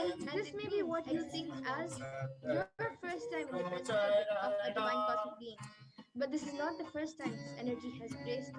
This may be what you think as your first time in the presence of a divine cosmic being. But this is not the first time this energy has graced.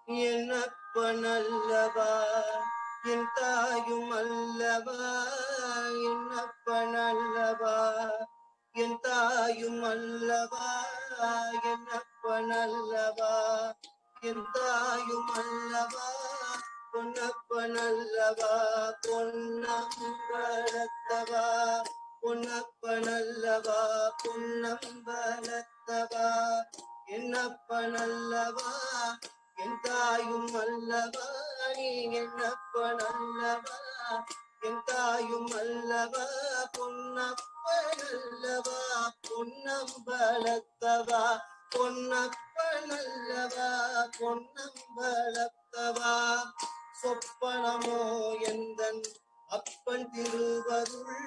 என்னப்பனல்லவா என் தாயும் அல்லவா என்னப்பனல்லவா என் தாயும் அல்லவா என்னப்பனல்லவா என் தாயும் அல்லவா பொன்னப்பனல்லவா பொன்னம்பலத்தவா பொன்னப்பனல்லவா பொன்னம்பலத்தவா என்னப்பனல்லவா என் தாயும் அல்லவா நீ என்னப்பனல்லவா என் தாயும் அல்லவா பொன்னப்பனல்லவா பொன்னம்பலத்தவா பொன்னப்பனல்லவா பொன்னம்பலத்தவா சொப்பனமோ எந்தன் அப்பன் திருவருள்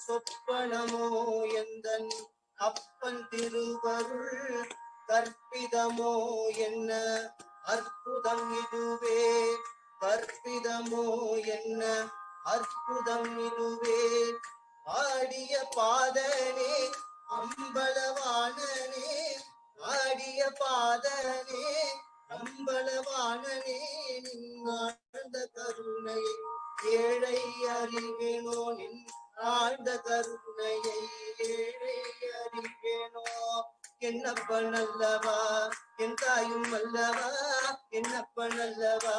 சொப்பனமோ எந்தன் அப்பன் திருவருள் கற்பிதமோ என்ன அற்புதம் இதுவே கற்பிதமோ என்ன அற்புதம் இதுவே ஆடிய பாதனே அம்பலவாணனே ஆடிய பாதனே அம்பலவாணனே நின்னாழ்ந்த கருணையை ஏழை அறிவேனோ நின் ஆழ்ந்த கருணையை ஏழை அறிவேனோ என்னப்பனல்லவா என் தாயும் அல்லவா என்னப்பனல்லவா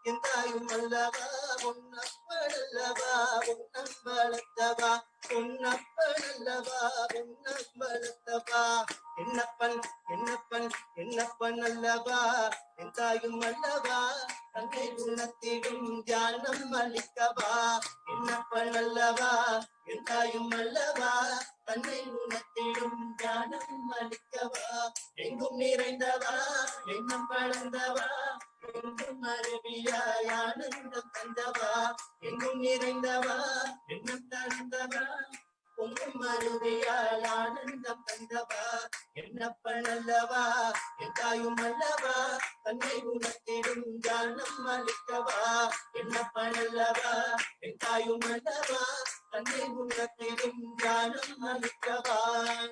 என் தாயும் அல்லவா பொன்னப்பனல்லவா பொன்னம்பலத்தவா பொன்னப்பனல்லவா பொன்னம்பலத்தவா என்னப்பன் என்னப்பன் என்னப்பன் அல்லவா என் தாயும் அல்லவா தன்னை குணத்திடும் தியானம் அளிக்கவா என்னப்பன் அல்லவா என் தாயும் அல்லவா தன்னை குணத்திடும் தியானம் அளிக்கவா எங்கும் நிறைந்தவா எங்கும் வளர்ந்தவா எங்கும் அருவியாய் ஆனந்தம் தந்தவா எங்கும் நிறைந்தவா எங்கும் தந்தவா பொங்கும் அருவியால் ஆனந்தம் தந்தவா என்னப்பன் அல்லவா என் தாயும் அல்லவா தன்னை குணத்திடும் ஞானம் அளிக்கவா என்னப்பன் அல்லவா என் தாயும் அல்லவா தன்னை குணத்திடும் ஞானம் அளிக்கவா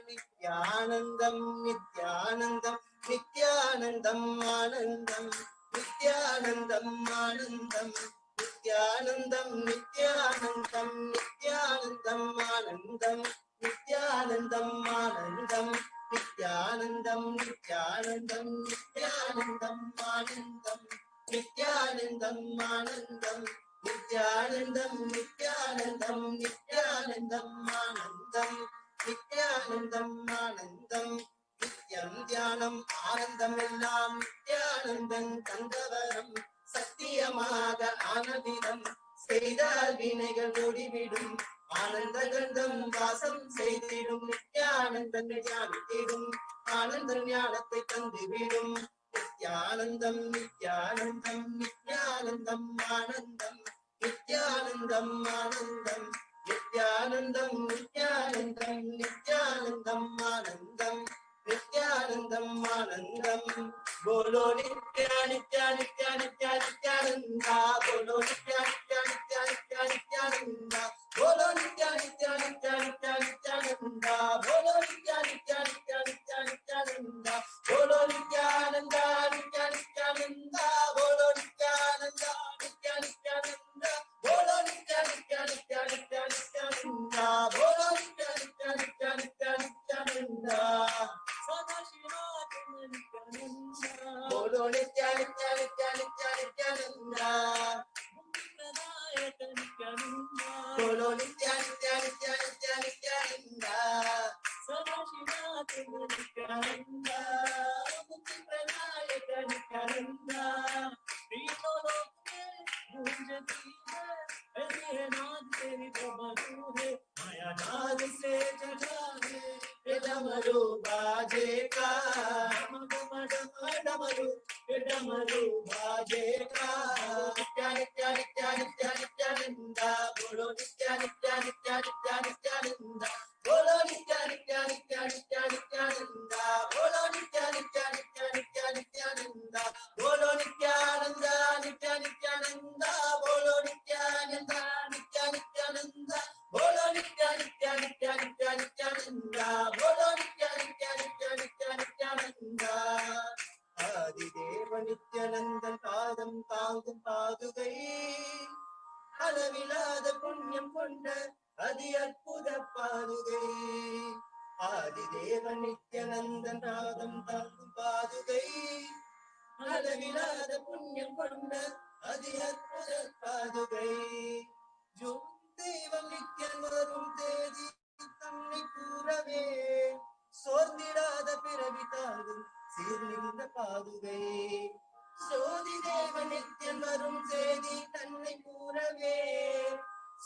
நித்யானந்தம் நித்யானந்தம் நித்யானந்தம் ஆனந்தம் நித்யானந்தம் ஆனந்தம் நித்யானந்தம் நித்யானந்தம் நித்யானந்தம் ஆனந்தம் நித்யானந்தம் ஆனந்தம் நித்யானந்தம் நித்யானந்தம் நித்யானந்தம் ஆனந்தம் நித்யானந்தம் ஆனந்தம் நித்யானந்தம் நித்யானந்தம் நித்யானந்தம் ஆனந்தம் நித்யானந்தம் ஆனந்தம் நித்யம் தியானம் ஆனந்தம் எல்லாம் நித்யானந்தம் தந்தவரம் சத்தியமாக ஆனதிடம் செய்தால் வினைகள் ஓடிவிடும் ஆனந்த கந்தம் வாசம் செய்திடும் நித்யானந்தம் ஞானத்திடும் ஆனந்த ஞானத்தை தந்துவிடும் நித்யானந்தம் நித்யானந்தம் நித்யானந்தம் ஆனந்தம் நித்யானந்தம் ஆனந்தம் நித்யானந்தம் நித்யானந்தம் நித்யானந்தம் ஆனந்தம் நித்யானந்தம் ஆனந்தம் बोलो नित्य नित्य नित्य नित्य नित्यानंदा बोलो नित्य नित्य नित्य नित्य नित्यानंदा बोलो नित्य नित्य नित्य नित्य नित्यानंदा बोलो नित्य नित्य नित्य नित्य नित्यानंदा बोलो नित्यानंदा नित्य नित्यानंदा बोलो नित्यानंदा नित्य नित्यानंदा बोलो नित्य नित्य नित्य नित्य नित्यानंदा बोलो नित्य नित्य नित्य नित्य नित्यानंदा बोलो नित्य नित्य नित्य नित्य नित्यानंदा बोलो नित्य नित्य नित्य नित्य नित्यानंदा नित्यानंदा मुक्ति प्रदायक नित्यानंदा तीनों लोक में गूंजती है ये नाद तेरी प्रभु है माया नाद से जगा है ये डमरू बाजेगा डमरू बाजेगा नित्य नित्य नित्य नित्य नित्यानंदा बोलो नित्य नित्य नित्य नित्य नित्यानंदा बोलो नित्य नित्य नित्य नित्य नित्यानंदा बोलो नित्य नित्य नित्य नित्य नित्यानंदा बोलो नित्यानंदा नित्य नित्यानंदा बोलो नित्यानंदा नित्य नित्यानंदा बोलो नित्य नित्य नित्य नित्य नित्यानंदा बोलो नित्य नित्य नित्य नित्य नित्यानंदा आदिदेव नित्यानंदन ஆதிதேவன் நித்யானந்தன் பாதம் தாங்கும் பாதுகை அளவிலாத புண்ணியம் கொண்ட அதி அற்புத பாதுகை தெய்வம் நித்யன் வரும் தேதி தன்னை கூறவே சோர்ந்திடாத பிறவி தாங்கும் சீர்நின்ற பாதுகை சோதி தேவன் நித்யன் வரும் தேதி தன்னை கூறவே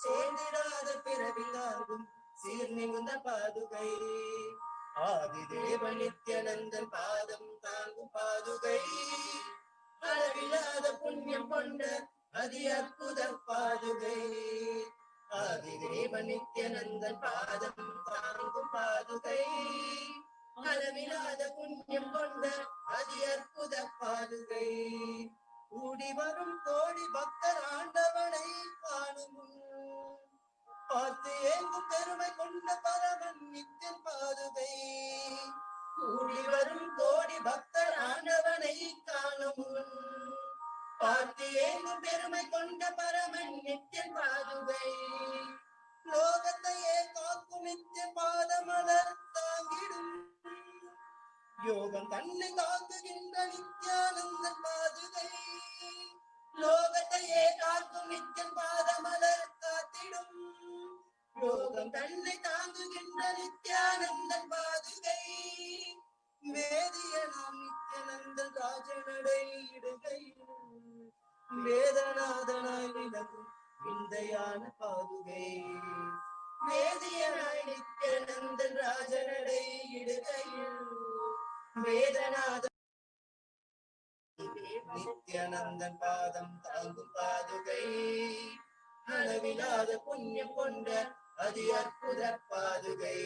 சோர்ந்திடாத பிறவி தாங்கும் சீர்நின்ற பாதுகை ஆதிதேவன் நித்யானந்தன் பாதம் தாங்கும் பாதுகை அளவில்லாத புண்ணியம் கொண்ட அதி அற்புத பாதுகை ஆதிதேவன் நித்யானந்தன் பாதம் தாங்கும் பாதுகை அளவில்லாத புண்ணியம் கொண்ட அதி அற்புத பாதுகை கூடி வரும் கோடி பக்தர் ஆண்டவனை காணும் பார்த்து ஏங்கும் பெருமை கொண்ட பரமன் நித்யன் பாதுகை கூடி வரும் கோடி பக்தர் ஆண்டவனை காணும் பார்த்து ஏங்கும் பெருமை கொண்ட பரமன் நித்யன் பாதுகை லோகத்தையே காக்கும் நித்ய பாதமலர் தாங்கிடும் யோகம் தன்னை தாக்குகின்ற நித்யானந்தன் பாதுகை லோகத்தையே காக்கும் நித்யன் பாதமலர் காத்திடும் யோகம் தன்னை தாங்குகின்ற நித்யானந்தன் பாதுகை வேதியனாம் நித்யானந்தன் ராஜனடை இடுகையில் வேதநாதனாய் விளக்கும் விந்தையான பாதுகை வேதியனாய் நித்யானந்தன் ராஜனடை இடுகையில் வேதநாத நித்யானந்தன் பாதம் தாங்கும் பாதுகை அளவிலாத புண்ணியம் கொண்ட அதி அற்புத பாதுகை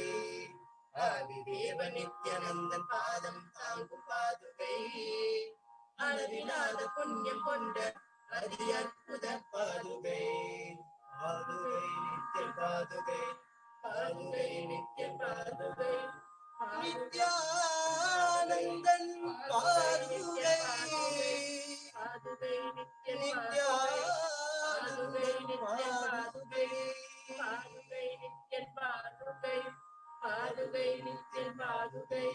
ஆதிதேவன் நித்யானந்தன் பாதம் தாங்கும் பாதுகை அளவிலாத புண்ணியம் கொண்ட அதி அற்புத பாதுகை பாதுகை நித்ய பாதுகை பாதுகை நித்ய பாதுகை நித்யானந்தன் பாதுகை நித்யானந்தன் பாதுகை பாதுகை நித்ய பாதுகை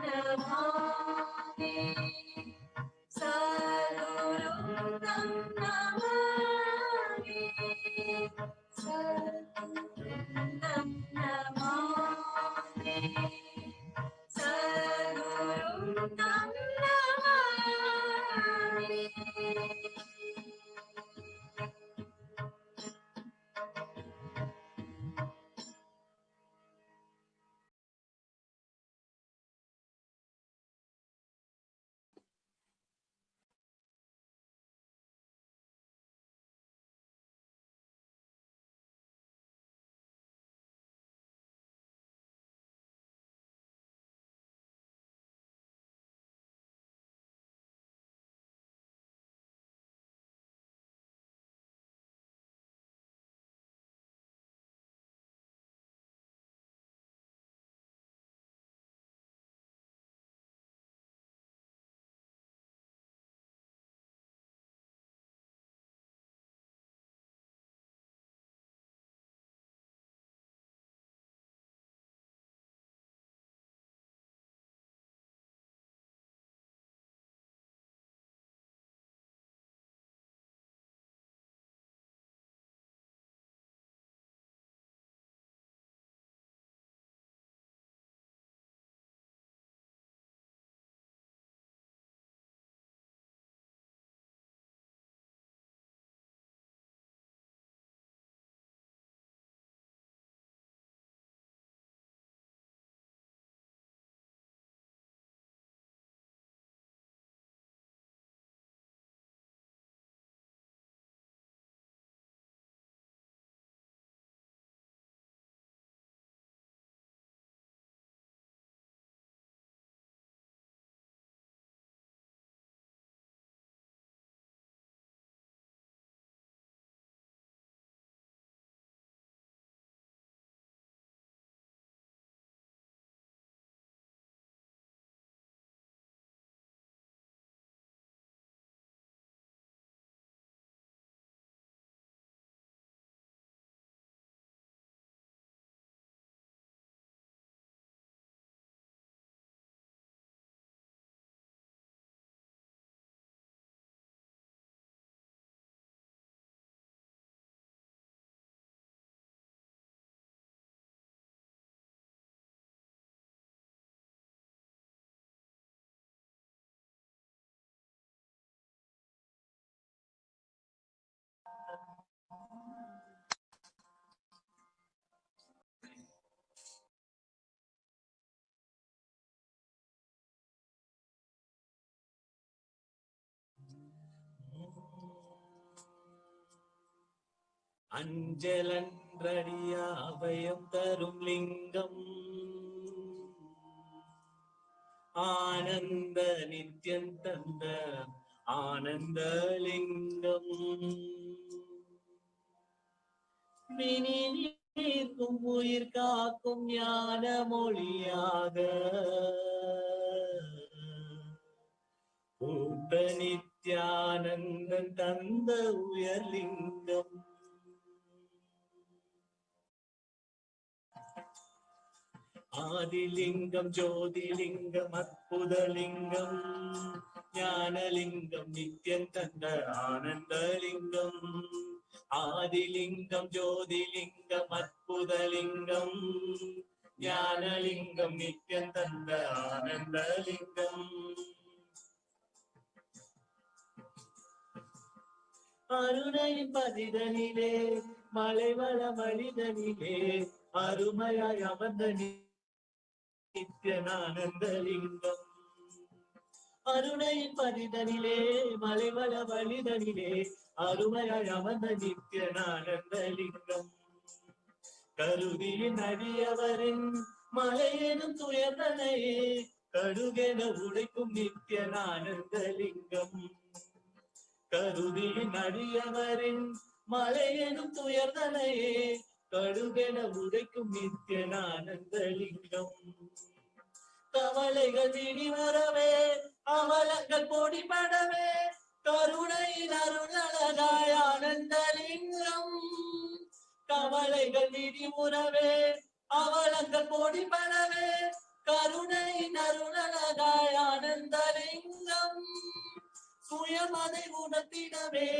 नमामि सद्गुरुं नमामि सद्गुरुं नमामि सद्गुरुं नमामि அஞ்சலன்றடிய அபயம் தரும் லிங்கம் ஆனந்த நித்யம் தந்த ஆனந்த லிங்கம் மினி நீர்க்கும் உயிர் காக்கும் ஞான மொழியாக கூட்ட நித்யானந்தன் தந்த உயர்லிங்கம் ஆதிலிங்கம் ஜோதிலிங்கம் அற்புதலிங்கம் ஞானலிங்கம் நித்யம் தந்த ஆனந்தலிங்கம் ஆதிலிங்கம் ஜோதிலிங்கம் அற்புதலிங்கம் ஞானலிங்கம் நித்யம் தந்த ஆனந்தலிங்கம் அருணையின் பதிதனிலே மலைவள மனிதனிலே அருமையாய் அமர்ந்த நித்யானந்தலிங்கம் அருணையின் பதிதனிலே மலைவள மனிதனிலே அருமையாய் அமர்ந்த நித்யானந்தலிங்கம் கருவியின் அடியவரின் மலையெனும் துயர்தனையே கடுகென உடைக்கும் நித்யானந்தலிங்கம் கருவியின் அடியவரின் மலையெனும் துயர்தனையே கடுகென உடைக்கும் நித்யானந்தலிங்கம் கவலைகள் விடி வரவே அமலங்கள் பொடிபடவே கருணையின் அருளழகாய் ஆனந்தலிங்கம் கவலைகள் விடி உறவே அவலங்கள் பொடிபடவே கருணையின் அருளழகாய் ஆனந்தலிங்கம். சுயமதை உணர்த்திடவே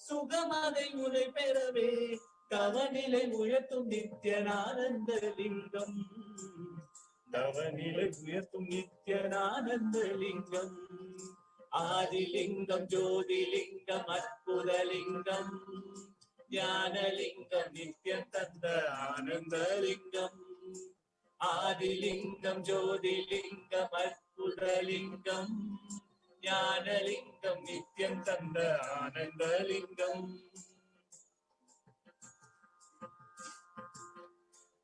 சுகமதை முறை பெறவே தவநிலை உயர்த்தும் நித்யனானந்தலிங்கம். தவநிலை உயர்த்தும் நித்யனானந்தலிங்கம். ஆதிலிங்கம் ஜோதிலிங்கம் அற்புதலிங்கம். ஞானலிங்கம் நித்யம் தந்த ஆனந்தலிங்கம். ஆதிலிங்கம் ஜோதிலிங்கம் அற்புதலிங்கம். ஞானலிங்கம் நித்யம் தந்த ஆனந்தலிங்கம்.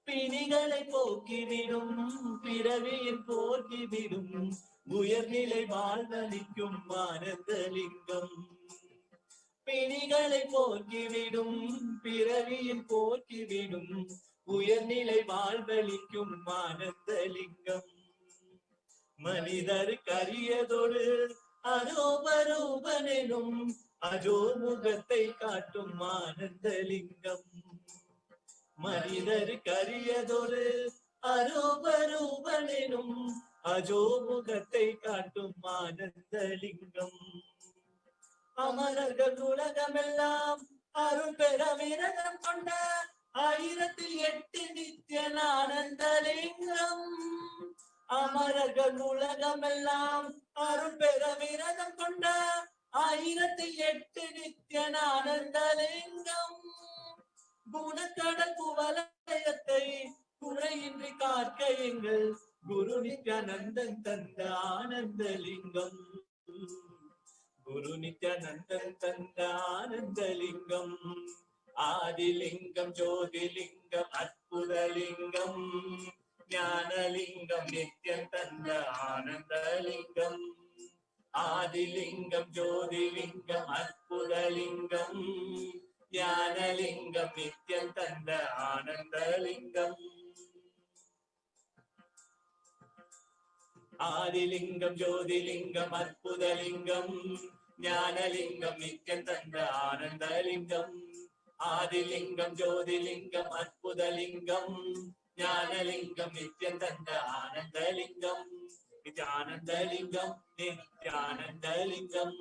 பிணிகளை போக்கிவிடும் பிறவியில் போக்கிவிடும் உயர்நிலை வாழ்வளிக்கும் ஆனந்தலிங்கம். பிணிகளை போக்கிவிடும் பிறவியில் போக்கிவிடும் உயர்நிலை வாழ்வளிக்கும் ஆனந்தலிங்கம். மனிதர் கரியதொரு அரோபரூபனும் அஜோமுகத்தை காட்டும் ஆனந்தலிங்கம். மனிதர் கரியதொரு அரோபரூபனும் அஜோமுகத்தை காட்டும் ஆனந்தலிங்கம். அமரர்கள் உலகமெல்லாம் அருள் பெற விரதம் கொண்ட 1008 நித்யனானந்தலிங்கம். அமரர்கள் உலகமெல்லாம் அருள் பெற விரதம் கொண்ட 1008 நித்யனானந்தலிங்கம். குணக்கடல் குவலயத்தை குறையின்றி காக்க எங்கள் குரு நித்யானந்தன் தந்த ஆனந்தலிங்கம். குரு நித்யானந்தன் தந்த ஆனந்தலிங்கம். ஆதிலிங்கம் ஜோதிலிங்கம் அற்புதலிங்கம். ஞானலிங்கம் நித்யம் தந்த ஆனந்தலிங்கம். ஆதிலிங்கம் ஜோதிலிங்கம் அற்புதலிங்கம். ஞானலிங்கம் நித்யம் தந்த ஆனந்தலிங்கம். ஆதிலிங்கம் ஜோதிலிங்கம் அற்புதலிங்கம். ஞானலிங்கம் நித்யம் தந்த ஆனந்தலிங்கம். ஆதிலிங்கம் ஜோதிலிங்கம் அற்புதலிங்கம். ஞானலிங்கம் நித்யம் தந்த ஆனந்தலிங்கம். நித்யானந்தலிங்கம் நித்யானந்தலிங்கம்.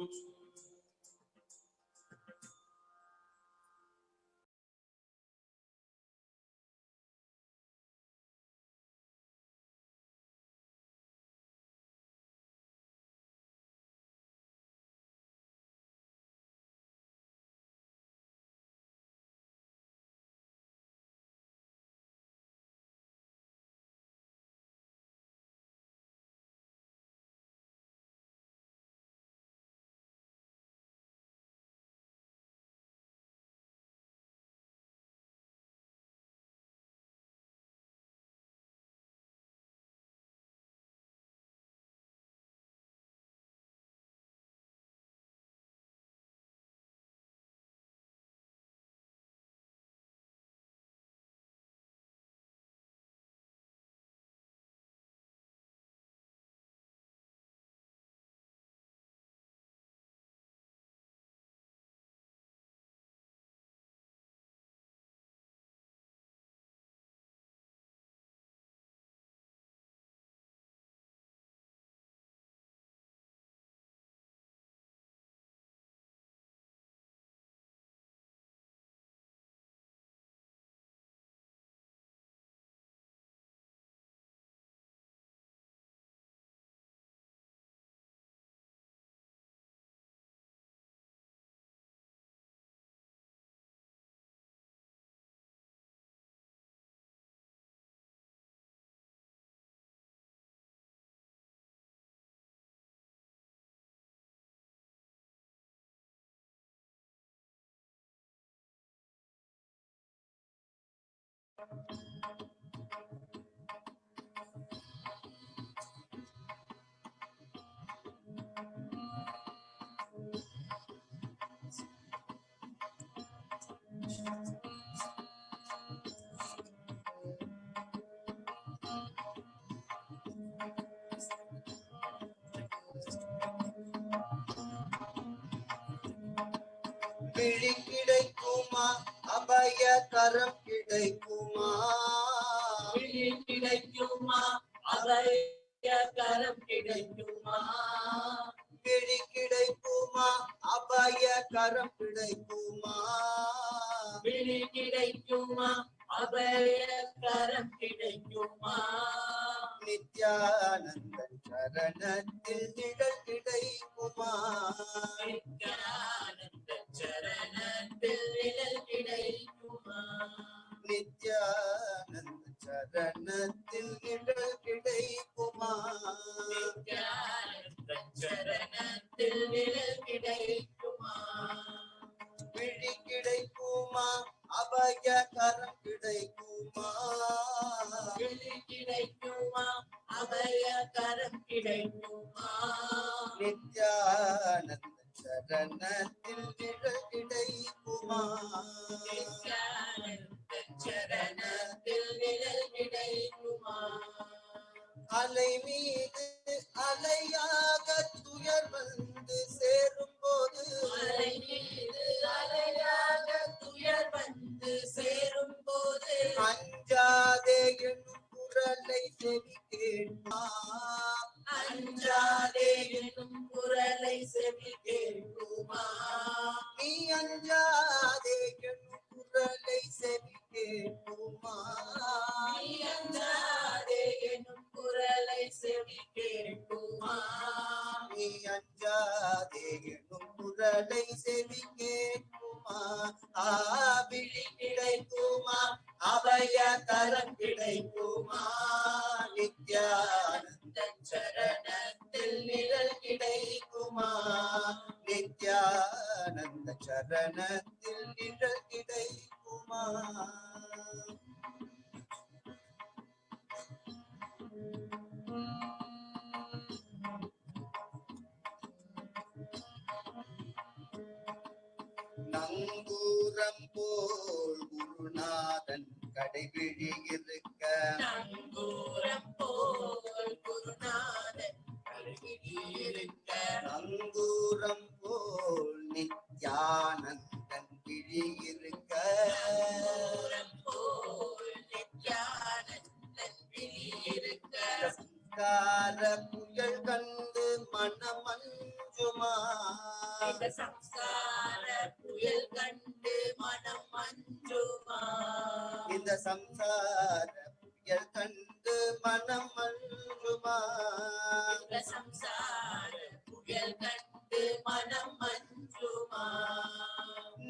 விழி கிடைக்குமா, அபய கரம் கிடைக்குமா, விழி கிடைக்குமா, அபய விழி கிடைக்குமா அபய கரம் கிடைக்குமா நித்யானந்த சரணத்தில் நிழல் கிடைக்குமா நித்யானந்த சரணத்தில் நிழல் கிடைக்குமா நித்யானந்த சரணத்தில் நிழல் கிடைக்குமா நித்யானந்த சரணத்தில் நிழல் கிடைக்குமா விழி கிடைக்குமா அபய கரம் கிடைக்குமா விழி கிடைக்குமா அபய கரம் கிடைக்குமா நித்யானந்த சரணத்தில் நிழல் கிடைக்குமா நித்யானந்த சரணத்தில் நிழல் கிடைக்குமா அலை மீது அலையாக துயர் வந்து சேரும் போது அலை மீது அலையாக துயர் வந்து சேரும் போது அஞ்சாதே என்னும் குரலை செவி கேட்குமா அஞ்சாதே என்னும் குரலை செவி கேட்குமா நீ அஞ்சாதே என்னும் குரலை செவி கேட்குமா நீ அஞ்சாதே என்னும் குரலை செவி கேட்குமா நீ அஞ்சாதே என்னும் குரலை செவி கேட்குமா விழி கிடைக்குமா அபய கரம் கிடைக்குமா நித்யானந்த சரணத்தில் நிழல் கிடைக்குமா நித்யானந்த சரணத்தில் நிழல் கிடைக்குமா நங்கூரம் போல் குருநாதன் கடைவிழி இருக்க நங்கூரம் போல் குருநாதன் கடைவிழி இருக்க நங்கூரம் போல் நித்யானந்தன் விழி இருக்க நங்கூரம் போல் நித்யானந்தன் விழி இருக்க சம்ஸ்கார புயல் கண்டு மனமஞ்சுமா இந்த சம்சார புயல் கண்டு மனம் மஞ்சுமா இந்த சம்சார புயல் கண்டு மனம் மஞ்சுமா இந்த சம்சார புயல் கண்டு மனம் மஞ்சுமா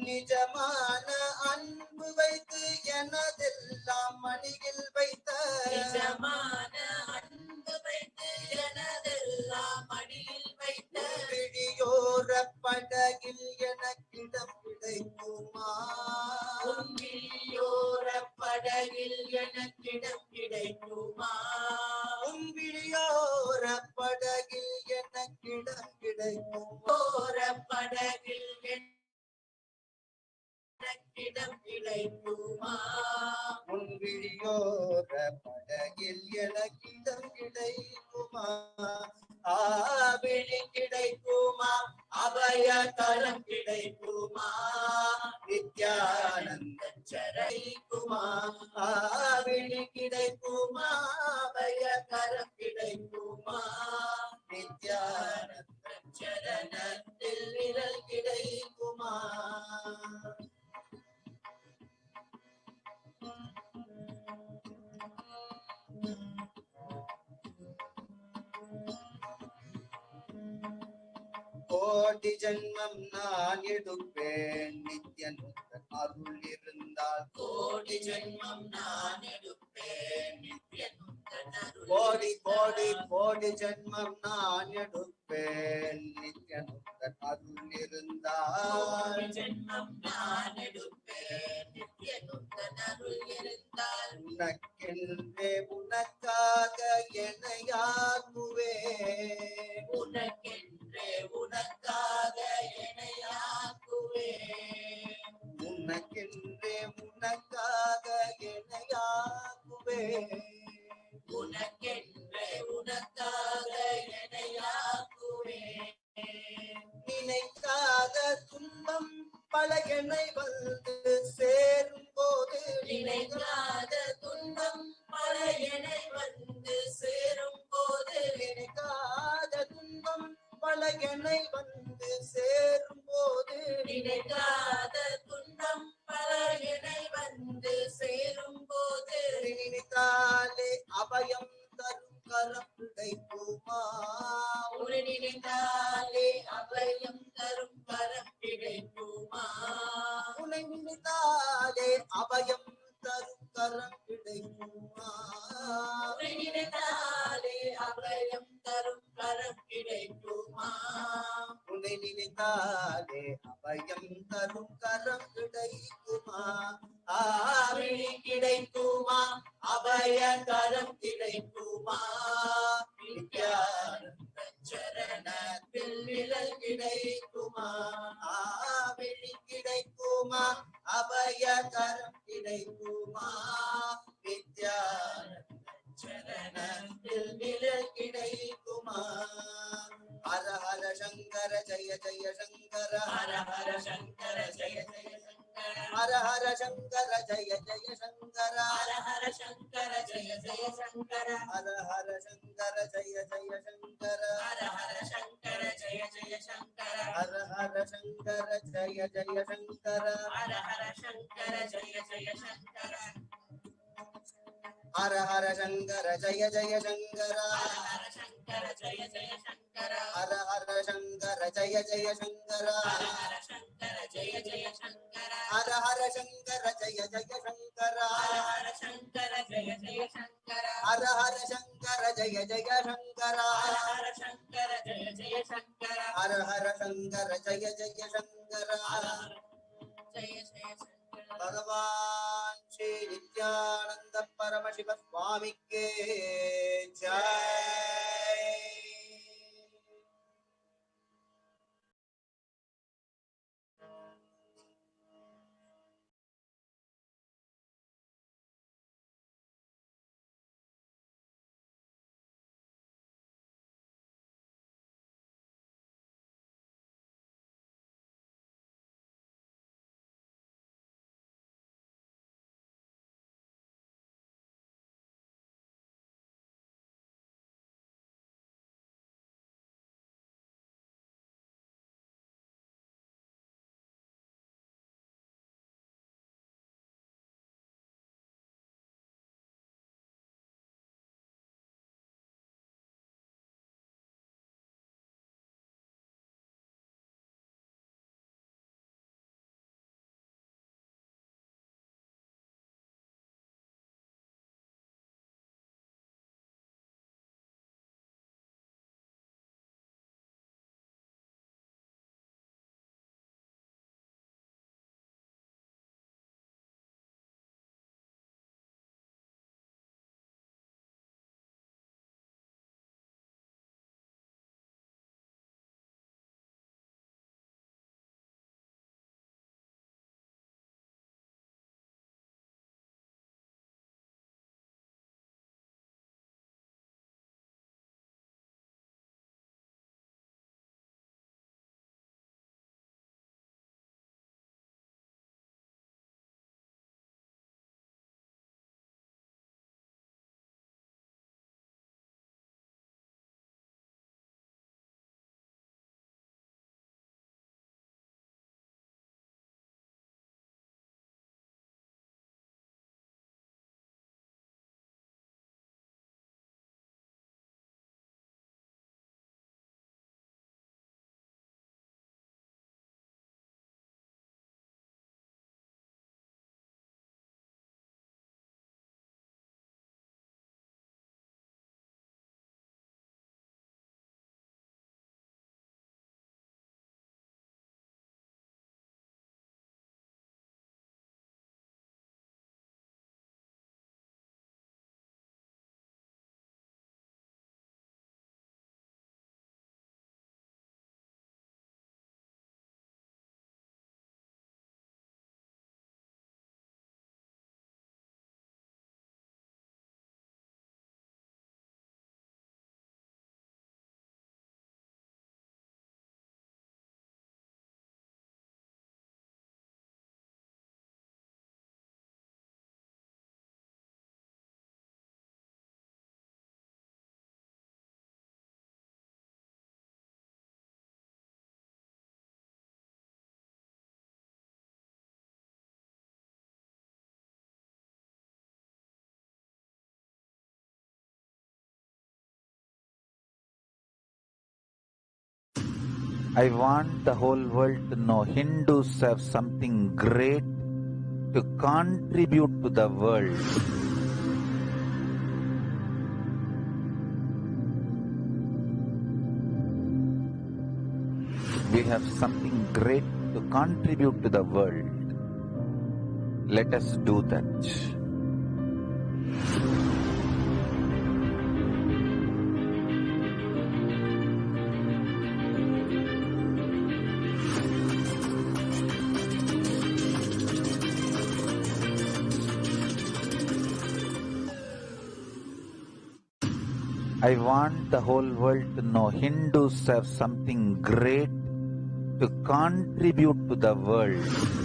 நிஜமான அன்பு வைத்து எனதெல்லாம் மடியில் வைத்த நிஜமான அன்பு வைத்து எனதெல்லாம் மடியில் வைத்த விழியோர படகில் எனக்கிடம் கிடைக்குமா உன்விழியோர படகில் எனக்கிடம் கிடைக்குமா விழியோர படகில் எனக்கிடம் கிடைக்குமா ஓர படகில் எனக்கிடம் கிடைக்குமா விழியோர படகில் எனக்கிடம் கிடைக்குமா விழி கிடைக்குமா அபய கரம் கிடைக்குமா நித்யானந்த சரணிக்குமா விழி கிடைக்குமா அபய கரம் கிடைக்குமா நித்யானந்த சரணத்தில் நிழல் கிடைக்குமா கோடி ஜென்மம் நான் எடுப்பேன் நித்யனுடன் அருள் இருந்தால் கோடி ஜென்மம் நான் எடுப்பேன் நித்யனுடன் அருள் கோடி கோடி கோடி ஜென்மம் நான் எடுப்பேன் நித்யனுடன் அருள் இருந்தால் கோடி ஜென்மம் நான் எடுப்பேன் நித்யனுடன் அருள் இருந்தால் உனக்கென்றே உனக்காக என்னையாக்குவேன் உனக்கென்றே உனக்காக என்னையாக்குவேன் உனக்கென்றே உனக்காக என்னையாக்குவேன் உனக்கென்றே உனக்காக என்னையாக்குவேன் நினைக்காத துன்பம் பல என்னை வந்து சேரும் போது நினைக்காத துன்பம் பல என்னை வந்து சேரும் போது நினைக்காத துன்பம் பல என்னை வந்து சேரும் போது நினைக்காத துன்பம் பல என்னை நினைத்தாலே அபயம் தரும் கரம் கிடைக்குமா உன்னை நினைத்தாலே அபயம் தரும் கரம் கிடைக்குமா உன்னை நினைத்தாலே அபயம் தரும் கரம் கிடைக்குமா விழி கிடைக்குமா அபய கரம் கிடைக்குமா நித்யானந்த சரணத்தில் நிழல் கிடைக்குமா விழி கிடைக்குமா அபய கரம் கிடைக்குமா நித்யானந்த சரணத்தில் நிழல் கிடைக்குமா ஹர ஹர சங்கர ஜய ஜய சங்கர ஹர ஹர சங்கர ஜய ஜய சங்கர ஹர ஹர சங்கர ஜய ஜய சங்கர ஹர ஹர சங்கர ஜய ஜய சங்கர ஹர ஹர சங்கர ஜய ஜய சங்கர ஹர ஹர சங்கர ஜய ஜய சங்கர ஹர ஹர சங்கர ஜய ஜய சங்கர ஹர ஹர சங்கர ஜய ஜய சங்கர ஹர ஹர சங்கர ஜய ஜய சங்கர ஹர சங்கர ஜய ஜய சங்கர ஹர ஹர சங்கர ஜய ஜய சங்கர ஹர சங்கர ஜய ஜய சங்கர ஹர ஹர சங்கர ஜய ஜய சங்கர ஹர சங்கர ஜய ஜய சங்கர ஹர ஹர சங்கர ஜய ஜய சங்கர ஹர சங்கர ஜய ஜய சங்கர ஹர ஹர சங்கர ஜய ஜய சங்கர ஜய ஜய சங்கர பகவான் ஸ்ரீ நித்யானந்த பரமசிவ சுவாமிக்கு Jai. I want the whole world to know Hindus have something great to contribute to the world. We have something great to contribute to the world. Let us do that. I want the whole world to know Hindus have something great to contribute to the world.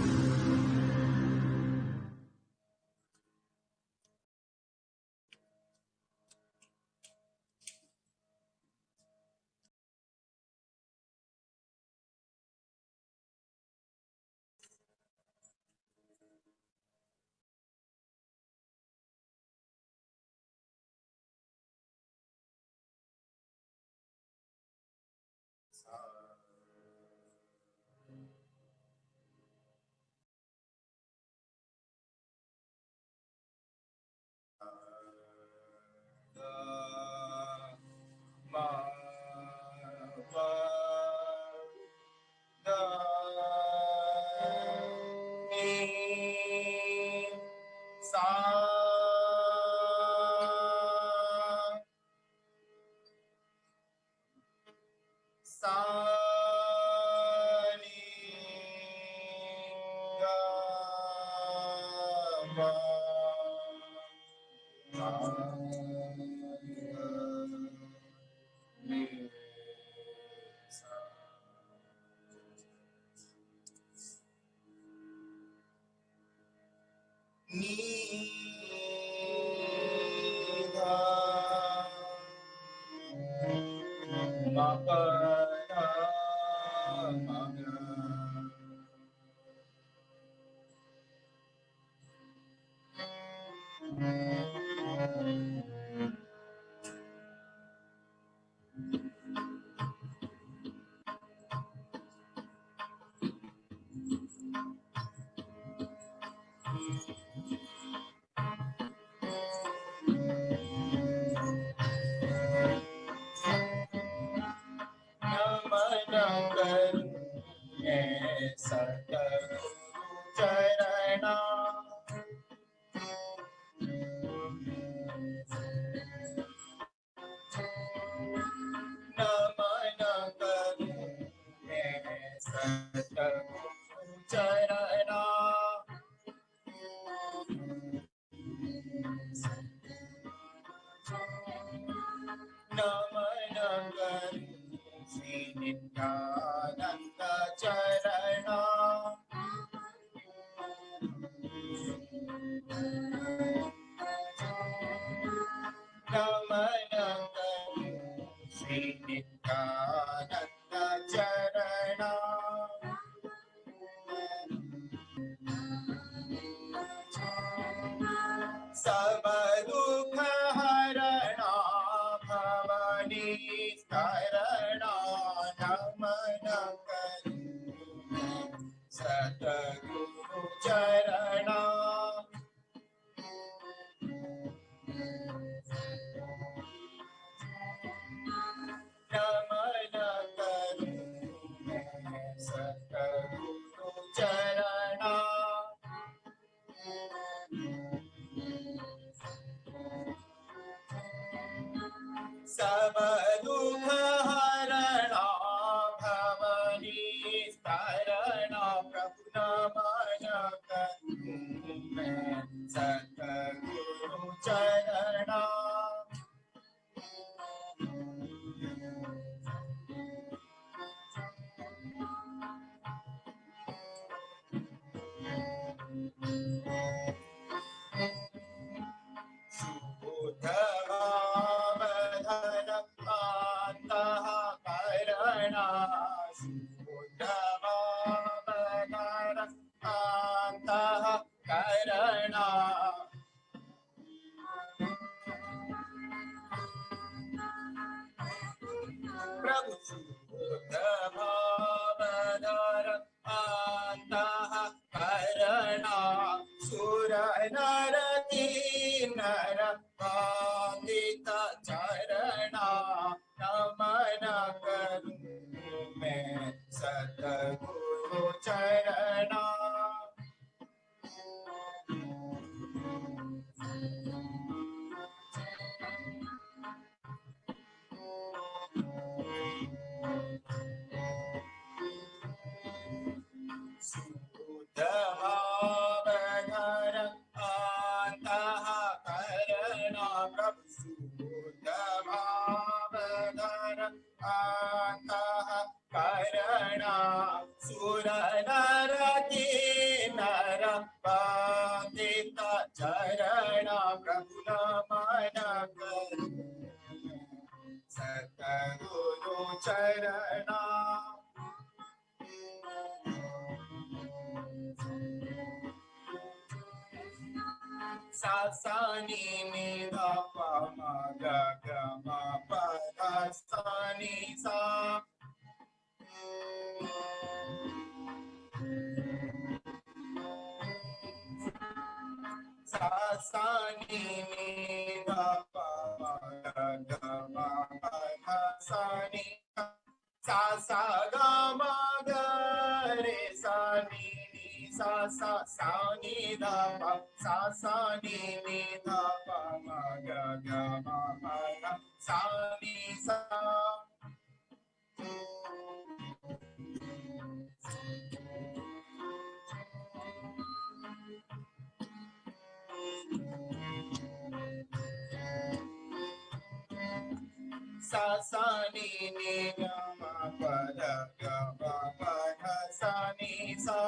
नरति नर वंदित चरणा नमन करूं मैं सतगुरु चरणा भावधर अंतःकरणा प्रभु शुद्ध भावधर अंतःकरणा सुर नर किन्नर वंदित चरणा प्रभु नमन करूं सतगुरु चरणा सा सा नि नि ध प म ग ग म प ध सा नि सा सा सा नि नि ध प म ग ग म प ध सा नि सा सा ग म ग रे सा नि सा सा सा नि ध प सा सा नि ध प म ग ग म प ध सा नि सा सा सा नि ग म प ध ग म प ध सा नि सा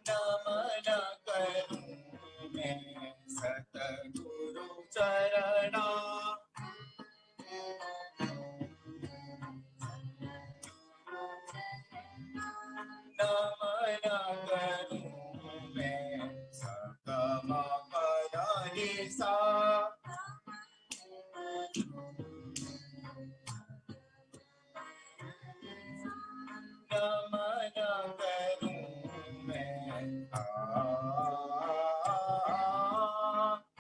नमन करूं मैं सतगुरु चरणा नमन करूं मैं सगम पद नि सा नमन करूं मैं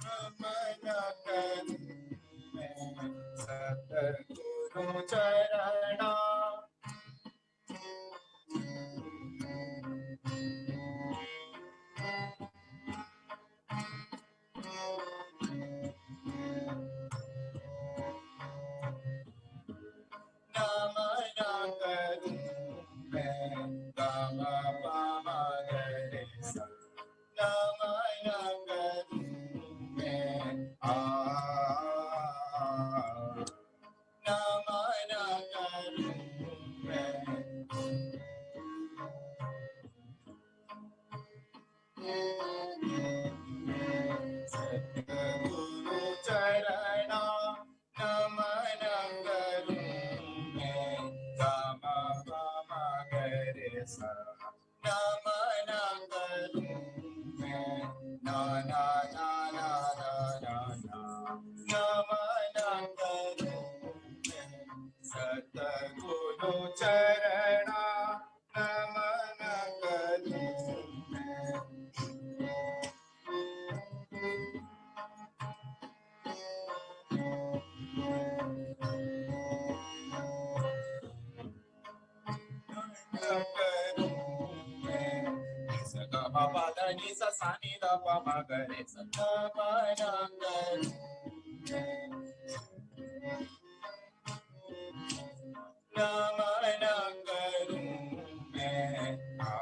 नमन करूं मैं सतगुरु चरणा नमन करूं मैं गम पम गे सा नमन करूं मैं नमन करूं मैं सतगुरु चरणा नमन करूं मैं गम पम गे सा नमन करूं मैं ना ना ना ना ना ना नमन करूं मैं सतगुरु चरणा नमन करूं मैं ni sa sa ni da pa ma ga re sa na ma na ga na ma na ga ru me na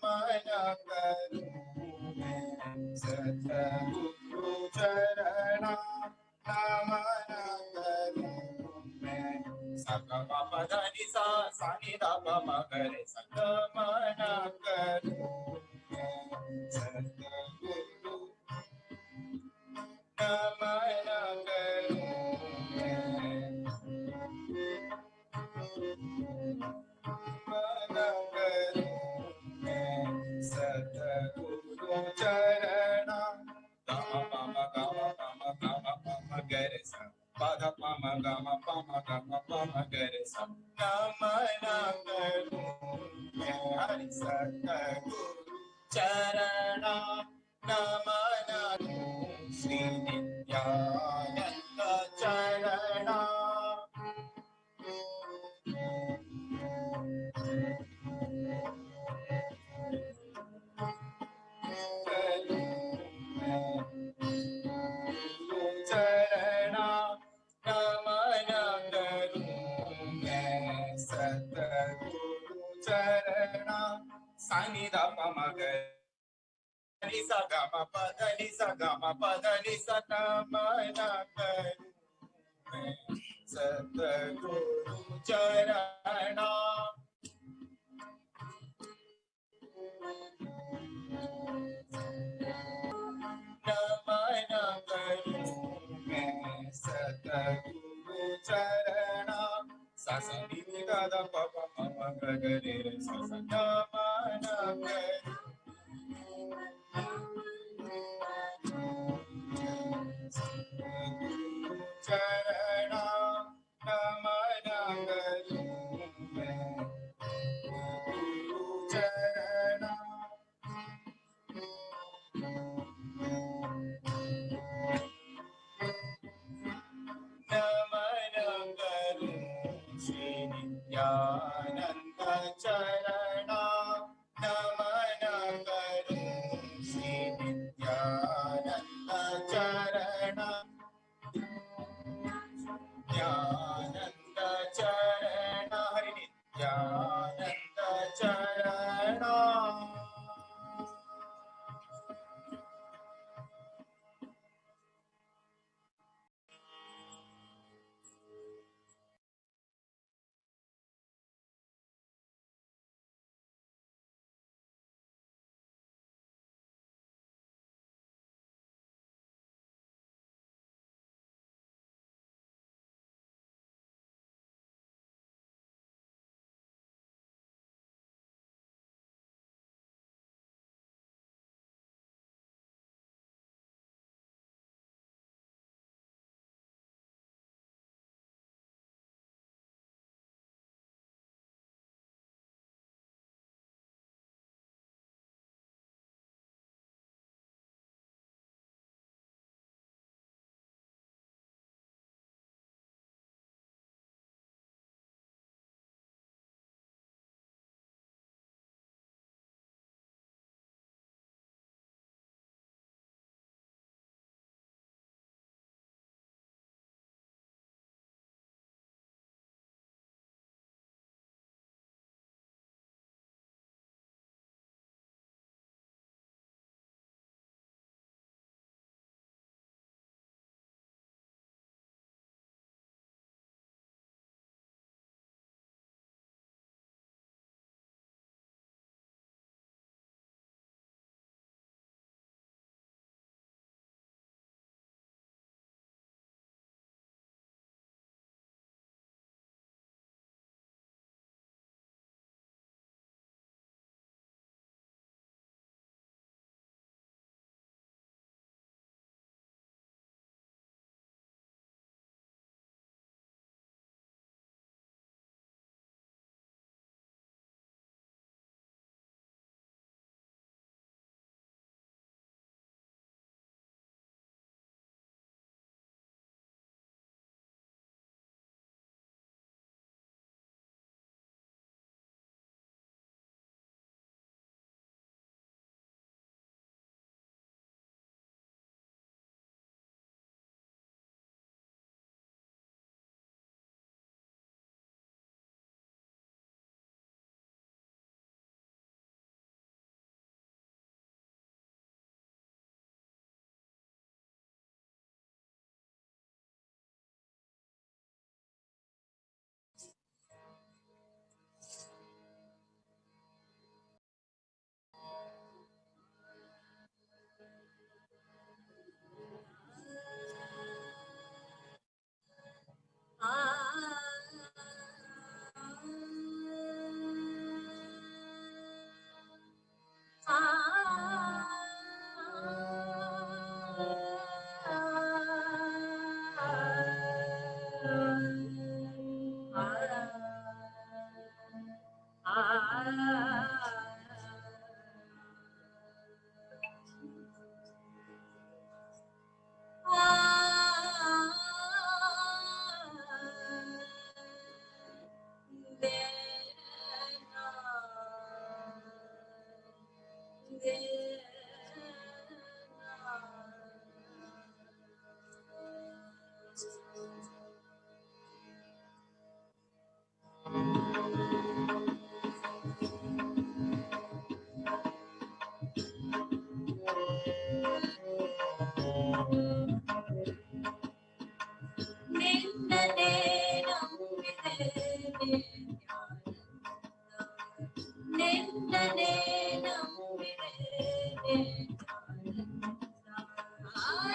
ma na ga ru me satguru charana na ma na ga ru me sa ga ma pa da ni sa sa ni da pa ma ga re sa na ma na ga ru Satguru Namana Karume Namana Karume Satguru Charana pada pama gama gare sa namana guru hari satguru charana namana Sri Nithyananda charana Sani da pama ga ni sa ga ma pa da ni sa ga ma pa da ni sa na ma na ga Satguru charana namana garu Satguru charana Sasa ni ga da pa pa ma ga ga re sa sa namana garu charana namana garu charana namana garu Sri Nithyananda charana namana garu Sri Nithyananda charana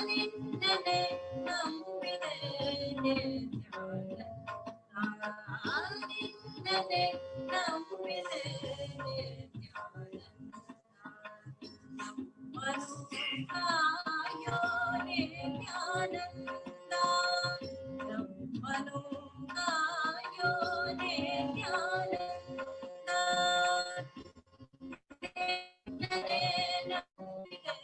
ನಿನ್ನನೆ ನಂಬಿದೆ ನಿತ್ಯಾನಂದ ನಿನ್ನನೆ ನಂಬಿದೆ ನಿತ್ಯಾನಂದ ನಮ್ಮನು ಕಾಯೋ ನಿತ್ಯಾನಂದ ನಮ್ಮನು ಕಾಯೋ ನಿತ್ಯಾನಂದ ನಿನ್ನನೆ ನಂಬಿದೆ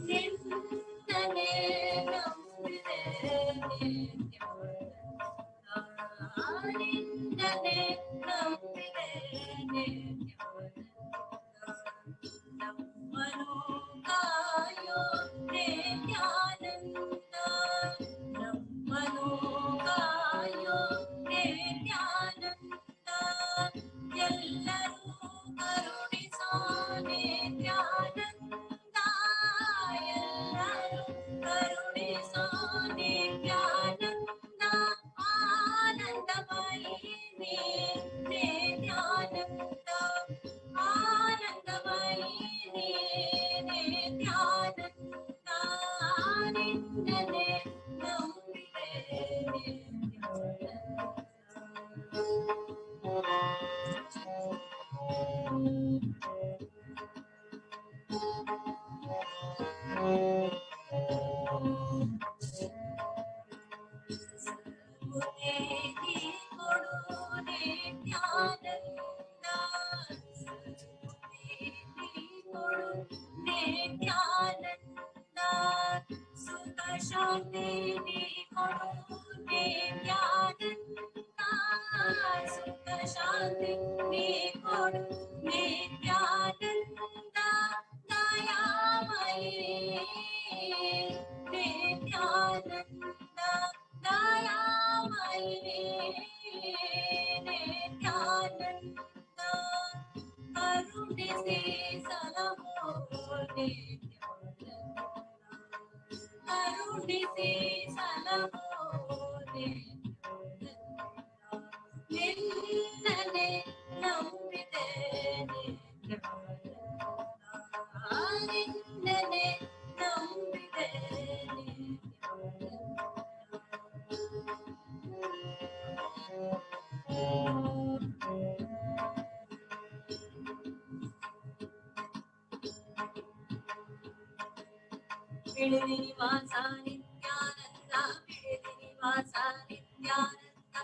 ನಿನ್ನನೆ ನಂಬಿದೆ ನಿನ್ನನೆ ನಂಬಿದೆ ನಮ್ಮನು ಕಾಯೋ ನಿತ್ಯಾನಂದ ನಮ್ಮನು ಕಾಯೋ ನಿತ್ಯಾನಂದ ಎಲ್ಲರೂ ಕರುಣಿಸೋ ನಿತ್ಯಾನಂದ ಎಲ್ಲರೂ ಕರುಣಿಸೋ ನಿತ್ಯಾನಂದ ಆನಂದಮಯಿ ನಿತ್ಯಾನಂದ ಆನಂದಮಯಿ ನಿತ್ಯಾನಂದ ನಿನ್ನನೆ ನಂಬಿದೆ ಮುನೇಗಿ ಕೊಡು ನಿತ್ಯಾನಂದ ಮುನೇಗಿ ಕೊಡು ನಿತ್ಯಾನಂದ ಸುಖ ಶಾಂತಿ ಕೊಡು ನಿತ್ಯಾನಂದ ಸುಖ ಶಾಂತಿ ಕೊಡು ನಿತ್ಯಾನಂದ ದಯಾಮಯಿ ನಿತ್ಯಾನಂದ ದಯಾಮಯಿ ನಿತ್ಯಾನಂದ ಕರುಣಿಸಿ ಸಲಹೋ ನಿತ್ಯಾನಂದ ಕರುಣಿಸಿ ಸಲಹೋ ನಿನ್ನನೆ ನಂಬಿದೆ ನಿನ್ನನೆ ನಂಬಿದೆ ಬಿಡದಿ ನಿವಾಸ ನಿತ್ಯಾನಂದ ಬಿಡದಿ ನಿವಾಸ ನಿತ್ಯಾನಂದ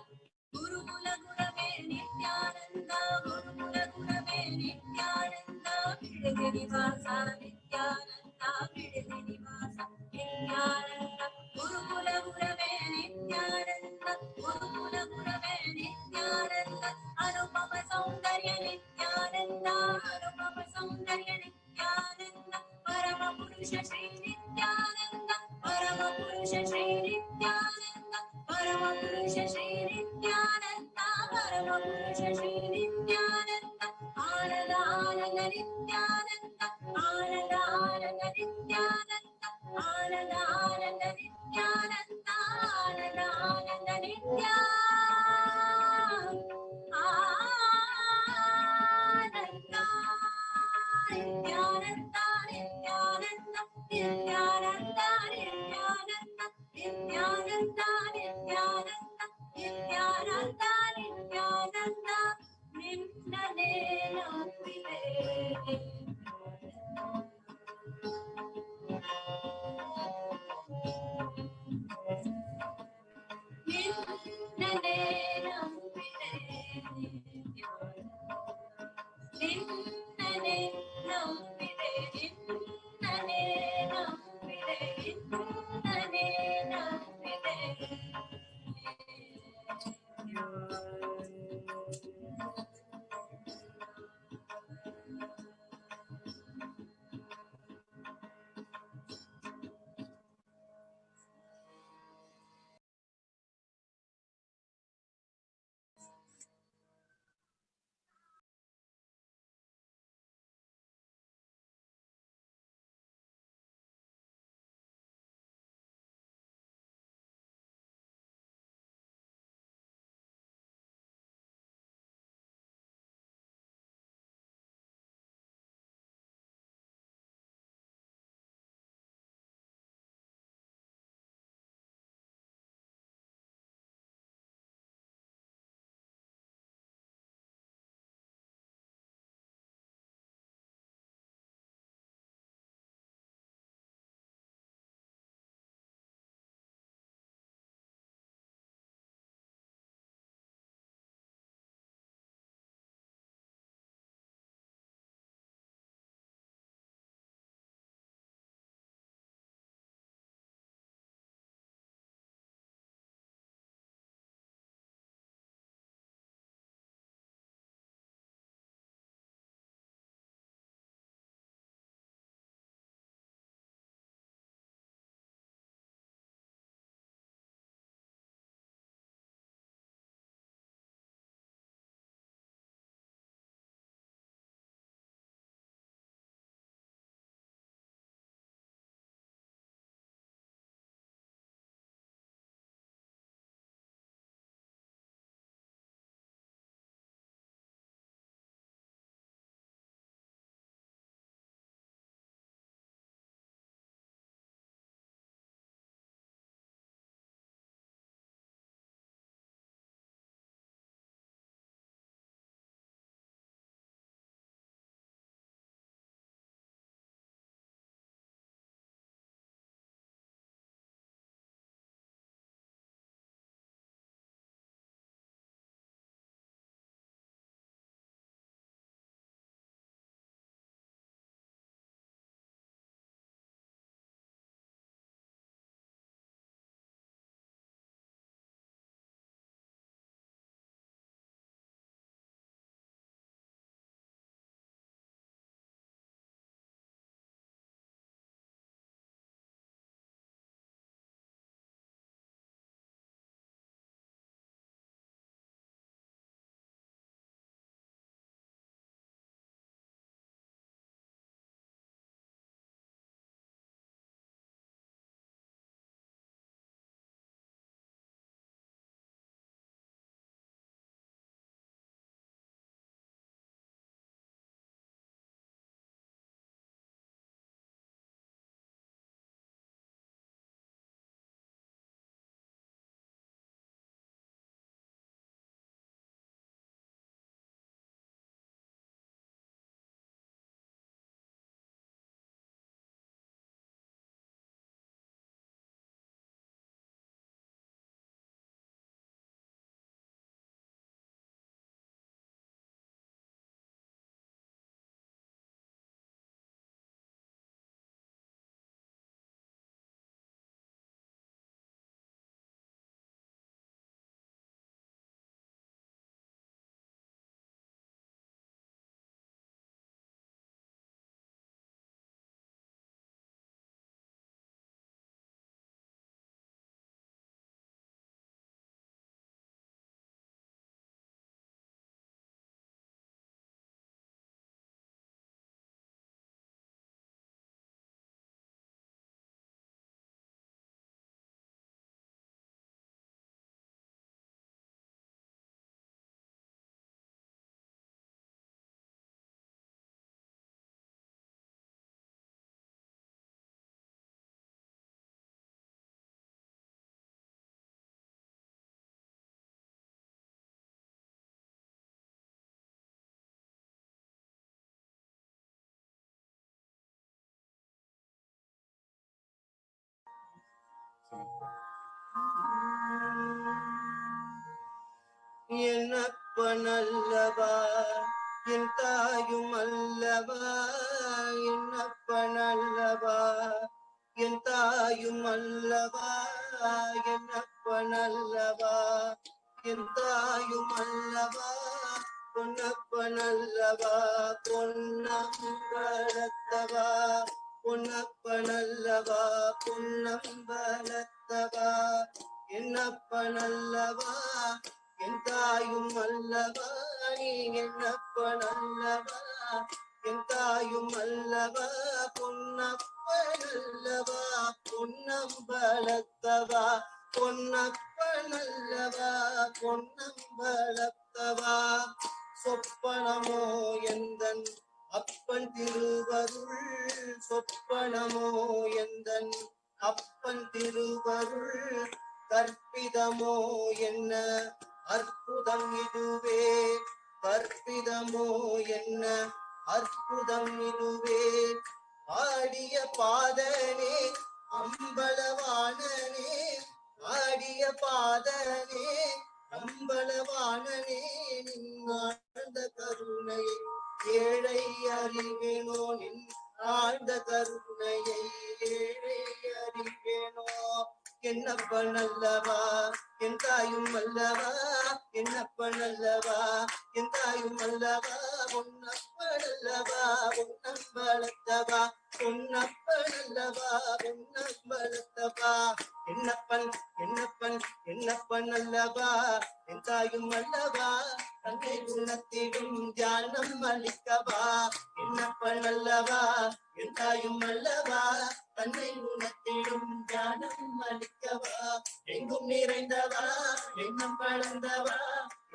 ಗುರುಕುಲ ಗುರವೇ ನಿತ್ಯಾನಂದ ಗುರುಕುಲ ಗುರವೇ ನಿತ್ಯಾನಂದ ಬಿಡದಿ ನಿವಾಸ ನಿತ್ಯಾನಂದ ಬಿಡದಿ ನಿವಾಸ ನಿತ್ಯಾನಂದ ಗುರುಕುಲ ಗುರವೇ ನಿತ್ಯಾನಂದ ಗುರುಕುಲ ಗುರವೇ ನಿತ್ಯಾನಂದ ಅನುಪಮ ಸೌಂದರ್ಯ ನಿತ್ಯಾನಂದ ಅನುಪಮ ಸೌಂದರ್ಯ ನಿತ್ಯಾನಂದ ಪರಮ ಪುರುಷ ಶ್ರೀ ನಿತ್ಯಾನಂದ ಪರಮ ಪುರುಷ ಶ್ರೀ ನಿತ್ಯಾನಂದ ಪರಮ ಪುರುಷ ಶ್ರೀ ನಿತ್ಯಾನಂದ ಪರಮ ಪುರುಷ ಶ್ರೀ ನಿತ್ಯಾನಂದ ಆನಂದ ಆನಂದ ನಿತ್ಯಾನಂದ ಆನಂದ ಆನಂದ ನಿತ್ಯಾನಂದ ಆನಂದ ಆನಂದ ನಿತ್ಯಾನಂದ ಆನಂದ ಆನಂದ ನಿತ್ಯ ಆನಂದ ನಿತ್ಯಾನಂದ ನಿತ್ಯಾನಂದ ನಿತ್ಯಾನಂದ ನಿತ್ಯಾನಂದ ನಿತ್ಯಾನಂದ ನಿತ್ಯಾನಂದ ನಿತ್ಯಾನಂದ ನಿತ್ಯಾನಂದ ನಿನ್ನನೆ ನಂಬಿದೆ என்னப்பனல்லவா என் தாயும் அல்லவா, என்னப்பனல்லவா என் தாயும் அல்லவா, என்னப்பனல்லவா என் தாயும் அல்லவா, பொன்னப்பனல்லவா பொன்னம்பலத்தவா, பொன்னப்பனல்லவா பொன்னம்பலத்தவா, என்னப்பனல்லவா என் தாயும் அல்லவா, நீ என்னப்பனல்லவா என் தாயும் அல்லவா, பொன்னப்பனல்லவா பொன்னம்பலத்தவா, பொன்னப்பனல்லவா பொன்னம்பலத்தவா, சொப்பனமோ எந்தன் அப்பன் திருவருள், சொப்பனமோ எந்தன் அப்பன் திருவருள், கற்பிதமோ என்ன அற்புதம் இதுவே, கற்பிதமோ என்ன அற்புதம் இதுவே, ஆடிய பாதனே அம்பலவாணனே, ஆடிய பாதனே அம்பலவாணனே, நின் ஆழ்ந்த கருணையை ஏழை அறிவேனோ, நின் ஆழ்ந்த கருணையை ஏழை அறிவேனோ, என்னப்பனல்லவா என் தாயும் அல்லவா, என்னப்பனல்லவா என் தாயும் அல்லவா, பொன்னப்பனல்லவா பொன்னம்பலத்தவா, பொன்னப்பனல்லவா பொன்னம்பலத்தவா, என்னப்பன் என்னப்பன் என்னப்பன் அல்லவா என் தாயும் அல்லவா, தன்னை குணத்திடும் தியானம் அளிக்கவா, என்னப்பன் அல்லவா என் தாயும் அல்லவா, தன்னை குணத்திடும் தியானம் அளிக்கவா, எங்கும் நிறைந்தவா எங்கும் வளர்ந்தவா,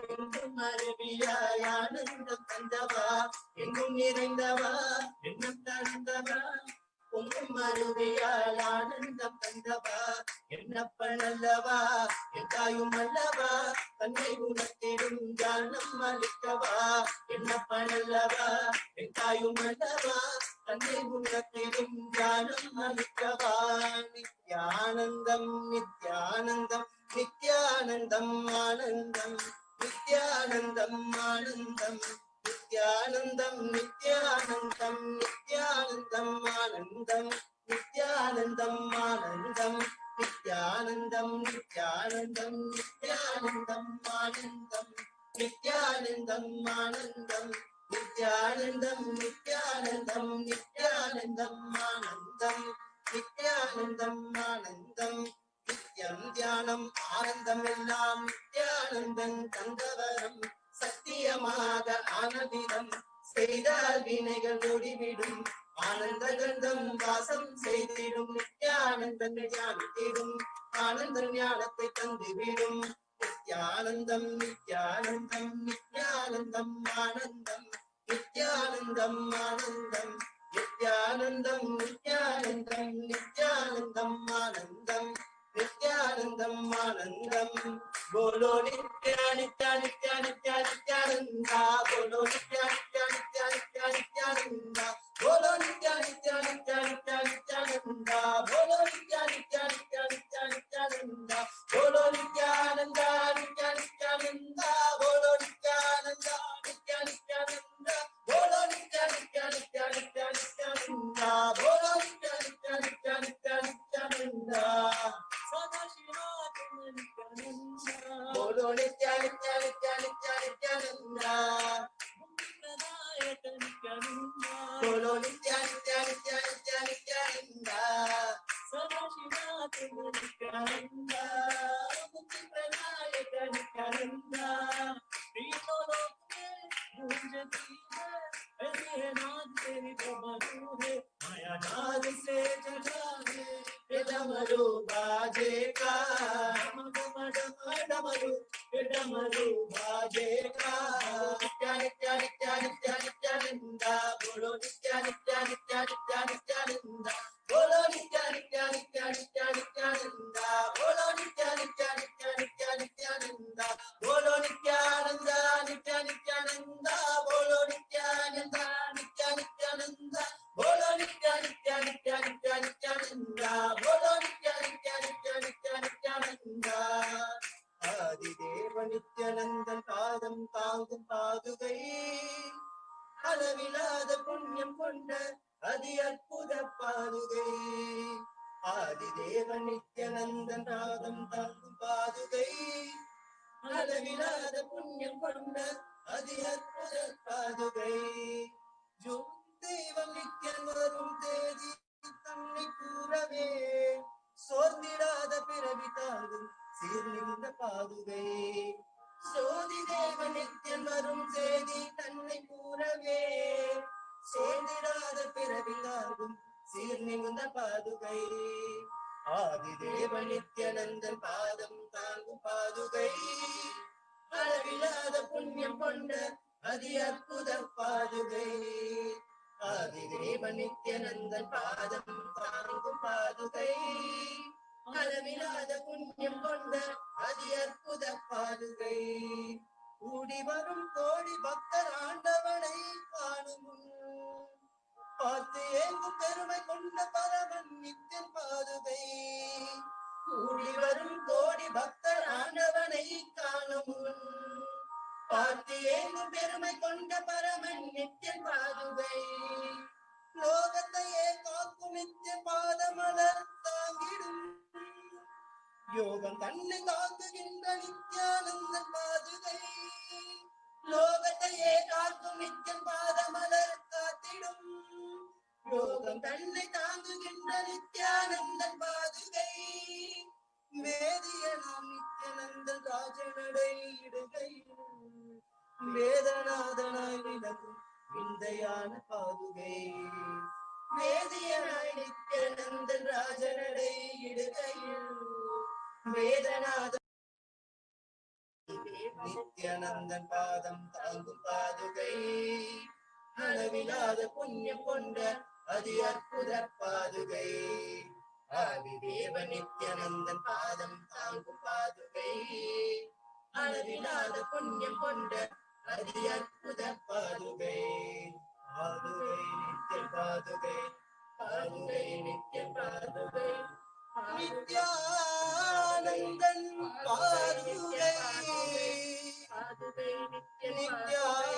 எங்கும் அருவியாய் ஆனந்தம் தந்தவா, எங்கும் நிறைந்தவா எங்கும் தந்தவா, பொங்கும் அருவியால் ஆனந்தம் தந்தவா, என்னப்பனல்லவா என் தாயும் அல்லவா, தன்னை உணர்த்திடும் ஞானம் அளிக்கவா, என்னப்பனல்லவா என் தாயும் அல்லவா, தன்னை உணர்த்திடும் ஞானம் அளிக்கவா, நித்யானந்தம் நித்யானந்தம் நித்யானந்தம் ஆனந்தம், நித்யானந்தம் ஆனந்தம், நித்யானந்தம் நித்யானந்தம் நித்யானந்தம் ஆனந்தம், நித்யானந்தம் ஆனந்தம், நித்யானந்தம் நித்யானந்தம் நித்யானந்தம் ஆனந்தம், நித்யானந்தம் ஆனந்தம், நித்யானந்தம் நித்யானந்தம் நித்யானந்தம் ஆனந்தம், நித்யானந்தம் ஆனந்தம், நித்யம் தியானம் ஆனந்தம் எல்லாம் நித்யானந்தம் தந்தவரம், சத்தியமாக ஆனவிதம் செய்தால் வினைகள் ஓடிவிடும், ஆனந்த கந்தம் வாசம் செய்திடும், நித்யானந்தம் ஞானத்திடும் ஆனந்த ஞானத்தை தந்துவிடும், நித்யானந்தம் நித்யானந்தம் நித்யானந்தம் ஆனந்தம், நித்யானந்தம் ஆனந்தம், நித்யானந்தம் நித்யானந்தம் நித்யானந்தம் ஆனந்தம், நித்யானந்தம் ஆனந்தம், बोलो नित्य नित्य नित्य नित्य नित्यानंदा, बोलो नित्य नित्य नित्य नित्य नित्यानंदा, बोलो नित्य नित्य नित्य नित्य नित्यानंदा, बोलो नित्य नित्य नित्य नित्य नित्यानंदा, बोलो नित्यानंदा नित्य नित्यानंदा, बोलो नित्यानंदा नित्य नित्यानंदा, बोलो नित्य नित्य नित्य नित्य नित्यानंदा, बोलो नित्य नित्य नित्य नित्य नित्यानंदा, सदा शिवा बोलो नित्य नित्य नित्य नित्य नित्यानंदा, बोलो नित्य नित्य नित्य नित्य नित्यानंदा, सदा शिवा नित्यानंदा, मुक्ति प्रदायक नित्यानंदा, तीनों लोक में गूंजती है ये नाद तेरी डमरू है, माया नाद से जगा है ये डमरू बाजेगा, डमरू डमरू बाजेगा, தாங்கும் பாதுகை அளவிலாத புண்ணியம் கொண்ட அதி அற்புத பாதுகை ஆதிதேவன் நித்யானந்தன் பாதம் தாங்கும் பாதுகை அளவிலாத புண்ணியம் கொண்ட அதி அற்புத பாதுகை தெய்வம் நித்யன் வரும் தேதி தன்னை கூறவே சோர்ந்திடாத பிறவி தாங்கும் சீர்நின்ற பாதுகை சோதி தேவன் நித்யன் வரும் தேதி தன்னை கூறவே சோர்ந்திடாத பிறவி தாங்கும் சீர்நின்ற பாதுகை ஆதிதேவன் நித்யானந்தன் பாதம் தாங்கும் பாதுகை அளவில்லாத புண்ணியம் கொண்ட அதி அற்புத பாதுகை ஆதிதேவன் நித்யானந்தன் பாதம் தாங்கும் பாதுகை அளவில்லாத புண்ணியம் கொண்ட அதி அற்புத பாதுகை கூடி வரும் கோடி பக்தர் ஆண்டவனை காணும் பார்த்து ஏங்கும் பெருமை கொண்ட பரமன் நித்யன் பாதுகை கூடி வரும் கோடி பக்தர் ஆண்டவனை காணும் பார்த்து ஏங்கும் பெருமை கொண்ட பரமன் நித்யன் பாதுகை லோகத்தையே காக்கும் நித்ய பாதமலர் தாங்கிடும் யோகம் தன்னை தாக்குகின்ற நித்யானந்த பாதுகை லோகத்தையே காக்கும் நித்யன் பாதமலர் காத்திடும் யோகம் தன்னை தாங்குகின்ற நித்யானந்த பாதுகை வேதியனாம் நித்யானந்த ராஜனடை இடுகையில் வேதநாதனாய் விளங்கும் விந்தையான பாதுகை வேதியனாய் நித்யானந்தன் ராஜனடை இடுகையில் வேதநாத நித்யானந்தன் பாதம் தாங்கும் பாதுகை அளவிலாத புண்ணியம் கொண்ட அதி அற்புத பாதுகை ஆதிதேவ நித்யானந்தன் பாதம் தாங்கும் பாதுகை அளவிலாத புண்ணியம் கொண்ட அதி அற்புத பாதுகை பாதுகை நித்ய பாதுகை பாதுகை நித்ய பாதுகை நித்யானந்தன் பாதுகை நித்யானந்தன்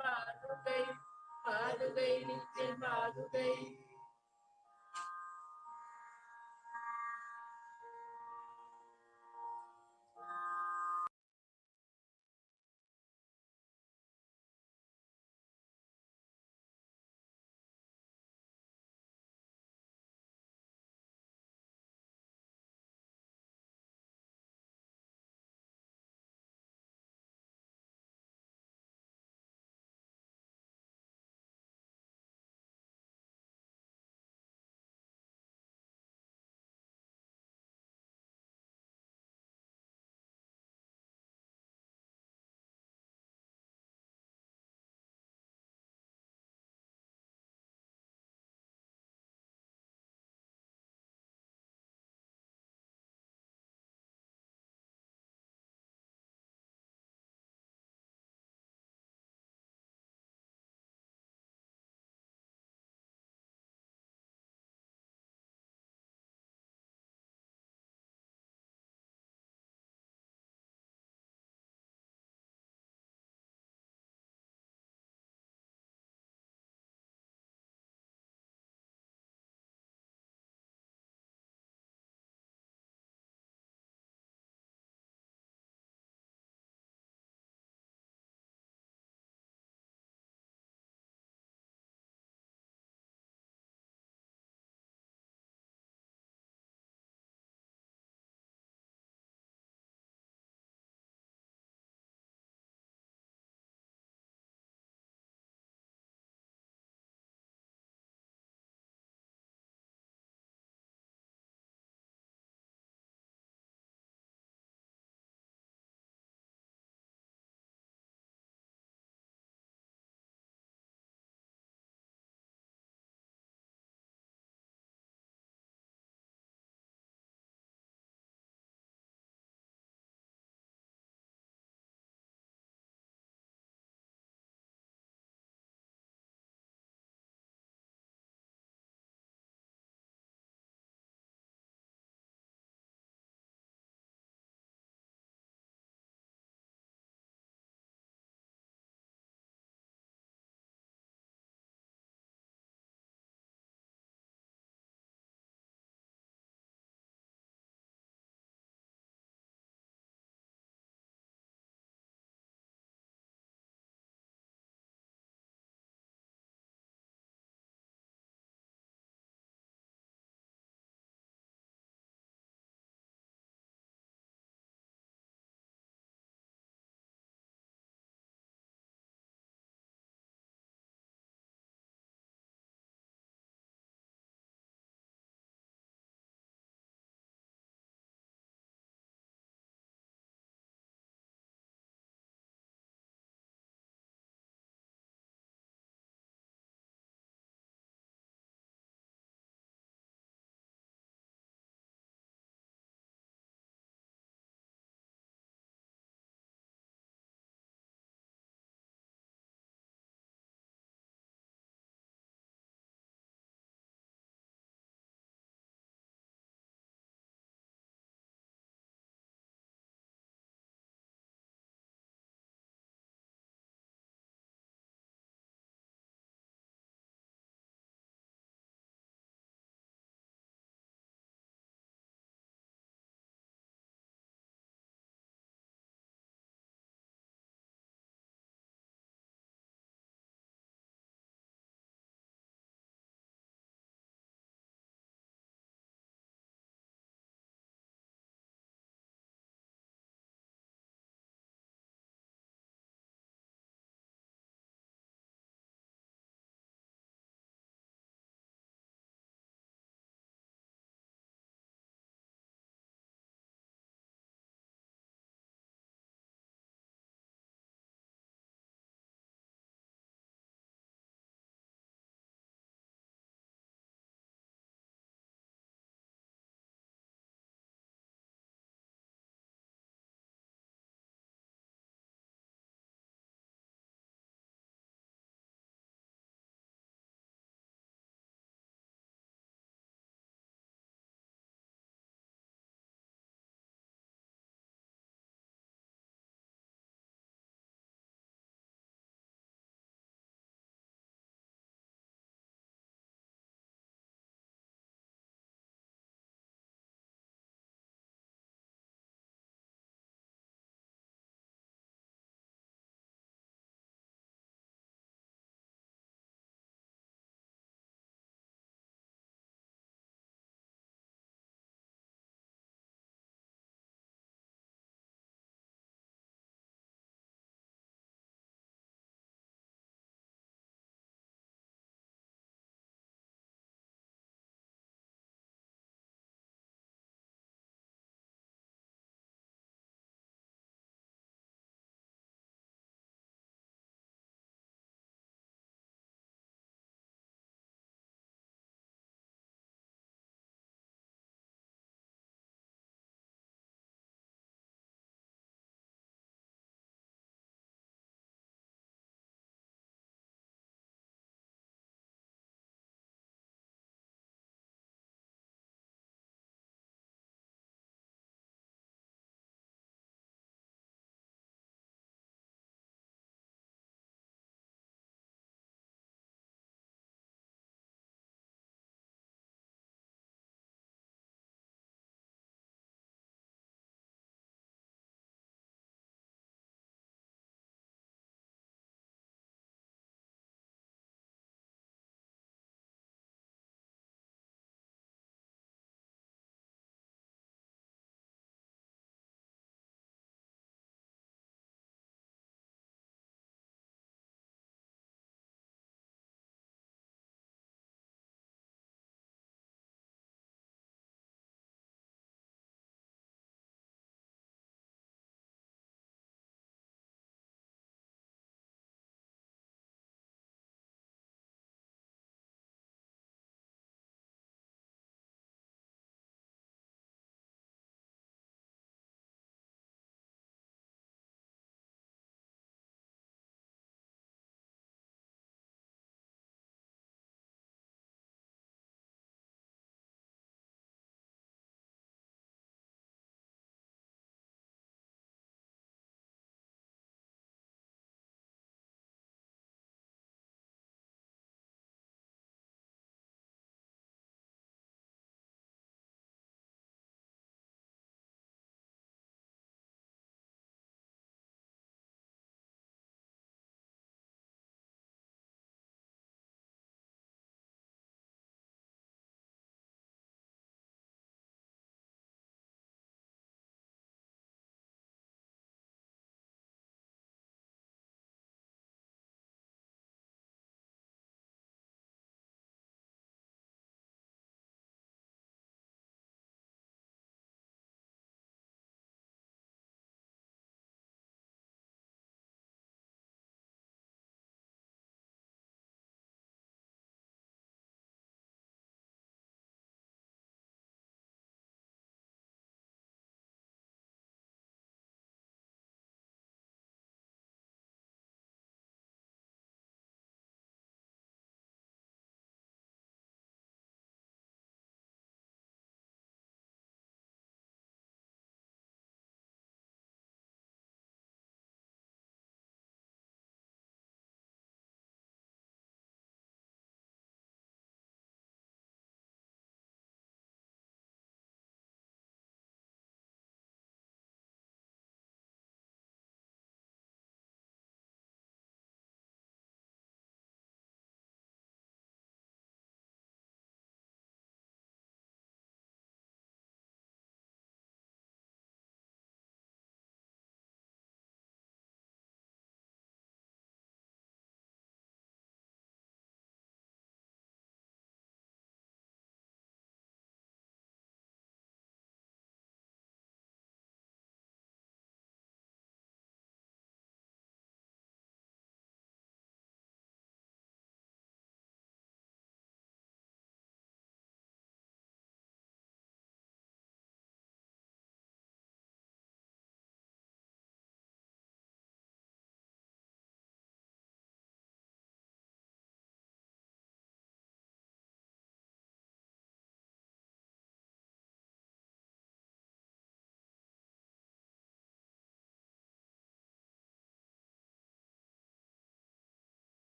பாதுகை பாதுகை நித்ய பாதுகை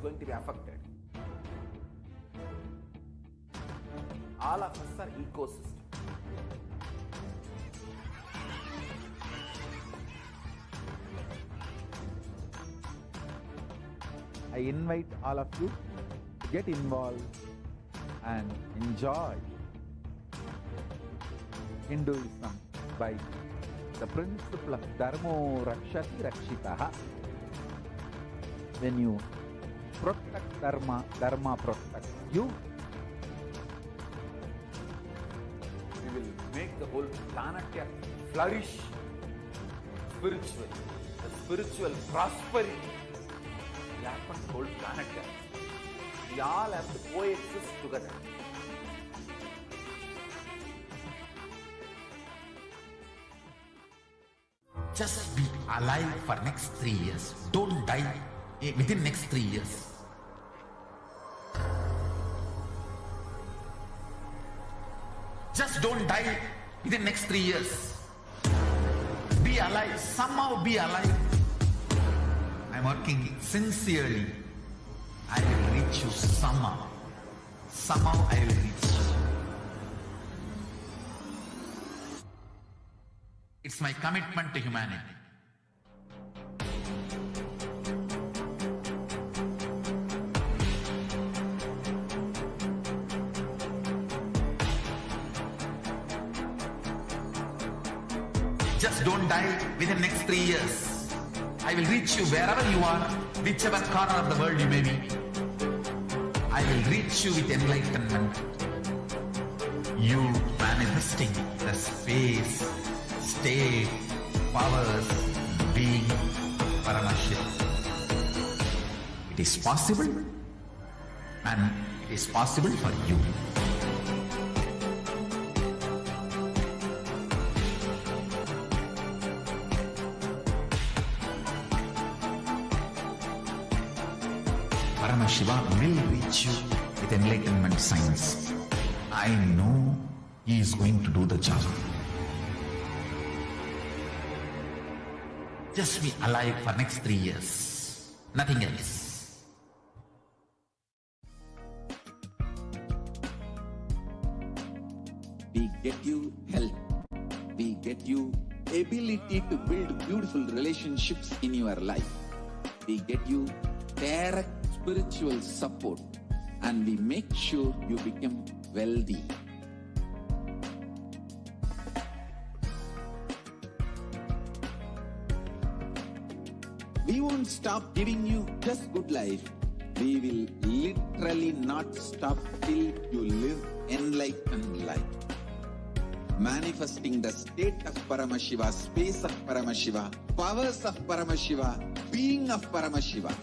going to be affected. All of us are ecosystem. I invite all of you to get involved and enjoy Hinduism by the principle of Dharmo Rakshati Rakshitaha. When you protect Dharma, Dharma protects you. We will make the whole planet flourish spiritually, the spiritual prosperity. We happen the whole planet here. We all have to coexist together. Just be alive for next 3 years. Don't die within next 3 years. Just don't die within next 3 years. Be alive. Somehow be alive. I'm working sincerely. I will reach you somehow. Somehow I will reach you. It's my commitment to humanity. Just don't die within the next 3 years. I will reach you wherever you are, whichever corner of the world you may be. I will reach you with enlightenment. You manifesting the space, state, powers, being, Paramashiva. It is possible, and it is possible for you. Paramashiva will reach you with enlightenment science. I know he is going to do the job. Just be alive for next 3 years. Nothing else. We get you health. We get you ability to build beautiful relationships in your life. We get you direct spiritual support, and we make sure you become wealthy. We won't stop giving you just good life. We will literally not stop till you live enlightened life. Manifesting the state of Paramashiva, space of Paramashiva, powers of Paramashiva, being of Paramashiva.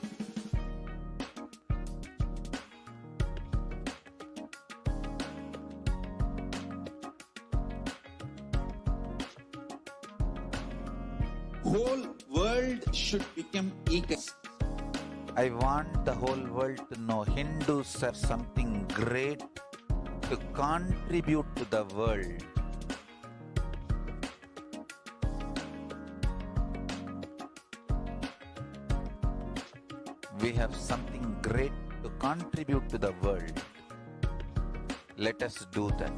Whole world should become equal. I want the whole world to know Hindus are something great to contribute to the world. We have something great to contribute to the world. Let us do that.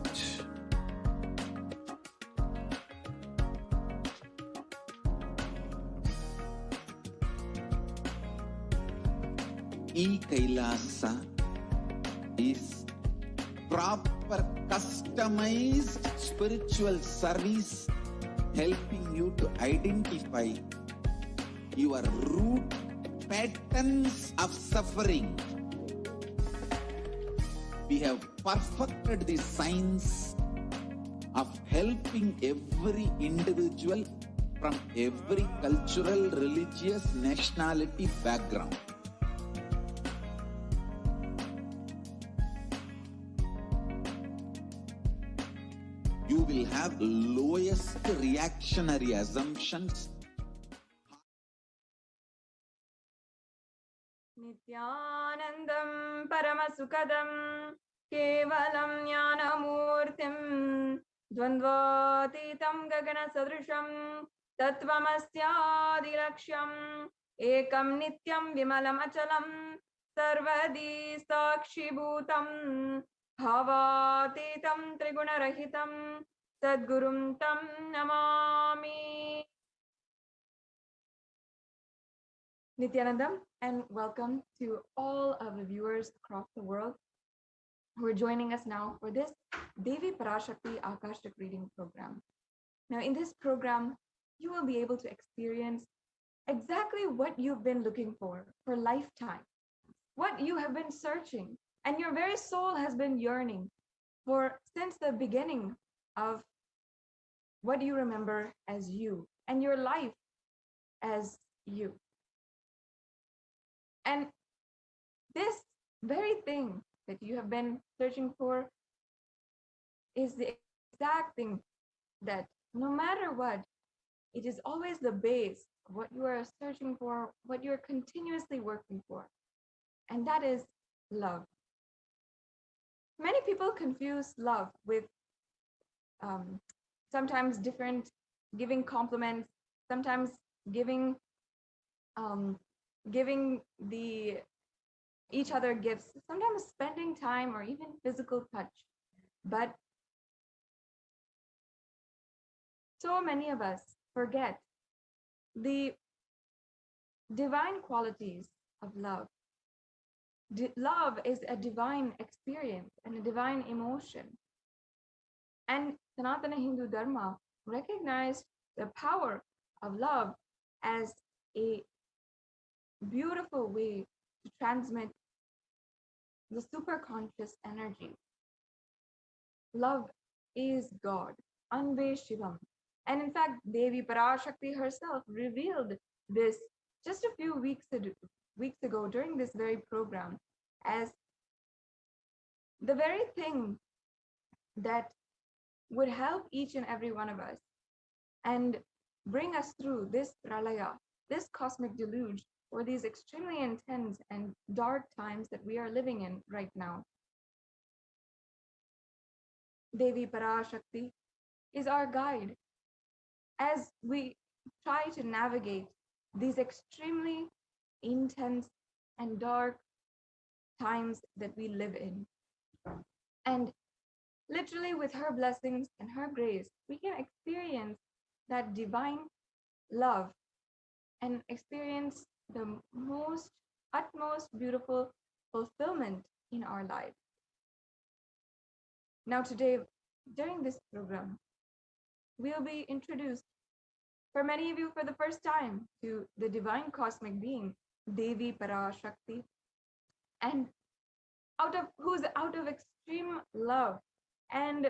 E-Kailasa is proper customized spiritual service helping you to identify your root patterns of suffering. We have perfected the science of helping every individual from every cultural, religious, nationality background. You will have lowest reactionary assumptions. नित्यानन्दं परमसुखदं केवलं ज्ञानमूर्तिं द्वन्द्वातीतं गगनसदृशं तत्त्वमस्यादिलक्ष्यम् एकं नित्यं विमलमचलं sarvadi sakshibhutam bhavatetam trigunarahitam sadgurum tam namami. Nithyanandam, and welcome to all of the viewers across the world who are joining us now for this Devi Parashakti Akashic reading program. Now, in this program, you will be able to experience exactly what you've been looking for lifetime, what you have been searching, and your very soul has been yearning for since the beginning of what you remember as you and your life as you. And this very thing that you have been searching for is the exact thing that no matter what, it is always the base of what you are searching for, what you're continuously working for. And that is love. Many people confuse love with sometimes different giving compliments, sometimes giving each other gifts, sometimes spending time or even physical touch. But so many of us forget the divine qualities of love. Love is a divine experience and a divine emotion. And Sanatana Hindu Dharma recognized the power of love as a beautiful way to transmit the superconscious energy. Love is God, Anve Shivam. And in fact, Devi Parashakti herself revealed this just a few weeks ago during this very program as the very thing that would help each and every one of us and bring us through this pralaya, this cosmic deluge, or these extremely intense and dark times that we are living in right now. Devi Parashakti is our guide as we try to navigate these extremely intense and dark times that we live in. And literally with her blessings and her grace, we can experience that divine love and experience the utmost beautiful fulfillment in our life. Now today, during this program, we'll be introduced, for many of you for the first time, to the divine cosmic being, Devi Parashakti, and who's out of extreme love and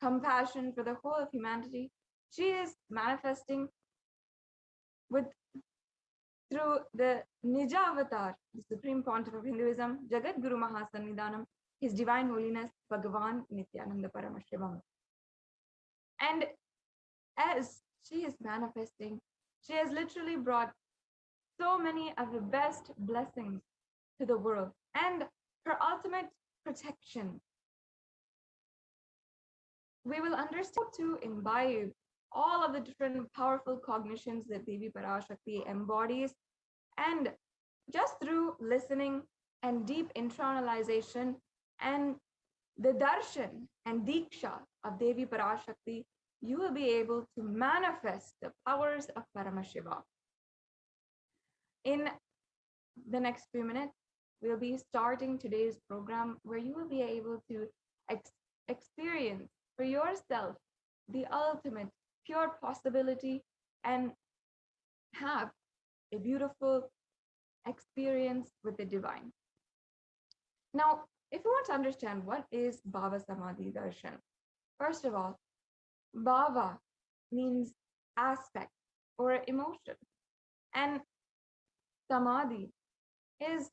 compassion for the whole of humanity. She is manifesting through the Nija Avatar, the Supreme Pontiff of Hinduism, Jagat Guru Mahasannidhanam, His Divine Holiness Bhagavan Nithyananda Paramashivam. And as she is manifesting, she has literally brought so many of the best blessings to the world and her ultimate protection. We will understand how to imbibe all of the different powerful cognitions that Devi Parashakti embodies, and just through listening and deep internalization and the darshan and diksha of Devi Parashakti, you will be able to manifest the powers of Paramashiva. In the next few minutes, we'll be starting today's program where you will be able to experience for yourself the ultimate pure possibility and have a beautiful experience with the divine. Now, if you want to understand what is Bhava Samadhi Darshan, first of all, Bhava means aspect or emotion, and Samadhi is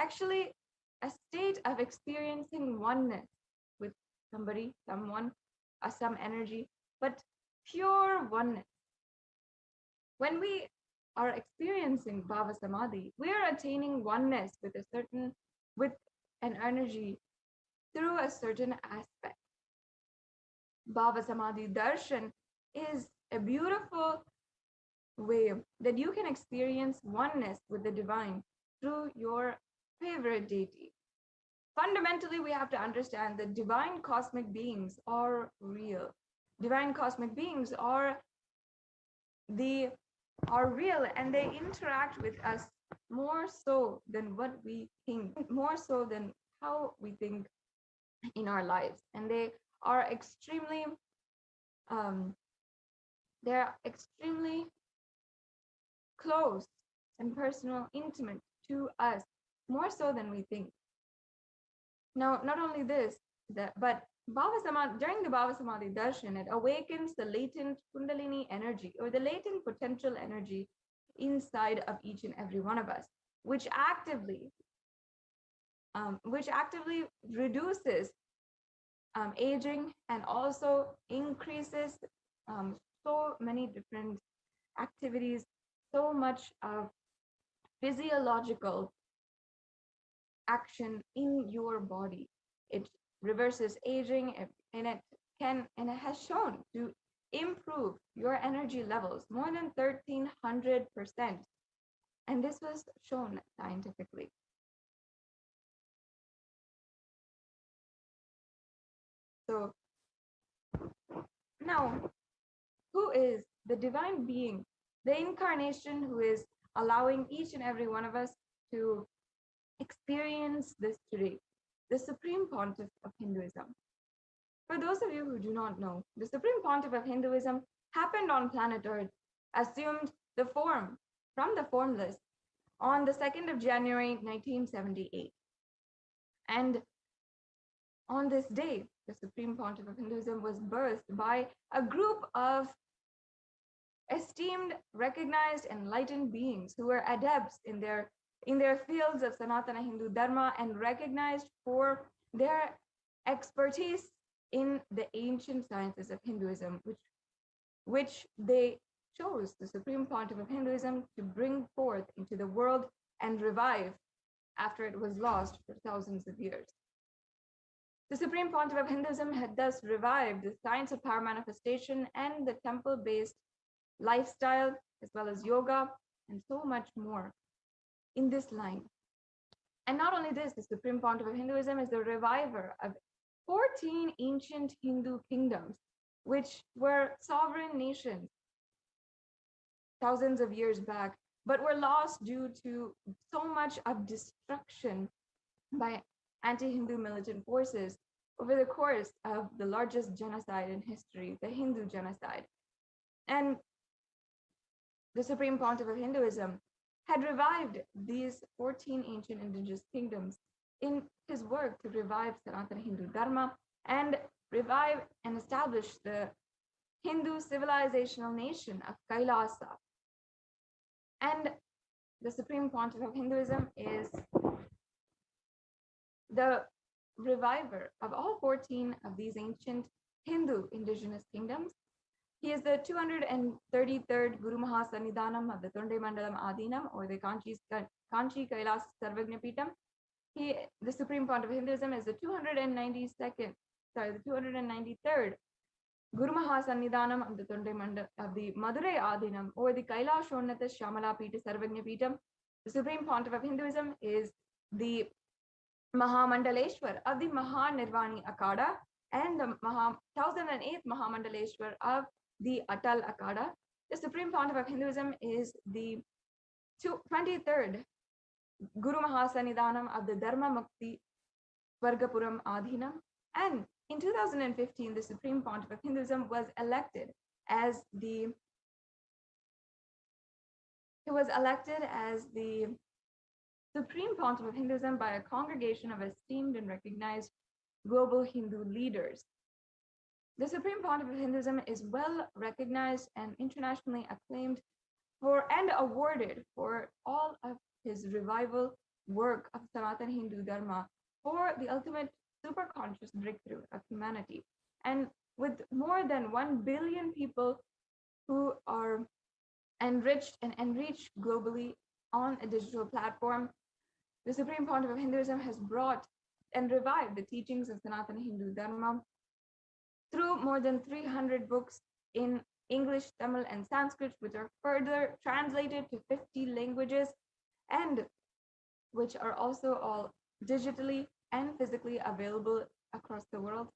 actually a state of experiencing oneness with somebody, someone, or some energy, but pure oneness. When we are experiencing Bhava Samadhi, we are attaining oneness with an energy through a certain aspect. Bhava Samadhi Darshan is a beautiful way that you can experience oneness with the divine through your favorite deity. Fundamentally, we have to understand that divine cosmic beings are real. Divine cosmic beings are real, and they interact with us more so than what we think, more so than how we think in our lives. And they are extremely close and personal, intimate to us, more so than we think. Now, not only this, but during the Bhava Samadhi darshan, it awakens the latent Kundalini energy, or the latent potential energy inside of each and every one of us, which actively reduces aging, and also increases so many different activities, so much of physiological action in your body. It reverses aging, and it has shown to improve your energy levels more than 1,300%. And this was shown scientifically. So now, who is the divine being, the incarnation who is allowing each and every one of us to experience this today? The Supreme Pontiff of Hinduism. For those of you who do not know, the Supreme Pontiff of Hinduism happened on planet Earth, assumed the form from the formless on the 2nd of January 1978. And on this day, the Supreme Pontiff of Hinduism was birthed by a group of esteemed, recognized, enlightened beings who were adepts in their fields of Sanatana Hindu Dharma, and recognized for their expertise in the ancient sciences of Hinduism, which they chose the Supreme Pontiff of Hinduism to bring forth into the world and revive after it was lost for thousands of years. The Supreme Pontiff of Hinduism had thus revived the science of power manifestation and the temple-based lifestyle, as well as yoga, and so much more in this line. And not only this, the Supreme Pontiff of Hinduism is the reviver of 14 ancient Hindu kingdoms, which were sovereign nations thousands of years back, but were lost due to so much of destruction by anti-Hindu militant forces over the course of the largest genocide in history, the Hindu genocide. And the Supreme Pontiff of Hinduism had revived these 14 ancient indigenous kingdoms in his work to revive Sanatana Hindu Dharma and revive and establish the Hindu civilizational nation of Kailasa. And the Supreme Pontiff of Hinduism is the reviver of all 14 of these ancient Hindu indigenous kingdoms. He is the 233rd Guru Mahasannidhanam of the Tonde Mandalam Adinam, or the Kanchi Kailas Sarvagnapitam. The Supreme Pontiff of Hinduism is the 293rd Guru Mahasannidhanam of the Tonde Mandal of the Madurai Adinam, or the Kailashonnata Shamala Pita Sarvagnapitam. The Supreme Pontiff of Hinduism is the Mahamandaleshwar of the Mahanirvani Akada, and the 1008th Mahamandaleshwar of the Atal Akada. The Supreme Pontiff of Hinduism is the 23rd Guru Mahasannidhanam of the Dharma Mukti Swargapuram Adhinam. And in 2015, the Supreme Pontiff of Hinduism was elected as the Supreme Pontiff of Hinduism by a congregation of esteemed and recognized global Hindu leaders. The Supreme Pontiff of Hinduism is well recognized and internationally acclaimed for and awarded for all of his revival work of Sanatana Hindu Dharma for the ultimate superconscious breakthrough of humanity. And with more than 1 billion people who are enriched and enriched globally on a digital platform, the Supreme Pontiff of Hinduism has brought and revived the teachings of Sanatana Hindu Dharma through more than 300 books in English, Tamil, and Sanskrit, which are further translated to 50 languages. And which are also all digitally and physically available across the world.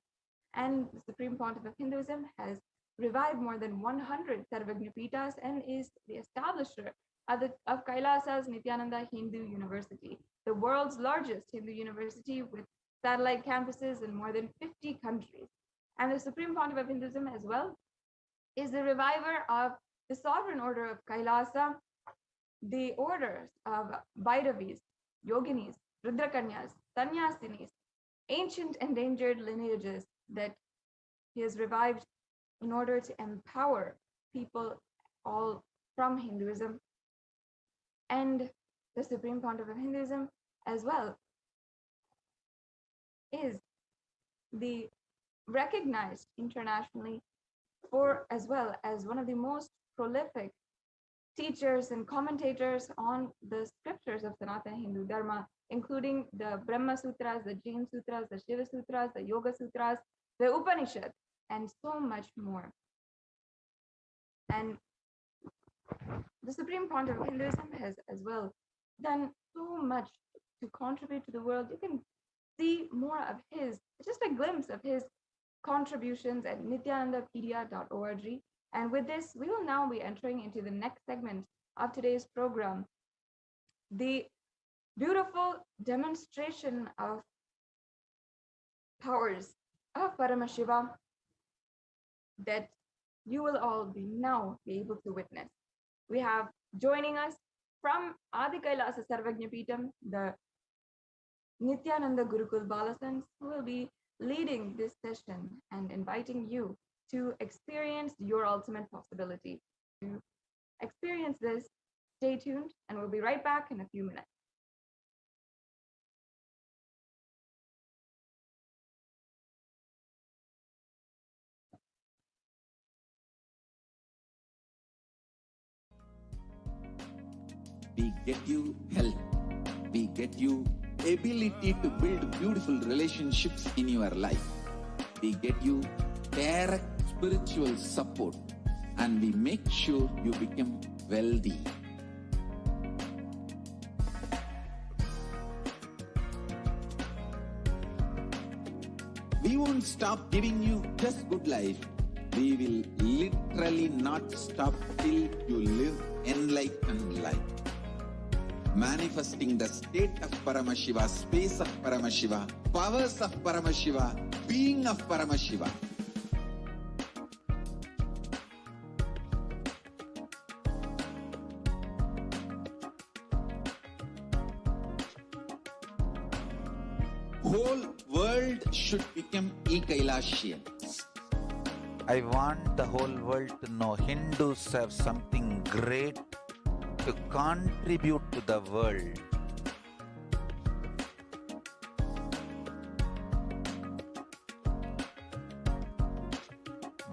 And the Supreme Pontiff of Hinduism has revived more than 100 Sarvagnapitas and is the establisher of Kailasa's Nithyananda Hindu University, the world's largest Hindu university with satellite campuses in more than 50 countries. And the Supreme Pontiff of Hinduism as well is the reviver of the sovereign order of Kailasa, the orders of Bhairavis, Yoginis, Rudrakanyas, Sannyasinis, ancient endangered lineages that he has revived in order to empower people all from Hinduism. And the Supreme Pontiff of Hinduism as well is the recognized internationally for as well as one of the most prolific teachers and commentators on the scriptures of Sanatana Hindu Dharma, including the Brahma Sutras, the Jain Sutras, the Shiva Sutras, the Yoga Sutras, the Upanishad, and so much more. And the Supreme Pontiff of Hinduism has as well done so much to contribute to the world. You can see more of his, just a glimpse of his contributions at nithyanandapedia.org. And with this, we will now be entering into the next segment of today's program, the beautiful demonstration of powers of Paramashiva that you will all now be able to witness. We have joining us from Adi Kailasa Sarvagnapitam, the Nithyananda Gurukul Balasans, who will be leading this session and inviting you to experience your ultimate possibility. To experience this, stay tuned, and we'll be right back in a few minutes. We get you health. We get you ability to build beautiful relationships in your life. We get you direct spiritual support, and we make sure you become wealthy. We won't stop giving you just good life. We will literally not stop till you live enlightened life. Manifesting the state of Paramashiva, space of Paramashiva, powers of Paramashiva, being of Paramashiva. Whole world should become e-Kailasians. I want the whole world to know Hindus have something great to contribute to the world.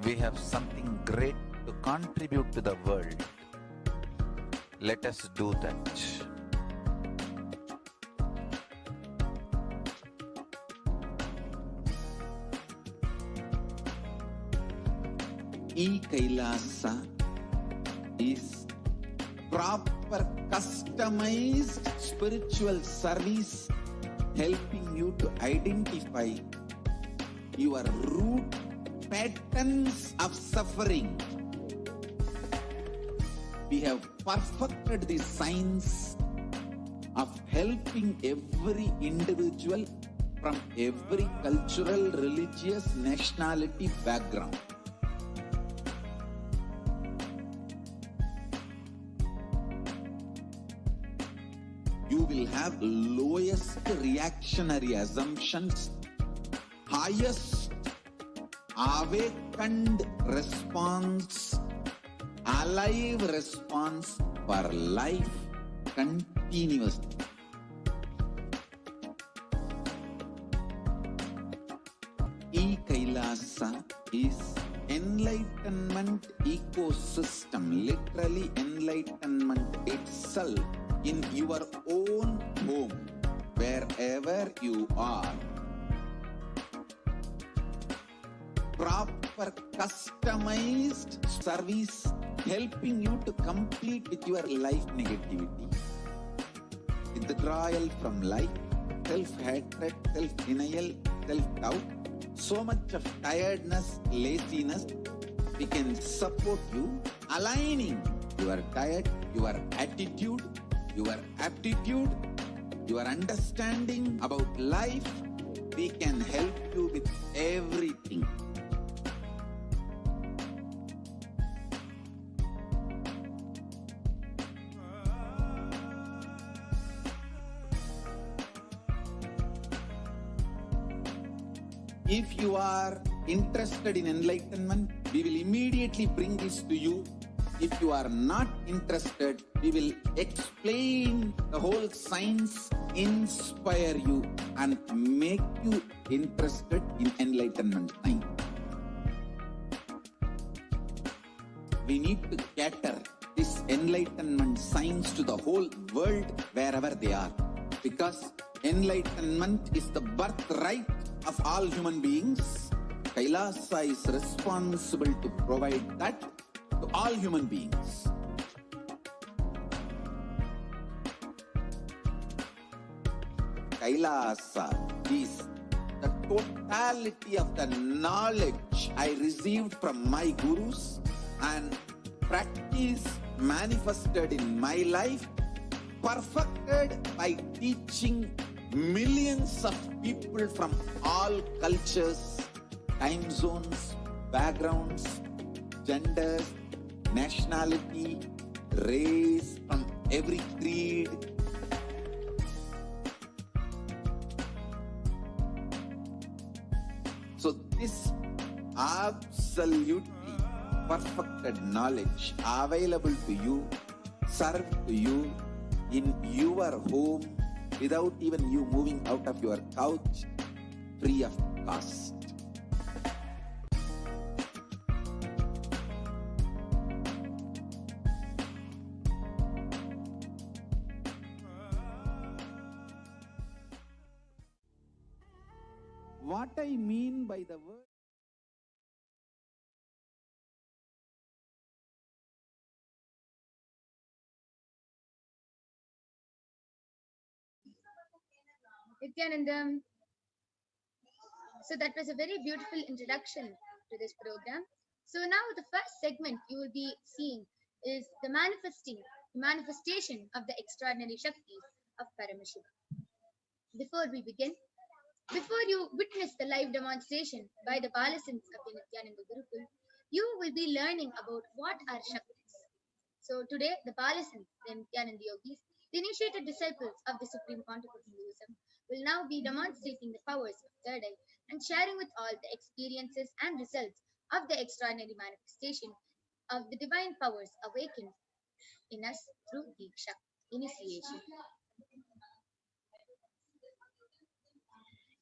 We have something great to contribute to the world. Let us do that. E-Kailasa is proper customized spiritual service helping you to identify your root patterns of suffering. We have perfected the science of helping every individual from every cultural, religious, nationality background. You will have lowest reactionary assumptions, highest awakened response, alive response for life continuously. E-Kailasa is enlightenment ecosystem, literally enlightenment itself in your own home, wherever you are. Proper customized service helping you to complete with your life negativity, with the withdrawal from life, self-hatred, self-denial, self-doubt, so much of tiredness, laziness. We can support you aligning your diet, your attitude, your aptitude, your understanding about life. We can help you with everything. If you are interested in enlightenment, we will immediately bring this to you. If you are not interested, we will explain the whole science, inspire you, and make you interested in enlightenment time. We need to cater this enlightenment science to the whole world wherever they are, because enlightenment is the birthright of all human beings. Kailasa is responsible to provide that to all human beings. Kailasa is the totality of the knowledge I received from my gurus and practice manifested in my life, perfected by teaching millions of people from all cultures, time zones, backgrounds, genders, nationality, race, from every creed. So this absolutely perfected knowledge available to you, served to you in your home without even you moving out of your couch, free of cost. What I mean by the word Nithyanandam. So that was a very beautiful introduction to this program. So now the first segment you will be seeing is the manifestation of the extraordinary Shaktis of Paramashiva. Before we begin, before you witness the live demonstration by the Balasins of the Nithyananda Gurukul, you will be learning about what are Shaktis. So today, the Balasins, the Nithyananda Yogis, the initiated disciples of the Supreme Pontiff of Hinduism, will now be demonstrating the powers of third eye and sharing with all the experiences and results of the extraordinary manifestation of the divine powers awakened in us through Diksha, initiation.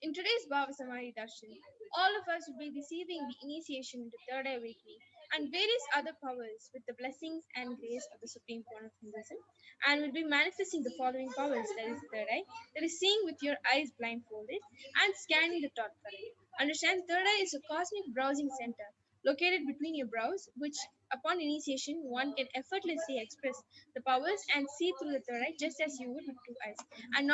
In today's Bhava Samadhi Darshan, all of us will be receiving the initiation into third eye awakening and various other powers with the blessings and grace of the Supreme Point of Hinduism, and will be manifesting the following powers, that is third eye, that is seeing with your eyes blindfolded and scanning the thought current. Understand, third eye is a cosmic browsing center located between your brows, which upon initiation one can effortlessly express the powers and see through the third eye just as you would with two eyes. And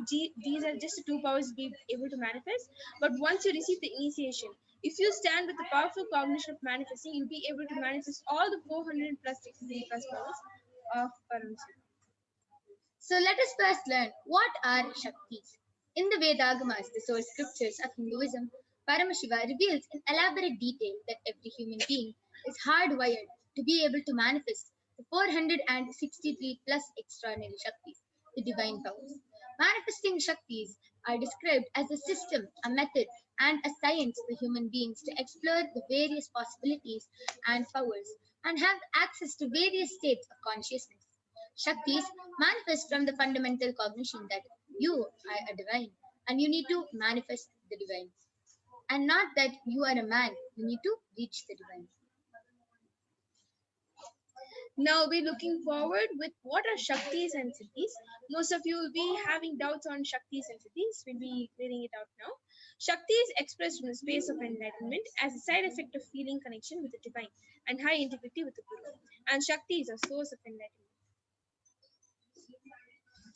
these are just the two powers to be able to manifest, but once you receive the initiation, if you stand with the powerful cognition of manifesting, you'll be able to manifest all the 400 plus 63 plus powers of Paramashiva. So let us first learn what are Shaktis. In the Vedagamas, the source scriptures of Hinduism, Paramashiva reveals in elaborate detail that every human being is hardwired to be able to manifest the 463 plus extraordinary Shaktis, the divine powers. Manifesting Shaktis are described as a system, a method, and a science for human beings to explore the various possibilities and powers and have access to various states of consciousness. Shaktis manifest from the fundamental cognition that you are a divine and you need to manifest the divine. And not that you are a man, you need to reach the divine. Now we're looking forward with what are Shaktis and Siddhis. Most of you will be having doubts on Shaktis and Siddhis. We'll be clearing it out now. Shakti is expressed from the space of enlightenment as a side effect of feeling connection with the divine and high integrity with the Guru. And Shakti is a source of enlightenment.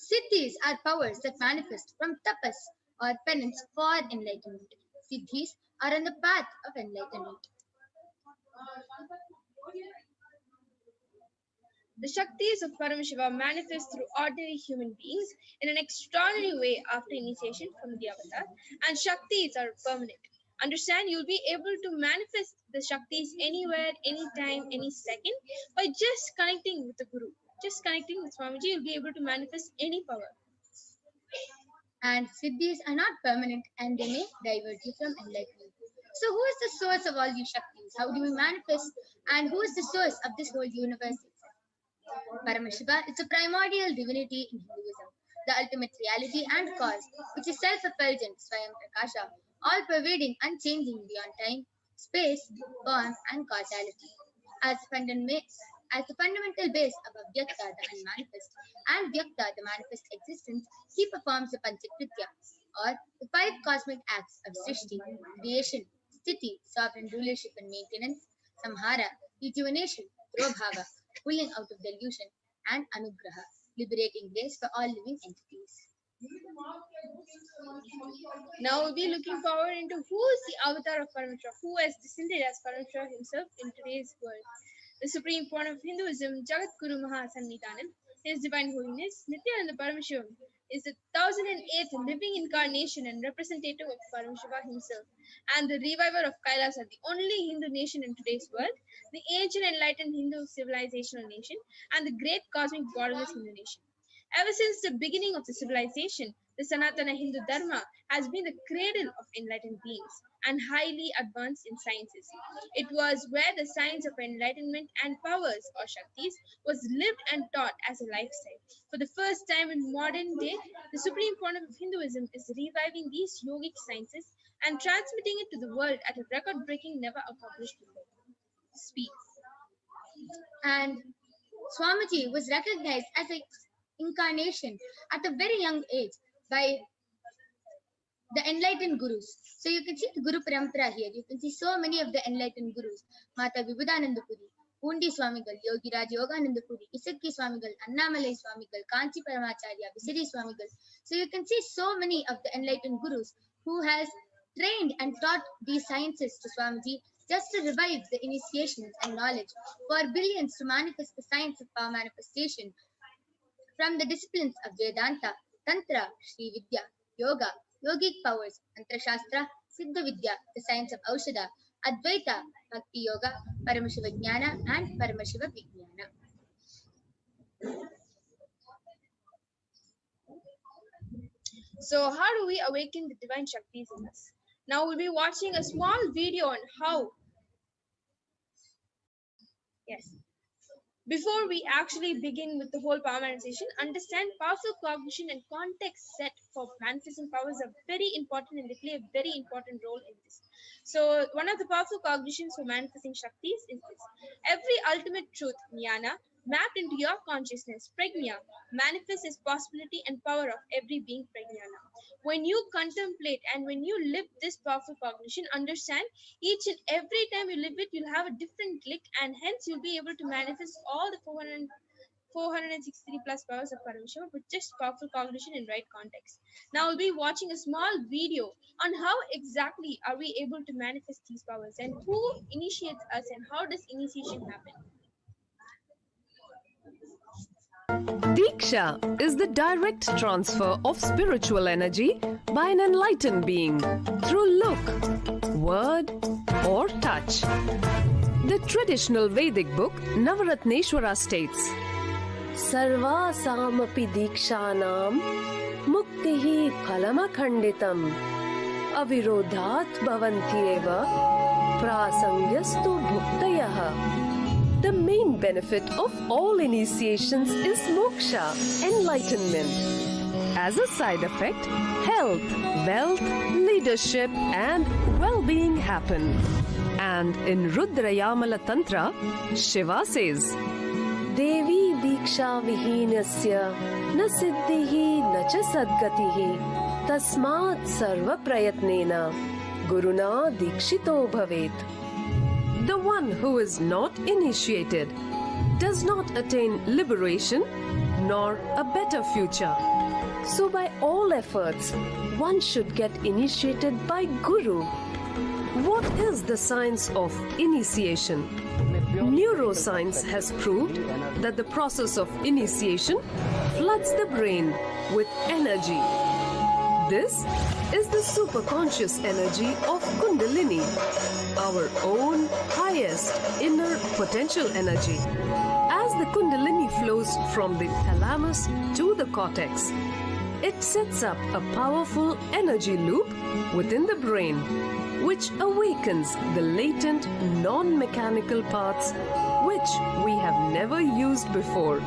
Siddhis are powers that manifest from tapas or penance for enlightenment. Siddhis are on the path of enlightenment. The Shaktis of Paramashiva manifest through ordinary human beings in an extraordinary way after initiation from the avatar, and Shaktis are permanent. Understand, you'll be able to manifest the Shaktis anywhere, anytime, any second by just connecting with the Guru. Just connecting with Swamiji, you'll be able to manifest any power. And Siddhis are not permanent and they may divert you from enlightenment. So who is the source of all these Shaktis? How do we manifest? And who is the source of this whole universe? Paramashiva is the primordial divinity in Hinduism, the ultimate reality and cause, which is self-effulgent, Swayam Prakasha, all-pervading, unchanging beyond time, space, form, and causality. As the fundamental base of Avyakta, the unmanifest, and Vyakta, the manifest existence, he performs the Panchakritya, or the 5 cosmic acts of Srishti, creation, Sthiti, sovereign rulership and maintenance, Samhara, rejuvenation, Drobhava, pulling out of delusion, and Anugraha, liberating grace for all living entities. Now we'll be looking forward into who is the avatar of Paramashiva, who has descended as Paramashiva himself in today's world. The supreme point of Hinduism, Jagat Guru Mahasannidhanam, His Divine Holiness, Nithyananda Paramashivam, is the 1008th living incarnation and representative of Paramashiva himself, and the reviver of Kailasa, the only Hindu nation in today's world, the ancient enlightened Hindu civilizational nation, and the great cosmic borderless Hindu nation. Ever since the beginning of the civilization, the Sanatana Hindu Dharma has been the cradle of enlightened beings and highly advanced in sciences. It was where the science of enlightenment and powers, or Shaktis, was lived and taught as a lifestyle. For the first time in modern day, the supreme point of Hinduism is reviving these yogic sciences and transmitting it to the world at a record-breaking, never accomplished before speed. And Swamiji was recognized as an incarnation at a very young age by the enlightened gurus. So you can see the Guru Parampara here. You can see so many of the enlightened gurus. Mata Vibhudanandapuri, Pundi Swamigal, Yogiraj Yoganandapuri, Isakki Swamigal, Annamalai Swamigal, Kanchi Paramacharya, Visiri Swamigal. So you can see so many of the enlightened gurus who has trained and taught these sciences to Swamiji just to revive the initiations and knowledge for billions to manifest the science of power manifestation from the disciplines of Vedanta, Tantra, Sri Vidya, Yoga, Yogic powers, Tantra Shastra, Siddha Vidya, the science of Aushadha, Advaita, Bhakti Yoga, Paramashiva Jnana, and Paramashiva Vijnana. So how do we awaken the divine Shaktis in us? Now we'll be watching a small video on how. Yes. Before we actually begin with the whole power manifestation, understand powerful cognition and context set for manifesting powers are very important and they play a very important role in this. So one of the powerful cognitions for manifesting Shaktis is this. Every ultimate truth, jnana, mapped into your consciousness, prajna, manifests as possibility and power of every being prajnana. When you contemplate and when you live this powerful cognition, understand each and every time you live it, you'll have a different click and hence you'll be able to manifest all the 463 plus powers of Paramashiva with just powerful cognition in right context. Now we'll be watching a small video on how exactly are we able to manifest these powers and who initiates us and how does initiation happen. Diksha is the direct transfer of spiritual energy by an enlightened being through look, word, or touch. The traditional Vedic book Navaratneshwara states, Sarvasamapi dikshanam muktihi phalamakhanditam avirodhat bhavantyeva prasangyastu bhuktayah. The main benefit of all initiations is moksha, enlightenment. As a side effect, health, wealth, leadership, and well-being happen. And in Rudrayamala Tantra, Shiva says, Devi diksha vihinasya na siddhihi na cha sadgatihi tasmat sarva prayatnena guruna dikshito bhavet. The one who is not initiated does not attain liberation, nor a better future. So by all efforts, one should get initiated by Guru. What is the science of initiation? Neuroscience has proved that the process of initiation floods the brain with energy. This is the superconscious energy of Kundalini, our own highest inner potential energy. As the Kundalini flows from the thalamus to the cortex, it sets up a powerful energy loop within the brain, which awakens the latent non-mechanical parts which we have never used before.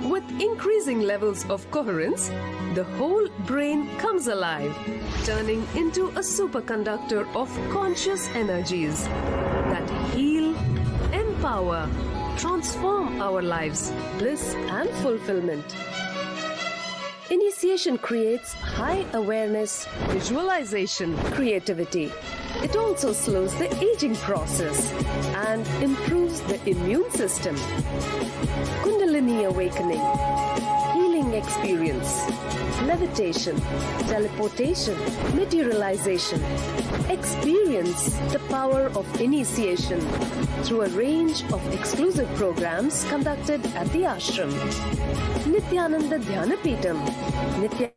With increasing levels of coherence, the whole brain comes alive, turning into a superconductor of conscious energies that heal, empower, transform our lives, bliss and fulfillment. Initiation creates high awareness, Visualization, creativity. It also slows the aging process and improves the immune system. Kundalini awakening, healing experience, levitation, teleportation, materialization. Experience the power of initiation through a range of exclusive programs conducted at the ashram. Nithyananda Dhyanapitham, Nithya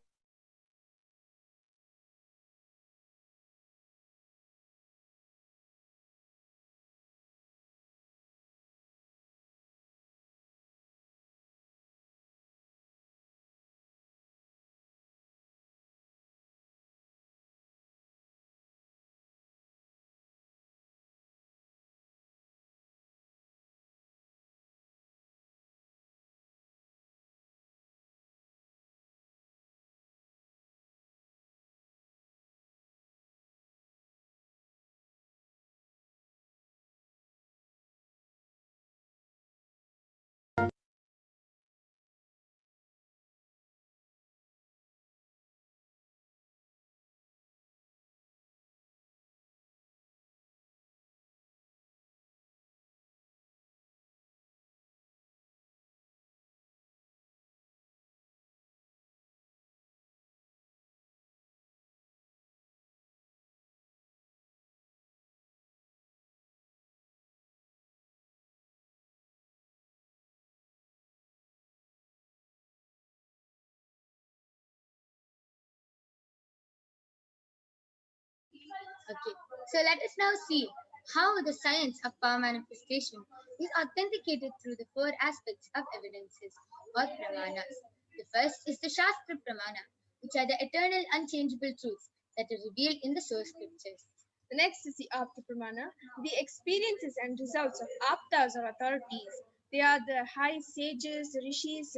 Okay, so let us now see how the science of power manifestation is authenticated through the four aspects of evidences or pramanas. The first is the Shastra Pramana, which are the eternal unchangeable truths that are revealed in the source scriptures. The next is the Apta Pramana, the experiences and results of Aptas or authorities. They are the high sages, the rishis,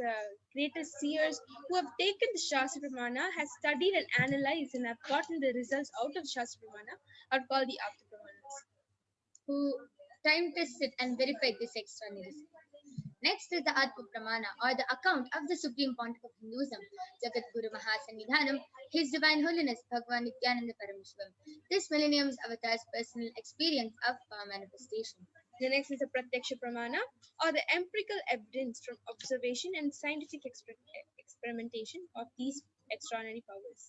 greatest seers who have taken the Shastra Pramana, has studied and analyzed and have gotten the results out of Shastra Pramana, are called the Apta Pramanas. Who time tested and verified this extraordinary. Next is the Atma Pramana, or the account of the Supreme Pontiff of Hinduism, Jagat Guru Mahasanidhanam, His Divine Holiness Bhagavan Nithyananda Parameshwaram. This millennium's avatar's personal experience of power manifestation. The next is the Pratyaksha Pramana, or the empirical evidence from observation and scientific experimentation of these extraordinary powers.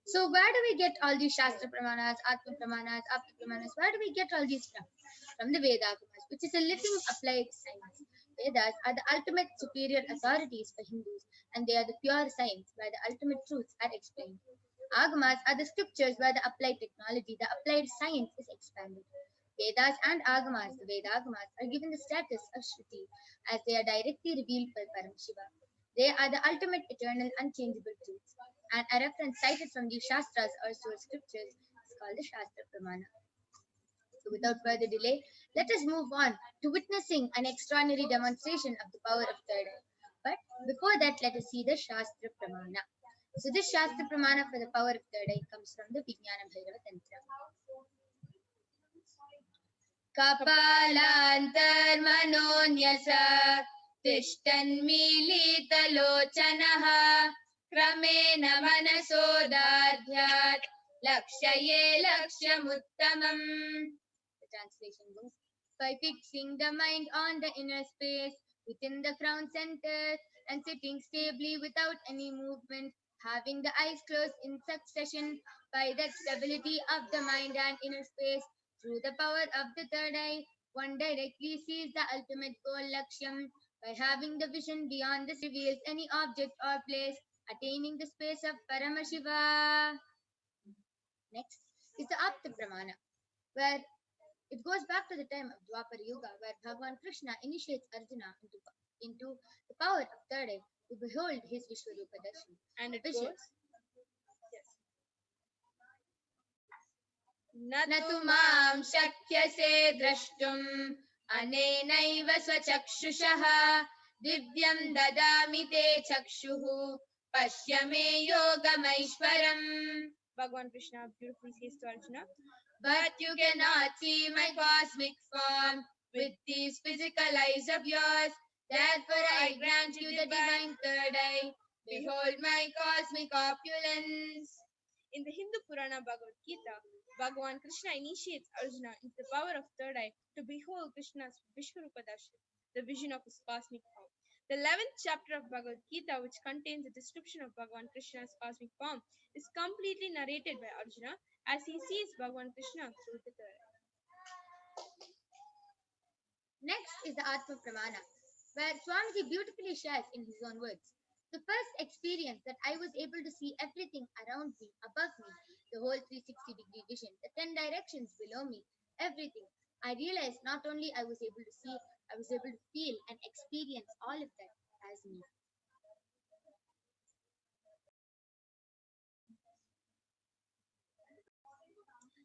So where do we get all these Shastra Pramanas, Atma Pramanas, Apta Pramanas? Where do we get all these from? From the Vedas, which is a living applied science. Vedas are the ultimate superior authorities for Hindus, and they are the pure science where the ultimate truths are explained. Agamas are the scriptures where the applied technology, the applied science is expanded. Vedas and Agamas, the Veda Agamas, are given the status of Shruti as they are directly revealed by Paramashiva. They are the ultimate eternal unchangeable truths, and a reference cited from the Shastras or source scriptures is called the Shastra Pramana. So without further delay, let us move on to witnessing an extraordinary demonstration of the power of third eye. But before that, let us see the Shastra Pramana. So this Shastra Pramana for the power of third eye comes from the Vijnana Bhairava Tantra. Kapalantarmanonyasa Tishtanmilitalochanaha Kramen Manasodadhyat Lakshaye Lakshamuttamam. The translation goes, by fixing the mind on the inner space, within the crown center and sitting stably without any movement, having the eyes closed in succession by that stability of the mind and inner space. Through the power of the third eye, one directly sees the ultimate goal Lakshyam. By having the vision beyond this reveals any object or place, attaining the space of Paramashiva. Next is the Apta Pramana, where it goes back to the time of Dwapara Yuga, where Bhagavan Krishna initiates Arjuna into the power of third eye to behold his Vishwarupa Darshan. And it Vision. goes, yes. न तु मां शक्यसे द्रष्टुम् अनेनैव स्वचक्षुषः दिव्यं ददामि ते चक्षुः पश्य मे योगमैश्वरम्. Bhagavan Krishna beautifully says to Arjuna, But you cannot see my cosmic form with these physical eyes of yours. Therefore I grant you the divine third eye. Behold my cosmic opulence. in the Hindu Purana Bhagavad Gita, Bhagavan Krishna initiates Arjuna into the power of third eye to behold Krishna's Vishwarupa Darshan, the vision of his cosmic form. The 11th chapter of Bhagavad Gita, which contains a description of Bhagavan Krishna's cosmic form, is completely narrated by Arjuna as he sees Bhagavan Krishna through the third eye. Next is the Atma Pramana, where Swamiji beautifully shares in his own words. The first experience that I was able to see everything around me, above me, the whole 360-degree vision, the 10 directions below me, everything. I realized not only I was able to see, I was able to feel and experience all of that as me.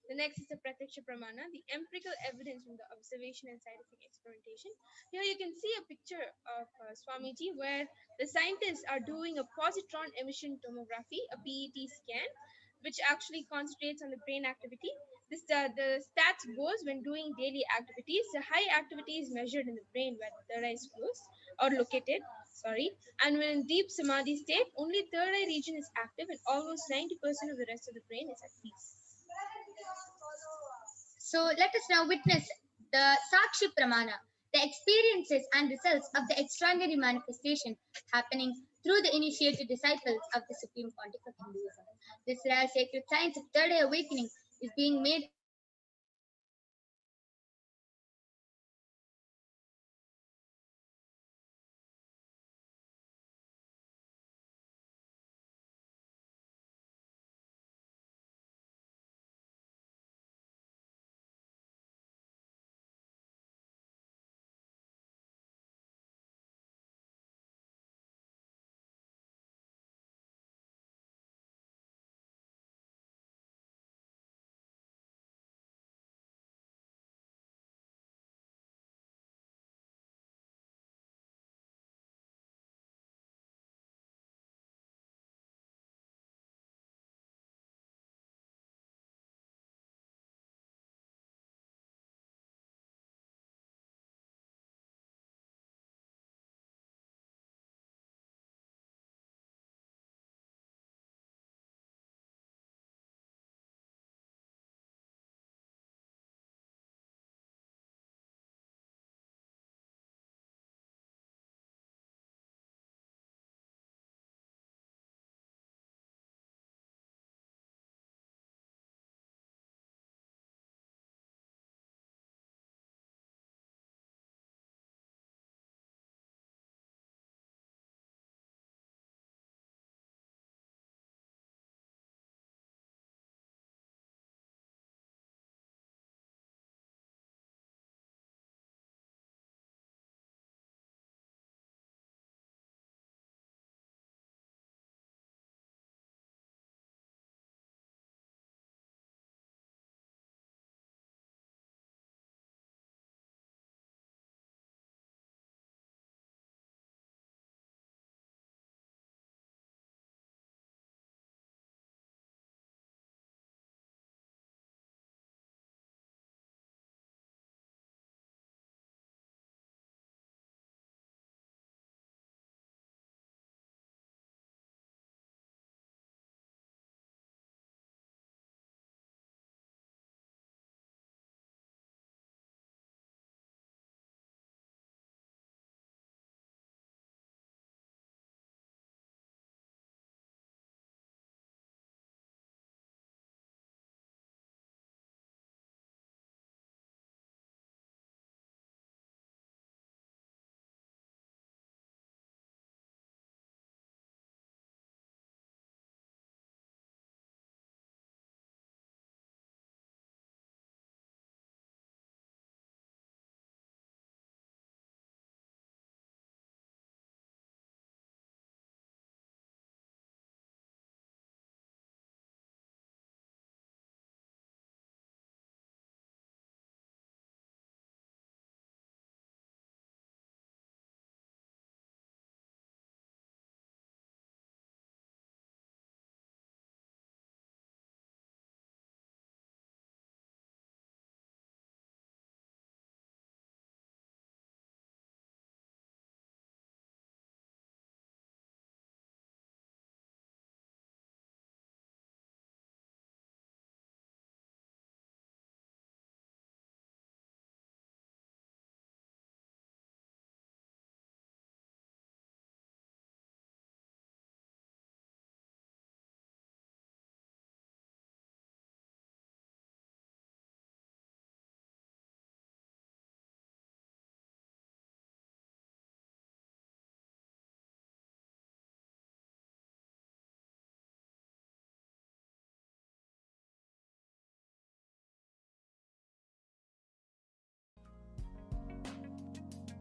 The next is the Pratyaksha Pramana, the empirical evidence from the observation and scientific experimentation. Here you can see a picture of Swamiji where the scientists are doing a positron emission tomography, a PET scan, which actually concentrates on the brain activity. The stats goes when doing daily activities. The high activity is measured in the brain where the third eye is closed or located, and when in deep samadhi state, only third eye region is active and almost 90% of the rest of the brain is at peace. So let us now witness the Sakshi Pramana, the experiences and results of the extraordinary manifestation happening through the initiated disciples of the Supreme Pontiff of Hinduism. This rare sacred science of third eye awakening is being made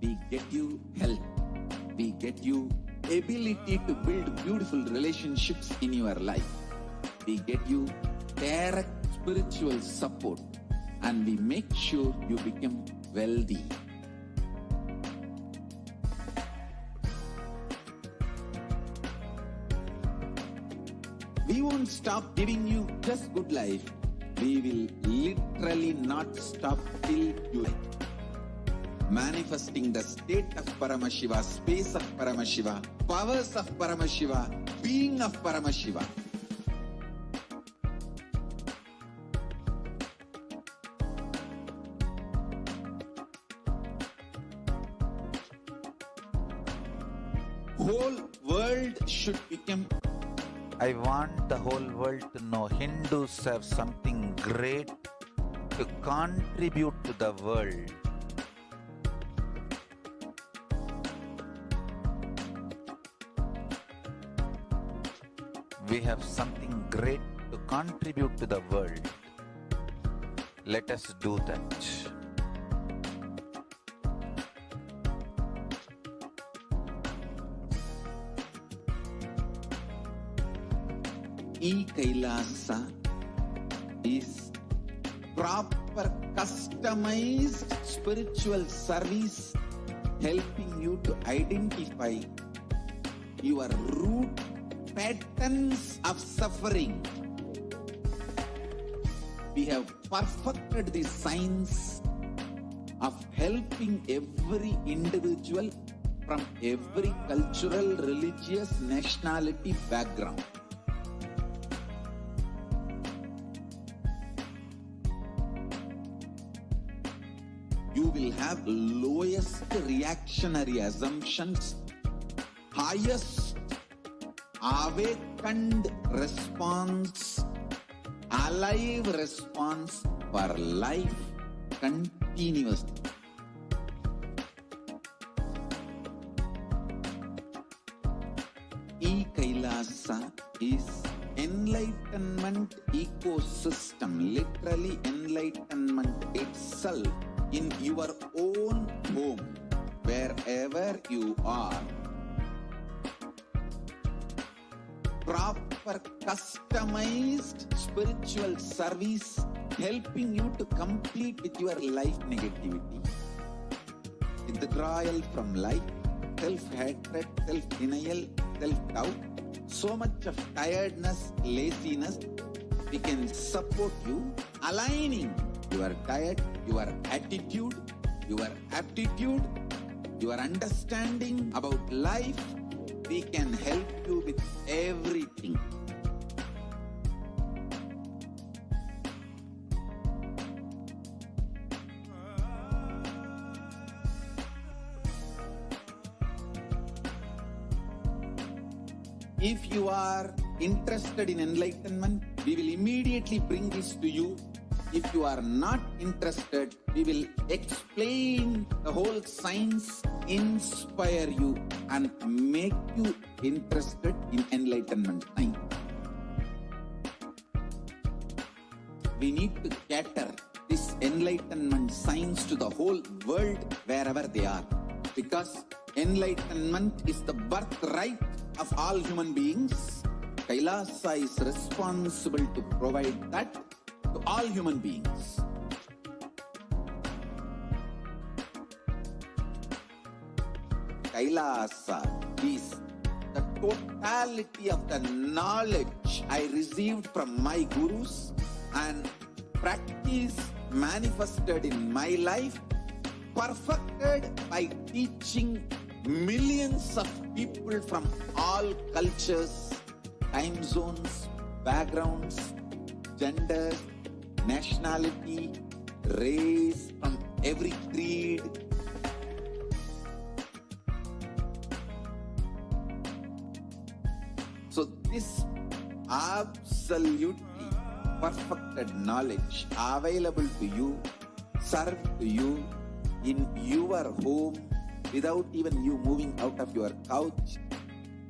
We get you health. We get you ability to build beautiful relationships in your life. We get you direct spiritual support, and we make sure you become wealthy. We won't stop giving you just good life. We will literally not stop till you manifesting the state of Paramashiva, space of Paramashiva, powers of Paramashiva, being of Paramashiva. Whole world should become. I want the whole world to know Hindus have something great to contribute to the world. We have something great to contribute to the world. Let us do that. E-Kailasa is proper customized spiritual service helping you to identify your root patterns of suffering. We have perfected the science of helping every individual from every cultural, religious, nationality background. You will have lowest reactionary assumptions, highest awakened response, alive response for life continuously. E-Kailasa is enlightenment ecosystem, literally enlightenment itself in your own home, wherever you are. Proper customized spiritual service helping you to complete with your life negativity. Withdrawal from life, self-hatred, self-denial, self-doubt, so much of tiredness, laziness. We can support you aligning your diet, your attitude, your aptitude, your understanding about life. We can help you with everything. If you are interested in enlightenment, we will immediately bring this to you. If you are not interested, we will explain the whole science, inspire you, and make you interested in enlightenment time. We need to cater this enlightenment science to the whole world wherever they are, because enlightenment is the birthright of all human beings. Kailasa is responsible to provide that to all human beings. Kailasa is the totality of the knowledge I received from my gurus and practice manifested in my life, perfected by teaching millions of people from all cultures, time zones, backgrounds, genders, nationality, race, from every creed. So this absolutely perfected knowledge available to you, served to you in your home without even you moving out of your couch,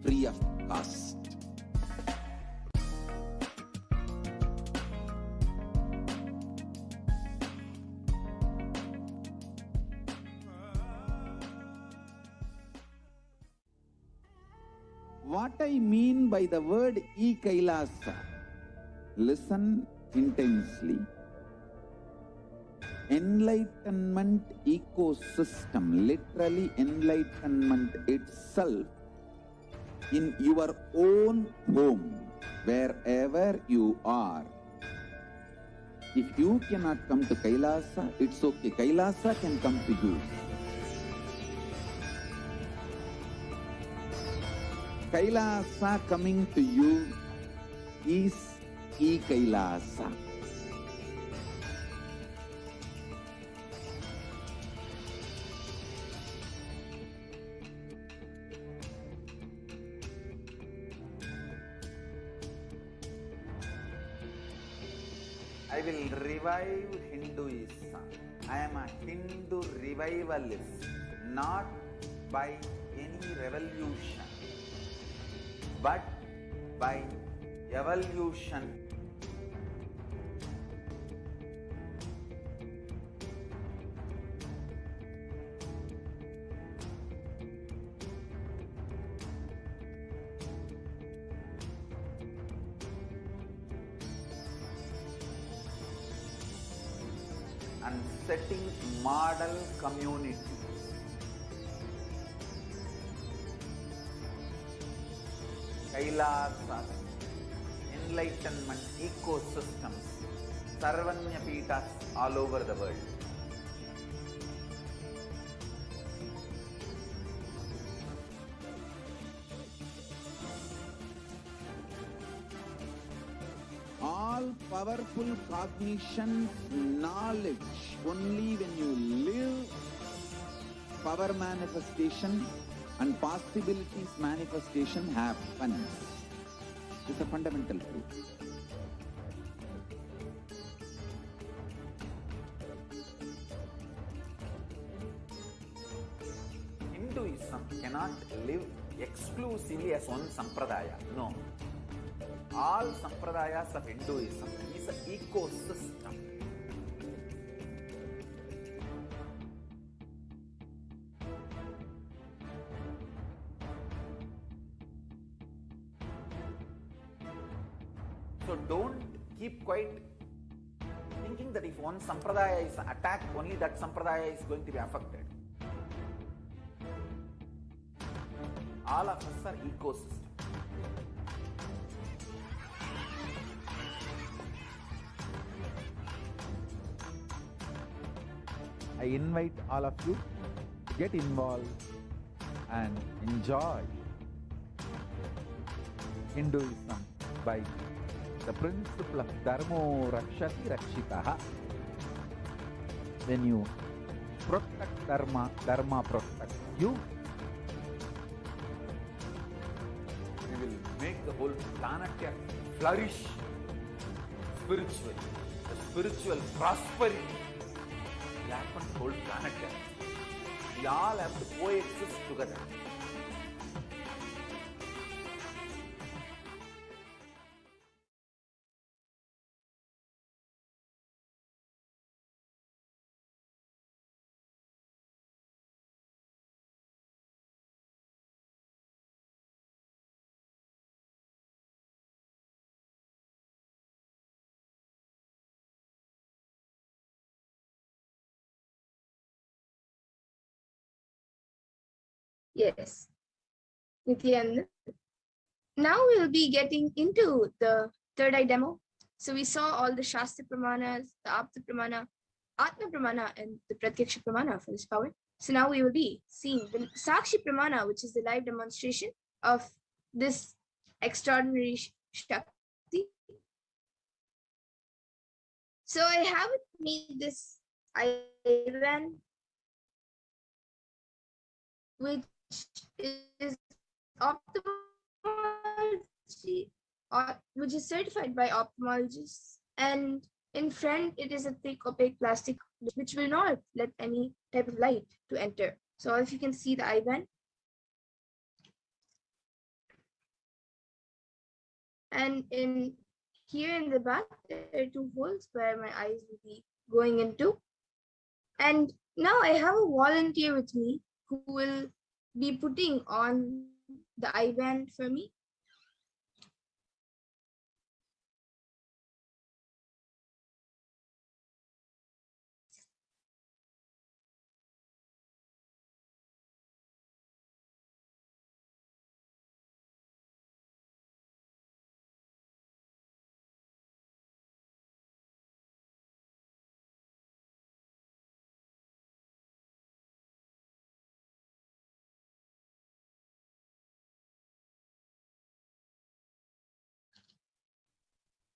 free of cost. What I mean by the word e-Kailasa, listen intensely. Enlightenment ecosystem, literally enlightenment itself, in your own home, wherever you are. If you cannot come to Kailasa, it's okay. Kailasa can come to you. Kailasa coming to you is e-Kailasa. I will revive Hinduism. I am a Hindu revivalist, not by any revolution, but by evolution. And setting model communities. Kailasas, enlightenment ecosystems, Sarvanya Pitas all over the world. All powerful cognition, knowledge, only when you live, power manifestation and possibilities manifestation happens. It's a fundamental truth. Hinduism cannot live exclusively as one sampradaya. No. All sampradayas of Hinduism is an ecosystem. So don't keep quiet thinking that if one sampradaya is attacked, only that sampradaya is going to be affected. All of us are ecosystems. I invite all of you to get involved and enjoy Hinduism by the principle of Dharmo Rakshati Rakshitaha. When you protect Dharma, Dharma protects you. We will make the whole planet flourish spiritually. The spiritual prosperity will happen to the whole planet. We all have to coexist together. Yes. Nithyananda. Now we'll be getting into the third eye demo. So we saw all the Shastra Pramanas, the Apta Pramana, Atma Pramana, and the Pratyaksha Pramana for this power. So now we will be seeing the Sakshi Pramana, which is the live demonstration of this extraordinary Shakti. So I have made this Ivan, which is ophthalmology, which is certified by ophthalmologists, and in front it is a thick opaque plastic which will not let any type of light to enter. So if you can see the eye band, and in here in the back there are two holes where my eyes will be going into. And now I have a volunteer with me who will be putting on the IBAN for me?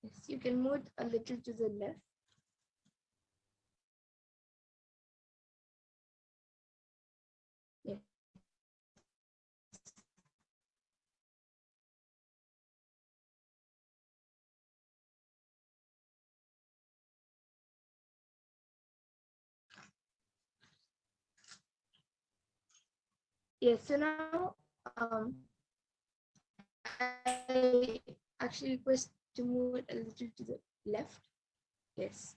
Yes, you can move a little to the left. Yes. Yes, so now I actually request to move it a little to the left. Yes.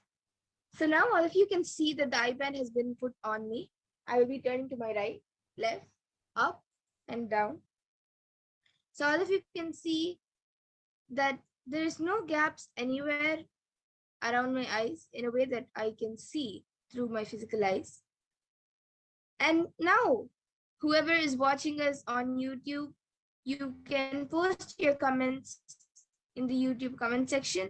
So now all of you can see that the IBAN has been put on me. I will be turning to my right, left, up, and down. So all of you can see that there is no gaps anywhere around my eyes in a way that I can see through my physical eyes. And now, whoever is watching us on YouTube, you can post your comments in the YouTube comment section.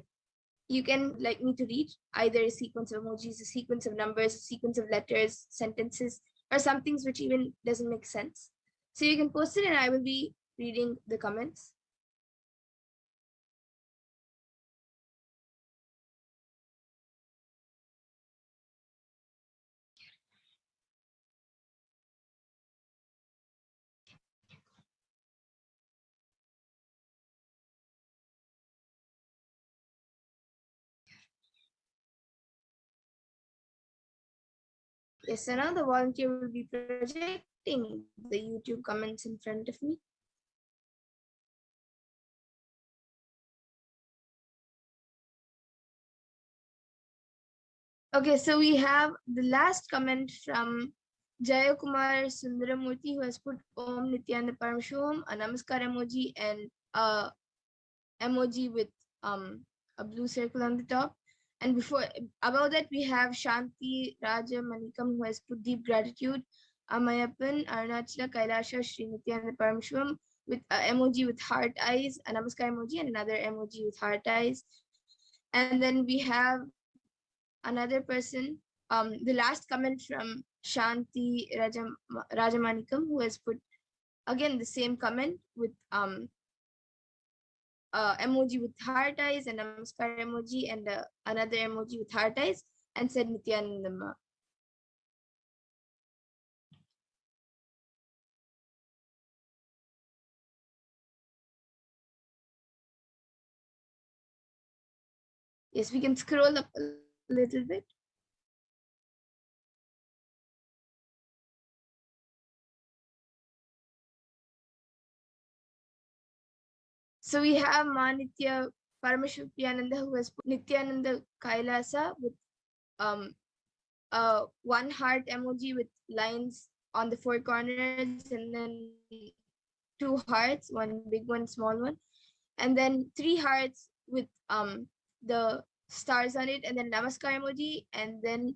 You can like me to read either a sequence of emojis, a sequence of numbers, a sequence of letters, sentences, or some things which even doesn't make sense. So you can post it and I will be reading the comments. Yes, so now the volunteer will be projecting the YouTube comments in front of me. Okay, so we have the last comment from Jayakumar Sundaramurthy, who has put Om Nithyananda Paramshom, a Namaskar emoji, and a emoji with a blue circle on the top. And above that, we have Shanti Raja Manikam, who has put deep gratitude, Amayappan, Arunachala, Kailasha, Sri Nithyananda Paramshom, with an emoji with heart eyes, a Namaskar emoji, and another emoji with heart eyes. And then we have another person, the last comment from Shanti Rajamanikam, who has put again the same comment with emoji with heart eyes, and Namaskar emoji, and another emoji with heart eyes, and said Nithyanandama. Yes, we can scroll up a little bit. So we have Manitya Paramashupyananda, who has put Nithyananda Kailasa with one heart emoji with lines on the four corners, and then two hearts, one big one, small one, and then three hearts with the stars on it, and then Namaskar emoji, and then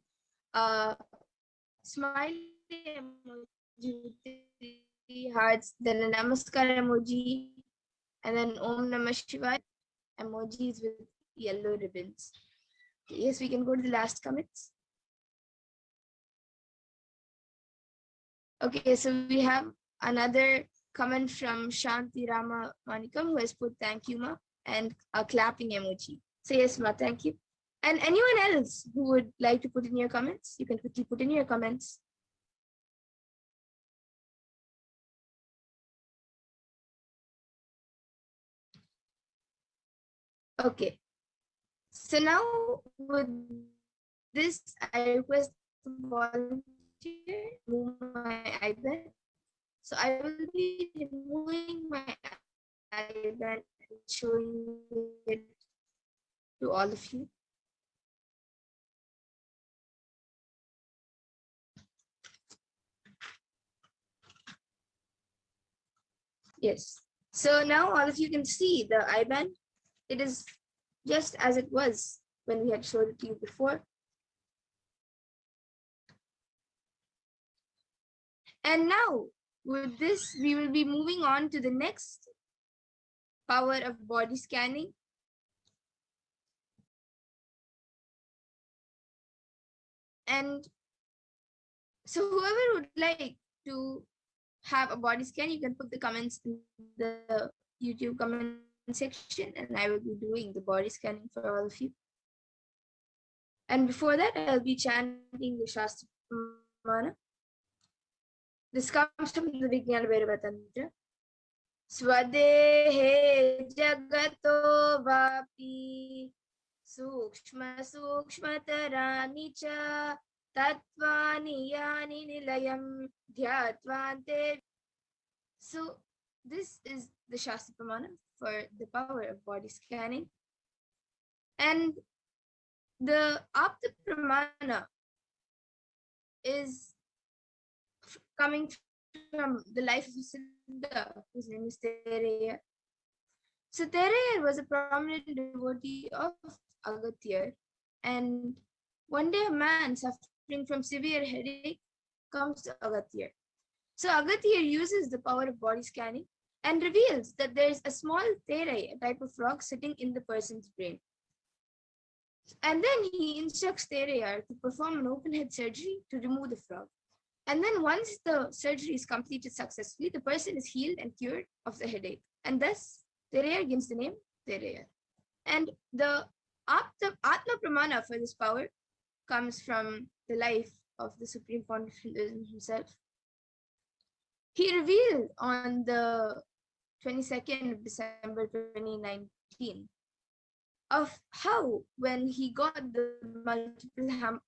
smiley emoji with three hearts, then a Namaskar emoji, and then Om Namah Shivaya emojis with yellow ribbons. Yes, we can go to the last comments. Okay, so we have another comment from Shanti Rama Manikam, who has put thank you, Ma, and a clapping emoji. So yes, Ma, thank you. And anyone else who would like to put in your comments, you can quickly put in your comments. Okay. So now with this, I request the volunteer move my iPad. So I will be removing my iPad and showing it to all of you. Yes. So now all of you can see the IBAN. It is just as it was when we had showed it to you before. And now with this, we will be moving on to the next power of body scanning. And so whoever would like to have a body scan, you can put the comments in the YouTube comment section, and I will be doing the body scanning for all of you. And before that, I'll be chanting the Shastra Pramana. This comes from the Vijnana Bhairava Tantra. Swadehe jagato vapi sukshma sukshmatarani cha tatvani yani nilayam dhyatvante. So this is the Shastra Pramana for the power of body scanning. And the Apta Pramana is coming from the life of a Siddha, whose name is Thereya. So Thereya was a prominent devotee of Agatya, and one day a man suffering from severe headache comes to Agatya. So Agatya uses the power of body scanning and reveals that there is a small Thereya, a type of rock, sitting in the person's brain. And then he instructs Thereya to perform an open head surgery to remove the frog. And then once the surgery is completed successfully, the person is healed and cured of the headache. And thus, Thereya gives the name Thereya. And the Atma Pramana for this power comes from the life of the Supreme Pontiff himself. He revealed on the 22nd of December 2019 of how when he got the multiple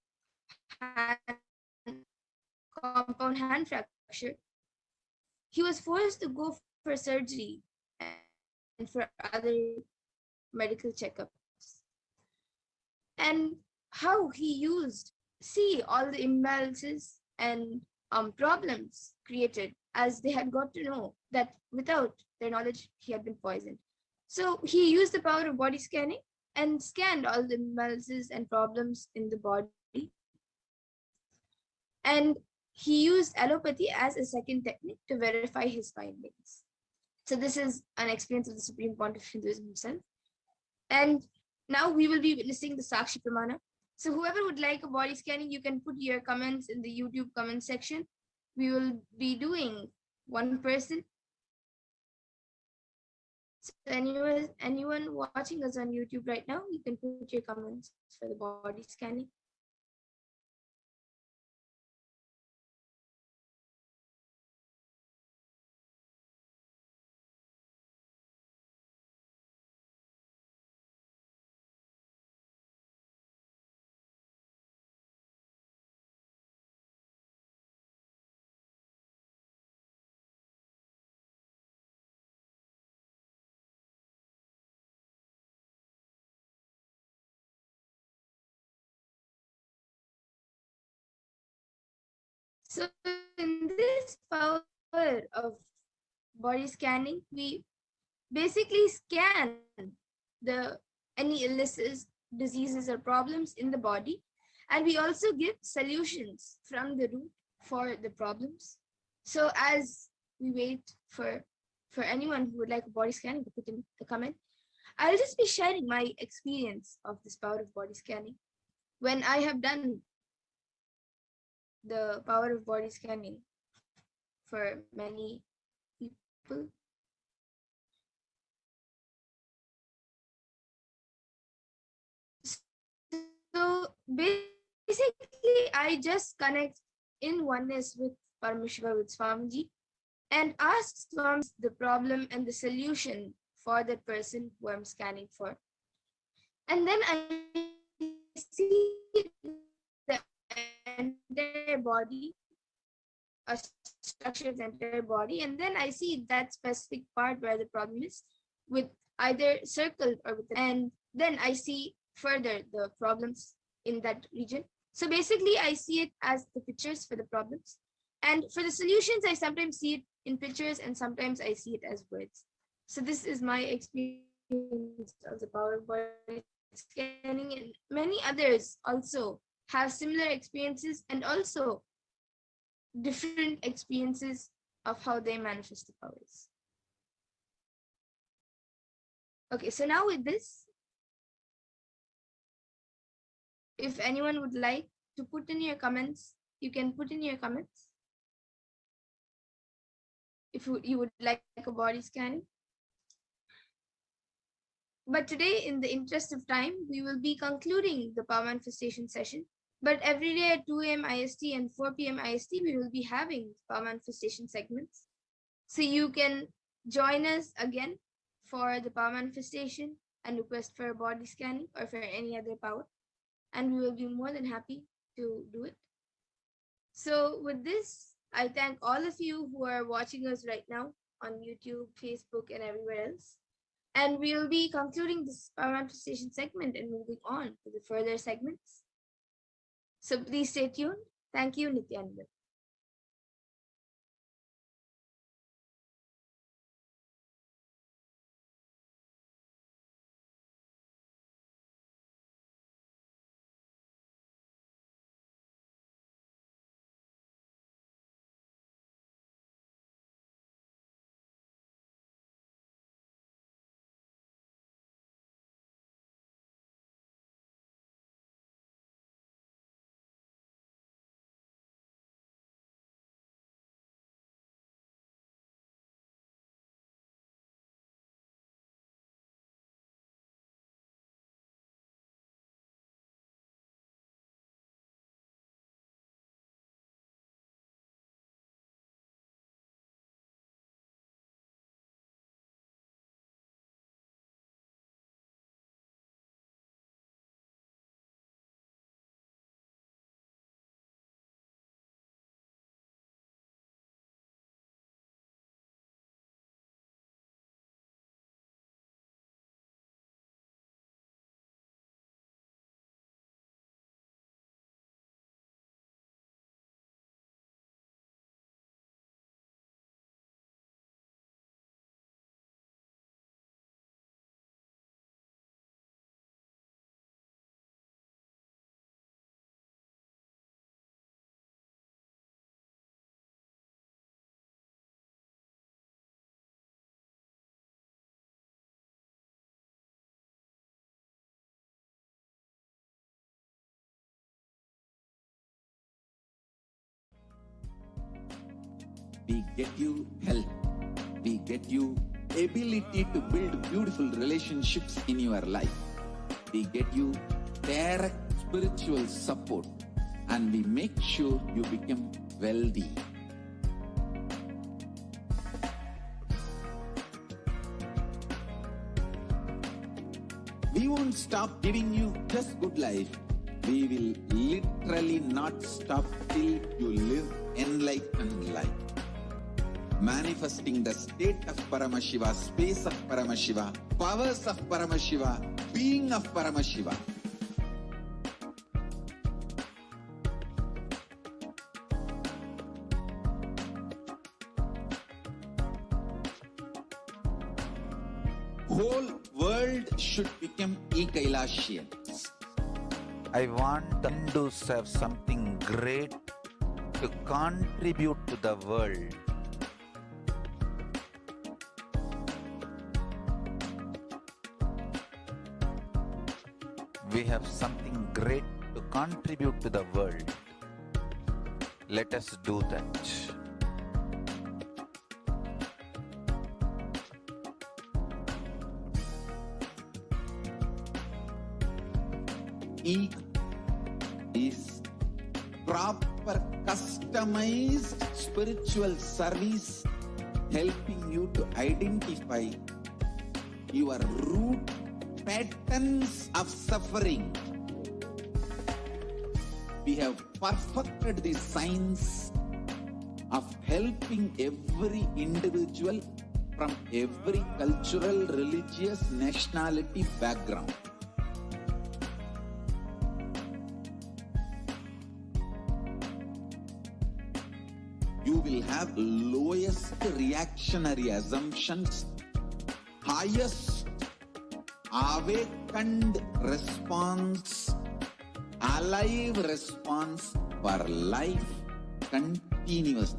compound hand fracture, he was forced to go for surgery and for other medical checkups. And how he used, all the imbalances and problems created, as they had got to know that without their knowledge, he had been poisoned. So he used the power of body scanning and scanned all the imbalances and problems in the body. And he used allopathy as a second technique to verify his findings. So this is an experience of the Supreme Pontiff Hinduism himself. And now we will be witnessing the Sakshi Pramana. So whoever would like a body scanning, you can put your comments in the YouTube comment section. We will be doing one person. So anyone watching us on YouTube right now, you can put your comments for the body scanning. So in this power of body scanning, we basically scan any illnesses, diseases, or problems in the body, and we also give solutions from the root for the problems. So as we wait for anyone who would like a body scanning to put in the comment, I'll just be sharing my experience of this power of body scanning when I have done the power of body scanning for many people. So basically, I just connect in oneness with Parameshwar, with Swamiji, and ask Swami the problem and the solution for that person who I'm scanning for. And then I see the entire body, a structure of the entire body, and then I see that specific part where the problem is with either circled or with, and then I see further the problems in that region. So basically I see it as the pictures for the problems, and for the solutions I sometimes see it in pictures, and sometimes I see it as words. So this is my experience of the power of body scanning, and many others also have similar experiences and also different experiences of how they manifest the powers. Okay, so now with this, if anyone would like to put in your comments, you can put in your comments. If you would like a body scanning. But today, in the interest of time, we will be concluding the power manifestation session. But every day at 2 a.m. IST and 4 p.m. IST, we will be having power manifestation segments. So you can join us again for the power manifestation and request for a body scanning or for any other power. And we will be more than happy to do it. So with this, I thank all of you who are watching us right now on YouTube, Facebook, and everywhere else. And we will be concluding this power manifestation segment and moving on to the further segments. So please stay tuned. Thank you, Nithyananda. We get you help. We get you ability to build beautiful relationships in your life. We get you direct spiritual support, and we make sure you become wealthy. We won't stop giving you just good life. We will literally not stop till you live enlightened life. Manifesting the state of Paramashiva, space of Paramashiva, powers of Paramashiva, being of Paramashiva. Whole world should become e-Kailashians. I want them to have something great to contribute to the world. We have something great to contribute to the world. Let us do that. E is proper customized spiritual service, helping you to identify your root patterns of suffering. We have perfected the science of helping every individual from every cultural, religious, nationality background. You will will have lowest reactionary assumptions, highest awakened response, alive response for life continuously.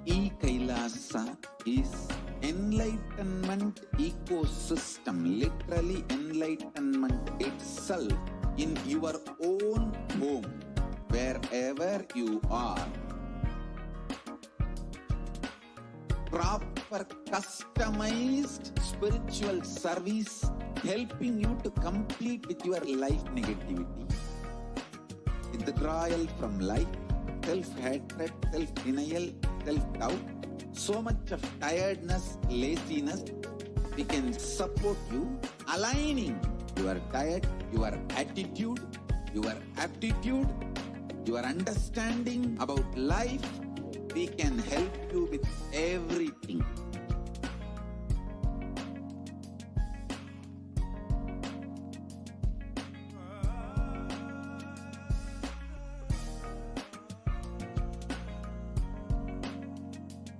E-Kailasa is enlightenment ecosystem, literally enlightenment itself in your own home, wherever you are. Proper customized spiritual service helping you to complete with your life negativity. Withdrawal from life, self-hatred, self-denial, self-doubt, so much of tiredness, laziness, we can support you aligning your diet, your attitude, your aptitude, your understanding about life. We can help you with everything.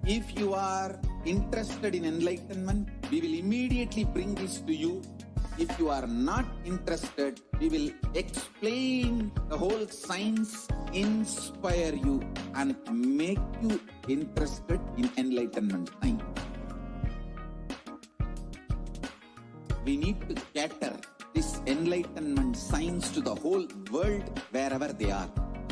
If you are interested in enlightenment, we will immediately bring this to you. If you are not interested, we will explain the whole science, inspire you and make you interested in enlightenment science. We need to cater this enlightenment science to the whole world wherever they are,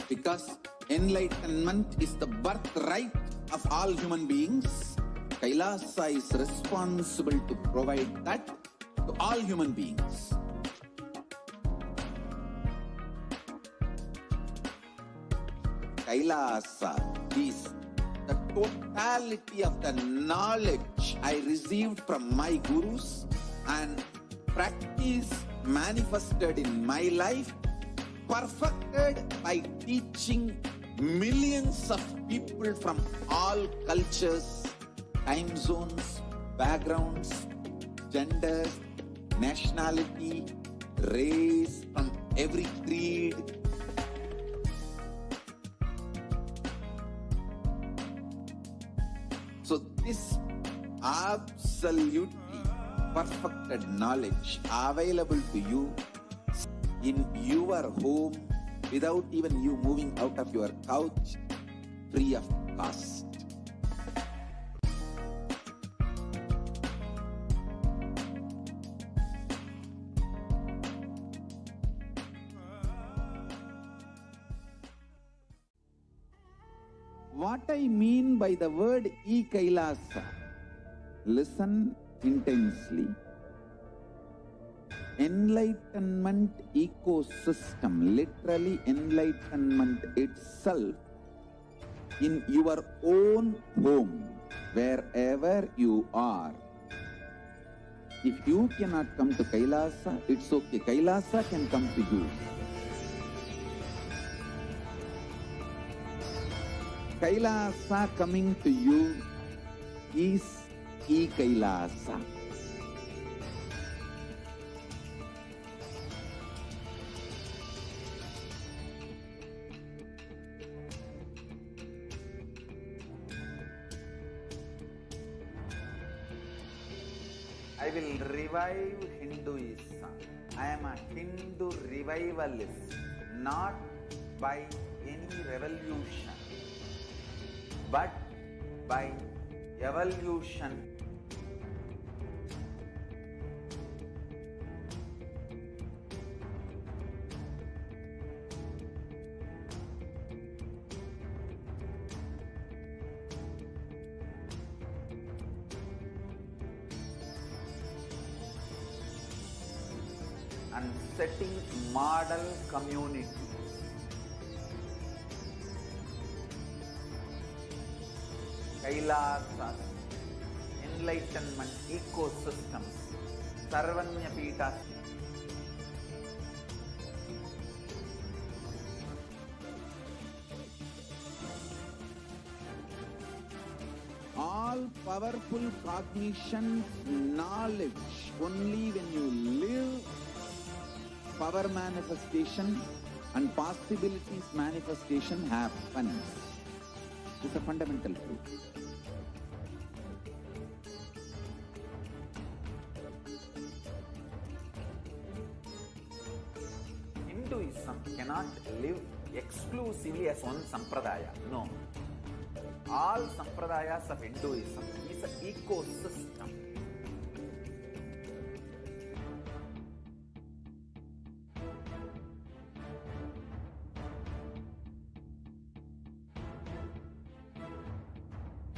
because enlightenment is the birthright of all human beings. Kailasa is responsible to provide that to all human beings. Kailasa is the totality of the knowledge I received from my gurus and practice manifested in my life, perfected by teaching millions of people from all cultures, time zones, backgrounds, genders, nationality, race, from every creed. So this absolutely perfected knowledge available to you in your home without even you moving out of your couch, free of cost. What I mean by the word E-Kailasa, listen intensely. Enlightenment ecosystem, literally enlightenment itself in your own home, wherever you are. If you cannot come to Kailasa, it's okay. Kailasa can come to you. Kailasa coming to you is E-Kailasa. I will revive Hinduism. I am a Hindu revivalist, not by any revolution, but by evolution. And setting model communities. Kailasas, enlightenment ecosystems, Sarvanya Pitas. All powerful cognition, knowledge, only when you live power manifestation, and possibilities manifestation happens. It's a fundamental truth. Hinduism cannot live exclusively as one sampradaya. No. All sampradayas of Hinduism is an ecosystem.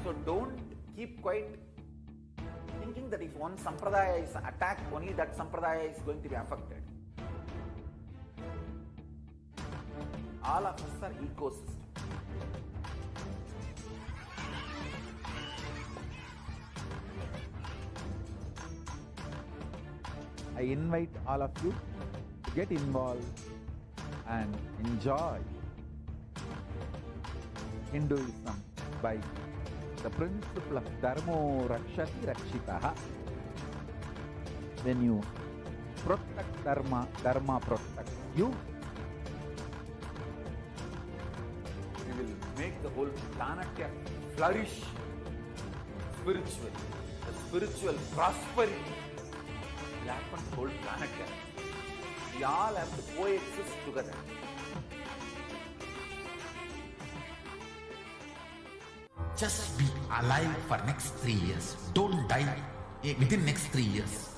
So don't keep quiet thinking that if one sampradaya is attacked, only that sampradaya is going to be affected. All of us are ecosystem. I invite all of you to get involved and enjoy Hinduism by the principle of Dharmo Rakshati Rakshitaha. When you protect Dharma, Dharma protects you. We will make the whole planet flourish spiritually. The spiritual prosperity will happen to the whole planet. We all have to coexist together. Just be alive for next 3 years. Don't die within next 3 years.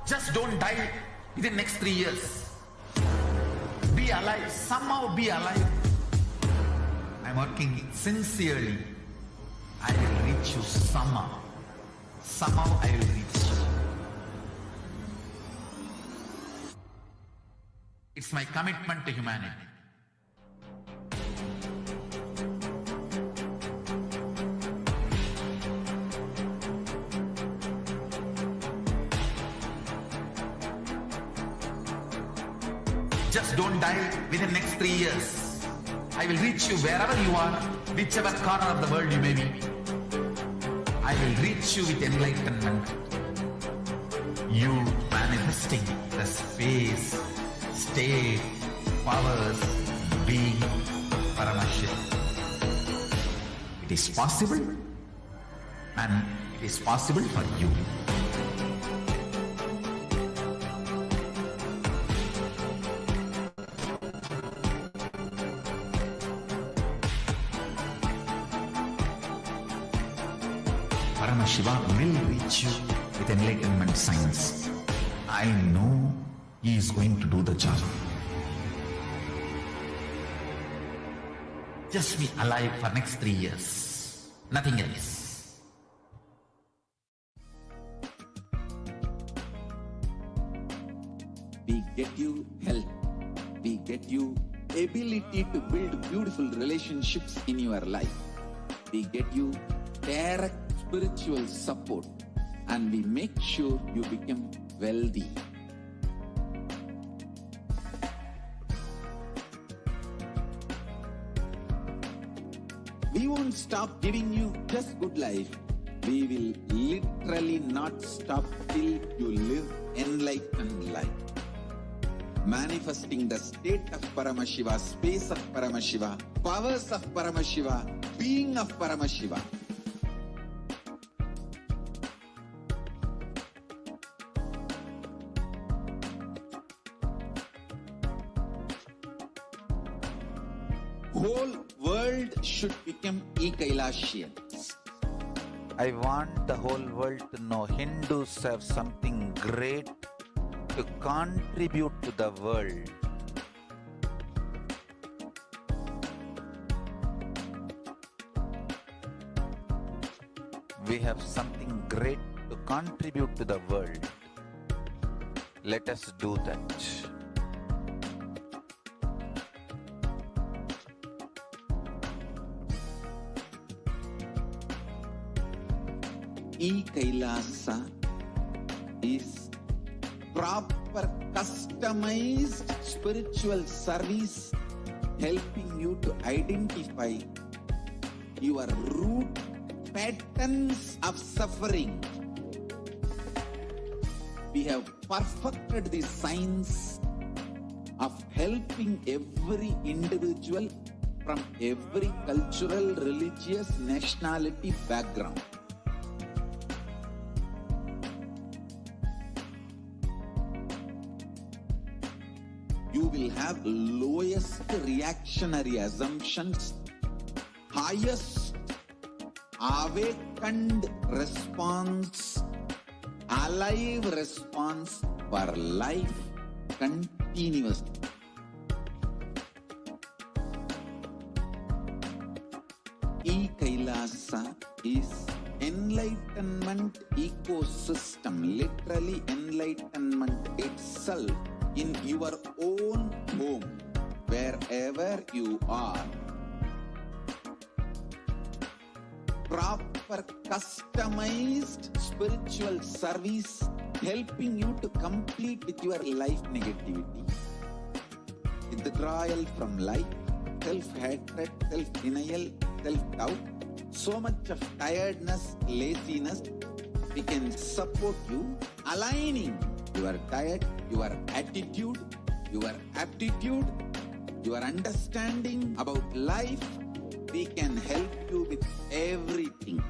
Just don't die within next 3 years. Be alive. Somehow be alive. I'm working sincerely. I will reach you somehow. Somehow I will reach you. It's my commitment to humanity. Just don't die within next 3 years. I will reach you wherever you are, whichever corner of the world you may be. I will reach you with enlightenment. You manifesting the space, state, powers, being, Paramashiva. It is possible, and it is possible for you. Paramashiva will reach you with enlightenment science. I know he is going to do the job. Just be alive for next 3 years. Nothing else. We get you help. We get you ability to build beautiful relationships in your life. We get you direct spiritual support, and we make sure you become wealthy. We won't stop giving you just good life. We will literally not stop till you live enlightened life. Manifesting the state of Paramashiva, space of Paramashiva, powers of Paramashiva, being of Paramashiva. Whole world should become e-Kailashians. I want the whole world to know Hindus have something great to contribute to the world. We have something great to contribute to the world. Let us do that. E-Kailasa is proper customized spiritual service helping you to identify your root patterns of suffering. we have perfected the science of helping every individual from every cultural, religious, nationality background. You will have lowest reactionary assumptions, highest awakened response, alive response for life continuously. E-Kailasa is enlightenment ecosystem, literally enlightenment itself in your own home, wherever you are. Proper customized spiritual service helping you to complete with your life negativity, withdrawal from life, self-hatred, self-denial, self-doubt, so much of tiredness, laziness. We can support you aligning your diet, your attitude, your aptitude, your understanding about life. We can help you with everything.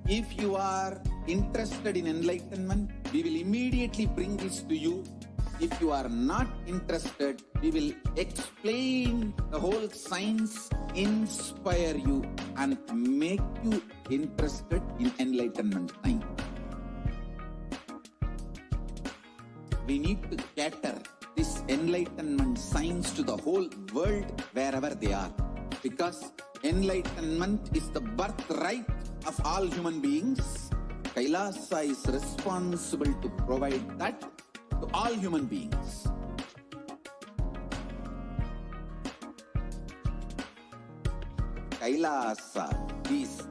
If you are interested in enlightenment, we will immediately bring this to you. If you are not interested, we will explain the whole science, inspire you, and make you interested in enlightenment time. We need to cater this enlightenment science to the whole world wherever they are, because enlightenment is the birthright of all human beings. Kailasa is responsible to provide that to all human beings. Kailasa is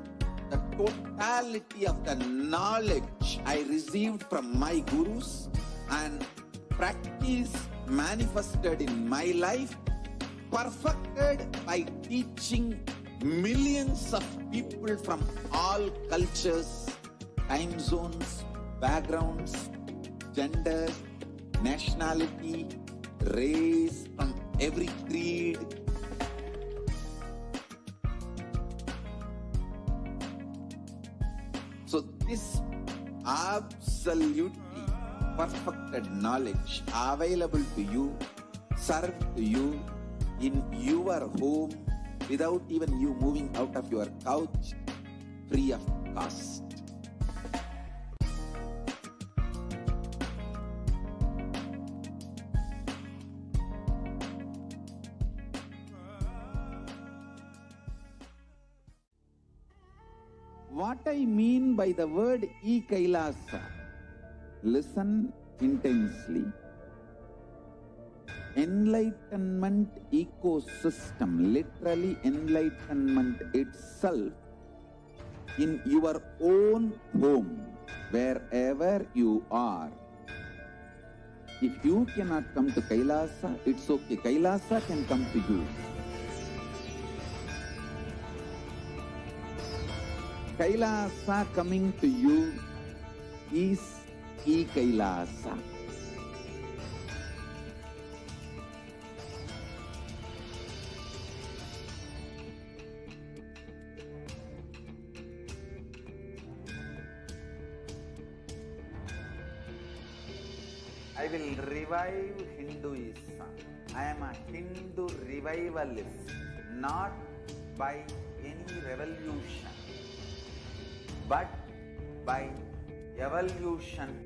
the totality of the knowledge I received from my gurus and practice manifested in my life, perfected by teaching millions of people from all cultures, time zones, backgrounds, genders, nationality, race, from every creed. So this absolutely perfected knowledge available to you, served to you in your home without even you moving out of your couch, free of cost. What I mean by the word E-Kailasa, listen intensely. Enlightenment ecosystem, literally enlightenment itself in your own home, wherever you are. If you cannot come to Kailasa, it's okay. Kailasa can come to you. Kailasa coming to you is E-Kailasa. I will revive Hinduism. I am a Hindu revivalist, not by any revolution, but by evolution.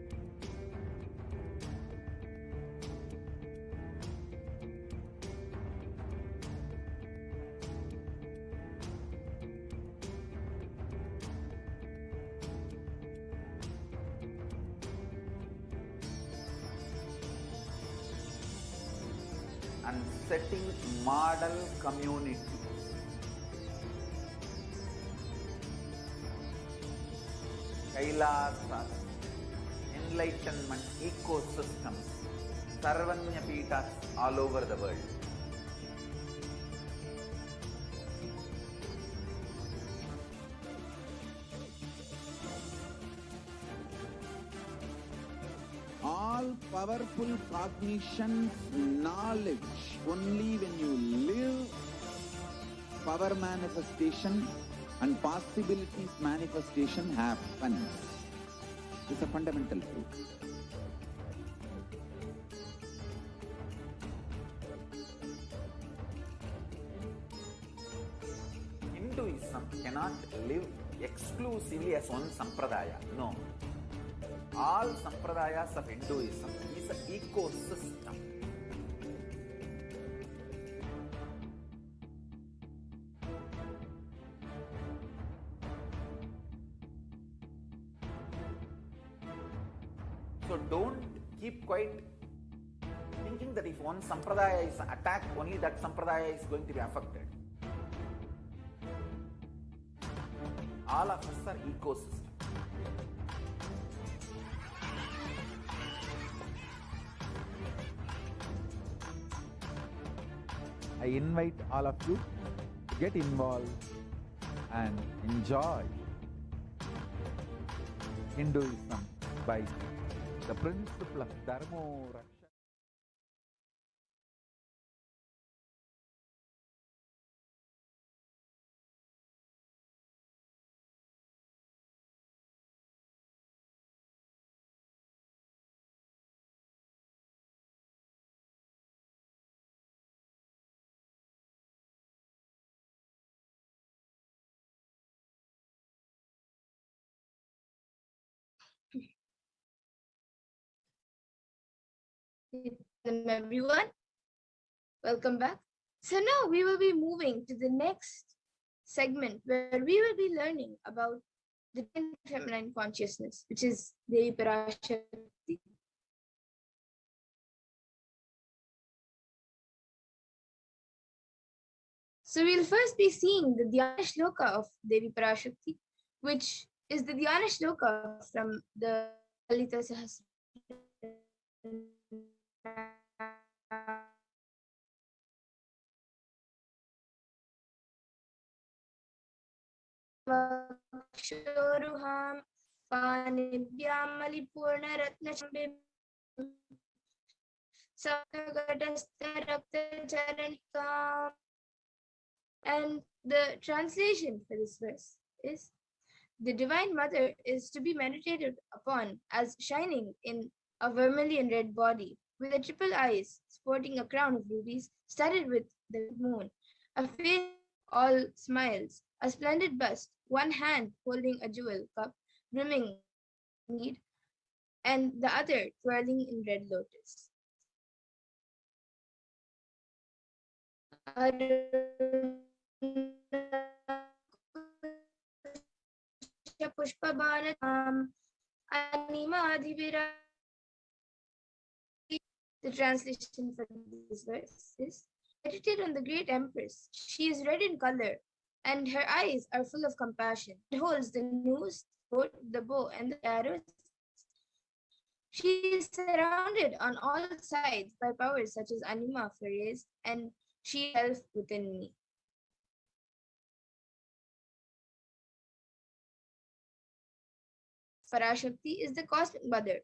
And setting model community. Kailasa, enlightenment ecosystems Sarvanya Peethas all over the world. All powerful cognition, knowledge, only when you live, power manifestation and possibilities manifestation happens. It's a fundamental truth. Hinduism cannot live exclusively as one sampradaya. No. All sampradayas of Hinduism is an ecosystem. So don't keep quiet thinking that if one sampradaya is attacked, only that sampradaya is going to be affected. All of us are ecosystem. I invite all of you to get involved and enjoy Hinduism by the principle of Dharmo Raksha. Welcome everyone. Welcome back. So now we will be moving to the next segment where we will be learning about the feminine consciousness, which is Devi Parashakti. So we'll first be seeing the Dhyana Shloka of Devi Parashakti, which is the Dhyana Shloka from the Lalita Sahasranaam. Vakshuruham Panibhyam Malipurnaratnachambim Sakagatastharaktacharanikam. And the translation for this verse is: the Divine Mother is to be meditated upon as shining in a vermilion red body, with a triple eyes, sporting a crown of rubies, studded with the moon, a face all smiles, a splendid bust, one hand holding a jewel cup brimming mead, and the other twirling in red lotus. The translation for this verse is: meditate on the great Empress. She is red in color, and her eyes are full of compassion. It holds the noose, the bow, and the arrows. She is surrounded on all sides by powers such as Anima, Fairies, and she herself within me. Parashakti is the cosmic mother,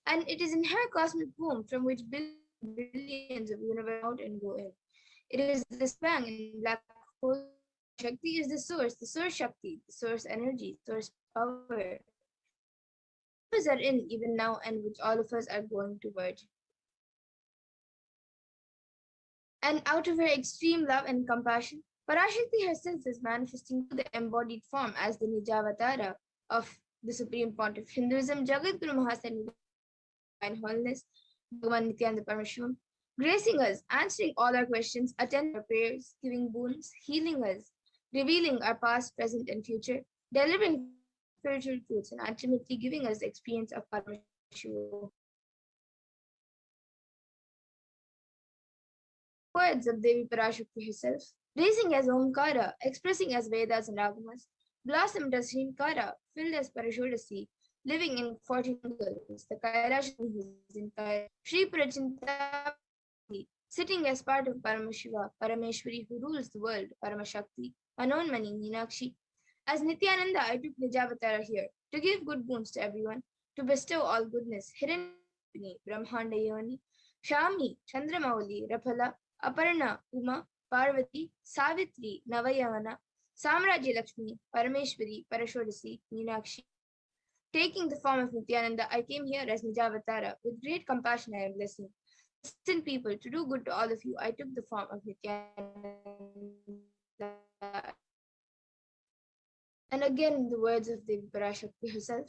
and it is in her cosmic womb from which billions of universe out and go in. It is the spang in black hole. Shakti is the source Shakti, the source energy, source power. Us are in even now, and which all of us are going towards. And out of her extreme love and compassion, Parashakti herself is manifesting the embodied form as the Nijavatara of the Supreme Pontiff. Hinduism, Jagat Guru Mahasani, Divine Holiness, Bhagavan Nithyananda Parameshwaram, gracing us, answering all our questions, attending our prayers, giving boons, healing us, revealing our past, present, and future, delivering spiritual truths, and ultimately giving us the experience of Parameshwara. Words of Devi Parashakti herself, raising as Omkara, expressing as Vedas and Agamas, blossomed as Hinkara, filled as Parashodasi, living in 14 girls, the Kailash is in Sri Prachinta, sitting as part of Paramashiva, Parameshwari who rules the world, Paramashakti, Manonmani, Meenakshi. As Nithyananda, I took Nijavatara here to give good boons to everyone, to bestow all goodness, hidden Brahmanda Yoni, Shami, Chandramauli, Rapala, Aparna, Uma, Parvati, Savitri, Navayavana, Samrajya Lakshmi, Parameshwari, Parashodasi, Meenakshi. Taking the form of Nithyananda, I came here as Nijavatara with great compassion and blessing. Listen, people, to do good to all of you, I took the form of Nithyananda. And again, the words of Devi Parashakti herself,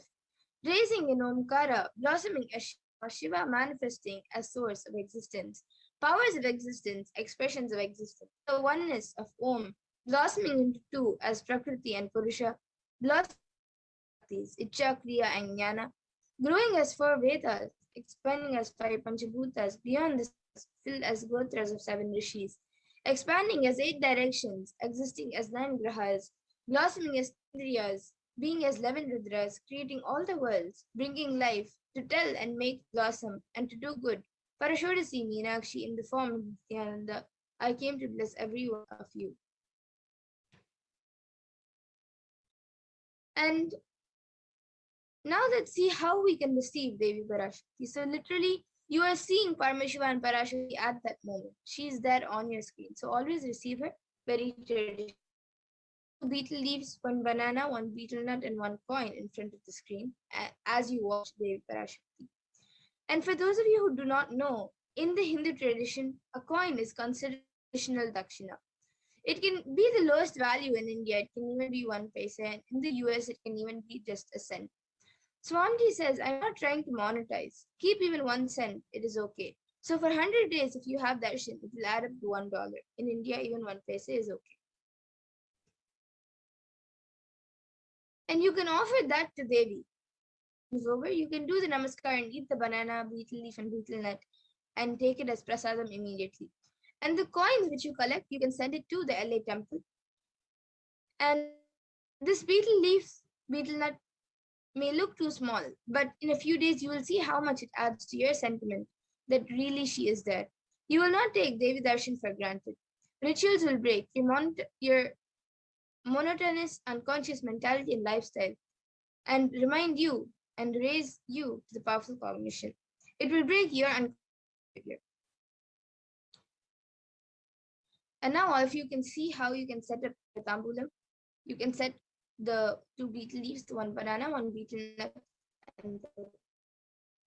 raising in Omkara, blossoming as Shiva, manifesting as source of existence, powers of existence, expressions of existence, the oneness of Om, blossoming into two as Prakriti and Purusha, blossoming Ichcha, Kriya and Jnana, growing as 4 Vedas, expanding as 5 Panchabhutas, beyond this, filled as Gotras of 7 Rishis, expanding as 8 directions, existing as 9 Grahas, blossoming as Indriyas, being as 11 Rudras, creating all the worlds, bringing life, to tell and make blossom, and to do good. Parashodasi Meenakshi, in the form of Nithyananda, I came to bless every one of you. And now let's see how we can receive Devi Parashakti. So literally, you are seeing Parameshiva and Parashakti at that moment. She is there on your screen. So always receive her. Very traditional. 2 betel leaves, 1 banana, 1 betel nut, and 1 coin in front of the screen as you watch Devi Parashakti. And for those of you who do not know, in the Hindu tradition, a coin is considered traditional dakshina. It can be the lowest value in India. It can even be 1 paisa, and in the US, it can even be just a cent. Swamiji says, I'm not trying to monetize. Keep even 1 cent, it is okay. So for 100 days, if you have darshan, it will add up to $1. In India, even 1 paisa is okay. And you can offer that to Devi. It's over. You can do the namaskar and eat the banana, betel leaf, and betel nut and take it as prasadam immediately. And the coins which you collect, you can send it to the LA temple. And this betel leaf, betel nut may look too small, but in a few days you will see how much it adds to your sentiment that really she is there. You will not take Devi Darshan for granted. Rituals will break your monotonous, unconscious mentality and lifestyle and remind you and raise you to the powerful cognition. It will break your unconscious behavior. And now all of you can see how you can set up the tambulam. You can set the 2 betel leaves, the 1 banana, 1 betel nut,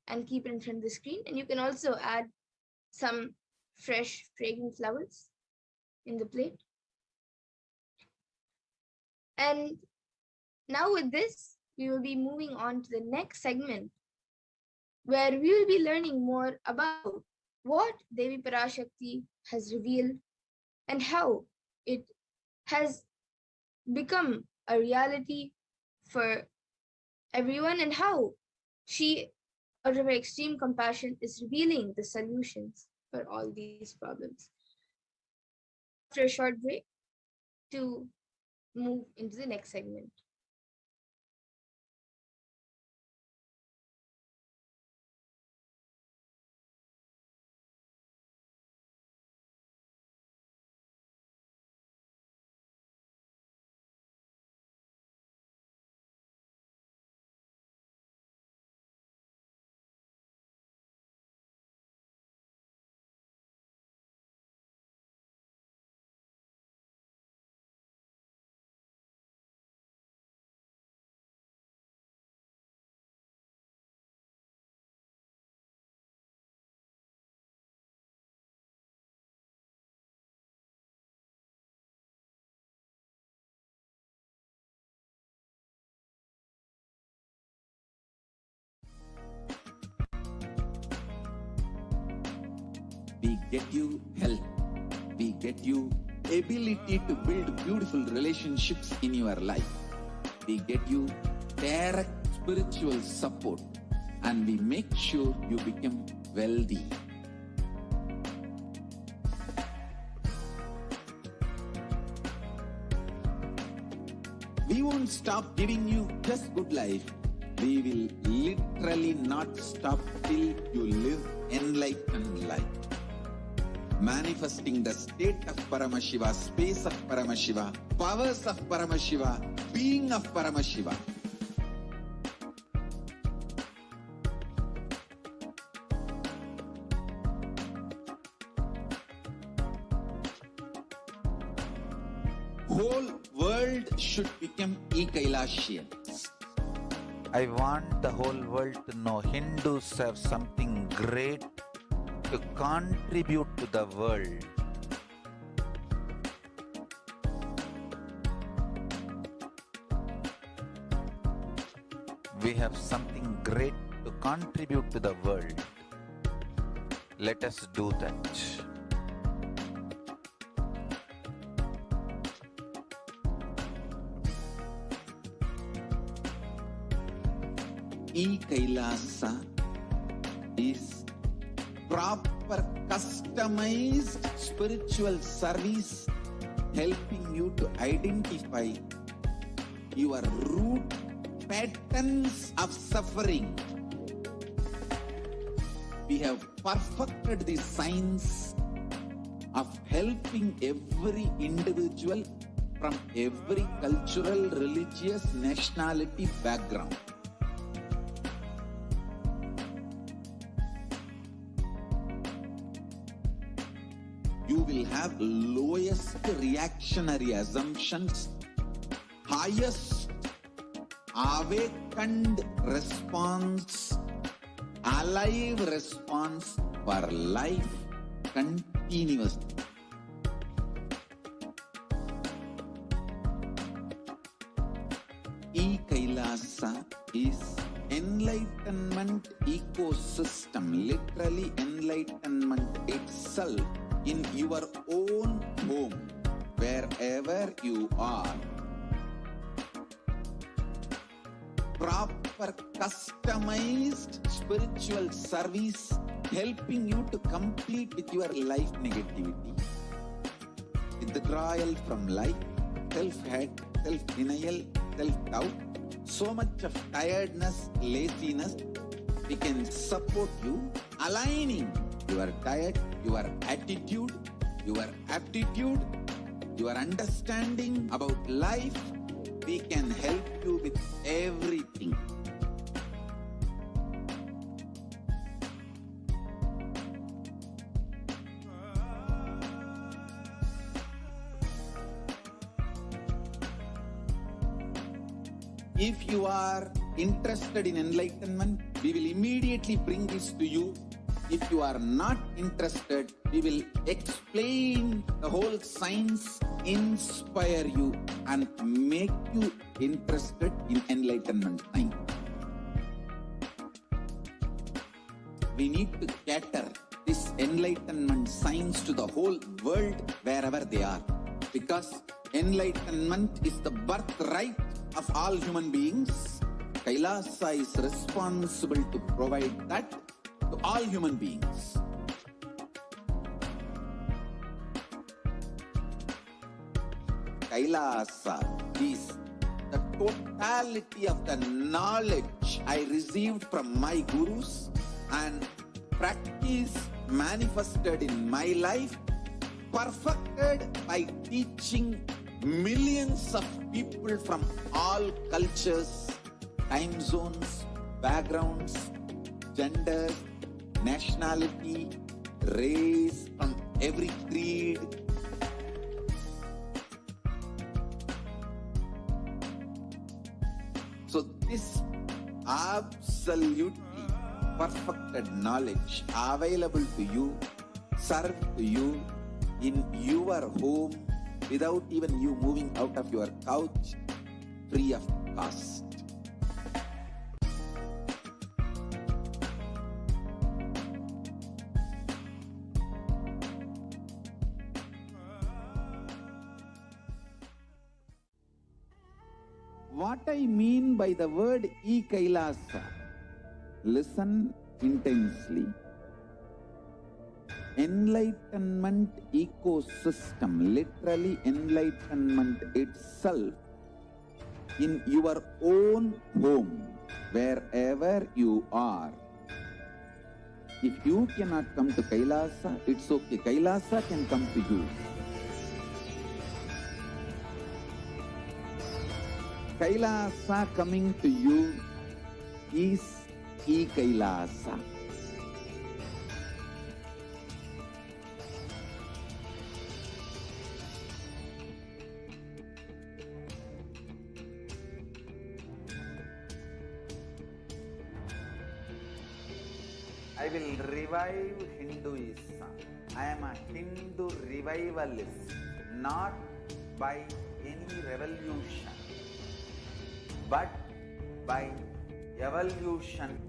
and keep it in front of the screen. And you can also add some fresh fragrant flowers in the plate. And now with this, we will be moving on to the next segment where we will be learning more about what Devi Parashakti has revealed and how it has become a reality for everyone and how she, out of her extreme compassion, is revealing the solutions for all these problems. After a short break, to move into the next segment. We get you health. We get you ability to build beautiful relationships in your life. We get you direct spiritual support, and we make sure you become wealthy. We won't stop giving you just good life. We will literally not stop till you live enlightened life. Manifesting the state of Paramashiva, space of Paramashiva, powers of Paramashiva, being of Paramashiva. Whole world should become e-Kailashian. I want the whole world to know Hindus have something great to contribute to the world. We have something great to contribute to the world. Let us do that. E-Kailasa is proper customized spiritual service helping you to identify your root patterns of suffering. We have perfected the science of helping every individual from every cultural, religious, nationality background. You will have lowest reactionary assumptions, highest awakened response, alive response for life continuously. E-Kailasa is enlightenment ecosystem, literally enlightenment itself in your own home, wherever you are. Proper customized spiritual service helping you to complete with your life negativity, withdrawal from life, self-hate, self-denial, self-doubt, so much of tiredness, laziness. We can support you aligning your diet, your attitude, your aptitude, your understanding about life. We can help you with everything. If you are interested in enlightenment, we will immediately bring this to you. If you are not interested, we will explain the whole science, inspire you, and make you interested in enlightenment science. We need to cater this enlightenment science to the whole world wherever they are, because enlightenment is the birthright of all human beings. Kailasa is responsible to provide that to all human beings. Kailasa is the totality of the knowledge I received from my gurus and practice manifested in my life, perfected by teaching millions of people from all cultures, time zones, backgrounds, genders, nationality, race, from every creed. So this absolutely perfected knowledge available to you, served to you in your home without even you moving out of your couch, free of cost. What I mean by the word e-Kailasa, listen intensely. Enlightenment ecosystem, literally enlightenment itself in your own home, wherever you are. If you cannot come to Kailasa, it's okay. Kailasa can come to you. Kailasa coming to you is e-Kailasa. I will revive Hinduism. I am a Hindu revivalist, not by any revolution, but by evolution.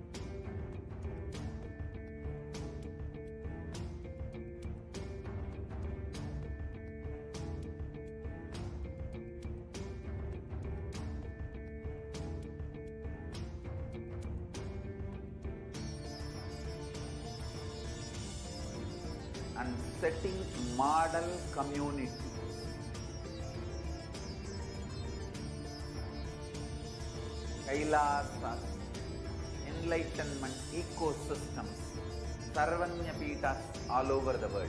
And setting model community. Kailasas, enlightenment ecosystems, Sarvanya Pitas all over the world.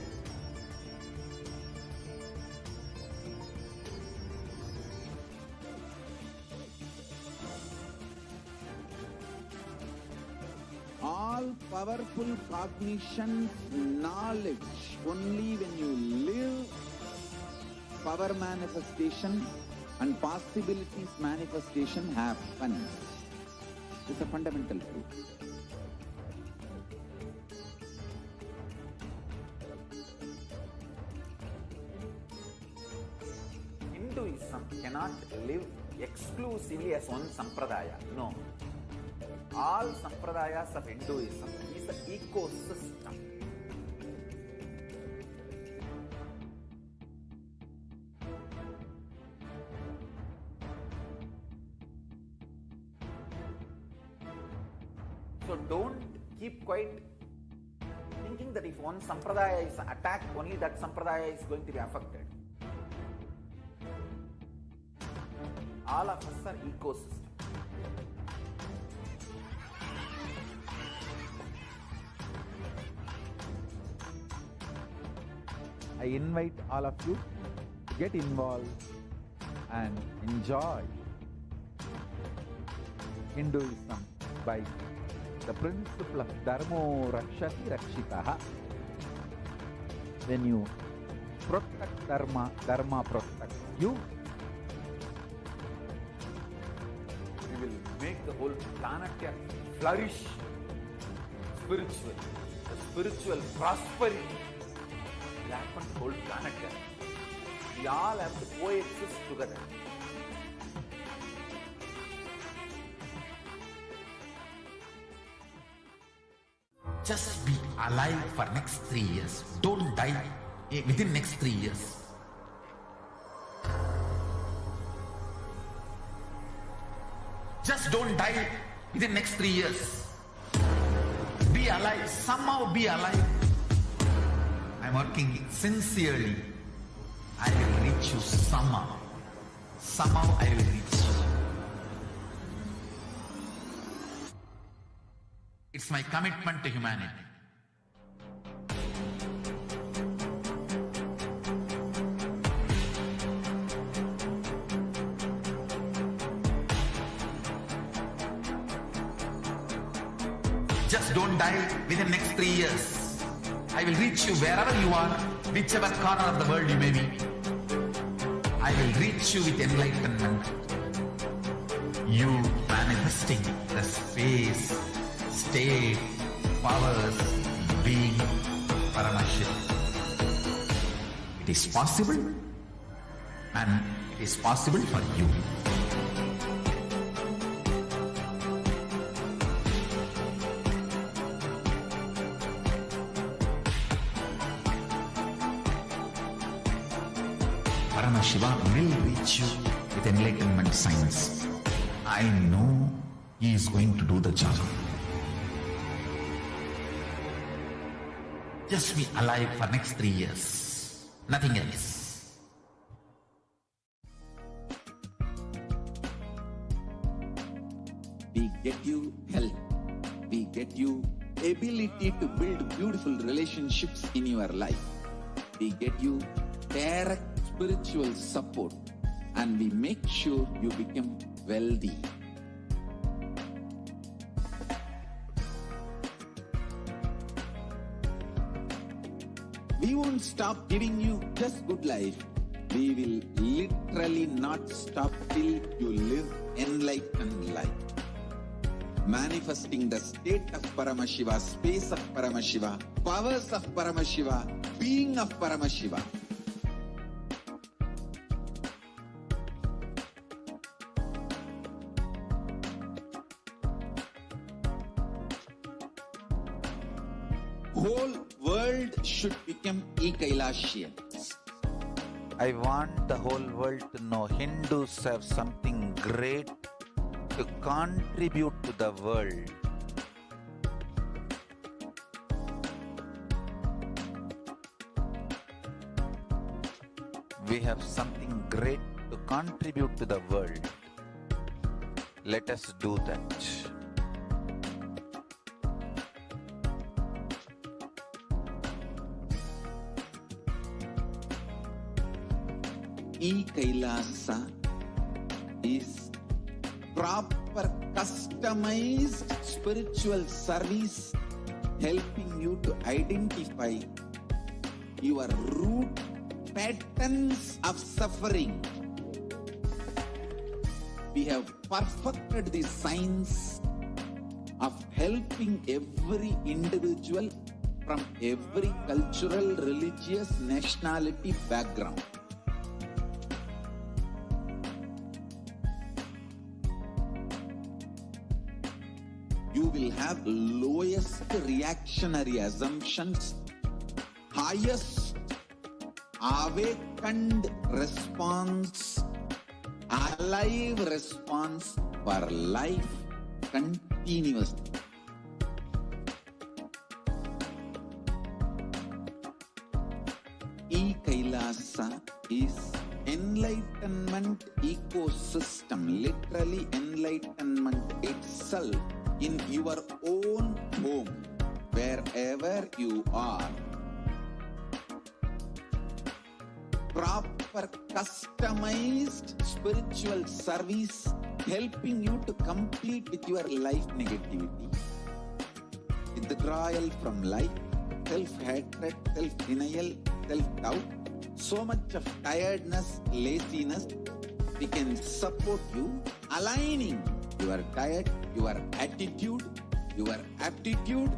All powerful cognition, knowledge, only when you live, power manifestation and possibilities manifestation happen. It's a fundamental truth. Hinduism cannot live exclusively as one sampradaya. No. All sampradayas of Hinduism is an ecosystem. So don't keep quiet thinking that if one sampradaya is attacked, only that sampradaya is going to be affected. All of us are ecosystems. I invite all of you to get involved and enjoy Hinduism by the principle of Dharmo Rakshati Rakshitaha. When you protect Dharma, Dharma protects you. We will make the whole planet flourish spiritually. The spiritual prosperity will happen to the whole planet. We all have to coexist together. Just be alive for next 3 years. Don't die within next 3 years. Just don't die within next 3 years. Be alive. Somehow be alive. I'm working sincerely. I will reach you somehow. Somehow I will reach you. It's my commitment to humanity. Just don't die within next 3 years. I will reach you wherever you are, whichever corner of the world you may be. I will reach you with enlightenment. You manifesting the space, state, powers, being, Paramashit. It is possible, and it is possible for you. Paramashiva will reach you with enlightenment science. I know he is going to do the job. Just be alive for next 3 years. Nothing else. We get you health. We get you ability to build beautiful relationships in your life. We get you direct spiritual support, and we make sure you become wealthy. We won't stop giving you just good life. We will literally not stop till you live enlightened life. Manifesting the state of Paramashiva, space of Paramashiva, powers of Paramashiva, being of Paramashiva. Whole world should become e-Kailashians. I want the whole world to know Hindus have something great to contribute to the world. We have something great to contribute to the world. Let us do that. E-Kailasa is proper customized spiritual service helping you to identify your root patterns of suffering. We have perfected the science of helping every individual from every cultural, religious, nationality background. You will have lowest reactionary assumptions, highest awakened response, alive response for life continuously. E-Kailasa is enlightenment ecosystem, literally enlightenment itself in your own home, wherever you are. Proper customized spiritual service helping you to complete with your life negativity. Withdrawal from life, self-hatred, self-denial, self-doubt, so much of tiredness, laziness. We can support you aligning your diet, your attitude, your aptitude,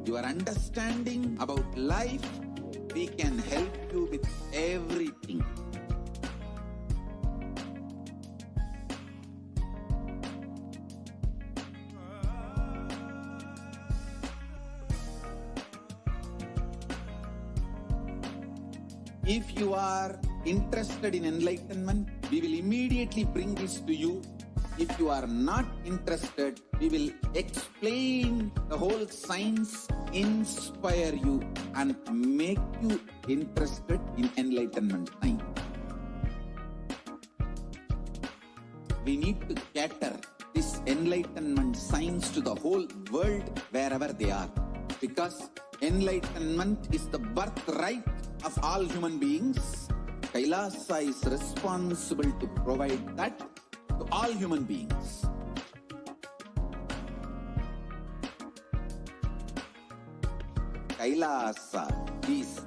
your understanding about life. We can help you with everything. If you are interested in enlightenment, we will immediately bring this to you. If you are not interested, we will explain the whole science, inspire you, and make you interested in enlightenment science. We need to cater this enlightenment science to the whole world wherever they are, because enlightenment is the birthright of all human beings. Kailasa is responsible to provide that to all human beings. Kailasa is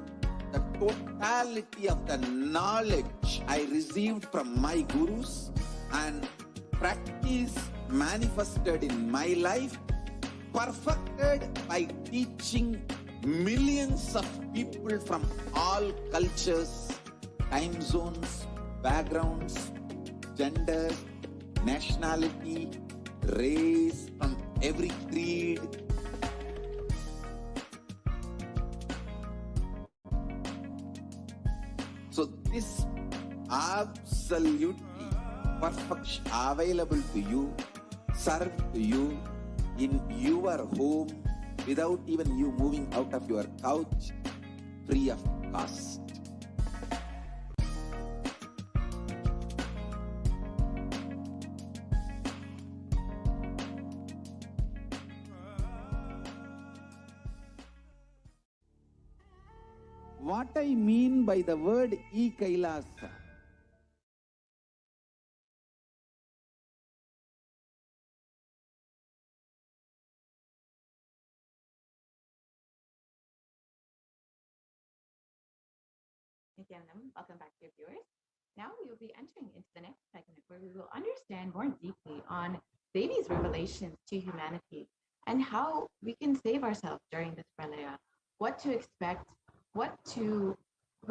the totality of the knowledge I received from my gurus and practice manifested in my life, perfected by teaching millions of people from all cultures, time zones, backgrounds, genders, nationality, race, from every creed. So this absolutely perfect available to you, served to you in your home without even you moving out of your couch, free of cost. what I mean by the word e-Kailasa. Nithyanandam, welcome back to your viewers. Now we will be entering into the next segment where we will understand more deeply on Devi's revelations to humanity and how we can save ourselves during this pralaya, what to expect,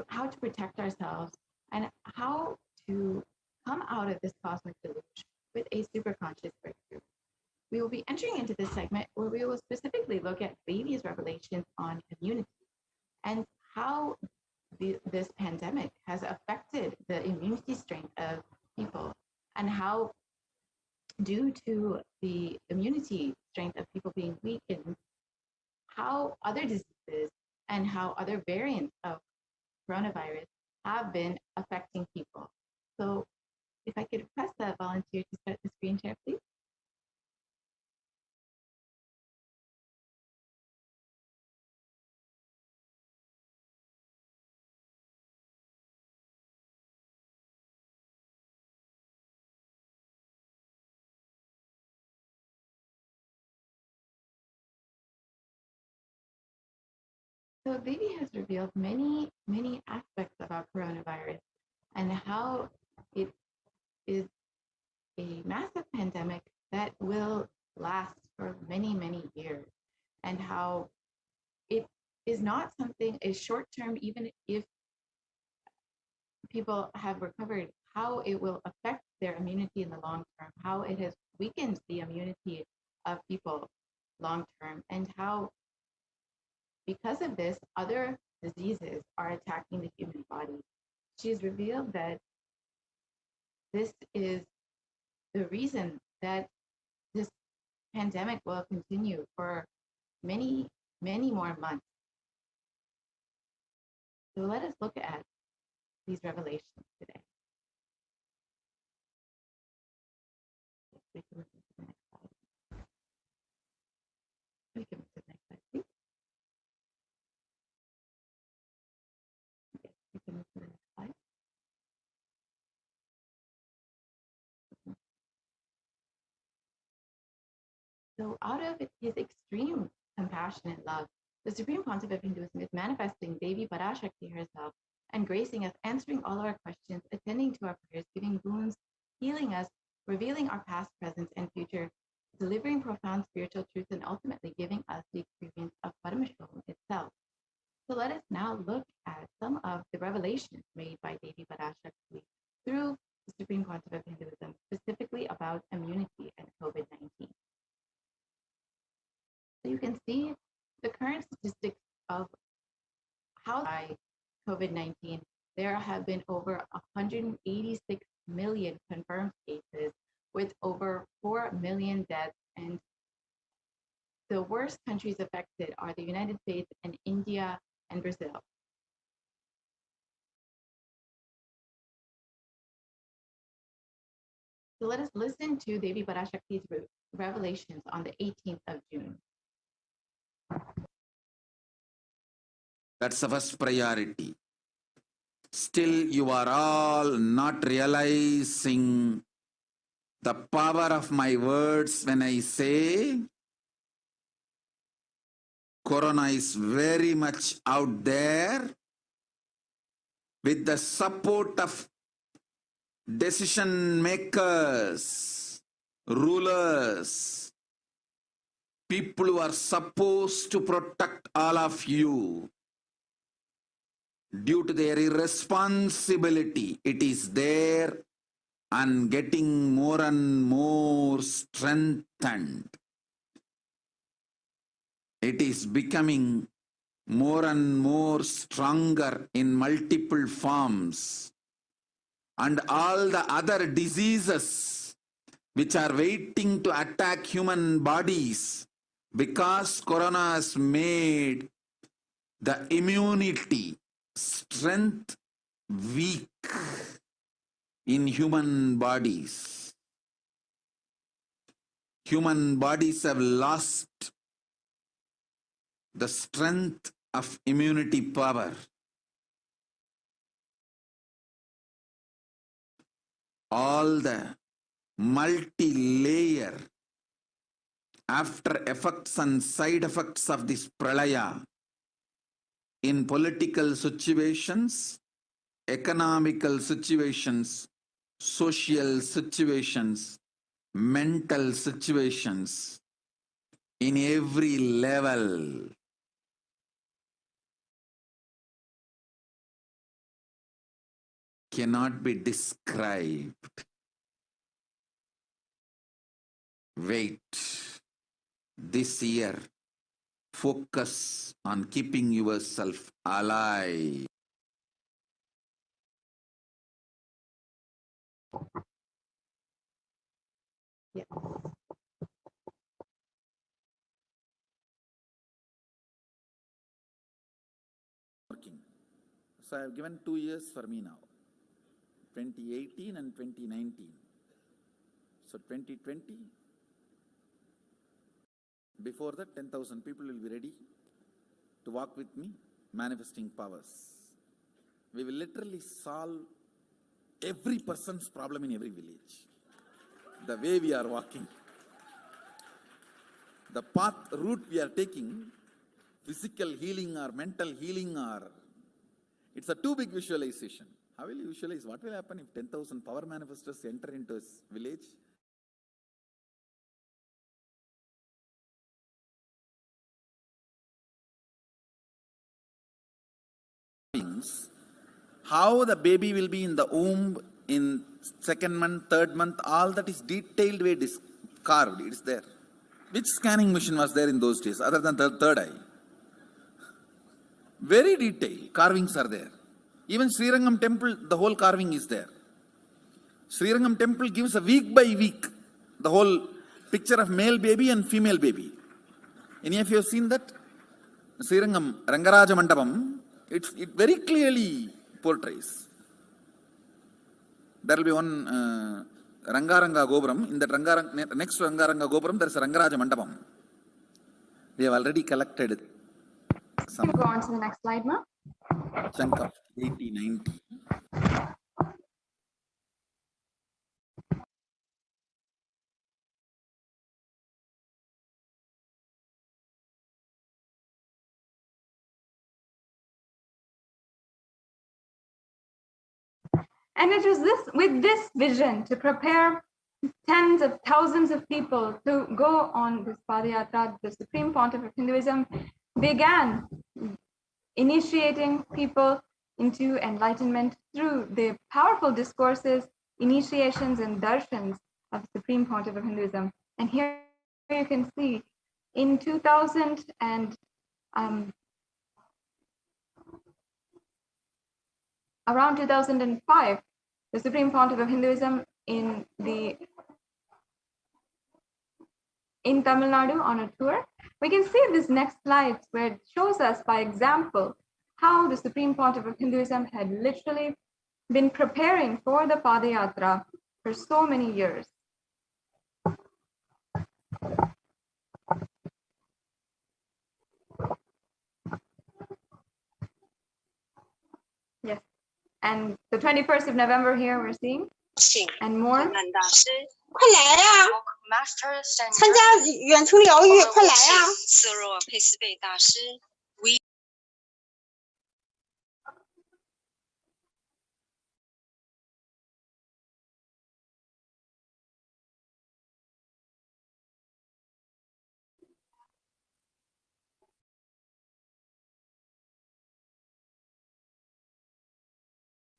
how to protect ourselves, and how to come out of this cosmic deluge with a superconscious breakthrough. We will be entering into this segment where we will specifically look at Devi's revelations on immunity and how this pandemic has affected the immunity strength of people, and how, due to the immunity strength of people being weakened, how other diseases and how other variants of coronavirus have been affecting people. So if I could request that volunteer to start the screen share, please. So Devi has revealed many, many aspects about coronavirus and how it is a massive pandemic that will last for many, many years, and how it is not something, a short term, even if people have recovered, how it will affect their immunity in the long term, how it has weakened the immunity of people long term, and how because of this, other diseases are attacking the human body. She's revealed that this is the reason that this pandemic will continue for many, many more months. So let us look at these revelations today. We can move to the next slide. We can move to the next slide, please. Yes, we can move to the next slide. So out of his extreme compassion and love, the Supreme Pontiff of Hinduism is manifesting Devi Parashakti herself and gracing us, answering all our questions, attending to our prayers, giving boons, healing us, revealing our past, present, and future, delivering profound spiritual truths, and ultimately giving us the experience of Parameshwaram itself. So let us now look at some of the revelations made by Devi Parashakti through the Supreme Pontiff of Hinduism, specifically about immunity and COVID-19. So you can see the current statistics of how by COVID-19, there have been over 186 million confirmed cases with over 4 million deaths. And the worst countries affected are the United States and India and Brazil. So let us listen to Devi Parashakti's revelations on the 18th of June. That's the first priority. Still, you are all not realizing the power of my words when I say Corona is very much out there with the support of decision makers, rulers, people who are supposed to protect all of you. Due to their irresponsibility, it is there and getting more and more strengthened. It is becoming more and more stronger in multiple forms. And all the other diseases which are waiting to attack human bodies, because Corona has made the immunity strength weak in human bodies. Human bodies have lost the strength of immunity power. all the multi-layer after effects and side effects of this pralaya in political situations, economical situations, social situations, mental situations, in every level. Cannot be described. Wait. This year, focus on keeping yourself alive. Yes. Working. So I have given 2 years for me now, 2018 and 2019. So 2020, before that 10,000 people will be ready to walk with me, manifesting powers. We will literally solve every person's problem in every village. The way we are walking, the path, route we are taking, physical healing or mental healing, or it's a too big visualization. How will you visualize? What will happen if 10,000 power manifestors enter into a village? How the baby will be in the womb in 2nd month, 3rd month, all that is detailed way carved. It's there. Which scanning machine was there in those days other than the third eye? Very detailed carvings are there. Even Srirangam temple, the whole carving is there. Srirangam temple gives a week by week the whole picture of male baby and female baby. Any of you have seen that? Srirangam Rangaraja Mandapam, it very clearly portrays. There will be one Rangaranga Gopuram. In that next to Rangaranga Gopuram, there is a Rangaraja Mandapam. We have already collected some. Go on to the next slide, Ma. Chunk of 80, 90. And it was with this vision to prepare tens of thousands of people to go on this Padayatra. The Supreme Pontiff of Hinduism began initiating people into enlightenment through the powerful discourses, initiations, and darshans of the Supreme Pontiff of Hinduism. And here you can see in 2000 and around 2005, the Supreme Pontiff of Hinduism in Tamil Nadu on a tour. We can see this next slide where it shows us by example how the Supreme Pontiff of Hinduism had literally been preparing for the Padayatra for so many years. Yes, and the 21st of November here we're seeing, and more. 快来呀！参加远程疗愈，快来呀！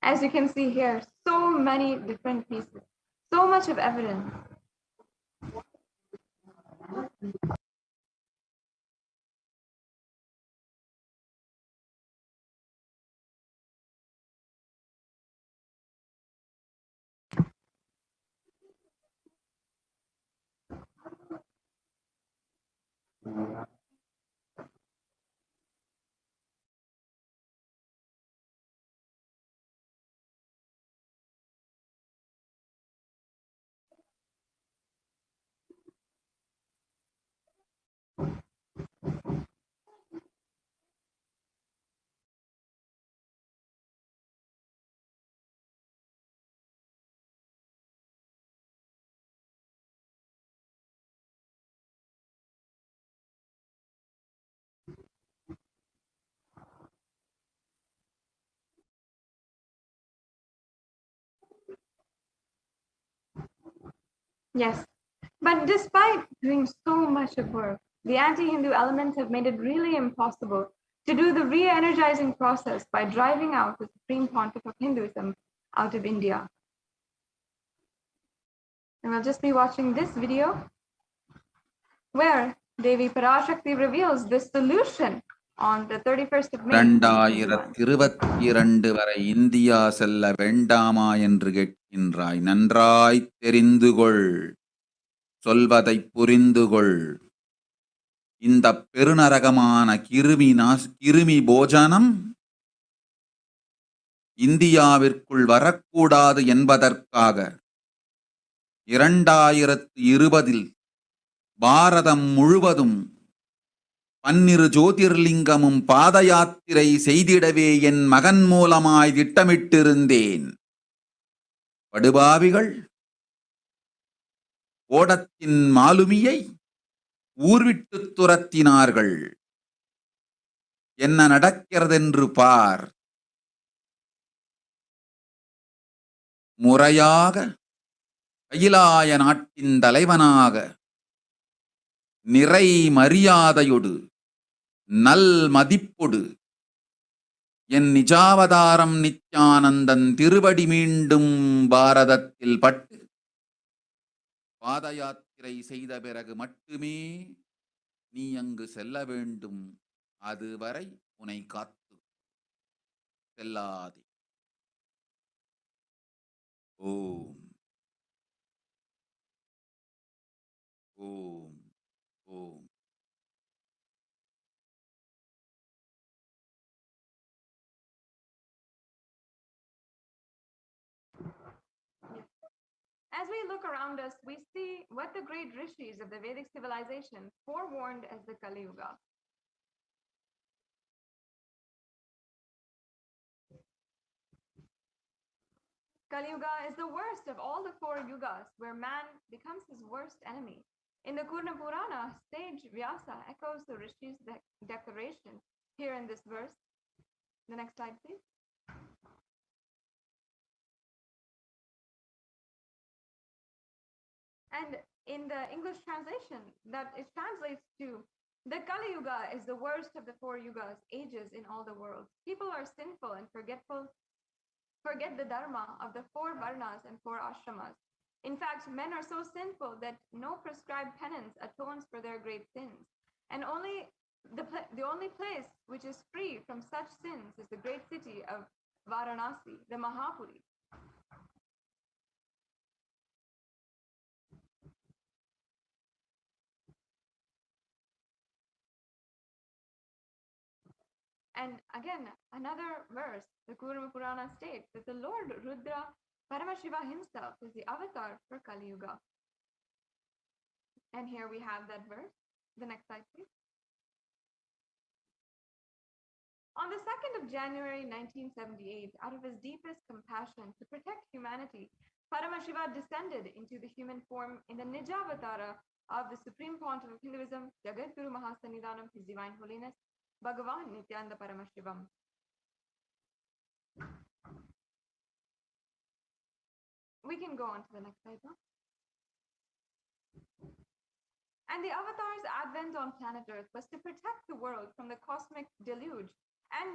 As you can see here, so many different pieces, so much of evidence. Yes, but despite doing so much of work, the anti-Hindu elements have made it really impossible to do the re-energizing process by driving out the Supreme Pontiff of Hinduism out of India. And we'll just be watching this video where Devi Parashakti reveals this solution on the 31st of May. 2022 வரை India செல்ல வேண்டாமா என்று கேட்கின்றாய். நன்றாய் தெரிந்து கொள், சொல்வதை புரிந்து கொள். இந்த பெருநரகமான கிருமி போஜனம் இந்தியாவிற்குள் வரக்கூடாது என்பதற்காக 2020 பாரதம் முழுவதும் 12 ஜோதிர்லிங்கமும் பாத யாத்திரை செய்திடவே என் மகன் மூலமாய் திட்டமிட்டிருந்தேன். படுபாவிகள் ஓடத்தின் மாலுமியை ஊர்விட்டு துரத்தினார்கள். என்ன நடக்கிறதென்று பார். முறையாக கைலாய நாட்டின் தலைவனாக நிறை மரியாதையொடு நல் மதிப்பொடு என் நிஜாவதாரம் நித்யானந்தன் திருவடி மீண்டும் பாரதத்தில் பட்டு பாத யாத்திரை செய்த பிறகு மட்டுமே நீ அங்கு செல்ல வேண்டும். அதுவரை உன்னை காத்து செல்லாதே. ஓம் ஓம் ஓம். As we look around us, we see what the great rishis of the Vedic civilization forewarned as the Kali Yuga. Kali Yuga is the worst of all the 4 yugas, where man becomes his worst enemy. In the Kurna Purana, sage Vyasa echoes the rishis' declaration here in this verse. The next slide, please. And in the English translation, that it translates to, the Kali Yuga is the worst of the 4 yugas, ages in all the world. People are sinful and forget the dharma of the 4 varnas and 4 ashramas. In fact, men are so sinful that no prescribed penance atones for their great sins. And the only place which is free from such sins is the great city of Varanasi, the Mahapuri. And again, another verse, the Kurma Purana states that the Lord Rudra Paramashiva himself is the avatar for Kali Yuga. And here we have that verse. The next slide, please. On the 2nd of January 1978, out of his deepest compassion to protect humanity, Paramashiva descended into the human form in the Nijavatara of the Supreme Pontiff of Hinduism, Jagadguru Mahasannidhanam, His Divine Holiness, Bhagavan Nithyananda Paramashivam. We can go on to the next slide now. And the avatar's advent on planet Earth was to protect the world from the cosmic deluge and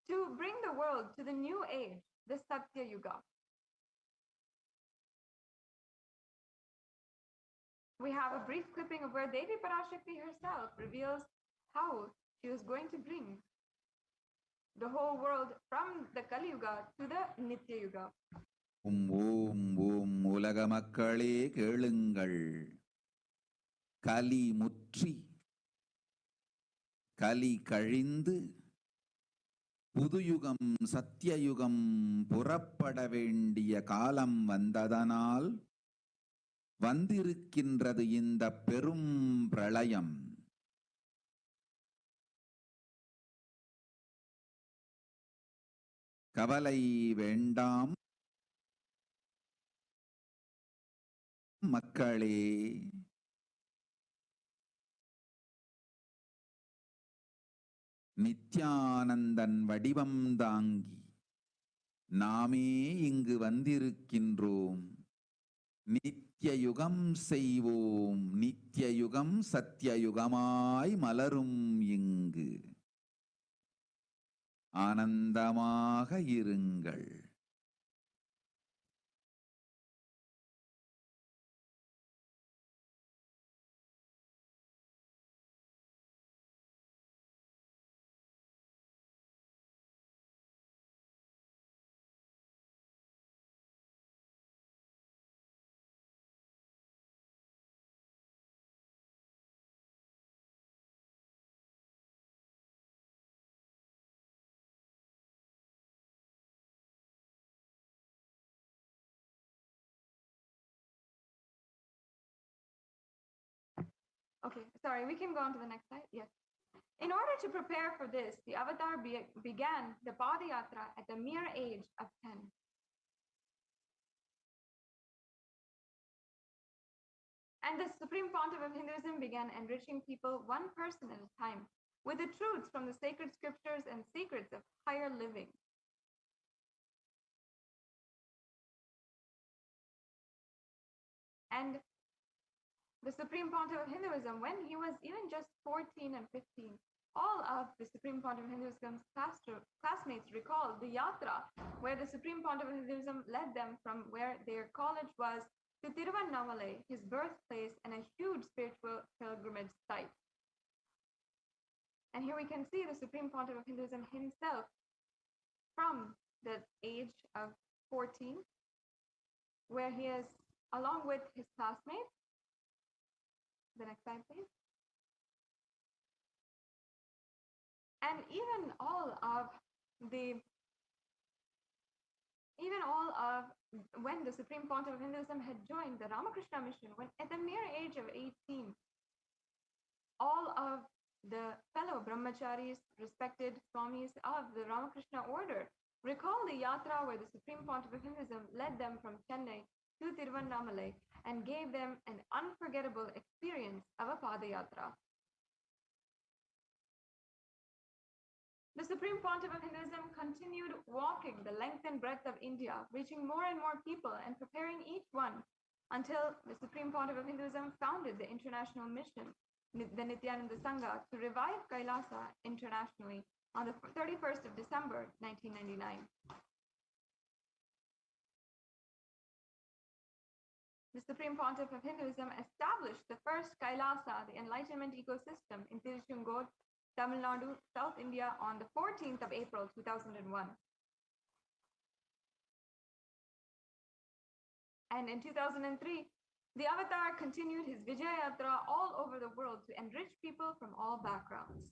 to bring the world to the new age, the Satya Yuga. We have a brief clipping of where Devi Parashakti herself reveals how she was going to bring the whole world from the Kali Yuga to the Nitya Yuga. ஓம் ஓம் ஓம். உலக மக்களே கேளுங்கள். கலி முற்றி கலி கழிந்து புதுயுகம் சத்தியயுகம் புறப்பட வேண்டிய காலம் வந்ததனால் வந்திருக்கின்றது இந்த பெரும் பிரளயம். கவலை வேண்டாம் மக்களே. நித்யானந்தன் வடிவம் தாங்கி நாமே இங்கு வந்திருக்கின்றோம். நித்யயுகம் செய்வோம், நித்யயுகம் சத்யயுகமாய் மலரும் இங்கு ஆனந்தமாக இருங்கள். Okay, sorry, we can go on to the next slide. Yes. In order to prepare for this, the avatar began the Padayatra at the mere age of 10. And the Supreme Pontiff of Hinduism began enriching people one person at a time with the truths from the sacred scriptures and secrets of higher living. And the Supreme Pontiff of Hinduism, when he was even just 14 and 15, all of the Supreme Pontiff of Hinduism's classmates recalled the yatra where the Supreme Pontiff of Hinduism led them from where their college was to Tiruvannamalai, his birthplace, and a huge spiritual pilgrimage site. And here we can see the Supreme Pontiff of Hinduism himself from the age of 14, where he is along with his classmates. The next slide, please. And even all of when the Supreme Pontiff of Hinduism had joined the Ramakrishna mission, when at the mere age of 18, all of the fellow brahmacharis, respected swamis of the Ramakrishna order, recall the yatra where the Supreme Pontiff of Hinduism led them from Chennai to Tiruvannamalai and gave them an unforgettable experience of a Padayatra. The Supreme Pontiff of Hinduism continued walking the length and breadth of India, reaching more and more people and preparing each one until the Supreme Pontiff of Hinduism founded the international mission, the Nithyananda Sangha, to revive Kailasa internationally on the 31st of December, 1999. The Supreme Pontiff of Hinduism established the first Kailasa, the enlightenment ecosystem, in Tiruchengod, Tamil Nadu, South India, on the 14th of April, 2001. And in 2003, the Avatar continued his Vijaya Yatra all over the world to enrich people from all backgrounds.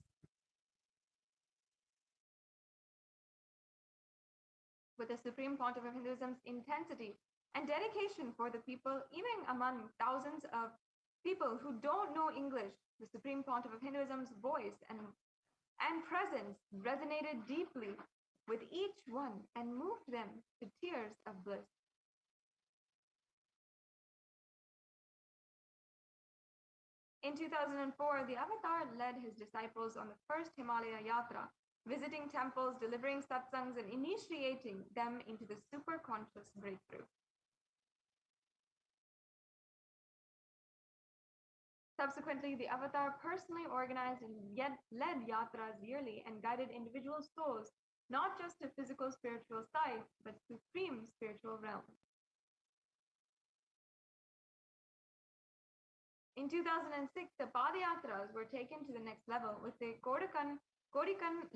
With the Supreme Pontiff of Hinduism's intensity and dedication for the people, even among thousands of people who don't know English, the Supreme Pontiff of Hinduism's voice and presence resonated deeply with each one and moved them to tears of bliss. In 2004, the Avatar led his disciples on the first Himalaya Yatra, visiting temples, delivering satsangs, and initiating them into the super-conscious breakthrough. Subsequently, the Avatar personally organized and led yatras yearly and guided individual souls, not just to physical spiritual sides, but supreme spiritual realms. In 2006, the Padayatras were taken to the next level with the Kodikan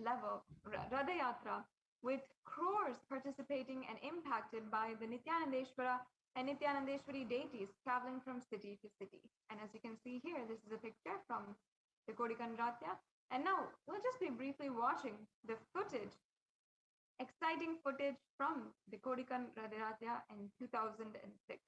level Radayatra, with crores participating and impacted by the Nithyanandeshwara and Nithyanandeshwari deities traveling from city to city. And as you can see here, this is a picture from the Kodikan Ratya. And now we'll just be briefly watching the footage, exciting footage from the Kodikan Ratya in 2006.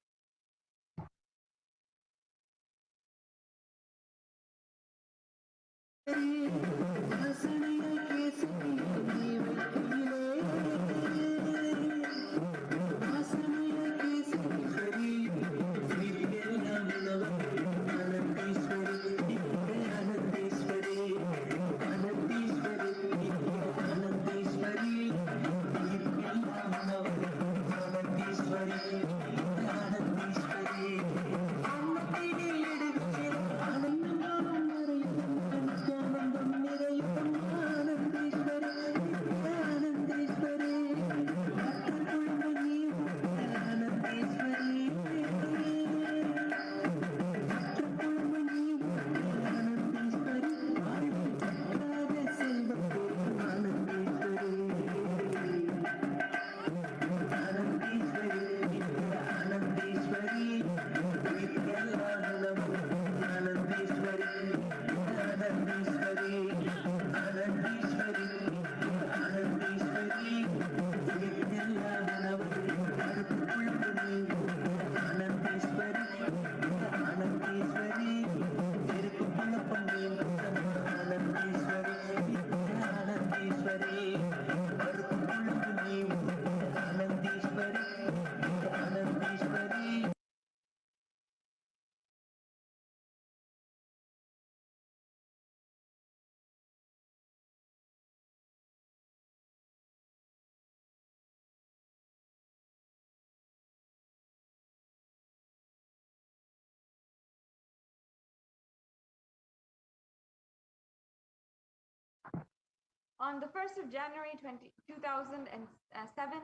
On the 1st of January 2007,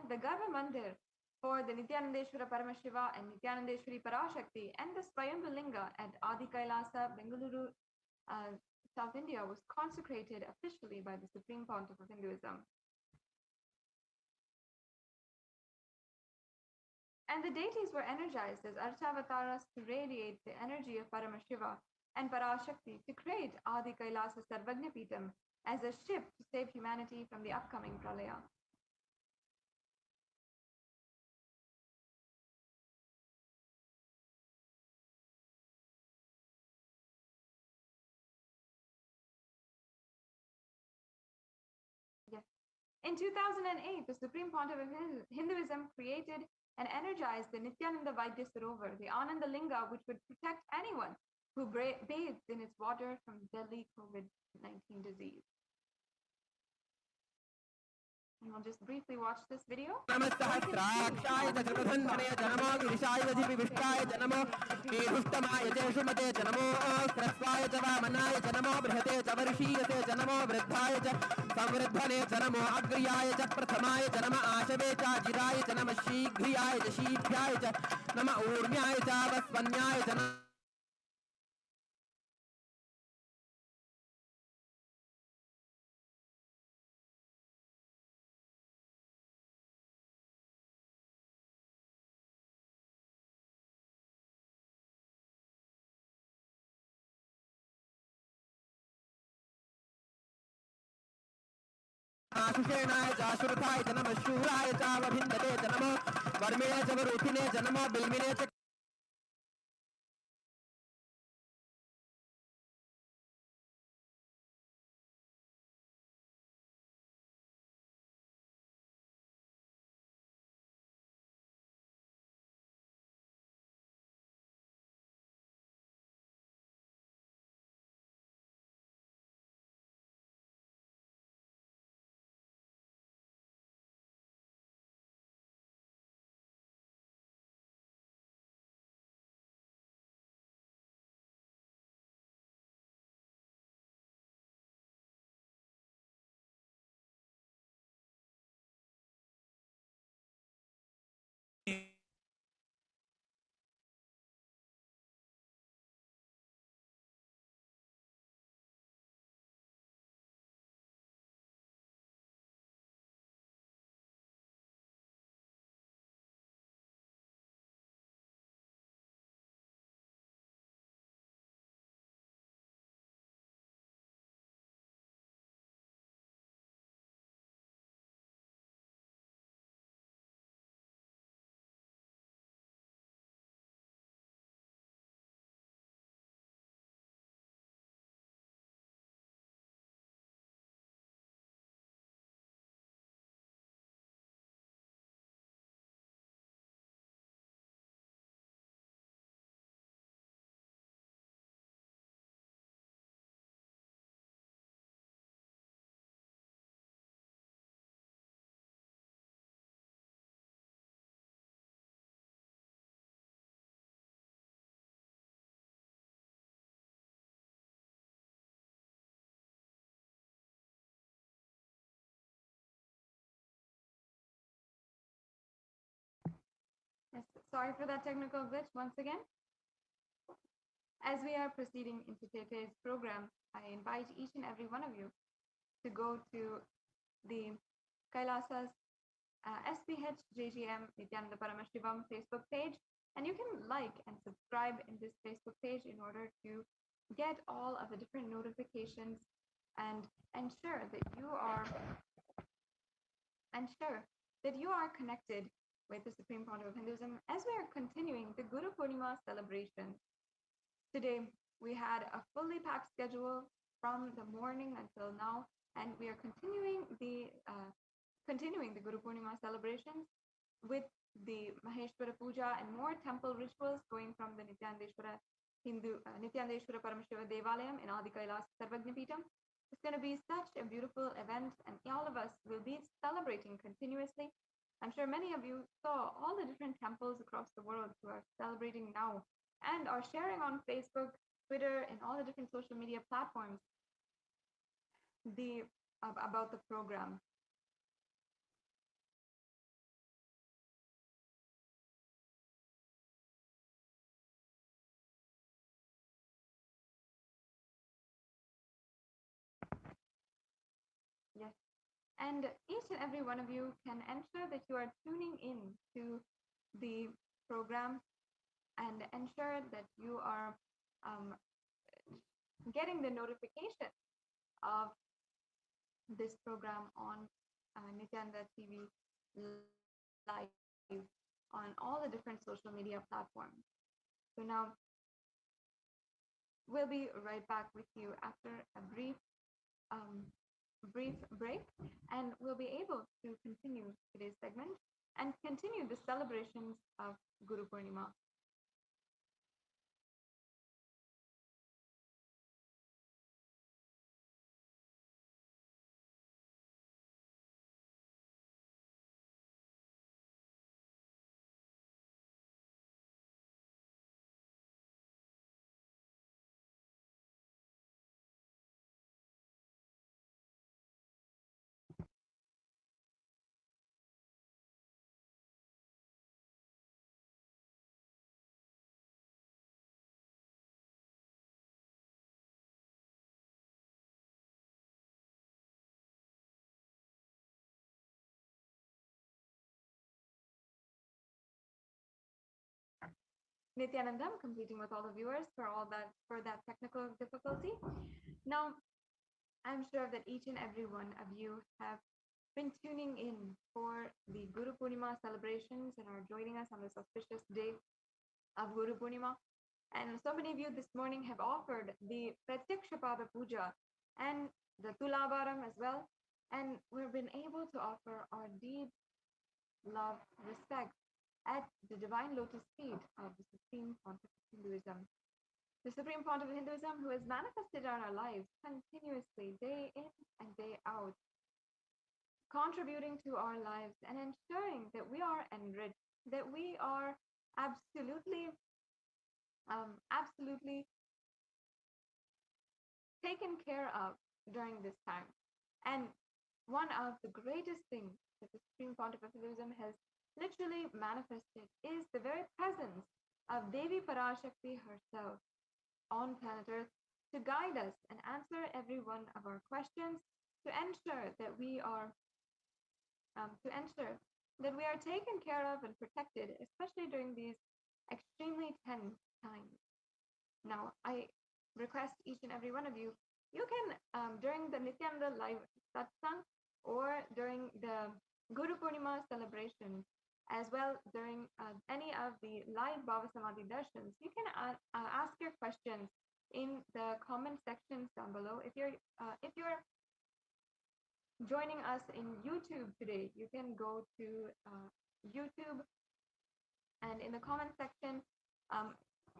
the Garba Mandir for the Nithyanandeshwara Paramashiva and Nithyanandeshwari Parashakti and the Swayambhu Linga at Adi Kailasa, Bengaluru, South India was consecrated officially by the Supreme Pontiff of Hinduism. And the deities were energized as Archavataras to radiate the energy of Paramashiva and Parashakti to create Adi Kailasa Sarvagnapitam as a ship to save humanity from the upcoming pralaya. Yes. In 2008, the Supreme Pontiff of Hinduism created and energized the Nityananda Vaidya Sarovar, the Ananda Linga, which would protect anyone who bathed in its water from deadly COVID-19 disease. And we'll just briefly watch this video. आशुषेणाय च आशुरथाय च नमः शूराय च अवभिन्दते च नमो वर्मिणे च वरुथिने च नमो बिल्मिने च Yes, sorry for that technical glitch once again. As we are proceeding into today's program, I invite each and every one of you to go to the Kailasa's SPH JGM Nithyananda Paramashivam Facebook page, and you can like and subscribe in this Facebook page in order to get all of the different notifications and ensure that you are connected with the Supreme Pontiff of Hinduism as we are continuing the Guru Purnima celebration. Today, we had a fully packed schedule from the morning until now, and we are continuing the Guru Purnima celebrations with the Maheshwara Puja and more temple rituals going from the Nithyanandeshwara Paramashiva Devalayam in Adi Kailas Sarvagnapitam. It's going to be such a beautiful event, and all of us will be celebrating continuously. I'm sure many of you saw all the different temples across the world who are celebrating now and are sharing on Facebook, Twitter, and all the different social media platforms the about the program. Yes. And each and every one of you can ensure that you are tuning in to the program and ensure that you are getting the notification of this program on Nithyananda TV live on all the different social media platforms. So now we'll be right back with you after a brief break, and we'll be able to continue today's segment and continue the celebrations of Guru Purnima. Nithyanandam, completing with all the viewers for that technical difficulty. Now, I'm sure that each and every one of you have been tuning in for the Guru Purnima celebrations and are joining us on this auspicious day of Guru Purnima. And so many of you this morning have offered the Pratyakshapada Puja and the Tulavaram as well. And we've been able to offer our deep love, respect at the divine lotus feet of the Supreme Pontiff of Hinduism. The Supreme Pontiff of Hinduism, who has manifested on our lives continuously, day in and day out, contributing to our lives and ensuring that we are enriched, that we are absolutely taken care of during this time. And one of the greatest things that the Supreme Pontiff of Hinduism has literally manifested is the very presence of Devi Parashakti herself on planet Earth to guide us and answer every one of our questions, to ensure that we are taken care of and protected, especially during these extremely tense times. Now, I request each and every one of you, you can, during the Nithyananda live satsang or during the Guru Purnima celebration, as well during any of the live Bhava Samadhi darshans, you can ask your questions in the comment sections down below. If you're joining us in YouTube today, you can go to YouTube, and in the comment section,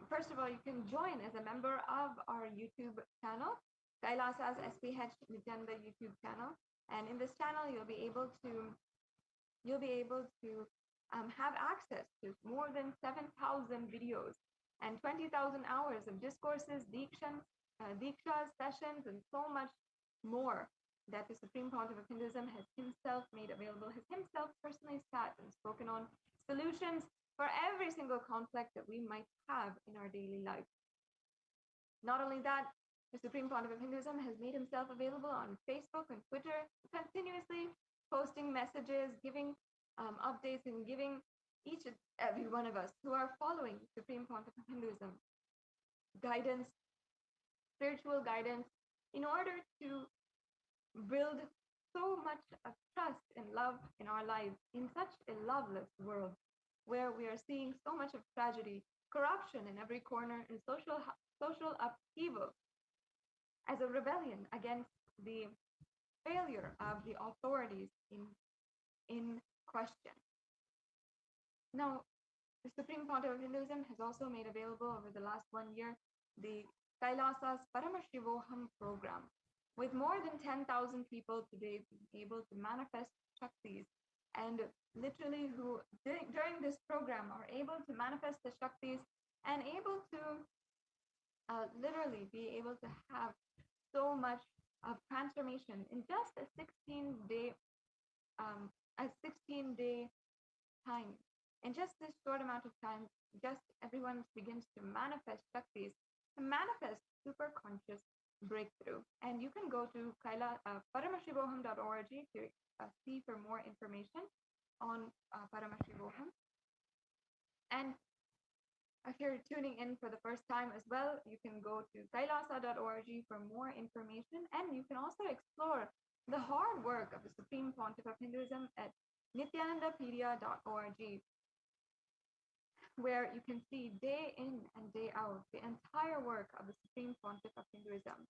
first of all, you can join as a member of our YouTube channel, Kailasa's SPH Nithyananda YouTube channel, and in this channel you'll be able to have access to more than 7,000 videos and 20,000 hours of discourses, dikshas, sessions, and so much more that the Supreme Pontiff of Hinduism has himself made available, has himself personally sat and spoken on solutions for every single conflict that we might have in our daily life. Not only that, the Supreme Pontiff of Hinduism has made himself available on Facebook and Twitter, continuously posting messages, giving updates, and giving each and every one of us who are following Supreme Pontiff of Hinduism guidance, spiritual guidance, in order to build so much of trust and love in our lives in such a loveless world where we are seeing so much of tragedy, corruption in every corner, and social upheaval as a rebellion against the failure of the authorities in question. Now, the Supreme Pontiff of Hinduism has also made available over the last 1 year the Kailasa's Paramashivoham program, with more than 10,000 people today being able to manifest Shaktis, and literally who during this program are able to manifest the Shaktis and able to literally be able to have so much of transformation in just a 16-day time. In just this short amount of time, just everyone begins to manifest Shaktis, to manifest super conscious breakthrough. And you can go to paramashivoham.org to see for more information on Paramashivoham. And if you're tuning in for the first time as well, you can go to kailasa.org for more information. And you can also explore the hard work of the Supreme Pontiff of Hinduism at nithyanandapedia.org, where you can see day in and day out the entire work of the Supreme Pontiff of Hinduism.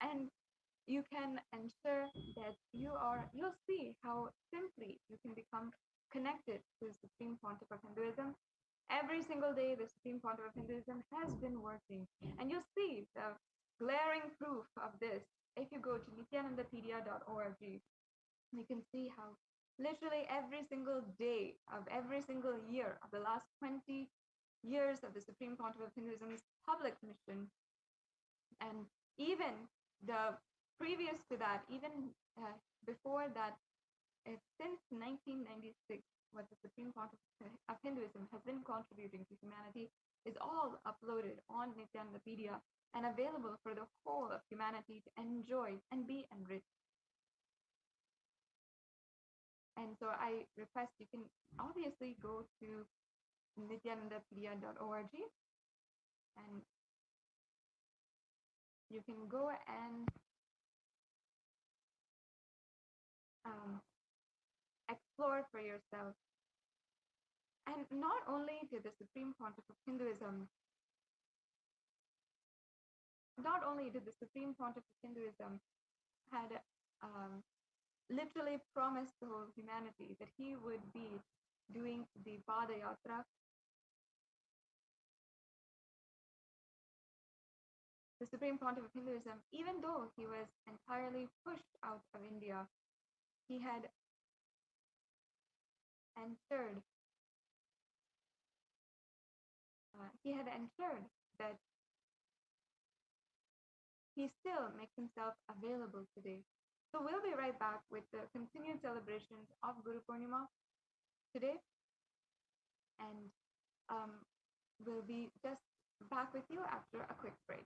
And you can ensure that you'll see how simply you can become connected to the Supreme Pontiff of Hinduism. Every single day, the Supreme Pontiff of Hinduism has been working, and you'll see the glaring proof of this if you go to nithyanandapedia.org. You can see how literally every single day of every single year of the last 20 years of the Supreme Pontiff of Hinduism's public mission, and even the previous to that, even before that, since 1996, what the Supreme Pontiff of Hinduism has been contributing to humanity is all uploaded on Nithyanandapedia and available for the whole of humanity to enjoy and be enriched. And so I request you can obviously go to nithyanandapedia.org and you can go and explore for yourself. And not only did the Supreme Pontiff of Hinduism had literally promised the whole humanity that he would be doing the Padayatra. The Supreme Pontiff of Hinduism, even though he was entirely pushed out of India, he had ensured that he still makes himself available today. So we'll be right back with the continued celebrations of Guru Purnima today, and we'll be just back with you after a quick break.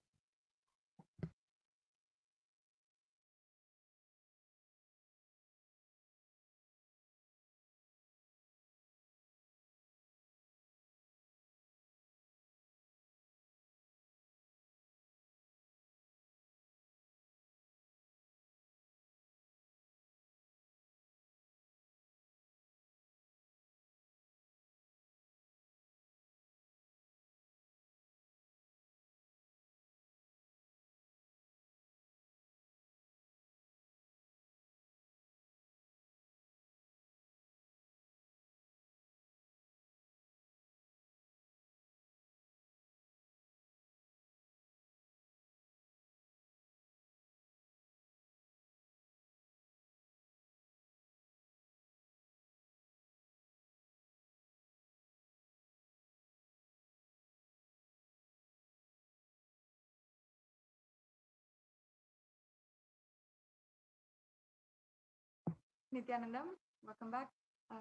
Nithyanandam, welcome back.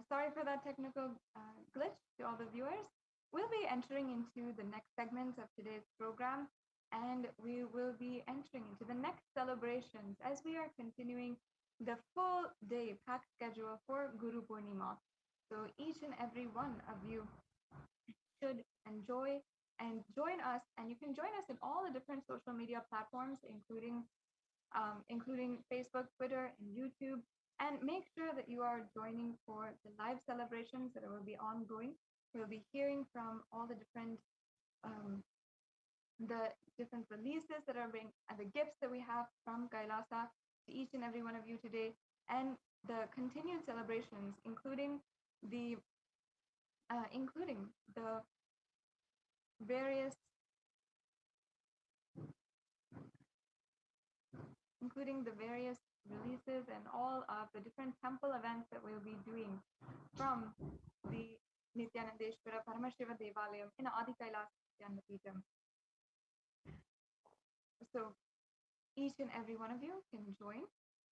Sorry for that technical glitch to all the viewers. We'll be entering into the next segments of today's program, and we will be entering into the next celebrations as we are continuing the full day packed schedule for Guru Purnima. So each and every one of you should enjoy and join us, and you can join us in all the different social media platforms, including Facebook, Twitter, and YouTube. And make sure that you are joining for the live celebrations that will be ongoing. We'll be hearing from all the different releases that are being, and the gifts that we have from Kailasa to each and every one of you today, and the continued celebrations, including the various releases and all of the different temple events that we'll be doing from the Nityanandeshwara Paramashiva Devalayam in Adi Kailas Yannapeetham. So each and every one of you can join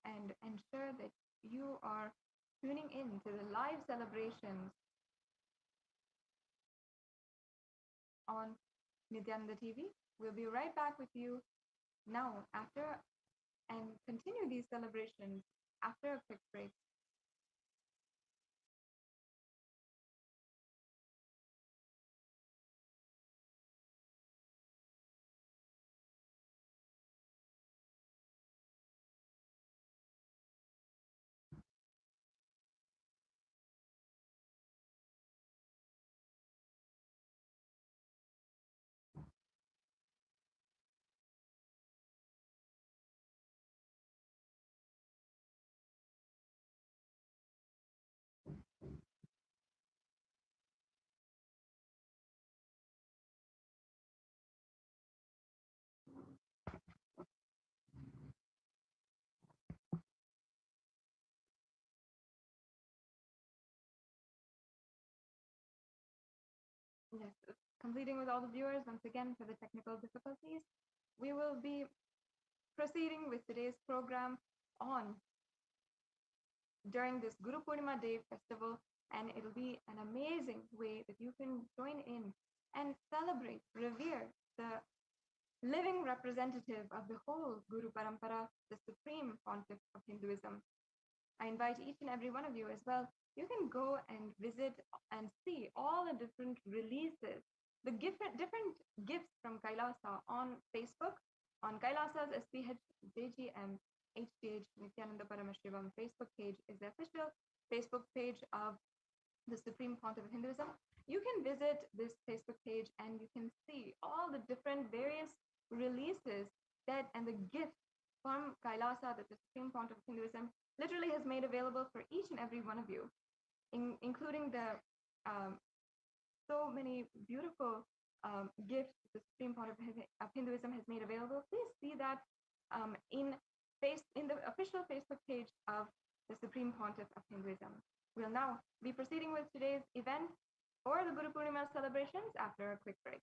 and ensure that you are tuning in to the live celebrations on Nithyananda TV. We'll be right back with you now after and continue these celebrations after a quick break. Yes, completing with all the viewers once again for the technical difficulties. We will be proceeding with today's program on during this Guru Purnima Day festival, and it'll be an amazing way that you can join in and celebrate, revere the living representative of the whole Guru Parampara, the supreme pontiff of Hinduism. I invite each and every one of you as well. You can go and visit and see all the different releases, the different gifts from Kailasa on Facebook, on Kailasa's SPHJGM HTH Nithyananda Paramashivam Facebook page is the official Facebook page of the Supreme Pontiff of Hinduism. You can visit this Facebook page and you can see all the different various releases that and the gifts from Kailasa that the Supreme Pontiff of Hinduism literally has made available for each and every one of you, including the so many beautiful gifts the Supreme Pontiff of Hinduism has made available. Please see that in the official Facebook page of the Supreme Pontiff of Hinduism. We'll now be proceeding with today's event for the Guru Purnima celebrations after a quick break.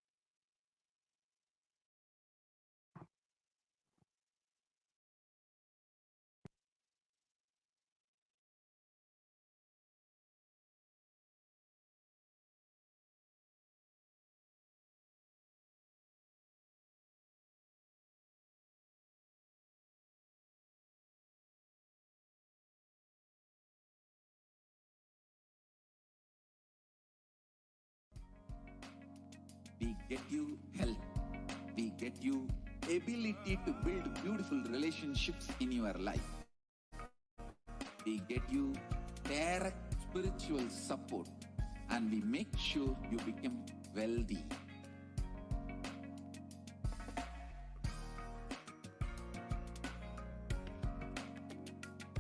We get you health. We get you ability to build beautiful relationships in your life. We get you direct spiritual support, and we make sure you become wealthy.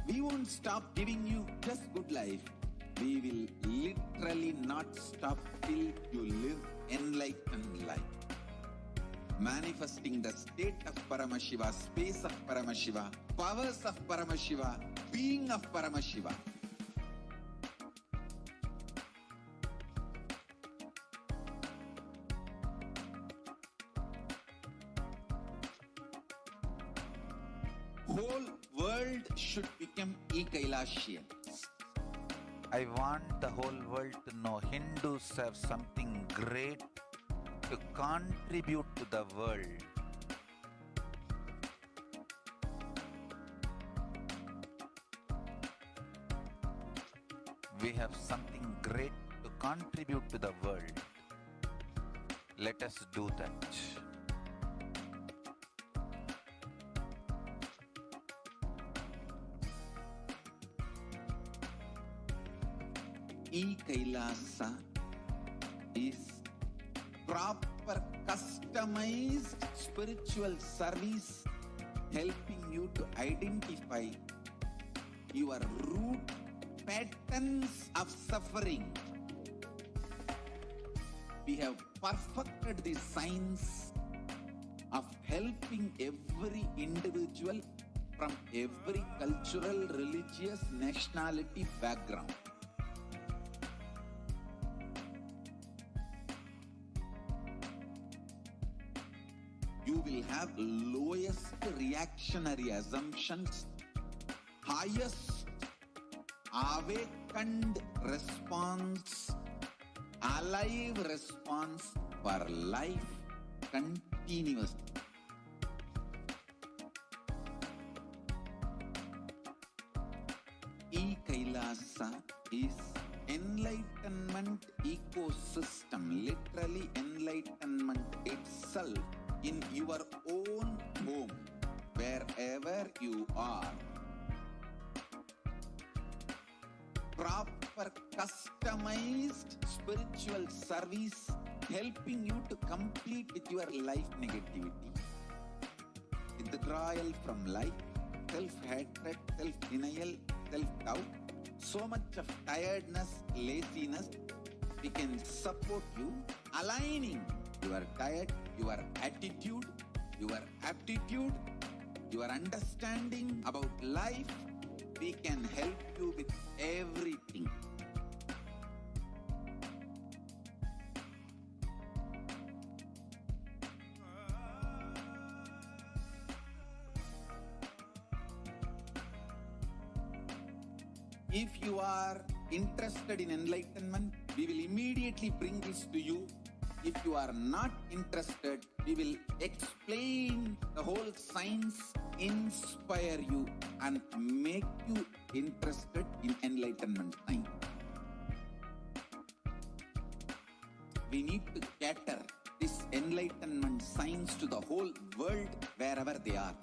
We won't stop giving you just good life. We will literally not stop till you live enlightened life. Manifesting the state of Paramashiva, space of Paramashiva, powers of Paramashiva, being of Paramashiva. Whole world should become e-Kailashian. I want the whole world to know Hindus have something great to contribute to the world. We have something great to contribute to the world. Let us do that. E-Kailasa is proper customized spiritual service helping you to identify your root patterns of suffering. We have perfected the science of helping every individual from every cultural, religious, nationality background. You will have lowest reactionary assumptions, highest awakened response, alive response for life continuously. E-Kailasa is enlightenment ecosystem, literally enlightenment itself in your own home, wherever you are. Proper customized spiritual service helping you to complete with your life negativity. Withdrawal from life, self-hatred, self-denial, self-doubt, so much of tiredness, laziness, we can support you, aligning your diet, your attitude, your aptitude, your understanding about life. We can help you with everything. If you are interested in enlightenment, we will immediately bring this to you. If you are not interested, we will explain the whole science, inspire you, and make you interested in enlightenment science. We need to cater this enlightenment science to the whole world wherever they are,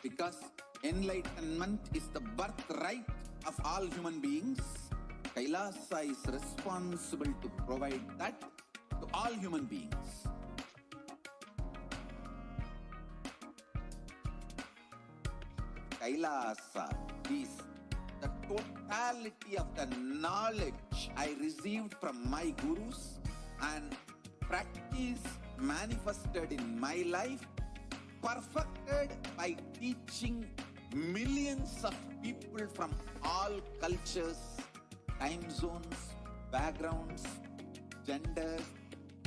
because enlightenment is the birthright of all human beings. Kailasa is responsible to provide that to all human beings. Kailasa is the totality of the knowledge I received from my gurus and practice manifested in my life, perfected by teaching millions of people from all cultures, time zones, backgrounds, genders,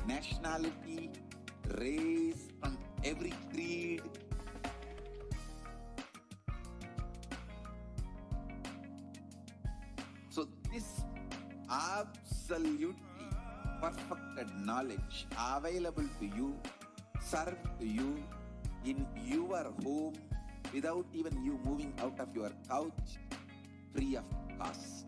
nationality, race, from every creed. So this absolutely perfected knowledge available to you, served to you in your home, without even you moving out of your couch, free of cost.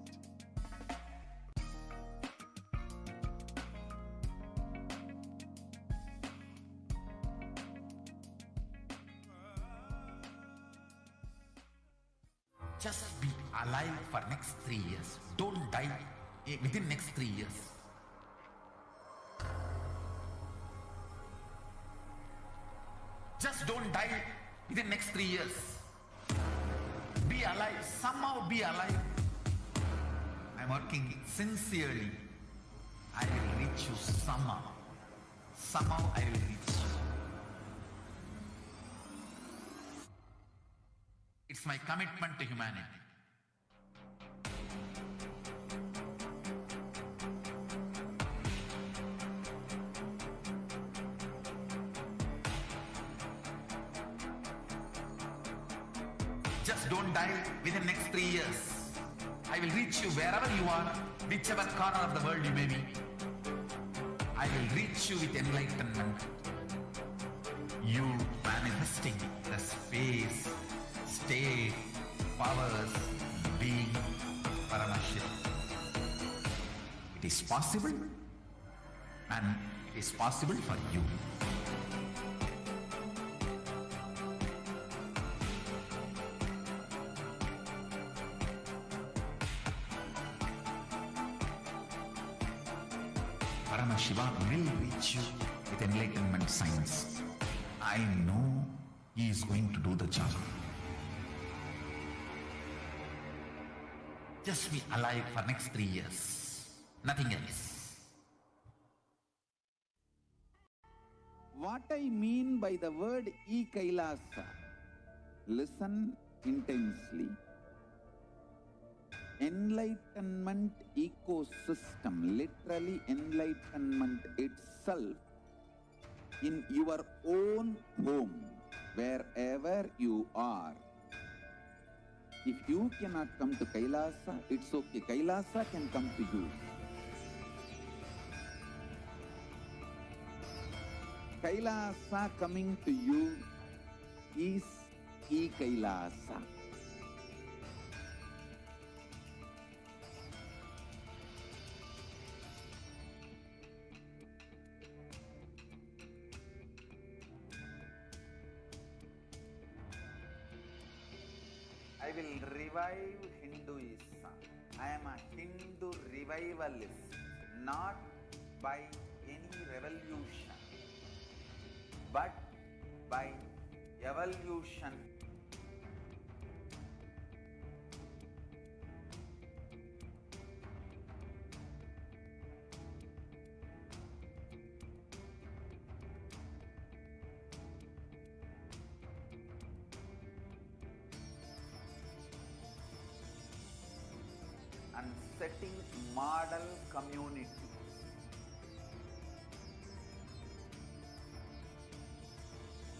Just be alive for next 3 years. Don't die within next 3 years. Just don't die within next 3 years. Be alive, somehow be alive. I'm working sincerely. I will reach you somehow. Somehow I will reach you. It's my commitment to humanity. Just don't die within next 3 years. I will reach you wherever you are, whichever corner of the world you may be. I will reach you with enlightenment. You manifesting the space, state, powers, being, Paramashit. It is possible, and it is possible for you. Paramashiva will reach you with enlightenment science. I know he is going to do the job. Just be alive for next 3 years. Nothing else. What I mean by the word E-Kailasa, listen intensely. Enlightenment ecosystem, literally enlightenment itself, in your own home, wherever you are. If you cannot come to Kailasa, it's okay. Kailasa can come to you. Kailasa coming to you is e-Kailasa. I will revive Hinduism. I am a Hindu revivalist, not by any revolution, but by evolution. And setting model communities.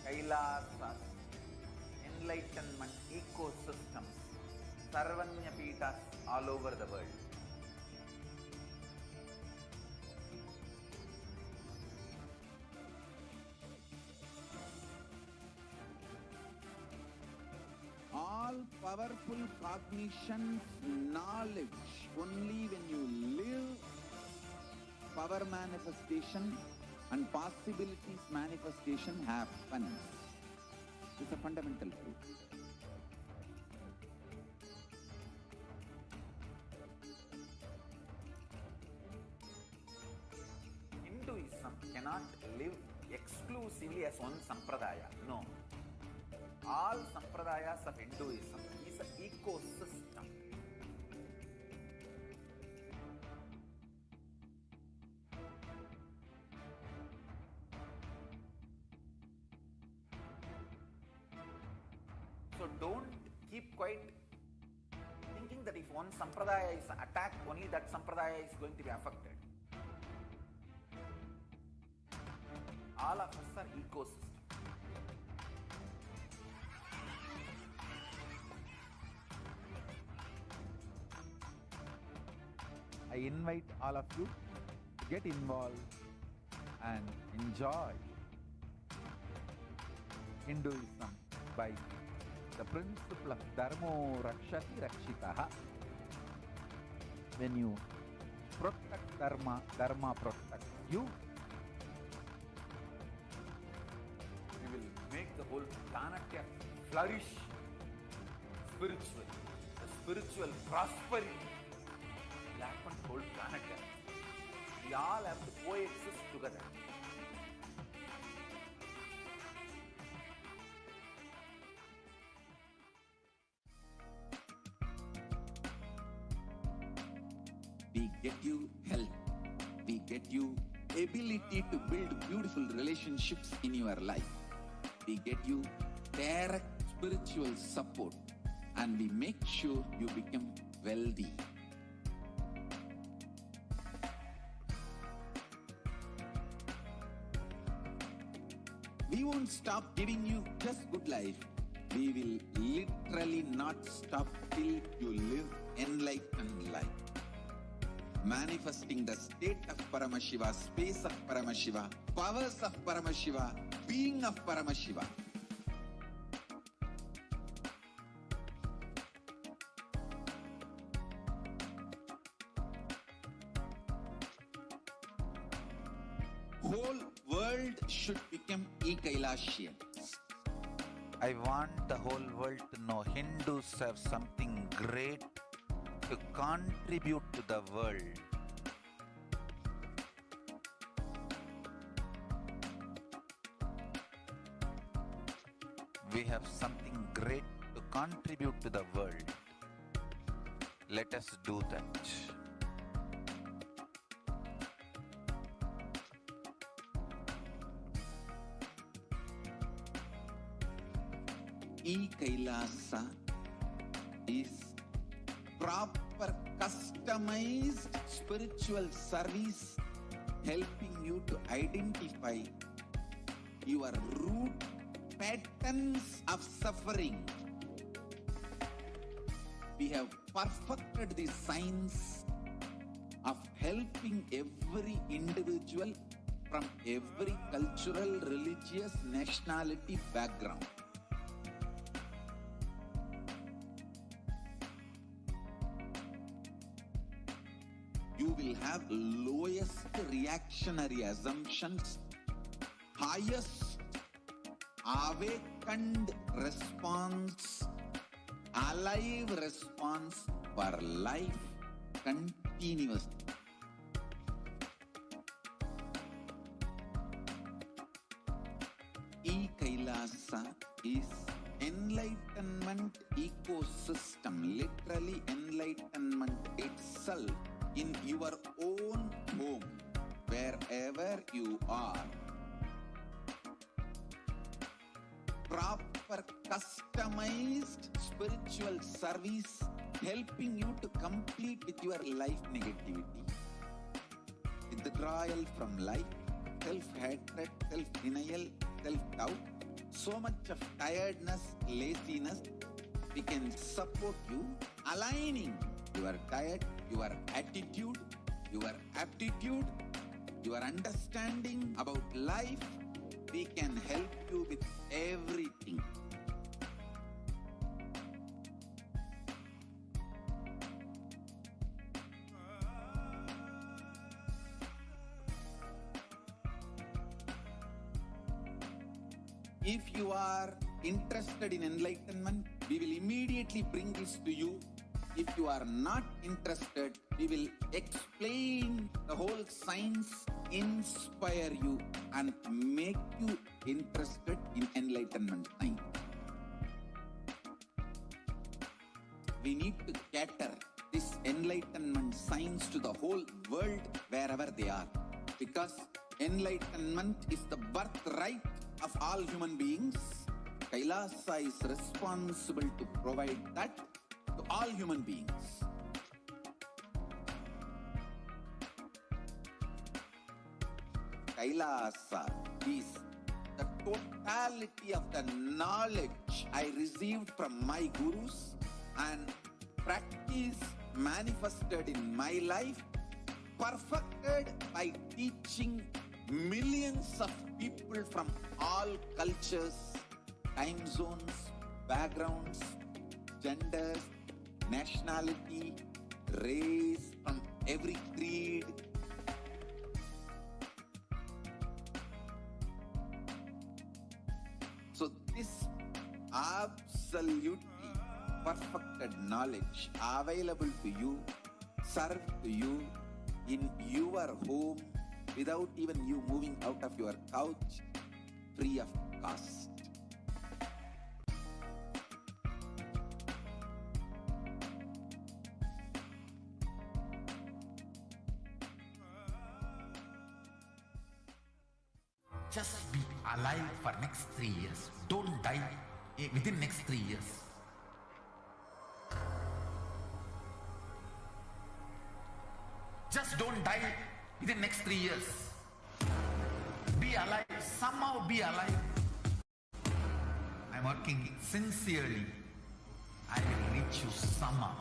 Kailasas, enlightenment ecosystems, Sarvanyapitas all over the world. All powerful cognitions, knowledge, only when you live, power manifestation and possibilities manifestation happens. It's a fundamental truth. Hinduism cannot live exclusively as one sampradaya. No. All sampradayas of Hinduism is an ecosystem. So don't keep quiet thinking that if one sampradaya is attacked, only that sampradaya is going to be affected. All of us are ecosystems. I invite all of you, get involved and enjoy Hinduism by the principle of Dharmo Rakshati Rakshitaha. When you protect Dharma, Dharma protects you. We will make the whole planet flourish spiritually. The spiritual prosperity will happen to the whole planet. We all have to coexist together. We get you health. We get you ability to build beautiful relationships in your life. We get you direct spiritual support, and we make sure you become wealthy. We won't stop giving you just good life. We will literally not stop till you live enlightened life. Manifesting the state of Paramashiva, space of Paramashiva, powers of Paramashiva, being of Paramashiva. Whole world should become e-Kailasians. I want the whole world to know Hindus have something great to contribute to the world. We have something great to contribute to the world. Let us do that. E-Kailasa is proper customized spiritual service helping you to identify your root patterns of suffering. We have perfected the science of helping every individual from every cultural, religious, nationality background. You will have lowest reactionary assumptions, highest awakened response, alive response for life continuously. E-Kailasa is enlightenment ecosystem, literally enlightenment itself in your own home, wherever you are. Proper customized spiritual service helping you to complete with your life negativity, withdrawal from life, self-hatred, self-denial, self-doubt, so much of tiredness, laziness. We can support you aligning your diet, your attitude, your aptitude, your understanding about life. We can help you with everything. If you are interested in enlightenment, we will immediately bring this to you. If you are not interested, we will explain the whole science, inspire you, and make you interested in enlightenment science. We need to cater this enlightenment science to the whole world wherever they are, because enlightenment is the birthright of all human beings. Kailasa is responsible to provide that to all human beings. Kailasa is the totality of the knowledge I received from my gurus and practice manifested in my life, perfected by teaching millions of people from all cultures, time zones, backgrounds, genders, nationality, race, from every creed. So this absolutely perfected knowledge available to you, served to you in your home without even you moving out of your couch, free of cost. Just be alive for next 3 years. Don't die within next 3 years. Just don't die within next 3 years. Be alive, somehow be alive. I'm working sincerely. I will reach you somehow.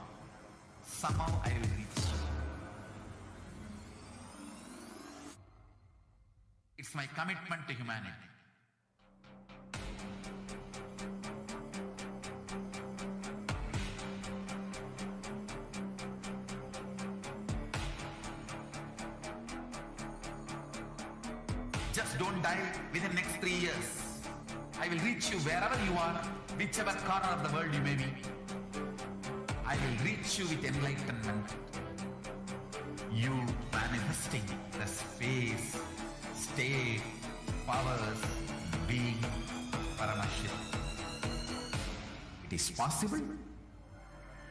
Somehow I will reach you. It's my commitment to humanity. Just don't die within the next 3 years. I will reach you wherever you are, whichever corner of the world you may be. I will reach you with enlightenment. You manifesting the space, state, powers, being, Paramashit. It is possible,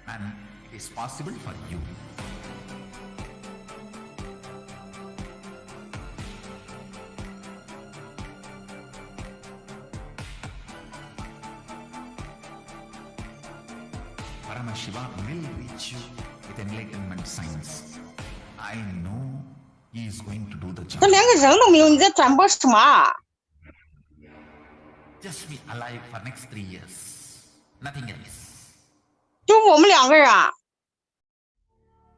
and it is possible for you. Paramashiva will reach you with enlightenment science. I know he is going to do the job. 这连个人都没有，你在转播什么啊？ just be alive for next 3 years. Nothing else. 就我们2个人啊。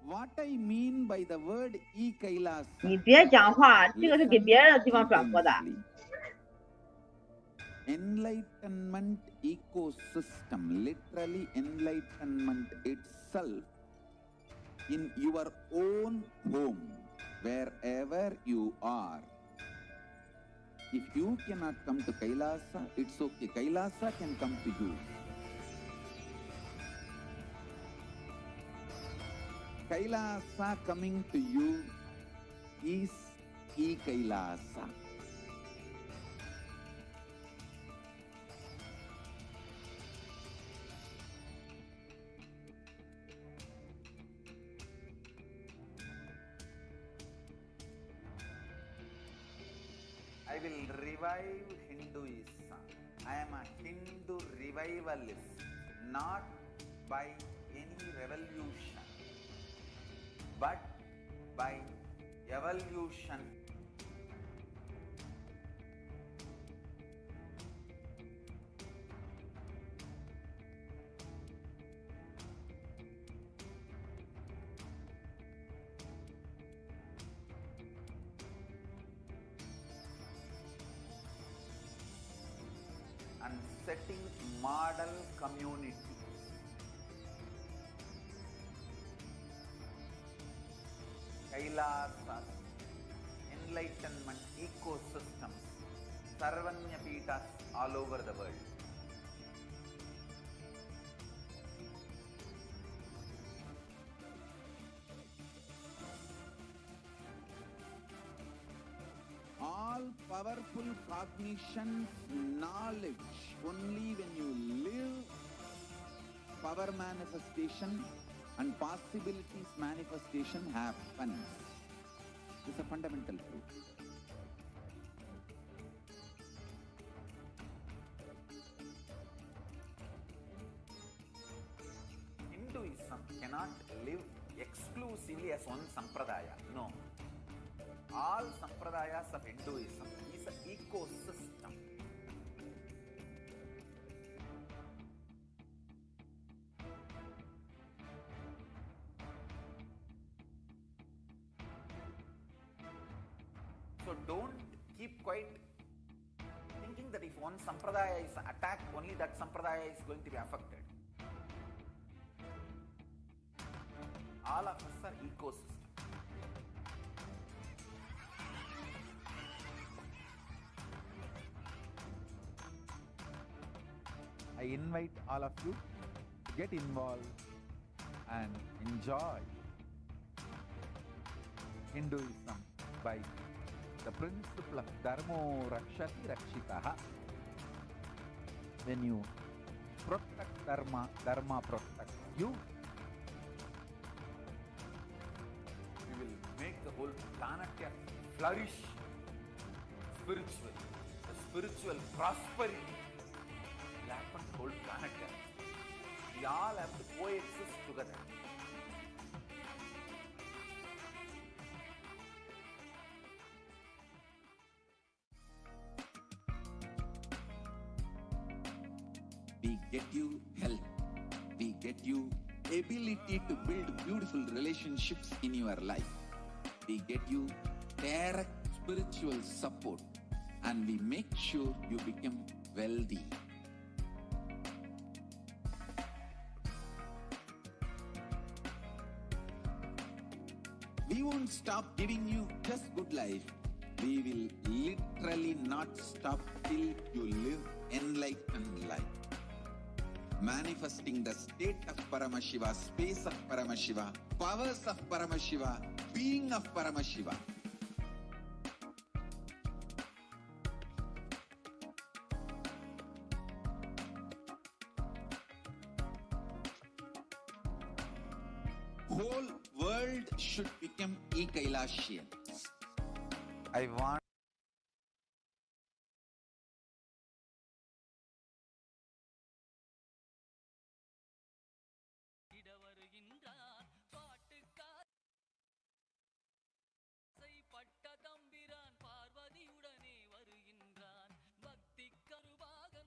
What I mean by the word e-Kailas? 你别讲话，这个是给别人的地方转播的。Enlightenment ecosystem, literally enlightenment itself, in your own home, wherever you are. If you cannot come to Kailasa, it's okay. Kailasa can come to you. Kailasa coming to you is e-Kailasa. I will revive Hinduism. I am a Hindu revivalist, not by any revolution, but by evolution. And setting model communities. Kailasas, enlightenment ecosystems, Sarvanya Pitas all over the world. All powerful cognition, knowledge, only when you live, power manifestation and possibilities manifestation happens. This is a fundamental truth. Hinduism cannot live exclusively as one sampradaya. No. All sampradayas of Hinduism is an ecosystem. So don't keep quiet thinking that if one sampradaya is attacked, only that sampradaya is going to be affected. All of us are ecosystems. I invite all of you to get involved and enjoy Hinduism by the principle of Dharmo Rakshati Rakshitaha. When you protect Dharma, Dharma protects you. We will make the whole planet flourish spiritually. The spiritual prosperity will happen to the whole planet. We all have to coexist together. We get you health. We get you ability to build beautiful relationships in your life. We get you direct spiritual support, and we make sure you become wealthy. We won't stop giving you just good life. We will literally not stop till you live enlightened life. Manifesting the state of Paramashiva, space of Paramashiva, powers of Paramashiva, being of Paramashiva. Whole world should become e-Kailashian. I want பட்ட தம்பிரான் பார்வதியுடனே வருகின்றான் பக்தி கருவாகன்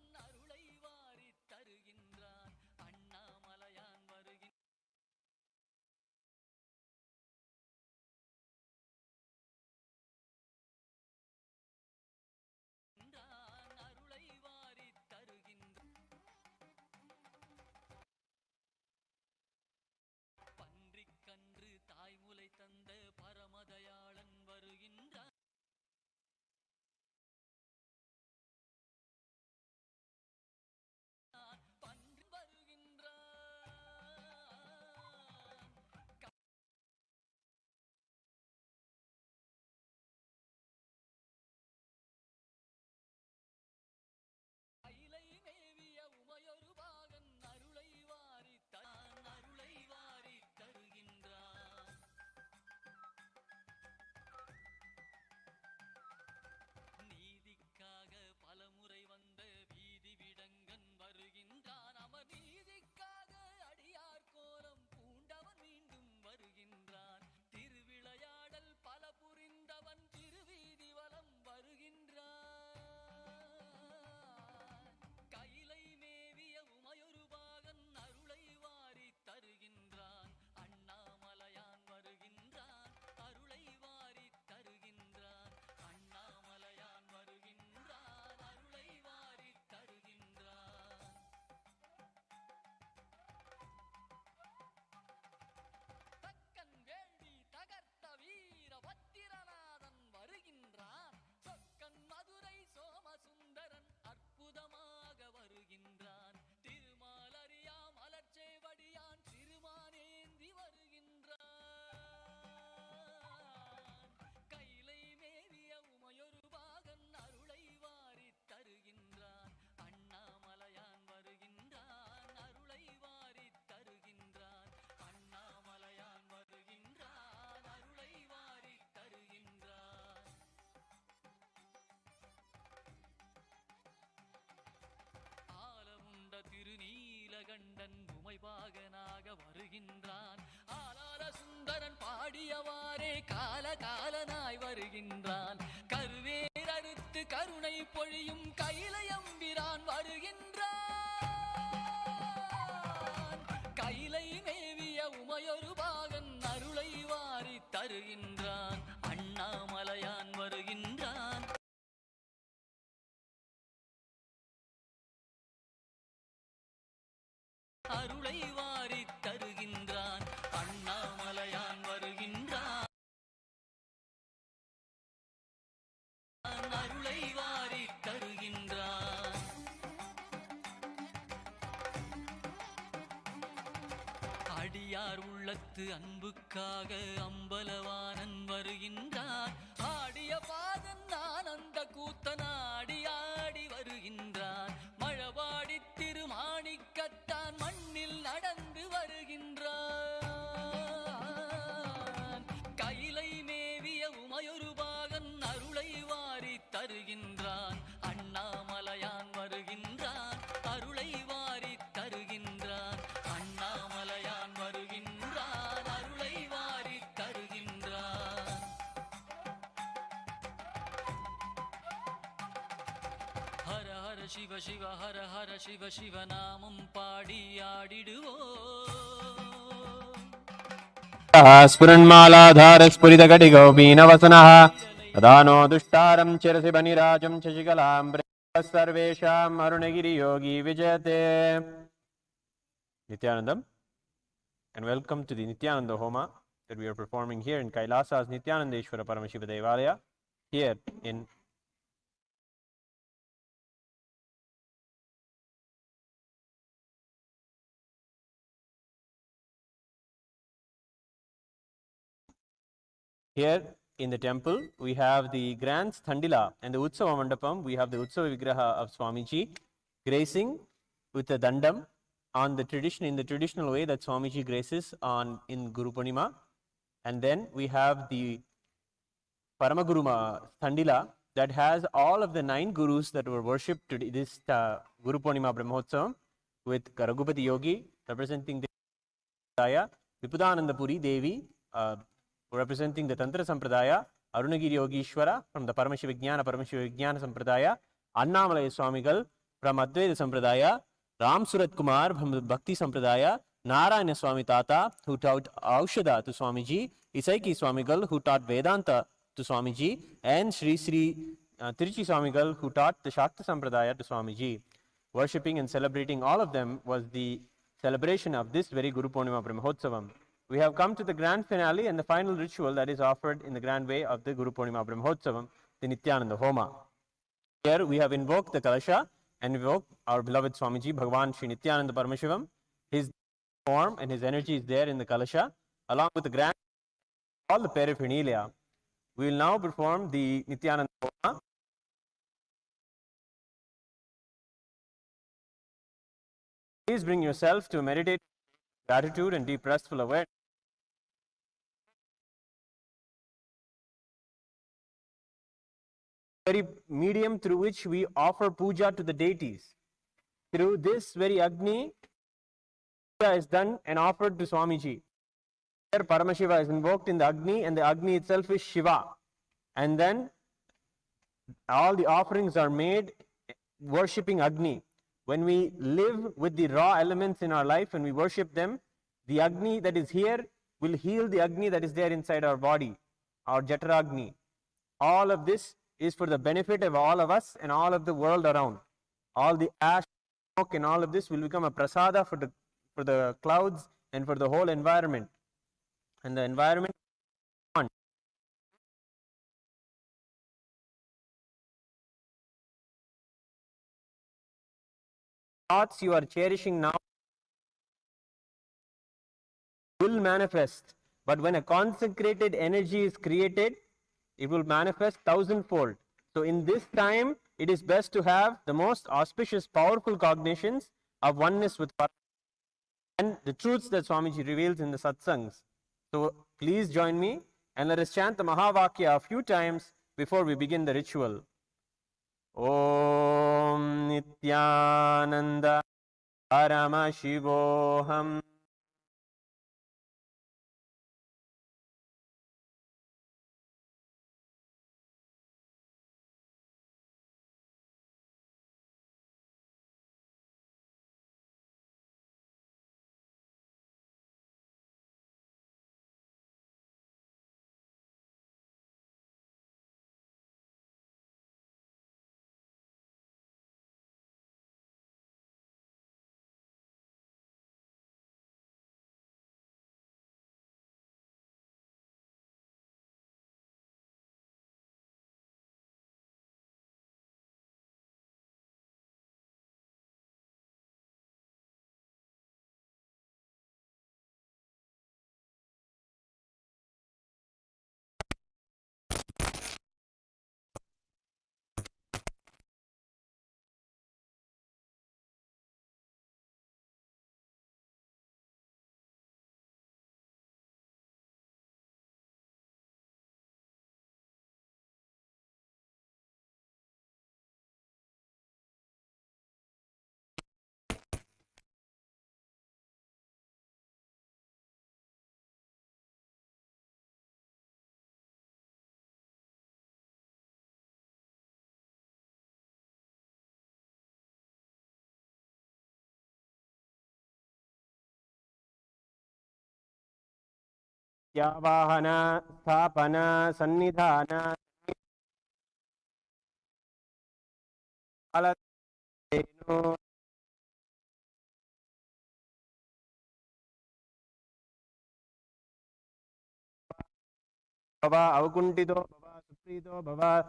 மணிகண்டன் உமைபாகனாக வருகின்றான். ஆளார சுந்தரன் பாடியவாறே காலகாலனாய் வருகின்றான். கருவேரறுத்து கருணை பொழியும் கைலையம்பிரான் வருகின்றான். கைலை மேவிய உமையொரு பாகன் அருளை வாரி தருகின்றான். அண்ணாமலையான் வருகின்றான். அருளை வாரி தருகின்றான். அண்ணாமலையான் வருகின்றான். அருளை வாரி தருகின்றான். அடியார் உள்ளத்து அன்புக்காக அம்பலவானன் வருகின்றான். ஆடிய பாதன் ஆனந்த கூத்தனாடி ஆடி வருகின்றான். மழபாடி திருமாணிக்கத்தான் மண்ணில் நடந்து வருகின்றான். கைலை மேவிய உமையொரு பாகன் அருளை வாரி தருகின்றான். அண்ணாமலையான் வருகின்றான். அருளை வாரி தருகின்றான். அண்ணாமலையான் வருகின்றான். அருளை வாரி தருகின்றான். ஹர ஹர சிவ சிவ ஹர ஹர சிவ சிவ நாமம் பாடி ஆடிடுவோம். स्फुरन्मालाधार स्फुरितघटिगौपीनवसनः तदानो दुष्टारं चिरसि बनिराजं शशिकलां सर्वेषाम् अरुणगिरियोगी विजयते. Nithyanandam, and welcome to the Nithyananda Homa that we are performing here in Kailasa's Nithyanandeshwara Paramashiva Devalaya here in Here in the temple, we have the grand Thandila and the Utsava Mandapam. We have the Utsava Vigraha of Swamiji gracing with the Dandam on the tradition, in the traditional way that Swamiji graces on in Guru Purnima. And then we have the Paramaguru Thandila that has all of the 9 gurus that were worshipped today, this Guru Purnima Brahmotsavam, with Karagupati Yogi representing the Daya, Vipudananda Puri Devi representing the Tantra Sampradaya, Arunagiri Yogishwara from the Paramashiva Vijnana Sampradaya, Annamalaya Swamigal from Advaita Sampradaya, Ram Surat Kumar from the Bhakti Sampradaya, Narayana Swami Tata who taught Aushada to Swamiji, Isaiki Swamigal who taught Vedanta to Swamiji, and Sri Tiruchi Swamigal who taught the Shakta Sampradaya to Swamiji. Worshipping and celebrating all of them was the celebration of this very Guru Purnima Brahmotsavam. We have come to the grand finale and the final ritual that is offered in the grand way of the Guru Purnima Brahmotsavam, the Nithyananda Homa. Here we have invoked the Kalasha and invoked our beloved Swamiji, Bhagavan Sri Nithyananda Paramashivam. His form and his energy is there in the Kalasha, along with the grand, all the paraphernalia. We will now perform the Nithyananda Homa. Please bring yourself to meditate, gratitude and deep restful awareness. Very medium through which we offer puja to the deities. Through this very Agni, puja is done and offered to Swamiji. Here Paramashiva is invoked in the Agni, and the Agni itself is Shiva. And then all the offerings are made worshipping Agni. When we live with the raw elements in our life and we worship them, the Agni that is here will heal the Agni that is there inside our body, our Jataragni. All of this is for the benefit of all of us and all of the world around. All the ash, smoke and all of this will become a prasada for the clouds and for the whole environment. And the environment thoughts you are cherishing now will manifest, but when a consecrated energy is created, it will manifest 1,000-fold. So in this time, it is best to have the most auspicious, powerful cognitions of oneness with Paramatma and the truths that Swamiji reveals in the satsangs. So please join me and let us chant the Mahavakya a few times before we begin the ritual. Om Nithyananda Paramashivoham. Yavahana, Sthapana, Sannidhana, Alatenu, Baba, Avakuntito, Baba, Suprito, Baba,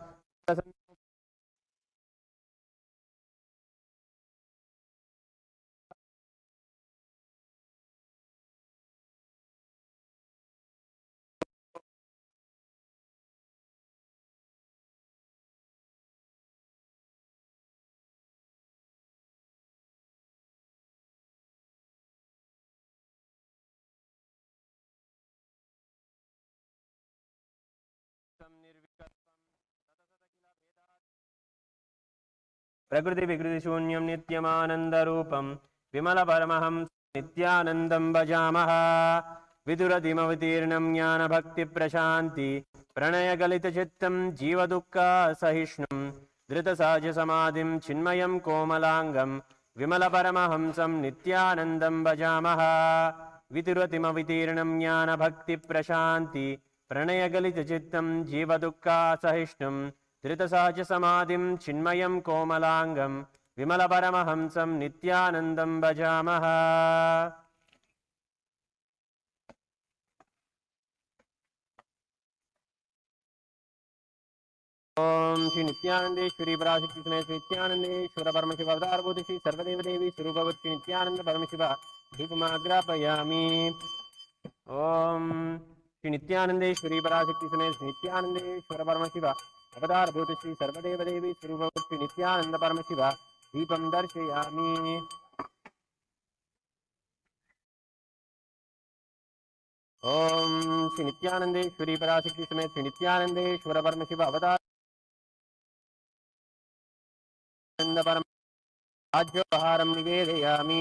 Prakriti Vikriti Shunyam Nityamananda Rupam Vimala Paramaham Nityanandam Bhajamaha Viduradimavitirnam Jnana Bhakti Prashanti Pranaya Galita Chittam Jiva Dukkha Sahishnam Dhrita Saja Samadhim Chinmayam Komalangam Vimala Paramahamsam Nityanandam Bhajamaha Viduradimavitirnam Jnana Bhakti Prashanti Pranaya Galita Chittam Jiva Dukkha Sahishnam Dhritasahja Samadhim Chinmayam Komalangam Vimala Paramahamsam Nityanandam Bhajamaha. Om Shri Nityanandeshwari Parashakti Samet Nityanandeshwara Paramashiva Avtar Bodhi Shri Sarvadeva Devi Surupavati Shri Nityananda Paramashiva Dhupamagrapayami. Om Shri Nityanandeshwari Parashakti Samet Nityanandeshwara Paramashiva Avtar Bodhi Shri Sarvadeva Devi Surupavati Shri Nityananda Paramashiva Deepam Darshayami. Om Shri Nityanandeshwari Parashakti Samet Nityanandeshwara Paramashiva Avtar Ajyoharam Nivedayami.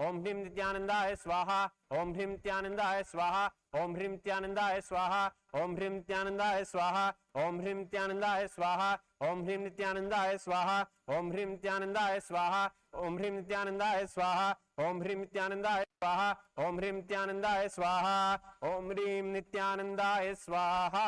ओम ह्रीं नित्यानंदाय स्वाहा, ओम ह्रीं नित्यानंदाय स्वाहा, ओम ह्रीं नित्यानंदाय स्वाहा, ओम ह्रीं नित्यानंदाय स्वाहा, ओम ह्रीं नित्यानंदाय स्वाहा, ओम ह्रीं नित्यानंदाय स्वाहा, ओम ह्रीं नित्यानंदाय स्वाहा, ओम ह्रीं नित्यानंदाय स्वाहा, ओम ह्रीं नित्यानंदाय स्वाहा, ओम ह्रीं नित्यानंदाय स्वाहा, ओम ह्रीं नित्यानंदाय स्वाहा।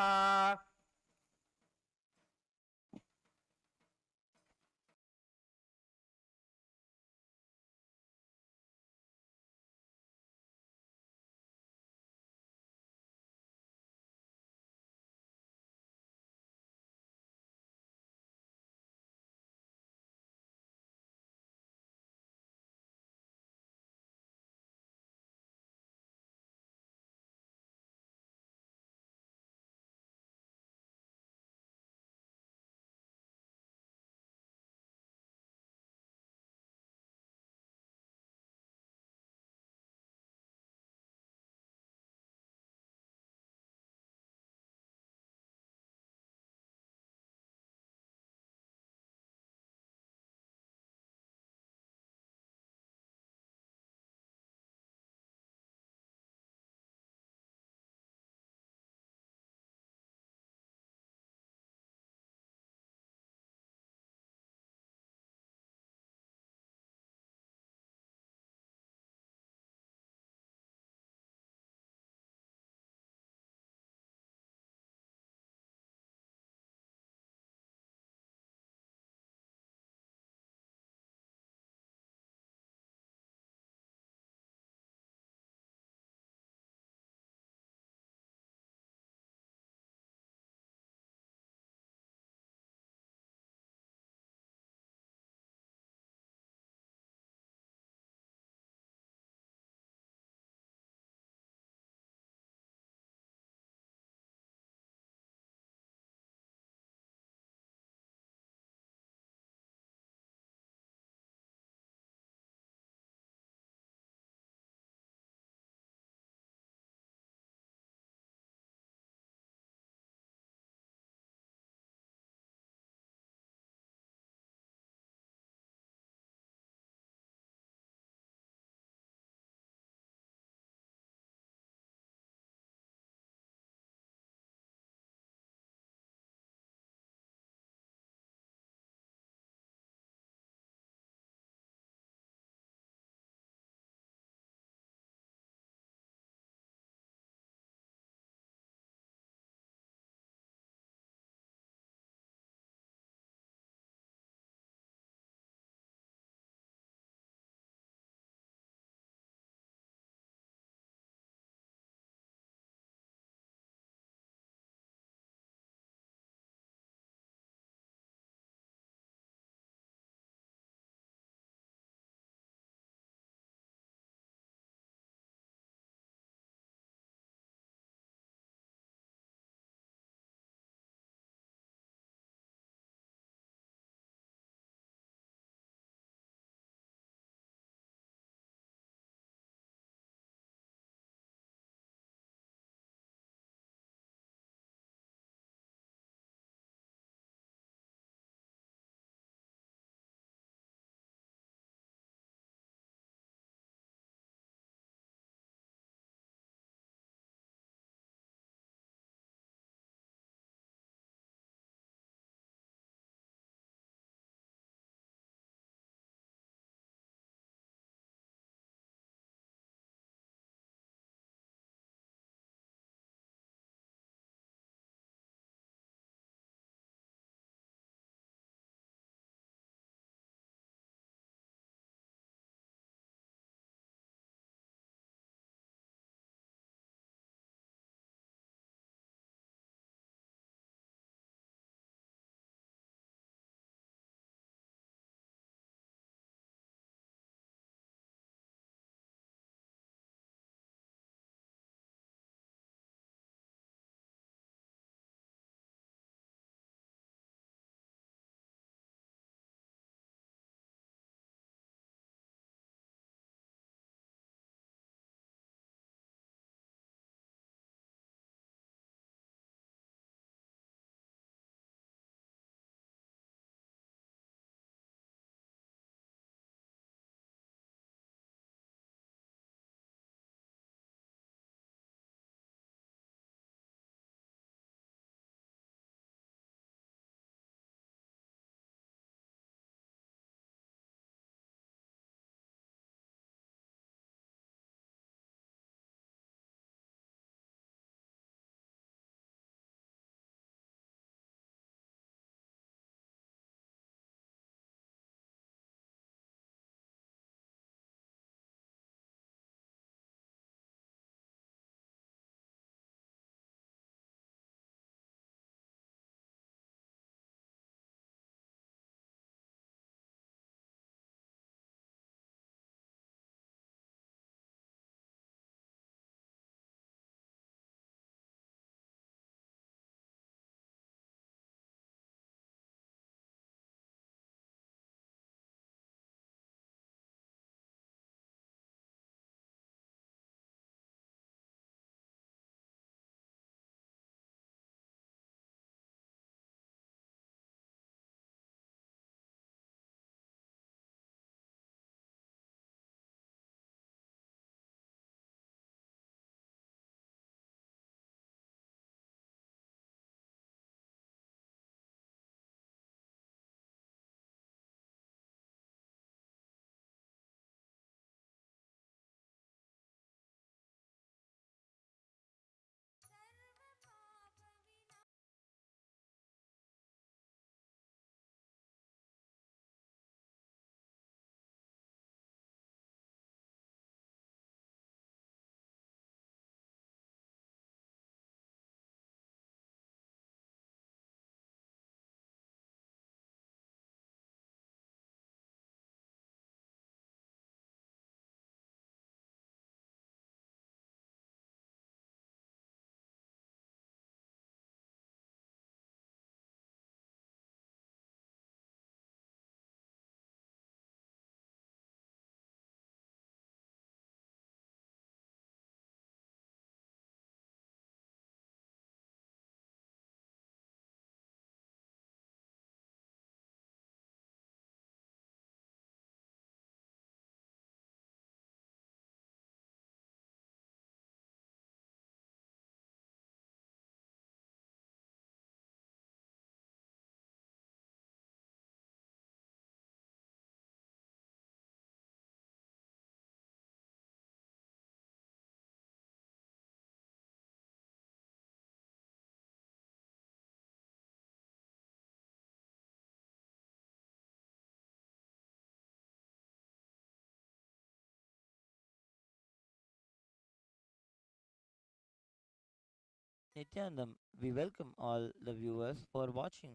Nithyanandam, we welcome all the viewers for watching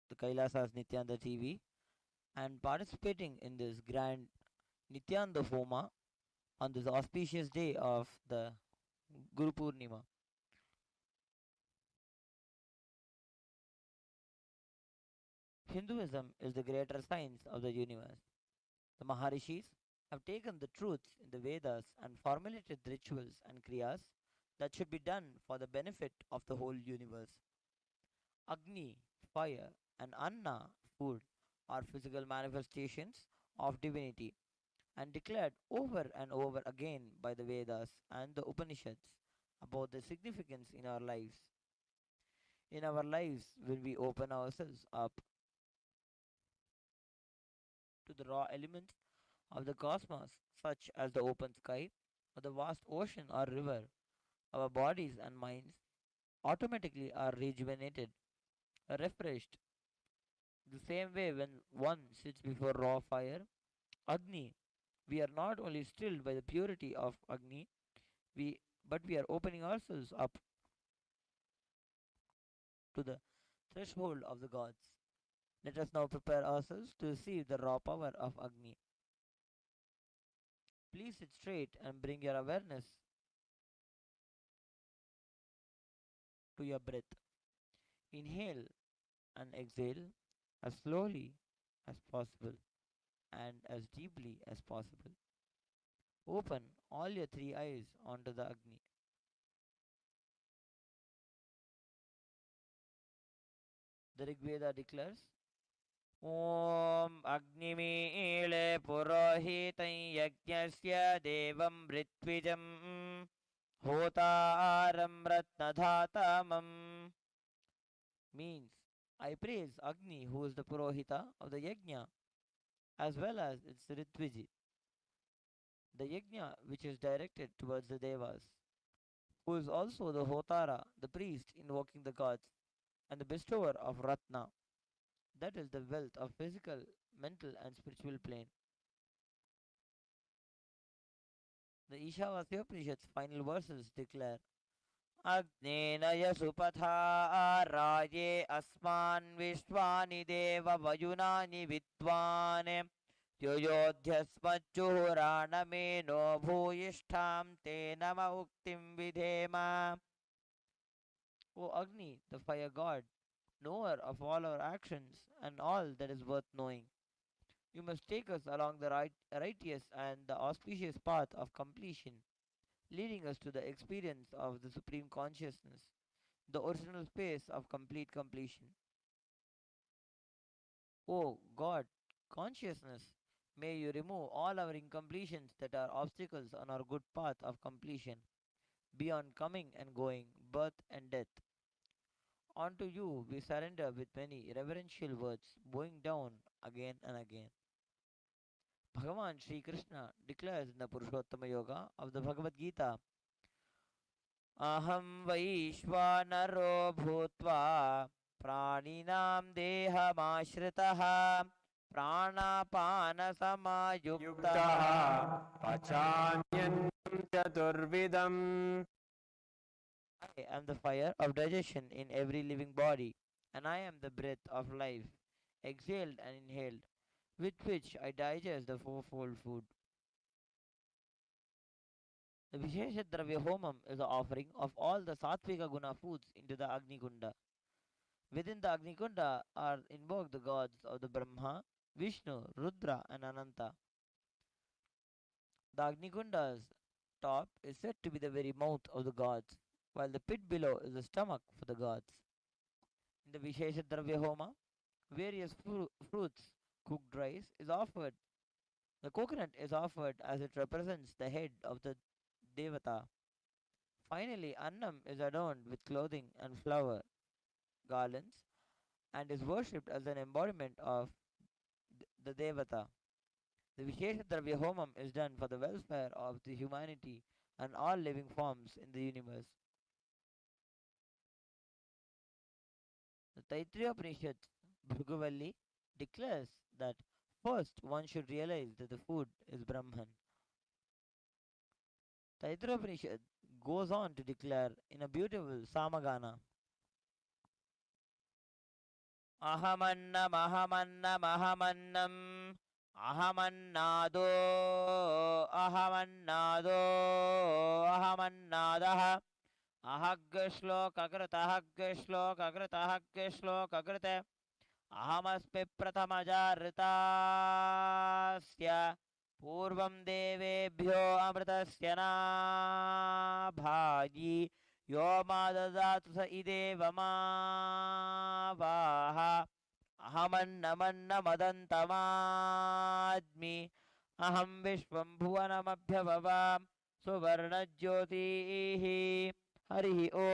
the Kailasas Nityananda TV and participating in this grand Nityananda Homa on this auspicious day of the Guru Purnima. Hinduism is the greater science of the universe. The Maharishis have taken the truths in the Vedas and formulated rituals and kriyas that should be done for the benefit of the whole universe. Agni, fire, and Anna, food, are physical manifestations of divinity and declared over and over again by the Vedas and the Upanishads about their significance in our lives. In our lives, when we open ourselves up to the raw elements of the cosmos, such as the open sky or the vast ocean or river, our bodies and minds automatically are rejuvenated, refreshed. The same way, when one sits before raw fire, Agni, we are not only thrilled by the purity of Agni, but we are opening ourselves up to the threshold of the gods. Let us now prepare ourselves to receive the raw power of Agni. Please sit straight and bring your awareness to your breath. Inhale and exhale as slowly as possible and as deeply as possible. Open all your three eyes onto the Agni. The Rig Veda declares, Om Agnimile Purohitam Yajnasya Devam Ritvijam Hotaram Ratnadhatamam, means I praise Agni, who is the Purohita of the Yajna, as well as its Ritviji, the Yajna which is directed towards the Devas, who is also the Hotara, the priest invoking the gods, and the bestower of Ratna, that is the wealth of physical, mental, and spiritual plane. The Ishavasya Upanishad's final verses declare, Agnena Yasupatha Raye Asman Vishwani Deva Vayunani Vidvane Yoyodhyasmachuhurana Meno Bhuyishtham Te Nama Uktim Vidhema. O Agni, the fire god, knower of all our actions and all that is worth knowing, you must take us along the righteous and the auspicious path of completion, leading us to the experience of the Supreme Consciousness, the original space of complete completion. O God, consciousness, may you remove all our incompletions that are obstacles on our good path of completion, beyond coming and going, birth and death. Unto you we surrender with many reverential words, bowing down again and again. Bhagavan Sri Krishna declares in the Purushottama Yoga of the Bhagavad Gita, Aham Vaishvanaro Bhutva Praninam Dehamashritah Pranapana Samayukta Pachanyam Chaturvidam. I am the fire of digestion in every living body, and I am the breath of life, exhaled and inhaled, with which I digest the fourfold food. The Vishesha Dravya Homam is the offering of all the Sattvika Guna foods into the Agni Kunda. Within the Agni Kunda are invoked the gods of the Brahma, Vishnu, Rudra, and Ananta. The Agni Kunda's top is said to be the very mouth of the gods, while the pit below is the stomach for the gods. In the Vishesha Dravya Homa, various fruits, cooked rice is offered. The coconut is offered as it represents the head of the Devata. Finally, Annam is adorned with clothing and flower garlands and is worshipped as an embodiment of the Devata. The Vishesha Dravya Homam is done for the welfare of the humanity and all living forms in the universe. The Taittiriya Upanishad Bhrigavalli declares that first one should realize that the food is Brahman. Taittiriya Upanishad goes on to declare in a beautiful Samagana. Ahamannam, ahamannam, ahamannam, ahamannado, ahamannado, ahamannadah, ahagshlokakrita, ahamasmi pratamajarritasya पूर्वं देवेभ्यो अमृतस्य नाभागी यो मा ददातु स इदेव मा वाह अहमन्नमन्नमदन्तमाद्मि अहं विश्वं भुवनमभ्यववां सुवर्णज्योतिः हरिः ॐ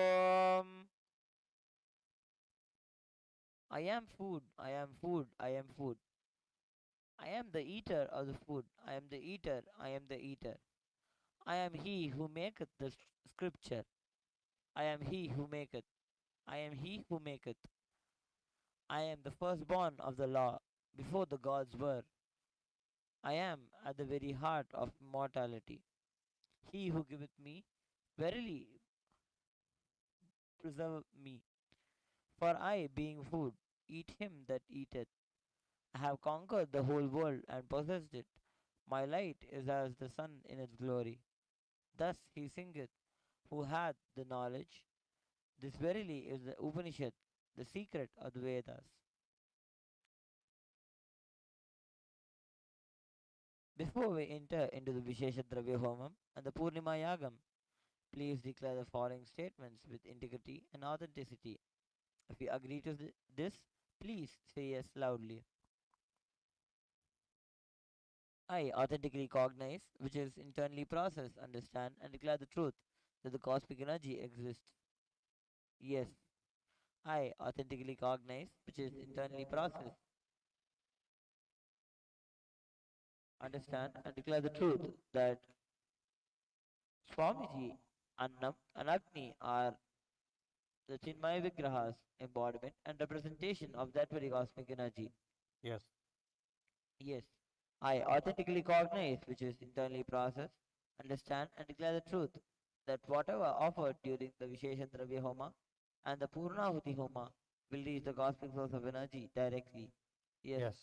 I am food, I am food, I am food. I am the eater of the food. I am the eater. I am the eater. I am he who maketh the scripture. I am he who maketh. I am he who maketh. I am the firstborn of the law before the gods were. I am at the very heart of mortality. He who giveth me, verily preserve me. For I, being food, eat him that eateth. I have conquered the whole world and possessed it. My light is as the sun in its glory. Thus he singeth, who hath the knowledge. This verily is the Upanishad, the secret of the Vedas. Before we enter into the Vishesha Dravya Homam and the Purnima Yagam, please declare the following statements with integrity and authenticity. If you agree to this, please say yes loudly. I authentically cognize, which is internally process, understand, and declare the truth that the cosmic energy exists. Yes, I authentically cognize, which is internally process, understand, and declare the truth that Swamiji, Annam, and Agni are the Chinmaya Vigrahas, embodiment and representation of that very cosmic energy. Yes. Yes, I authentically cognize, which is internally process, understand, and declare the truth that whatever offered during the Vishesha Dravya Homa and the Purnahuti Homa will reach the cosmic source of energy directly. Yes.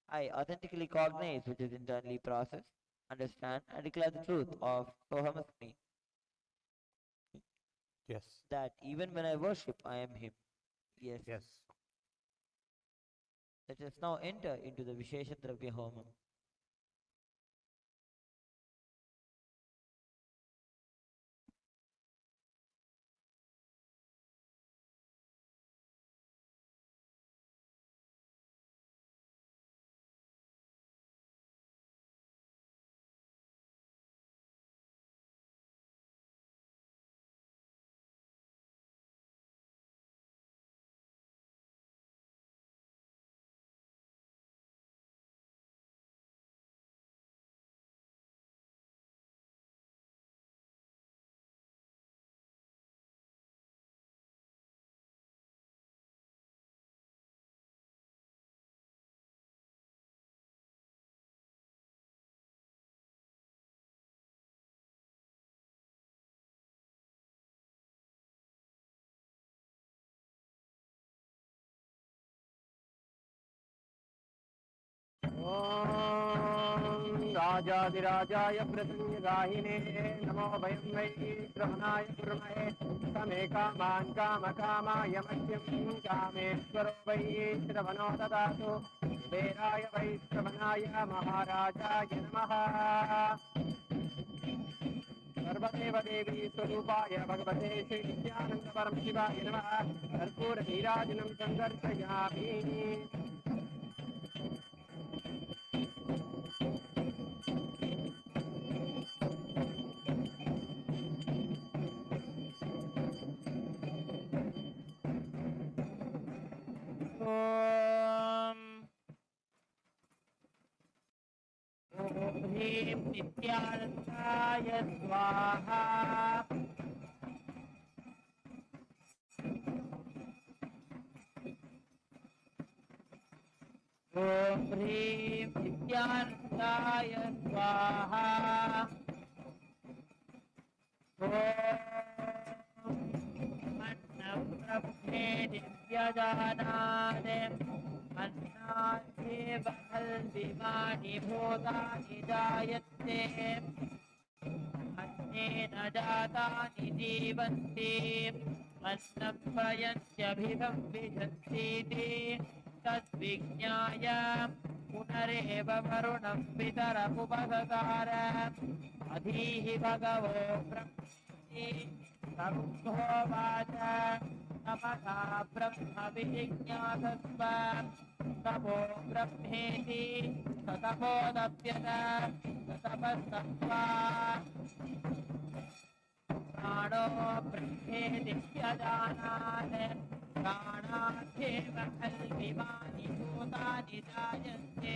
I authentically cognize, which is internally process, understand, and declare the truth of Sohamasmi. Yes. That even when I worship, I am Him. Yes. Yes. Let us now enter into the Vishesha Dravya Homa. राजाधिराजाय प्रसन्नगाहिने नमो वयं वै श्रवणाय कुर्महे समे कामान् कामकामाय मह्यं कामेश्वरो वै श्रवणो ददातु कुबेराय वै श्रवणाय महाराजाय नमः सर्वदेव देवी स्वरूपाय भगवते श्री नित्यानंद परम शिवाय नमः कर्पूर नीराजनं संदर्शयामि ह्रीं नित्यानन्दाय स्वाहा ॐ ह्रीं नित्यानन्दाय स्वाहा अन्नब्रह्मे दिव्यजानात् अन्नाद्येव खल्विमानि भूतानि जायन्ते अन्नेन जातानि जीवन्ति अन्नं प्रयन्त्यभिधं विशन्तीति तद्विज्ञाय पुनरेव वरुणं पितरमुपसकार अधीः भगवो ब्रह्मणि तमुहोवाच तमसा ब्रह्म विजिज्ञासस्व तपो ब्रह्मेति ततपोदप्यत ततपस्तप्त्वा प्राणो ब्रह्मेति व्यजानात् प्राणार्थेव खल्विमानि भूतानि जायन्ते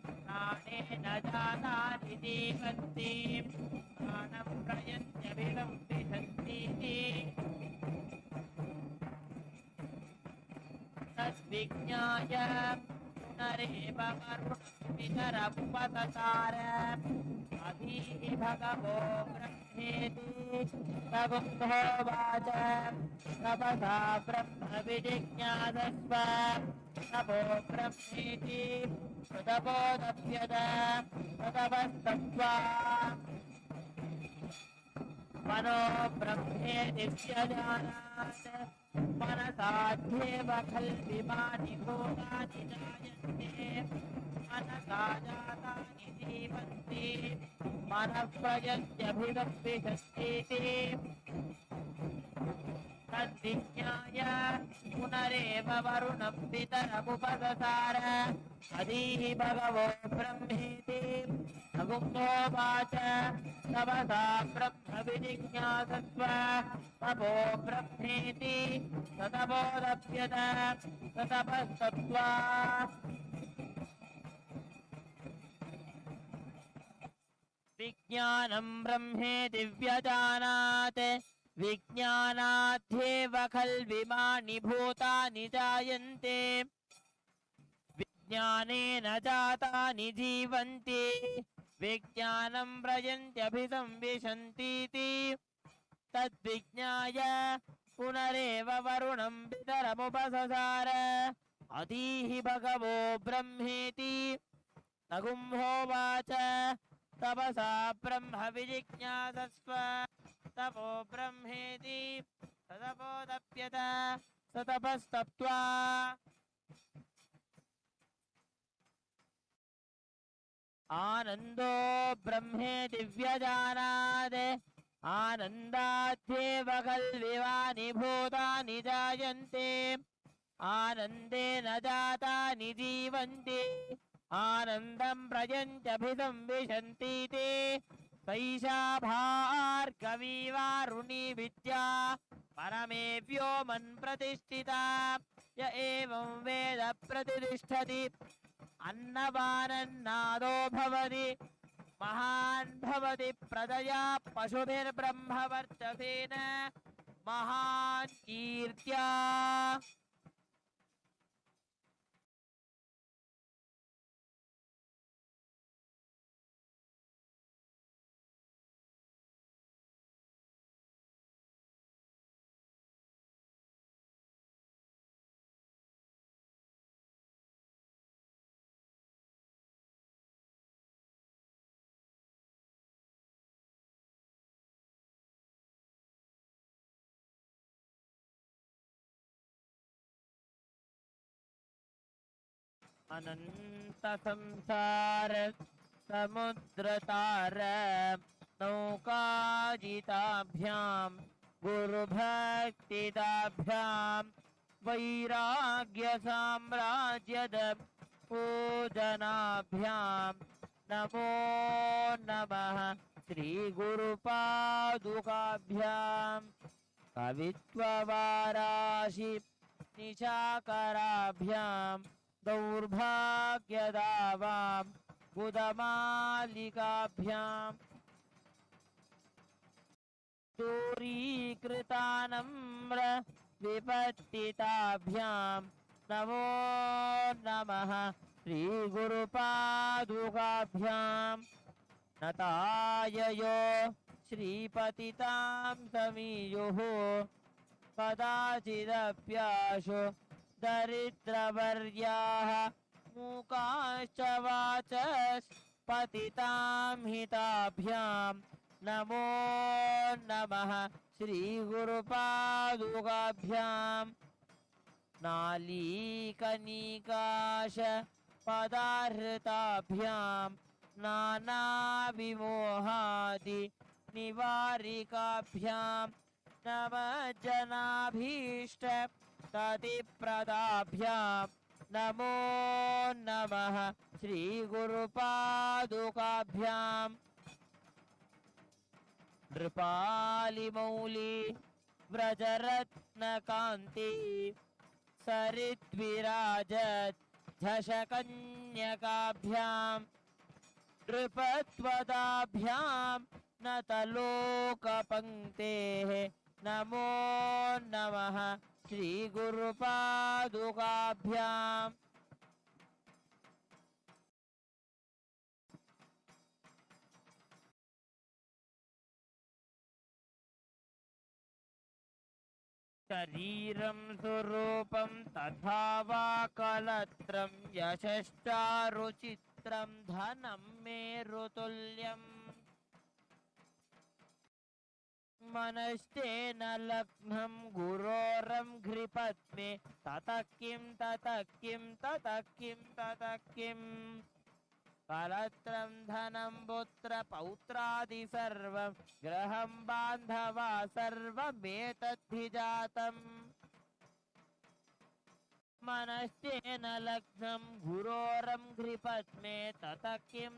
प्राणेन जातानि जीवन्ति प्राणं प्रयन्त्यभिधं विशन्तीति तद्विज्ञाय पुनरेव वरुणं पितरमुपसकार अधीः भगवो ब्रह्मेति तमुहोवाच तपसा ब्रह्म विजिज्ञासस्व तपो ब्रह्मेति ततपोदप्यत ततपस्तप्त्वा मनो ब्रह्मेति व्यजानात् मनसाध्येव खल्विमानि भूतानि जायन्ते मनसा जातानि जीवन्ति मनः प्रयन्त्यभिधं विशन्तीति तद्विज्ञाय पुनरेव वरुणं पितरमुपससार अधीः भगवो ब्रह्मेति अगुम्होवाच तपसा ब्रह्म विजिज्ञासस्व तपो ब्रह्मेति ततपोदप्यत ततपस्तप्त्वा विज्ञानं ब्रह्मेति व्यजानात् विज्ञानाध्येव खल्विमानि भूतानि जायन्ते विज्ञानेन जातानि जीवन्ति विज्ञानं प्रयन्त्यभिधं विशन्तीति तद्विज्ञाय पुनरेव वरुणं पितरमुपससार अधीः भगवो ब्रह्मेति नगुम्होवाच तपसा ब्रह्म विजिज्ञासस्व तपो ब्रह्मेति ततपोदप्यत ततपस्तप्त्वा आनन्दो ब्रह्मेति व्यजानात् आनन्दाध्येव खल्विमानि भूतानि जायन्ते आनन्देन जातानि जीवन्ति आनन्दं प्रयन्त्यभिधं विशन्तीति सैषा भार्गवी वारुणी विद्या परमे व्योमन् प्रतिष्ठिता य एवं वेद प्रतिष्ठति अन्नपानन्नादो भवति महान् भवति प्रजया पशुभिर्ब्रह्मवर्चसेन महान् कीर्त्या अनंत संसार समुद्रतार नौकाजिताभ्यां गुरुभक्तिदाभ्यां वैराग्य साम्राज्यद पूजनाभ्यां नमो नमः श्री गुरुपादुकाभ्यां कवित्ववाराशि निशाकराभ्यां दौर्भाग्यदावां गुदमालिकाभ्यां दूरीकृतानम्र विपत्तिताभ्यां नमो नमः श्रीगुरुपादुकाभ्यां नताययो श्रीपतितां समीयुः कदाचिदप्याशु दरिद्रवर्याः मूकाश्च वाचस्पतितां हिताभ्यां नमो नमः श्रीगुरुपादुकाभ्यां नालीकनिकाश पदाहृताभ्यां नानाविमोहादि निवारिकाभ्यां नमः जनाभीष्ट ततिप्रदाभ्यां नमो नमः श्रीगुरुपादुकाभ्यां नृपालिमौली व्रजरत्नकान्ति सरिद्विराजत् झषकन्यकाभ्यां नृपत्वदाभ्यां नतलोकपङ्क्तेः नमो नमः श्रीगुरुपादुकाभ्यां शरीरं स्वरूपं तथा वा कलत्रं यशश्चारुचित्रं धनं मेरुतुल्यम् मनश्चेन लग्नं गुरोरं घ्रिपद्मे ततः किं कलत्रं धनं पुत्रपौत्रादि सर्वं गृहं बान्धवा सर्वमेतद्धि जातम् मनश्चेन लग्नं गुरोरं घ्रिपद्मे ततः किं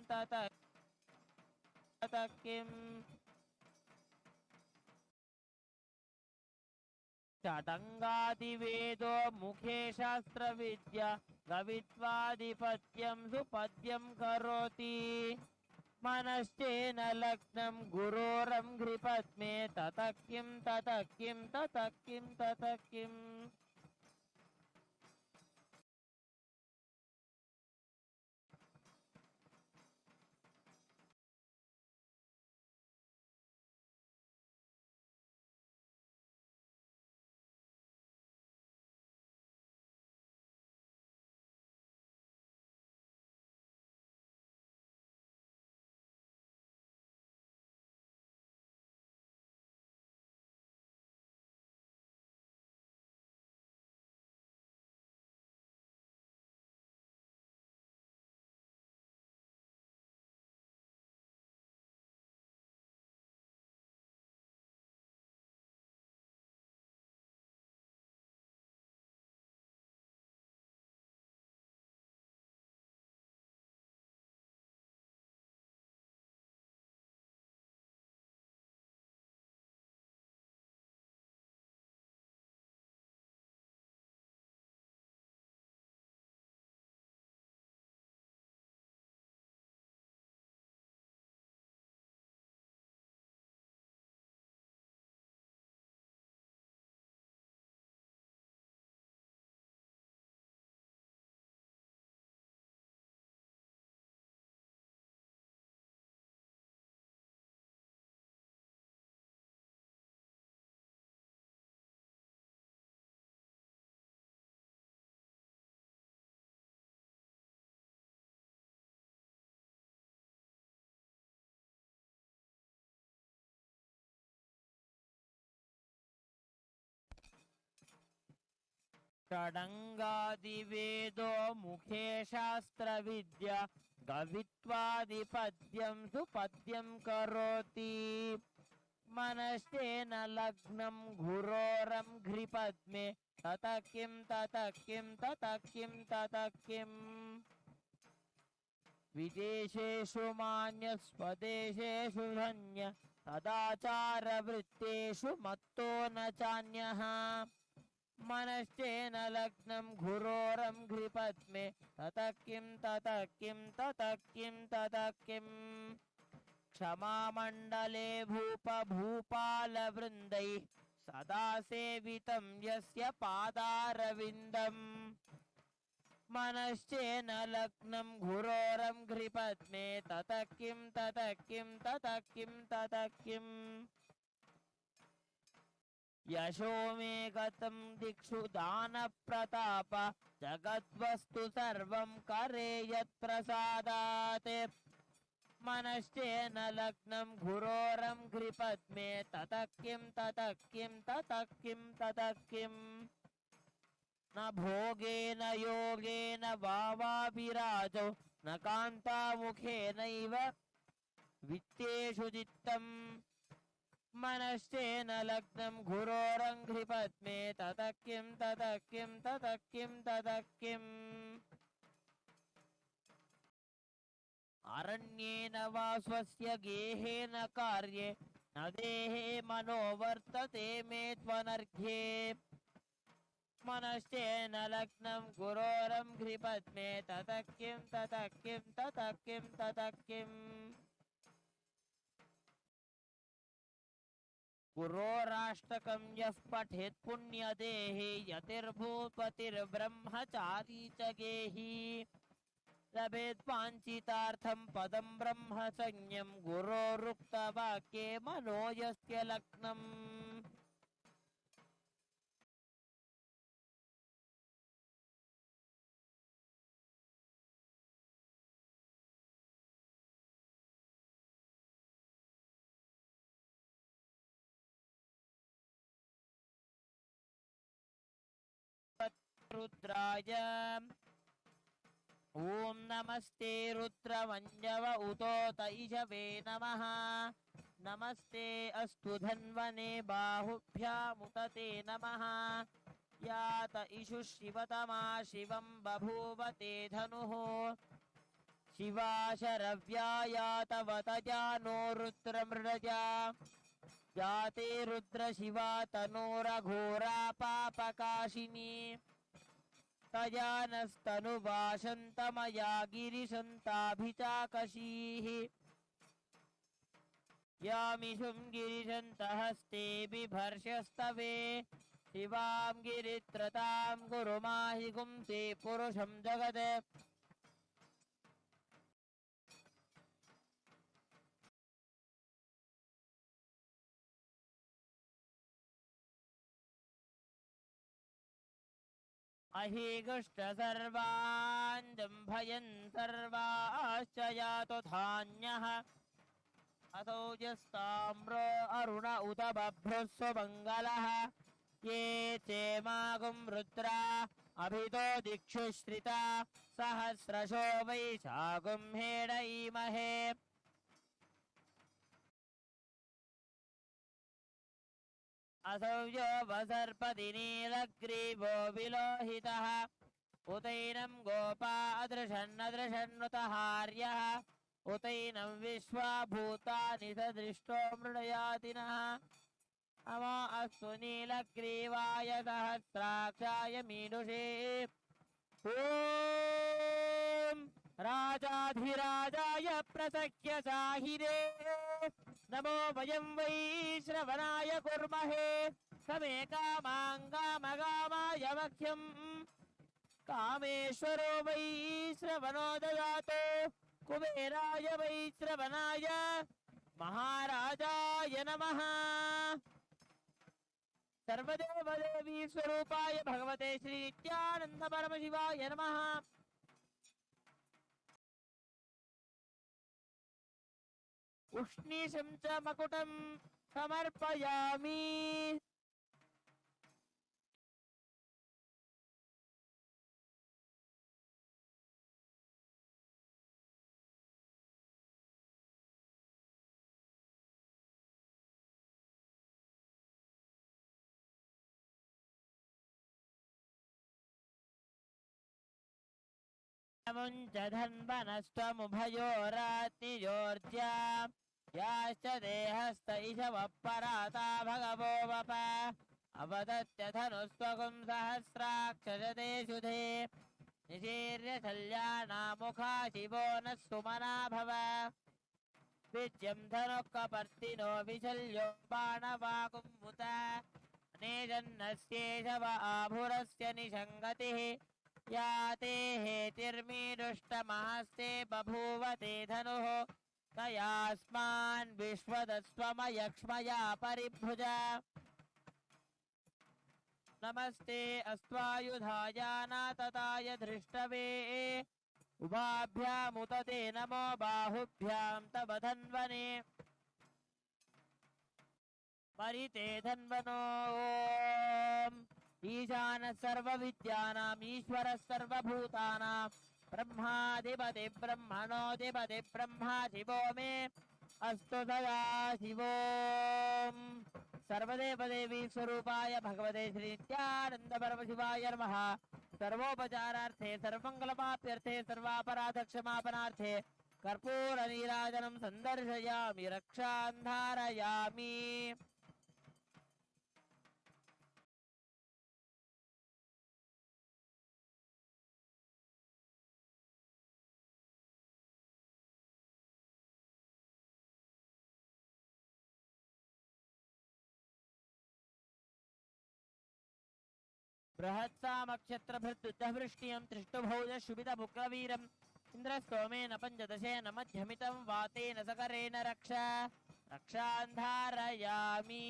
षडङ्गादिवेदो मुखे शास्त्रविद्या गवित्वादिपत्यं सुपद्यं करोति मनश्चेन लग्नं गुरोरं घ्रिपद्मे ततः किं षडङ्गादिवेदो मुखे शास्त्रविद्या गवित्वादिपद्यं सुपद्यं करोति मनश्चेन लग्नं गुरोरं घ्रिपद्मे ततः किं विदेशेषु मान्यस्वदेशेषु धन्य तदाचारवृत्तेषु मत्तो न चान्यः मनश्चेन लग्नं गुरोरं घ्रिपद्मे ततः किं क्षमामण्डले भूपालवृन्दैः सदा सेवितं यस्य पादारविन्दम् मनश्चेन लग्नं घुरोरं घ्रिपद्मे ततः किं ततः किं ततः किं ततः किम् यशो मे गतं दिक्षु दानप्रताप जगद्वस्तु सर्वं करे यत्प्रसादात् मनश्चेन लग्नं घुरोरं घ्रिपद्मे ततः किं ततः किं ततः किं ततः किम् न भोगेन योगेन वावाभिराजो न कान्तामुखेनैव वित्तेषु चित्तम् मनश्चेन लग्नं घुरोरं घ्रिपद्मे ततः किं ततः किं ततः किं ततः किम् अरण्येन वा स्वस्य गेहेन कार्ये न देहे मनो वर्तते मे त्वनर्घ्ये मनश्चेन लग्नं घुरोरं घ्रिपद्मे ततः किं ततः किं ततः किं ततः किम् गुरोराष्टकं यः पठेत् पुण्यदेहे यतिर्भूपतिर्ब्रह्मचारी च गेही लभेत् वाञ्छितार्थं पदं ब्रह्मसंज्ञं गुरोरुक्तवाक्ये मनो यस्य लग्नम् रुद्राय ॐ नमस्ते रुद्रमञ्जव उतोत इषवे नमः नमस्ते अस्तु धन्वने बाहुभ्यामुतते नमः यात इषु शिवतमा शिवं बभूव ते धनुः शिवा शरव्या यातवत जानो रुद्रमृडजा याते रुद्रशिवा तनोरघोरा पापकाशिनी तजानस्तनुवासन्तमया गिरिशन्ताभिचाकशीः यामिषुं गिरिशन्तहस्ते बिभर्षस्तवे शिवां गिरित्रतां गुरुमाहि गुंसे पुरुषं जगत् अहिगुष्ट सर्वान् जम्भयन् सर्वाश्च यातो धान्यः असौ यस्ताम्रो अरुण उत बभ्रुस्व मङ्गलः ये चेमागुं रुद्रा अभितो दिक्षु श्रिता सहस्रशो वैशागुं हेडयीमहे असौ यो वसर्पति नीलग्रीवो विलोहितः उतैनं गोपा अदृशन्नदृशन्नुतहार्यः उतैनं विश्वा भूतानि सदृष्टो मृडयातिनः अमो अस्तु नीलग्रीवाय सहस्राक्षाय मीनुषे ॐ राजाधिराजाय प्रसख्य साहिरे नमो वयं वै श्रवणाय कुर्महे समे कामाङ्गामगामाय मह्यं कामेश्वरो वै श्रवणो ददातु कुबेराय वै श्रवणाय महाराजाय नमः सर्वदेवदेवी स्वरूपाय भगवते श्री नित्यानंद परमशिवाय नमः उष्णीशं च मकुटं समर्पयामि मुञ्च धन्वनस्त्वमुभयोरात्निजोर्ज्या याश्च देहस्त इषवः पराता भगवो वप अवदत्य धनुस्त्वगुं सहस्राक्षजते शुधे निशीर्य शल्यानामुखा शिवो नः सुमना भव विद्यं धनुः कपर्दिनो विशल्यो बाणवाकुम्मुत नेजन्नस्येषव आभुरस्य निषङ्गतिः या ते हेतिर्मीदुष्टमहस्ते बभूव ते धनुः तयास्मान् विश्वदस्त्वमयक्ष्मया परिभुजा नमस्ते अस्त्वायुधाय नातताय धृष्टवे उभाभ्यामुत ते नमो बाहुभ्यां तव धन्वने परिते धन्वनो ॐ ईशानः सर्वविद्यानाम् ईश्वरः सर्वभूतानां ब्रह्माधिपति ब्रह्मणोऽधिपति ब्रह्मा शिवो मे अस्तु सदा शिवोम् सर्वदेवदेवी स्वरूपाय भगवते श्री नित्यानंद परमशिवाय नमः सर्वोपचारार्थे सर्वमंगलमाप्यर्थे सर्वापराधक्षमापनार्थे कर्पूर नीराजनं संदर्शयामि रक्षां धारयामि बृहत्सामक्षत्रभृद्युद्धवृष्टियं त्रिष्टुभौज शुभितमुग्रवीरम् इन्द्रस्तोमेन पञ्चदशेन मध्यमितं वातेन सकरेण रक्षां धारयामि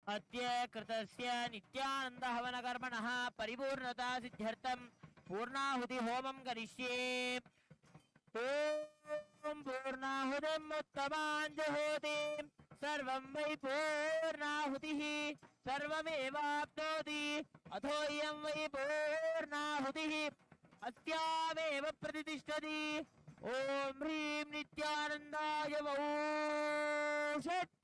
अद्य कृतस्य नित्यानंद हवन कर्मणः परिपूर्णता सिद्ध्यर्थं पूर्णाहुति होमं करिष्ये ॐ पूर्णाहुतिमुत्तमां जुहोति सर्वं वै पूर्णाहुतिः सर्वमेवाप्नोति अथोऽयं वै पूर्णाहुतिः अस्यामेव प्रतिष्ठति ॐ ह्रीं नित्यानन्दाय वौषट्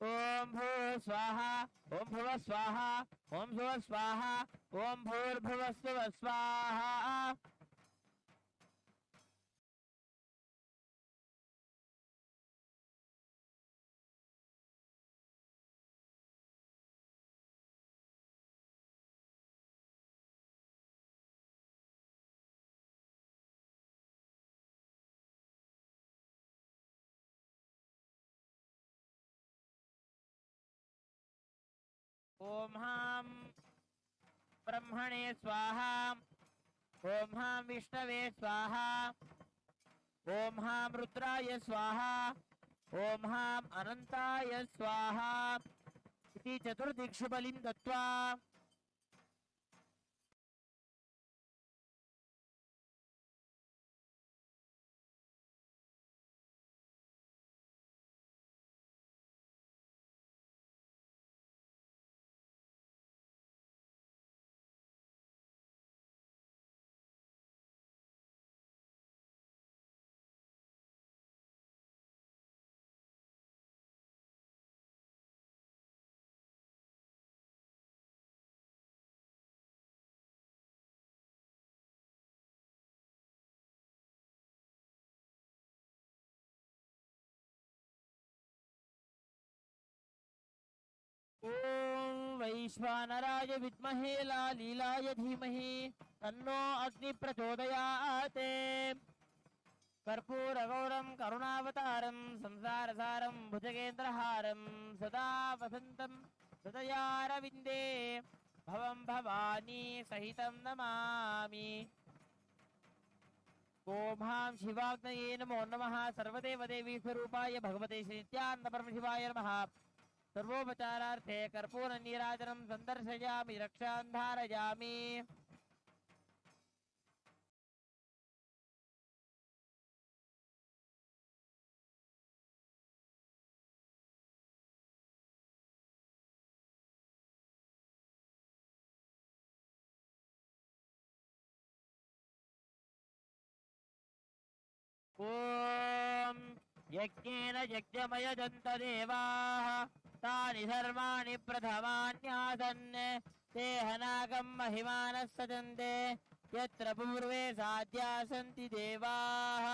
ओम भूः स्वाहा ओम भुवः स्वाहा ओम भुवः स्वाहा ओम भूर्भुवस्सुवः स्वाहा ओम हां ब्रह्मणे स्वाहा ओम हां विष्णवे स्वाहा ओम हां रुद्राय स्वाहा ओम हां अनंताय स्वाहा इति चतुर्दिक्षु बलिं दत्त्वा ॐ वैश्वानराय विद्महे लालीलाय धीमहि तन्नो अग्नि प्रचोदयात् कर्पूरगौरं करुणावतारं संसारसारं भुजगेन्द्रहारं सदा वसन्तं हृदयारविन्दे भवं भवानी सहितं नमामि। ओम शिवाग्नये नमो नमः। सर्वदेवदेवी स्वरूपाय भगवते श्री नित्यानंद परम शिवाय नमः। सर्वोपचारार्थे कर्पूर नीराजनं संदर्शयामि रक्षां धारयामि। ॐ यज्ञेन यज्ञमयजन्त देवाः तानि धर्माणि प्रथमान्यासन् ते हनागं महिमानः सजन्ते यत्र पूर्वे साध्या सन्ति देवाः।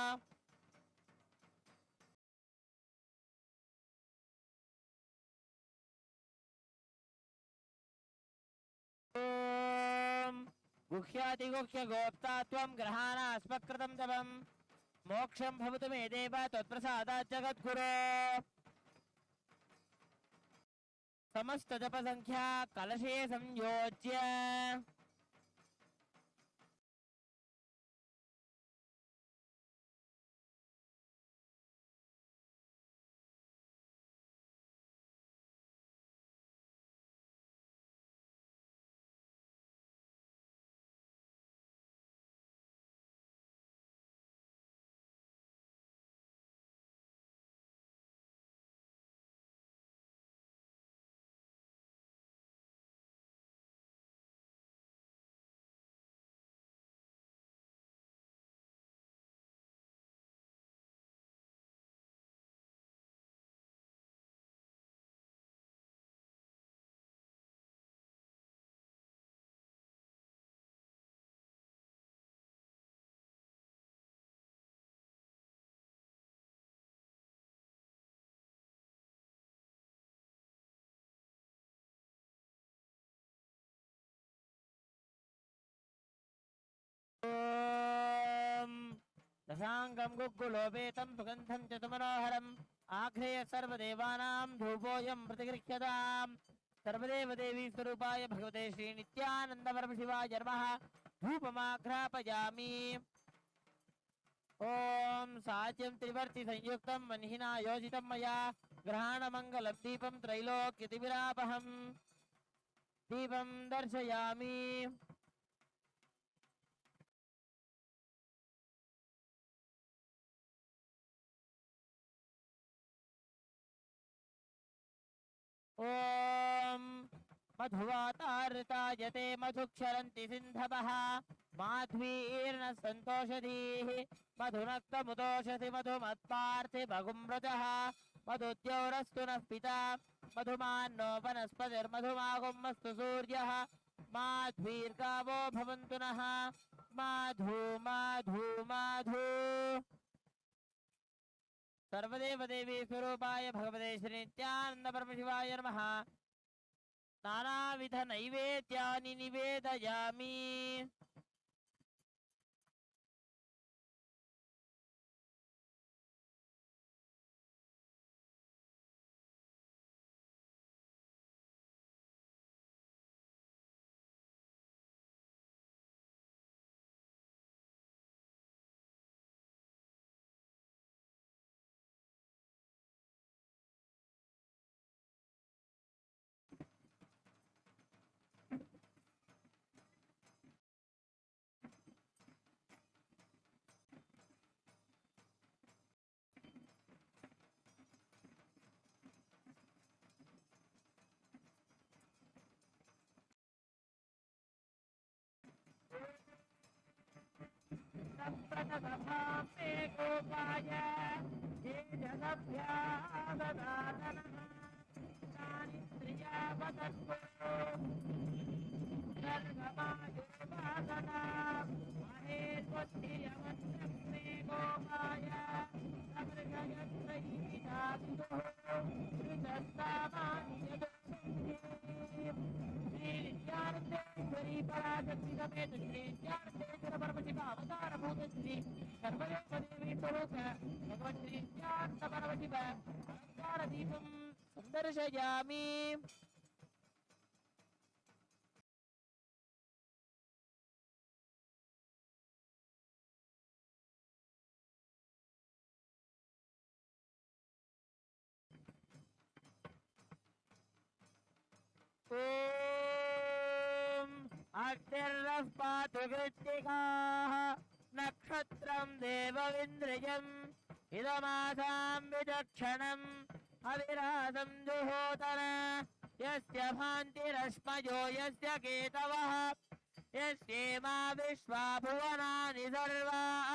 ॐ गुह्यातिगुह्य गोप्ता त्वं ग्रहाणास्मत्कृतं तवम् मोक्षं भवतु मे देव त्वत्प्रसादात् जगद्गुरो। समस्त जप संख्या कलशे संयोज्य दशांगं गुग्गुलोपेतं सुगन्धं च मनोहरम् आघ्रेय सर्वदेवानां धूपोऽयं प्रतिगृह्यताम्। सर्वदेवदेवी स्वरूपाय भगवते श्री नित्यानंद परम शिवाय नमः। धूपमाघ्रापयामि। ॐ साज्यं त्रिवर्ति संयुक्तं वह्निना योजितं मया ग्रहाणमङ्गलं दीपं त्रैलोक्यतिविरापहम् दीपं दर्शयामि। ॐ मधुवातारतायते मधुक्षरन्ति सिन्धवः माध्वीर्न सन्तोषधीः मधुनक्तमुदोषधि मधुमत्पार्थिभगुम्रजः मधुद्यौरस्तु नः पिता मधुमान्नो वनस्पतिर्मधुमागुमस्तु सूर्यः माध्वीर्गावो भवन्तु नः। माधु माधु माधु। सर्वदेवदेवी स्वरूपाय भगवते श्री नित्यानंद परम शिवाय नमः। नानाविध नैवेद्यानि निवेदयामि। मे गोपाय ये जगभ्याददातनः स्त्रियावतत्वो सर्गमायुर्वादना महेश्वत्तियवत्यं मे गोपाय समृगयत्रयीधातुः ऋतस्तामानि यदुः पराशक्ति समेत श्री ज्ञानदेव परमशिव अवतार भूत श्री सर्वदेव देवी स्वरूप भगवत श्री ज्ञान परमशिव अलंकार दीपम संदर्शयामि। ओम अग्निर्नः पातु कृत्तिकाः नक्षत्रं देवमिन्द्रियम् इदमासां विचक्षणम् अविरासं जुहोतन यस्य भान्तिरश्मयो यस्य केतवः यस्येमा विश्वा भुवनानि सर्वाः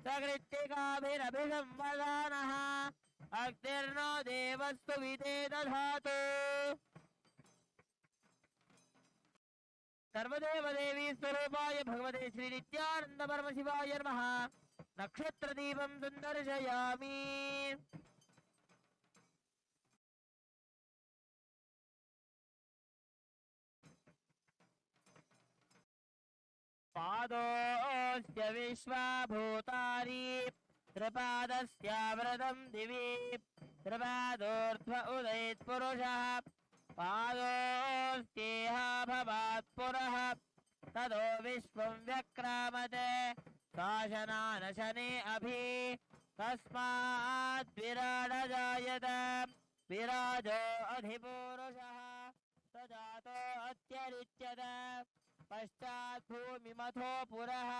सकृत्तिकाभिरभिसंवदानः अग्निर्नो देवस्तु विदे दधातु। सर्वदेव देवी स्वरूपाय भगवते श्री नित्यानंद परमशिवाय नमः। नक्षत्र दीपं संदर्शयामि। पादोऽस्य विश्वाभूतानि त्रिपादस्यावृतं दिवि त्रिपादोर्ध्व उदयेत् पुरुषः पादोऽस्त्येह भवात् पुरः ततो विश्वं व्यक्रामते शासनानशने अभि तस्मात् विराडजायत विराजो अधिपुरुषः तजातो अत्यरिच्यत पश्चात् भूमिमथो पुरः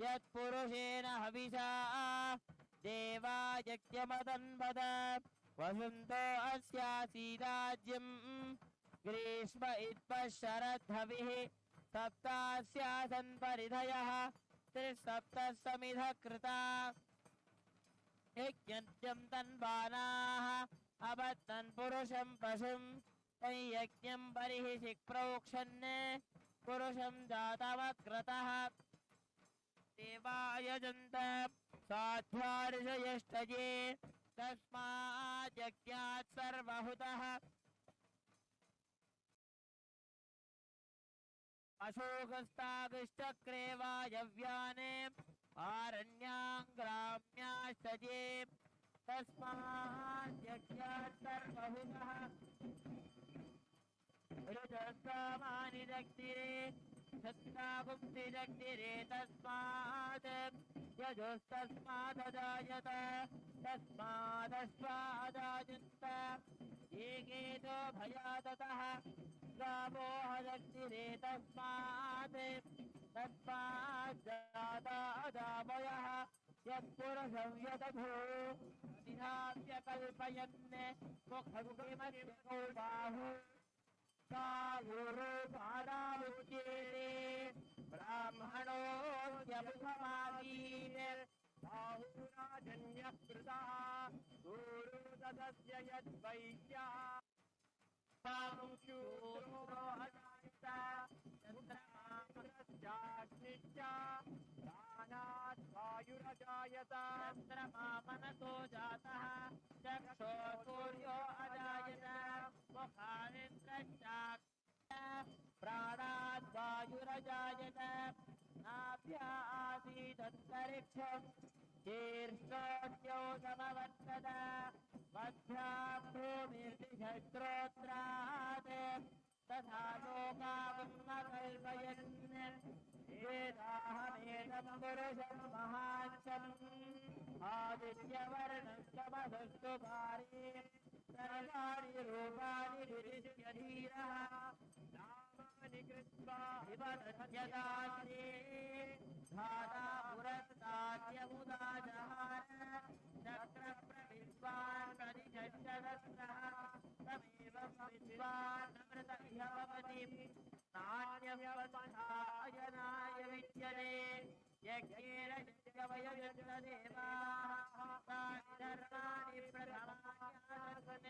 यत्पुरुषेण हविषा देवा यज्ञमदन्वद वसन्तो अस्यासीराज्यम् ग्रीष्म इत्पशरद्धविः सप्तास्यासन् परिधयः त्रिसप्तः समिधः कृता यज्ञं तन्वानाः अबद्धन् पुरुषं पशुं तैयज्ञं बर्हिषि प्रोक्षन् पुरुषं जातमक्रतः देवायजन्त साध्यार्षयष्टये तस्मात् यज्ञात् सर्वहुतः अशोकस्तागश्चक्रे वायव्याने आरण्याङ्ग्राम्याश्चये तस्मात् यज्ञात् सर्वहुतः ऋतस्सामानि दक्षिरे सत्तागुप्ति दक्षिरे तस्मात् यजुस्तस्मादजायत तस्मादश्वादायन्त एकेतो भयादतः गावो दक्षिरे तस्मात् तस्माज्जाता अदावयः यत्पुरुषं यदधो निधाव्य कल्पयन् मुखमुखिमधिको बाहु सा गुरु पादामुच्येते ब्राह्मणो यमुखमादीन् बाहुराजन्यकृतः गुरु तदस्य यद्वैश्यः शूरो अजायत चन्द्रमामनस्याग्निश्च प्राणात् वायुरजायत चन्द्रमा मनसो जातः चक्षो सूर्यो अजायत मुखानिन्द्रश्चाग्निश्च प्राणात् वायुरजायत नाभ्या आसीदन्तरिक्षम् शीर्षोऽद्यौ समवर्तत मध्यां भूमिर्दिशस्त्रोत्रात् तथा लोकावन्नकल्पयन् वेदाहमेदं पुरुषं महान्तम् आदित्यवर्णं तमसस्तु भारे सर्वाणि रूपाणि विदिश्य धीरः नामानि कृत्वा विवदत्यदास्ये धाता पुरस्ताद्यमुदा जहार चक्रप्रविद्वान् प्रतिजश्चरत्रः तमेवं विद्वान् अमृत इह भवति नान्यं पन्थायनाय विद्यते यज्ञेन यज्ञवयजन्तदेवाः तानि धर्माणि प्रथमान्यासन्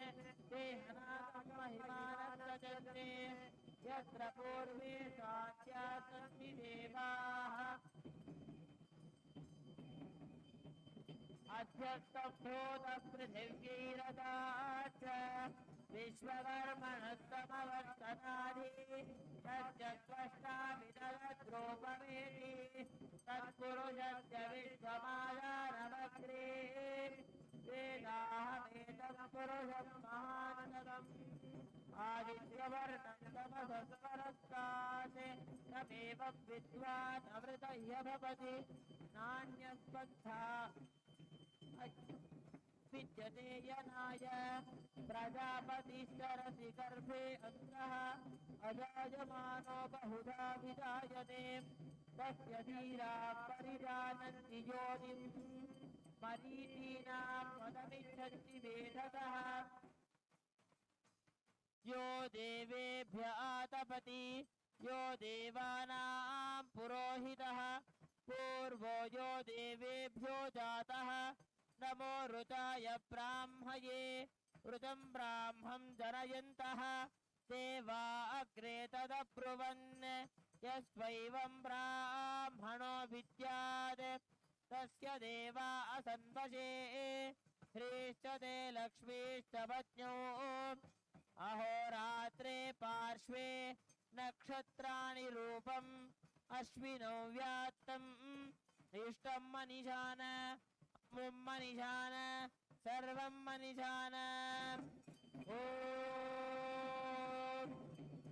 देहनाथं महिमानन्दजन्ते यत्र पूर्वे साध्यासन्ति देवाः अध्यस्तभूतपृथिव्यैरदाच्च विश्वकर्मणस्तमवर्तनाधि तस्य त्वष्टा विदधद्रूपमेति तत्पुरुषस्य विश्वमायानमग्रे वेदाहमेतं पुरुषं महान्ततम् आदित्यवर्णं तमसस्वरस्तात् तमेवं विद्वान् अमृतह्य भवति नान्यस्पन्था विद्यते यनाय प्रजापतिश्चरसि गर्भे अन्तः अजायमानो बहुधा विजायते तस्य धीरा परिजानन्ति योनिम् मरीचीनां पदमिच्छन्ति वेदतः यो देवेभ्य आतपति यो देवानां पुरोहितः पूर्वो यो देवेभ्यो जातः नमो ऋताय ब्राह्मये ऋतं ब्राह्मं जनयन्तः देवा अग्रे तदब्रुवन् यस्वैवं ब्राह्मणो विद्यात् तस्य देवा असन्वशे ह्रीश्च ते लक्ष्मीश्च पत्न्यौ अहोरात्रे पार्श्वे नक्षत्राणि रूपम् अश्विनौ व्यात्तम् इष्टं मनिषान मनिषान सर्वं मनिषान ॐ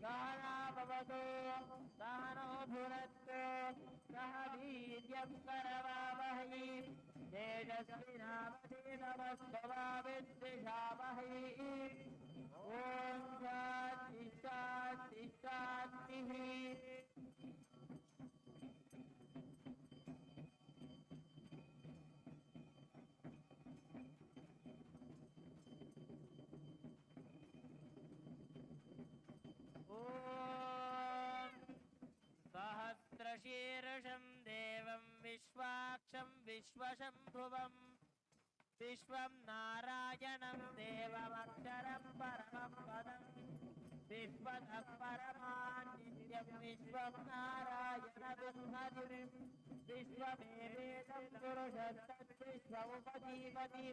सहना भवतु सहनो भुनक्तु सह वीर्यं करवावहै तेजस्विनावधीतमस्तु मा विद्विषावहै ॐ शान्ति शान्ति शान्तिः सहस्रशीर्षं देवं विश्वाक्षं विश्वशम्भुवं विश्वं नारायणं देवमक्षरं परमं पदं विश्वतः परमान्नित्यं विश्वं नारायणविद्मधिं विश्वमेवेदं पुरुषस्तद्विश्वमुपजीवति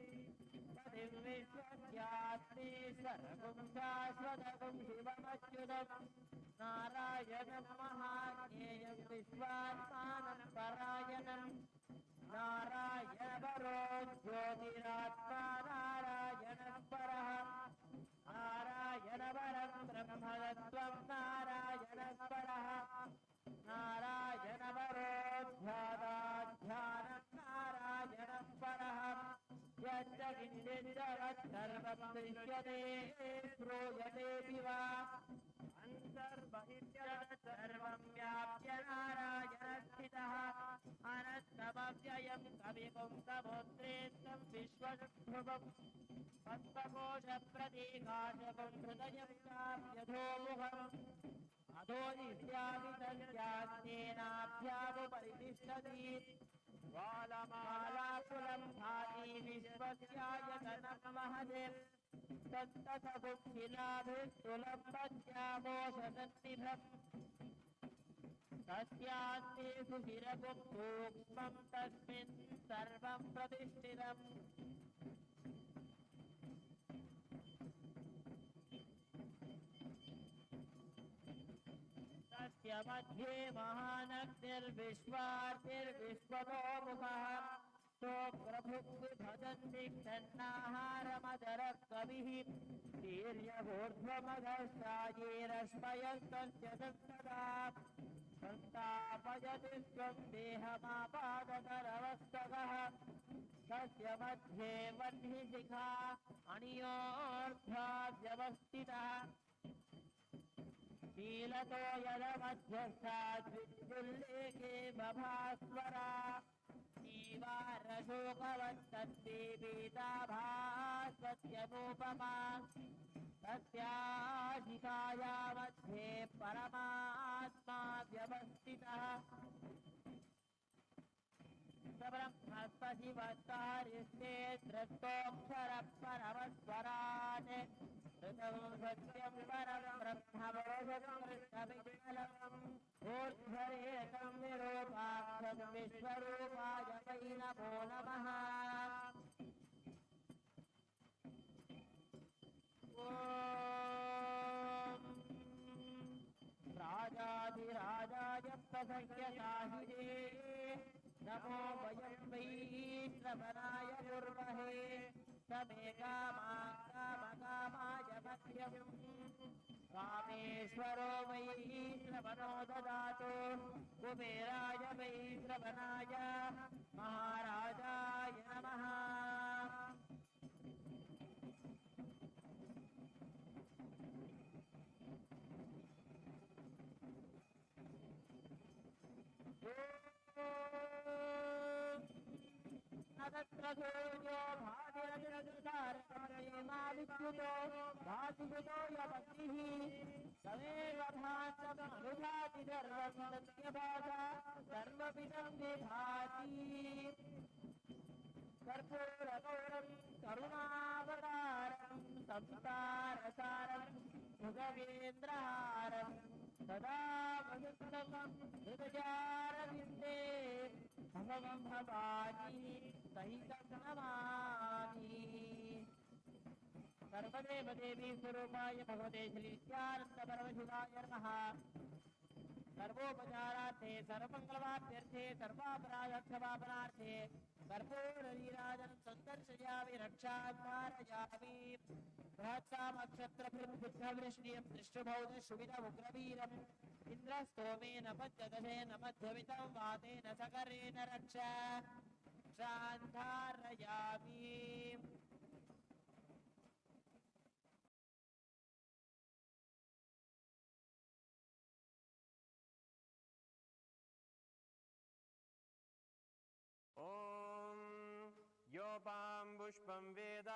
पतिं विश्वस्यात्मीश्वरगुं शाश्वतगुं शिवमच्युतम् नारायणं महाज्ञेयं विश्वात्मानं परायणं नारायणपरो ज्योतिरात्मा नारायणः परः नारायणपरं ब्रह्मतत्त्वं नारायणः परः नारायणपरो ध्यानाध्यानं नारायणः परः यच्च किञ्चित् सर्वं दृश्यते श्रूयतेऽपि वा सर्वं व्याप्य नारायणस्थितः अनन्तमव्ययं कविगुं समुद्रेन्दं विश्वशम्भुवं पद्मकोशप्रतीकाशकं हृदयं चाप्यधोमुखम् अधो नित्यावितन्यास्तेनाभ्यामुपरितिष्ठति वालमालाकुलं भाति विश्वस्यायतनं महते तत्तथगुप्तिलाभिस्तुलं पद्यामोषदन्निभम् तस्यास्ते सुशिरगुं सूक्ष्मं तस्मिन् सर्वं प्रतिष्ठितम् तस्य मध्ये महानग्निर्विश्वार्तिर्विश्वतोमुखः प्रभुभजन्ति क्षन्नाहारमदरः कविः वीर्यभूर्ध्वमघश्रायेरश्मयस्तस्य सन्तदा संस्थापयति स्वं देहमापादतरवस्तकः तस्य मध्ये वह्निशिखा अणियोर्ध्वाव्यवस्थितः शीलतो यदमध्यस्थात् विद्युल्लेखे बभास्वरा जीवारशोकवन्तद्देवीताभास्वत्यनुपमा तस्याशिखाया मध्ये परमात्मा व्यवस्थितः ब्रह्मस्पतिवत्तारिष्टे द्रष्टोऽक्षरः परमस्वरान् ऋतं सत्यं परं ब्रह्मवोषकृष्णविज्ञलम् ऊर्ध्वरेतं विरूपाक्षं विश्वरूपाय वै नमो नमः ॐ सर्वसख्यसाहिने नमो वयं वै श्रवणाय कुर्महे समे कामाय मह्यं कामेश्वरो वै श्रवणो ददातु कुबेराय वै श्रवणाय महाराजाय नमः नदत्रसूर्यो भातिरजनकृतारकमयेमाविद्युतो भातिभुतो यपतिः तमेव भान्तमनुभाति सर्वं सत्यभाषा सर्वमिदं विभाति कर्पूरगौरं करुणावतारं संस्कारसारं भुजगेन्द्रहारं सदा वसन्तकं हृदयारविन्दे भगवं भवानी सहितं नमामि सर्वदेव देवी स्वरूपाय भगवते श्री नित्यानंद परमशिवाय नमः सर्वोपचारार्थे सर्वमंगलवाप्यर्थे सर्वापराधक्षमापनार्थे कर्पूरनीराजनं सन्दर्शयामि रक्षात्मारयामि बृहत्सामक्षत्रफलसिद्धवृष्णियं दृष्टुभौतशुभिदमुग्रवीरम् इन्द्रस्तोमेन पञ्चदशेन मध्यमितं वातेन सकरेण रक्ष क्षान्धारयामि योपां पुष्पं वेद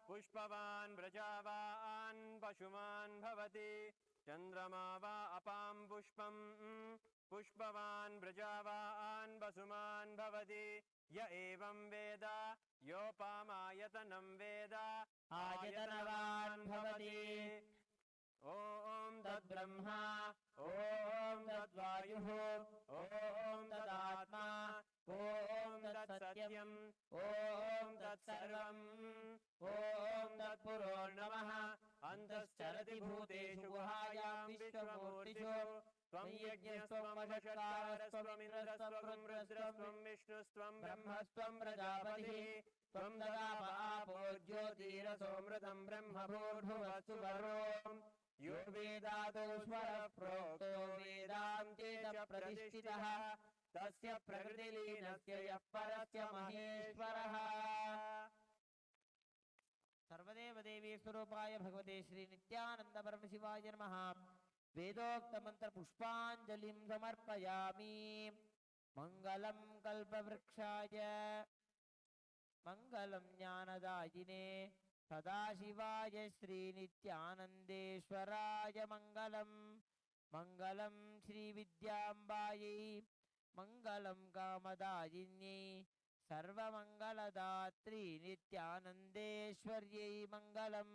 पुष्पवान् व्रजावान् पशुमान् भवति चन्द्रमा वा अपां पुष्पं पुष्पवान् व्रजावान् वसुमान् भवति य एवं वेद योपामायतनं वेद आयतनवान् भवति ॐ तद्ब्रह्मा ॐ तद्वायुः ॐ तदात्मा ॐ तत्सत्यम् ॐ तत्सर्वम् ॐ तत्पुरोर्नमः अन्तश्चरति भूतेषु गुहायां विश्वमूर्तिषु त्वं यज्ञस्त्वं वषट्कारस्त्वमिन्द्रस्त्वं रुद्रस्त्वं विष्णुस्त्वं ब्रह्मस्त्वं प्रजापतिः त्वं ददाप आपो ज्योतिरसोऽमृतं ब्रह्मभूर्भुवस्सु वरोम् यो वेदादौ स्वरः प्रोक्तो वेदान्ते च प्रतिष्ठितः तस्य प्रकृतिलीनस्य यः परस्य महेश्वरः सर्वदेव देवी स्वरूपाय भगवते श्री नित्यानंद परमशिवाय नमः वेदोक्त मंत्र पुष्पांजलिं समर्पयामि मंगलं कल्पवृक्षाय मंगलं ज्ञानदायिने सदाशिवाय श्री नित्यानंदेश्वराय मंगलं मंगलं श्री विद्याम्बायै मंगलं कामदायिन्यै सर्वमंगलदात्री नित्यानंदेश्वर्यै मंगलं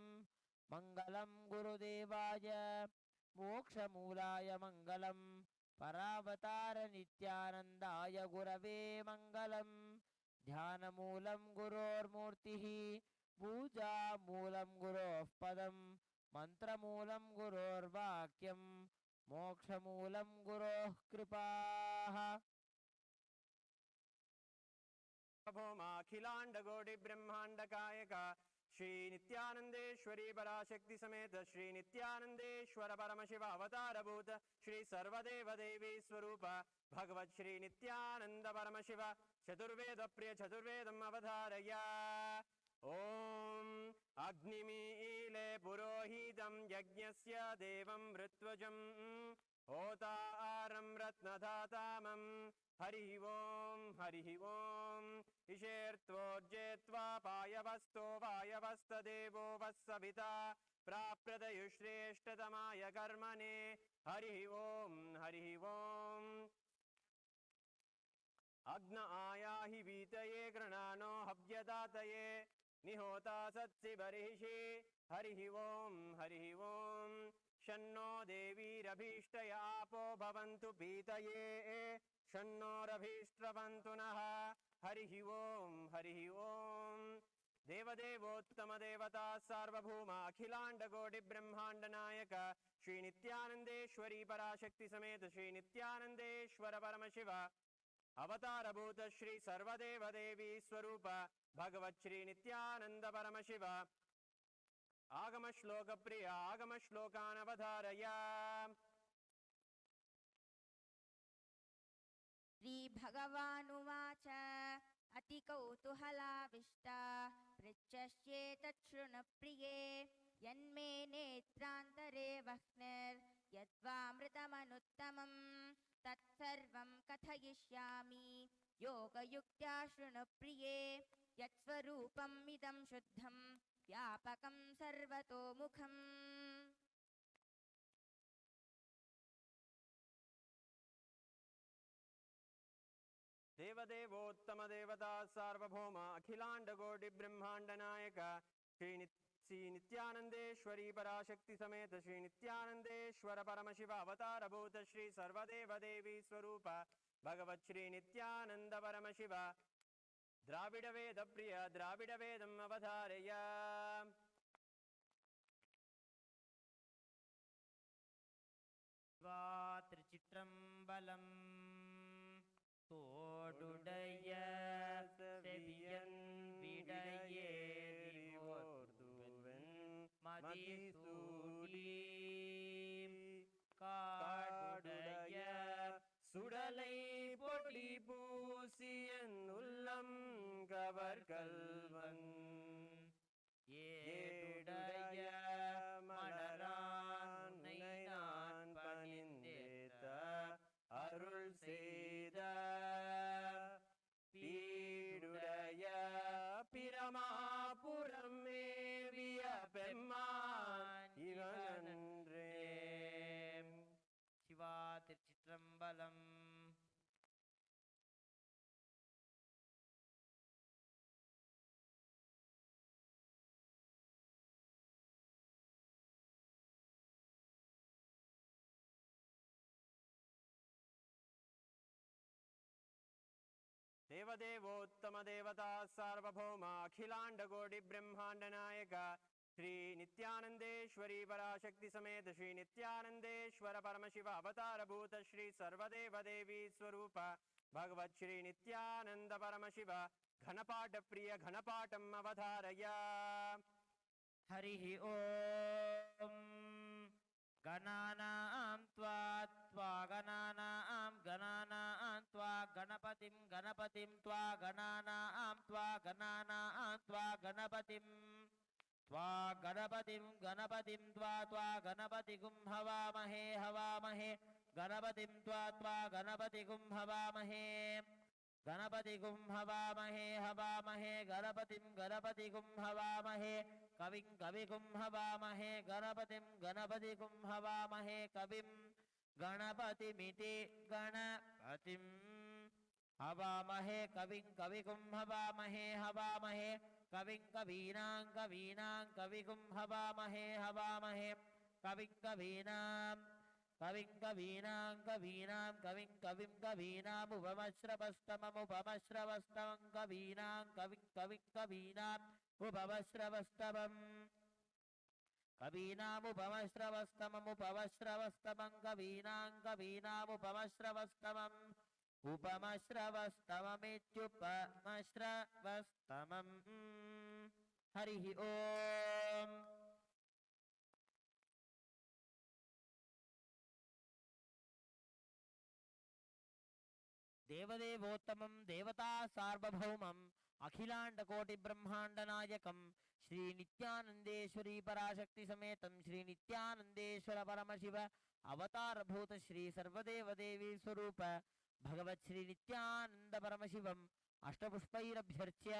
मंगलं गुरुदेवाय मोक्षमूलाय मंगलं परावतार नित्यानंदाय गुरवे मंगलं ध्यानमूलं गुरोर्मूर्तिः पूजामूलं गुरोः पदं मन्त्रमूलं गुरोर्वाक्यं मोक्षमूलं गुरोः कृपाः भौमाखिलाण्डकोटिब्रह्माण्डकायक श्री नित्यानंदेश्वरी पराशक्ति समेत श्री नित्यानंदेश्वर परमशिव अवतारभूत श्री सर्वदेव देवी स्वरूप भगवत श्री नित्यानंद परमशिव चतुर्वेद प्रिय चतुर्वेदम् अवधारय ओम अग्निमीले पुरोहितं यज्ञस्य देवं ऋत्वजं होतारं रत्नधातामं हरि ओम इषेर्त्वोर्जेत्वा पायवस्तो वायवस्तदेवो वत्सविता प्राप्यदयुश्रेष्ठतमाय कर्मणे हरि ओम अग्न आयाहि वीतये गृणानो हव्यदातये निहोता सत्सि बर्हिषि हरि ओम शन्नो देवीरभीष्टय आपो भवन्तु पीतये शन्नोरभीष्ट्रवन्तु नः हरि ओम देवदेवोत्तम देवता सार्वभौम अखिलाण्ड कोटि ब्रह्माण्ड नायक श्री नित्यानंदेश्वरी पराशक्ति समेत श्री नित्यानंदेश्वर परमशिव अवतारभूत श्री सर्वदेव देवी स्वरूप भगवत् श्री नित्यानंद परमशिव आगम श्लोक प्रिय आगम श्लोकान् अवधारय। श्रीभगवानुवाच अतिकौतूहलाविष्टा पृच्छश्चेतत् शृणुप्रिये यन्मे नेत्रान्तरे वह्निर्यद्वामृतमनुत्तमम् तत्सर्वं कथयिष्यामि योगयुक्त्या शृणुप्रिये यत्स्वरूपम् इदं शुद्धं व्यापकं सर्वतोमुखम्। देवदेवोत्तम देवता सार्वभौम अखिलांड कोटि ब्रह्मांड नायक श्री नित्यानंदेश्वरी पराशक्ति समेत श्री नित्यानंदेश्वर परमशिव अवतारभूत श्री सर्वदेव देवी स्वरूप भगवत् श्री नित्यानंद परमशिव द्राविड वेद प्रिय द्राविड वेदम् अवधारय। திருச்சிற்றம்பலம் தோடுடைய செவியன் விடையேறிவோர்துவன் மதிசூடி காடுடைய சுடலை பொடி பூசியன் உள்ளம் கவர்கல்வன் ஏடுடைய மலரானை நான் பணிந்தேத்த அருள் செய்த பீடுடைய பிரமாபுரம் மேவிய பெம்மான் இவனன்றே। சிவா திருச்சிற்றம்பலம்। देवदेवोत्तम देवता सार्वभौम अखिलांड कोटि ब्रह्मांड नायक श्री नित्यानंदेश्वरी पराशक्ति समेत श्री नित्यानंदेश्वर परमशिव अवतारभूत श्री सर्वदेव देवी स्वरूप भगवत् श्री नित्यानंद परमशिव घनपाठ प्रिय घनपाठम् अवधारय। हरिः ओम गणानां त्वा गणानां त्वा गणपतिं त्वा गणानां त्वा गणपतिं त्वा गणपतिगुं हवामहे गणपतिं त्वा गणपतिगुं हवामहे गणपतिगुं हवामहे गणपतिगुं हवामहे कविं कविगुं हवामहे गणपतिगुं हवामहे कविं गणपतिमिति गणपतिं हवामहे कविं कविगुं हवामहे कविं कवीनां कविगुं हवामहे कविं कवीनां कविं कवीनामुपमश्रवस्तमं कवीनां उपमश्रवस्तमम् कवीनामुपमश्रवस्तमम् उपमश्रवस्तममित्युपमश्रवस्तमम्। हरिः ओम। देवदेवोत्तमं देवता सार्वभौमम् अखिलांड कोटि ब्रह्मांड नायकं श्री नित्यानंदेश्वरी पराशक्ति समेतं श्री नित्यानंदेश्वर परमशिव अवतारभूत श्री सर्वदेव देवी स्वरूप भगवत् श्री नित्यानंद परमशिवम् अष्टपुष्पैरभ्यर्च्य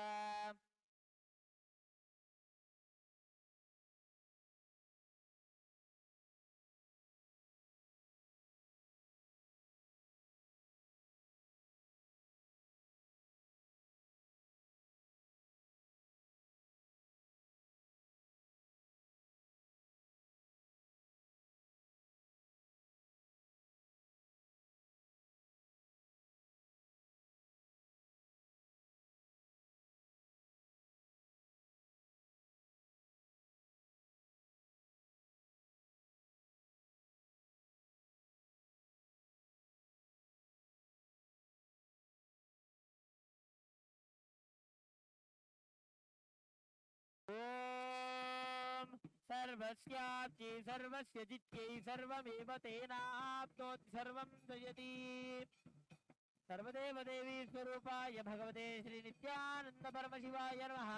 सर्वस्याप्ति सर्वस्य जित्यै सर्वमेव तेनाप्नोति सर्वं जयति सर्वदेव देवी स्वरूपाय भगवते श्री नित्यानंद परमशिवाय नमः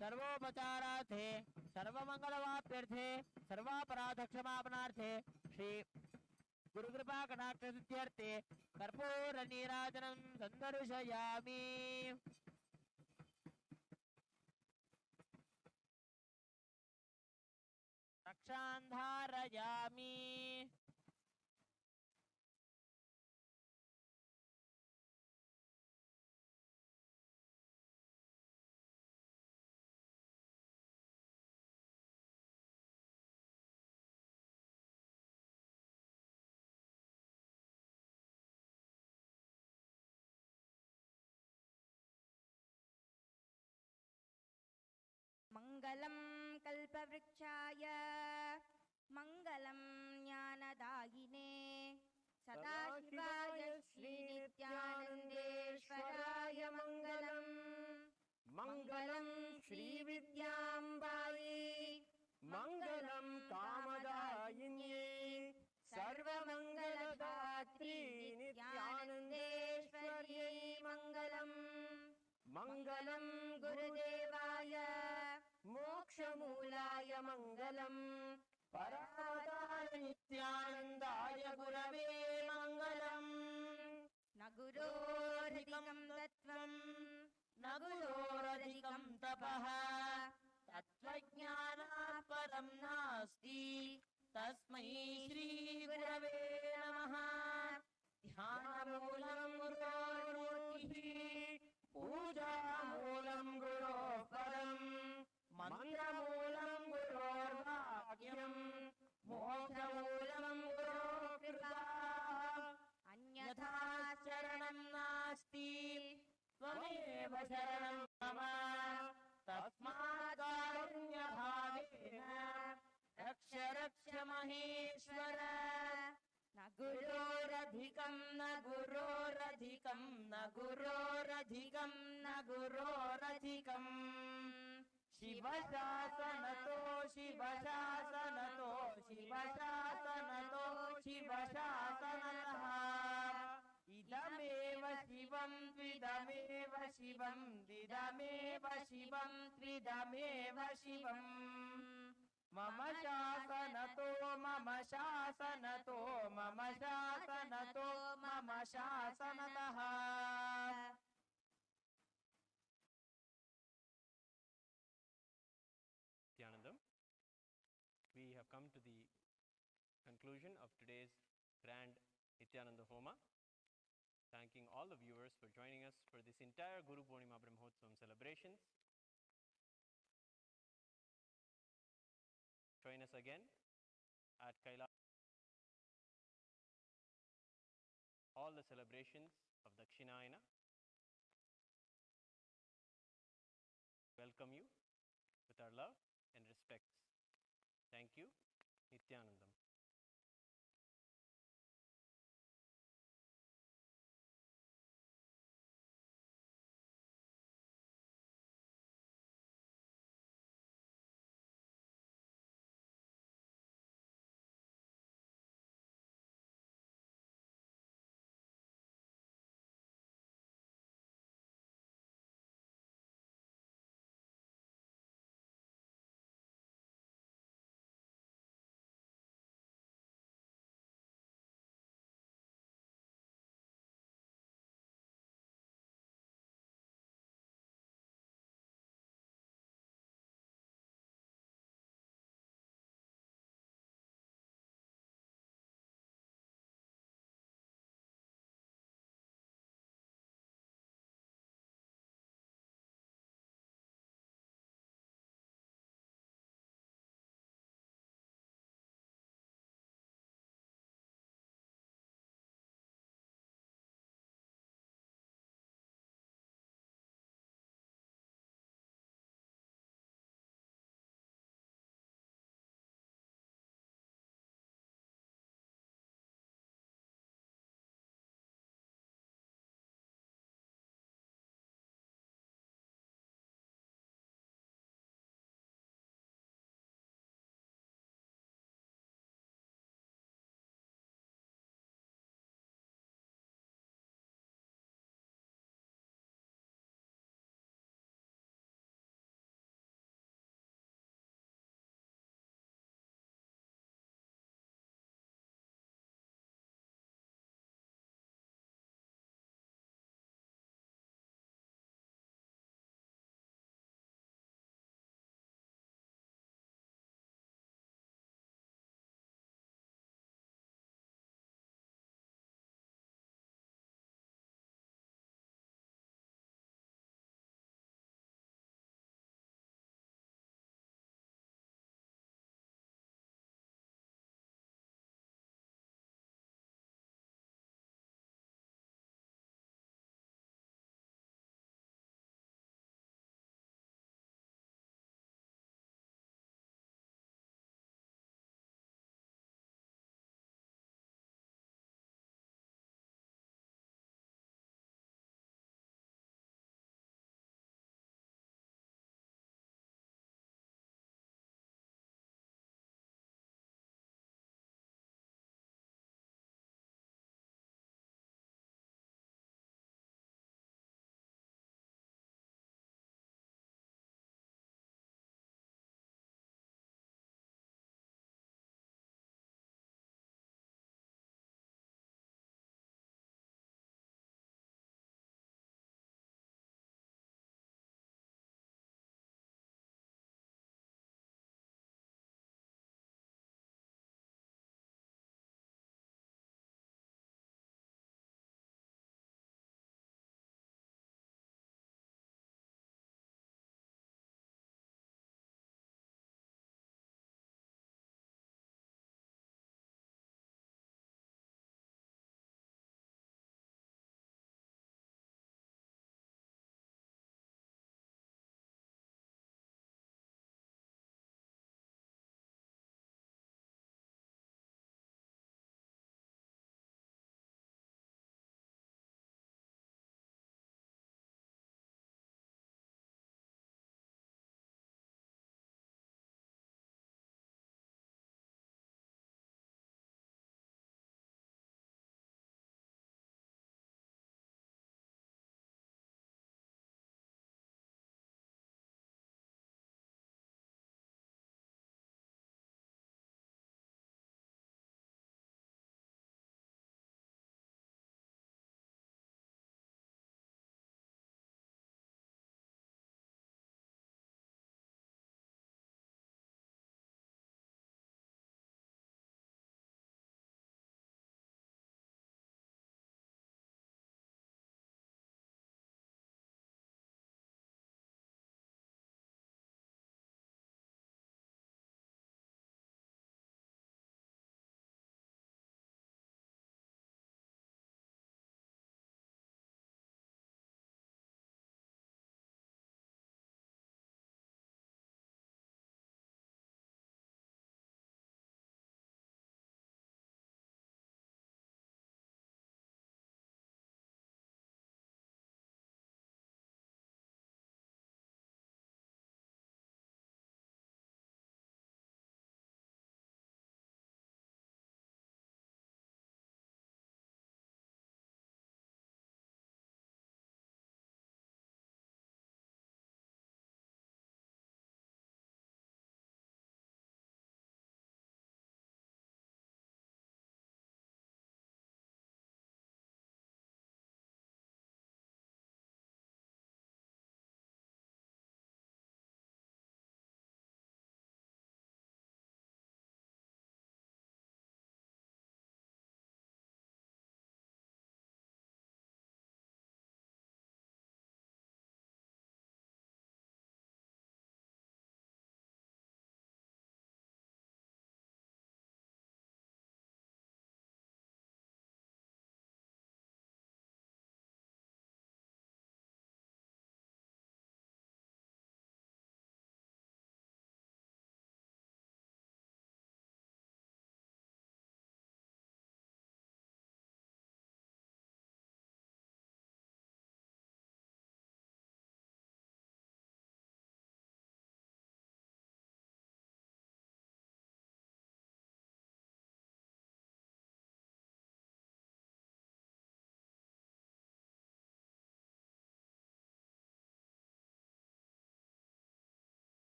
सर्वोपचारार्थे सर्वमंगलवाप्यर्थे सर्वापराध क्षमापणार्थे श्री गुरुकृपा कटाक्ष सिद्ध्यर्थे कर्पूर नीराजनं संदर्शयामि रक्षान्धारयामि मङ्गलं कल्पवृक्षाय मङ्गलं ज्ञानदायिने सदाशिवाय श्रीनित्यानन्देश्वराय मङ्गलम् मङ्गलं श्रीविद्याम्बायै मङ्गलं कामदायिन्ये सर्वमङ्गलदात्री नित्यानन्देश्वर्यै मङ्गलम् मङ्गलं गुरुदेवाय मोक्षमूलाय मङ्गलम् परमादाय नित्यानन्दाय गुरवे मङ्गलम् न गुरोरधिकं तत्त्वं न गुरोरधिकं तपः तत्त्वज्ञानात् परं नास्ति तस्मै श्रीगुरवे नमः ध्यानमूलं गुरोर्मूर्तिः पूजामूलं गुरोः परम् मन्त्रमूलं गुरोर्वाक्यम् मोक्षमूलं गुरोः कृपा अन्यथा शरणं नास्ति त्वमेव शरणं मम तस्मात् कारुण्यभावेन रक्ष रक्ष महेश्वर न गुरोरधिकं न गुरोरधिकं न गुरोरधिकं न गुरोरधिकम् शिवशासनतो शिवशासनतो शिवशासनतो शिवशासनतः इदमेव शिवं त्विदमेव शिवं द्विदमेव शिवं त्रिदमेव शिवम् मम शासनतो मम शासनतो मम शासनतो मम शासनतः Nithyanandam, we have come to the conclusion of today's grand Nithyananda Homa. Thanking all the viewers for joining us for this entire Guru Purnima Brahmotsavam celebrations. Join us again at Kailash. All the celebrations of Dakshinayana welcome you with our love and respects. Thank you. Nithyanandam.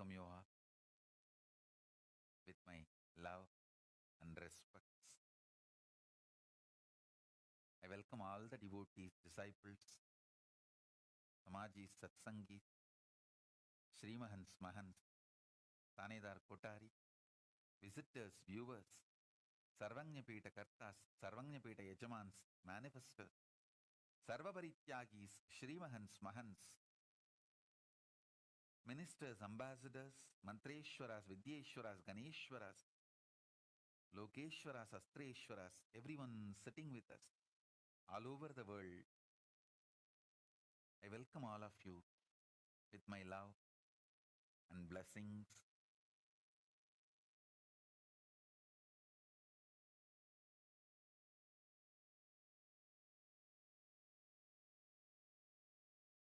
welcome you all with my love and respect. I welcome all the devotees, disciples, Samajis, Satsangis, Srimahans, Mahans, Tanedar Kotari, visitors, viewers, Sarvanyapeta Kartas, Sarvanyapeta Yajamans, manifestors, Sarvaparityagis, Srimahans, Mahans, ministers, ambassadors, Mantreshwaras, Vidyeshwaras, Ganeshwaras, Lokeshwaras, Astreshwaras, everyone sitting with us all over the world. I welcome all of you with my love and blessings.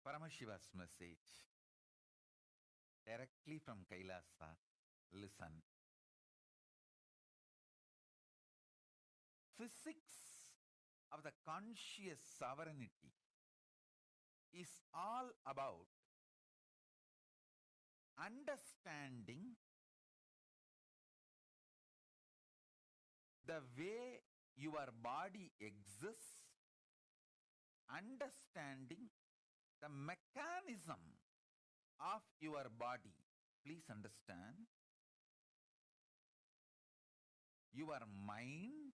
Paramashiva's message, directly from Kailasa. Listen. Physics of the conscious sovereignty is all about understanding the way your body exists, understanding the mechanism of your body. Please understand, your mind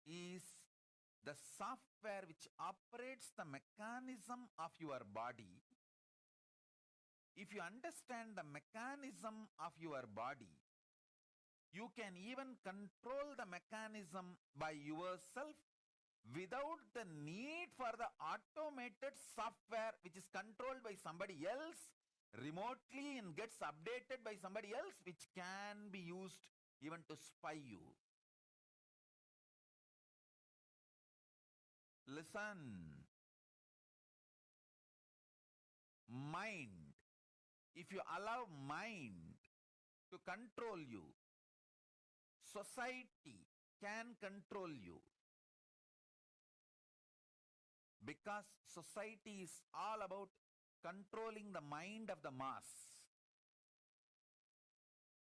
is the software which operates the mechanism of your body. If you understand the mechanism of your body, you can even control the mechanism by yourself without the need for the automated software which is controlled by somebody else remotely and gets updated by somebody else, which can be used even to spy you. Listen. Mind. If you allow mind to control you, society can control you. Because society is all about controlling the mind of the mass.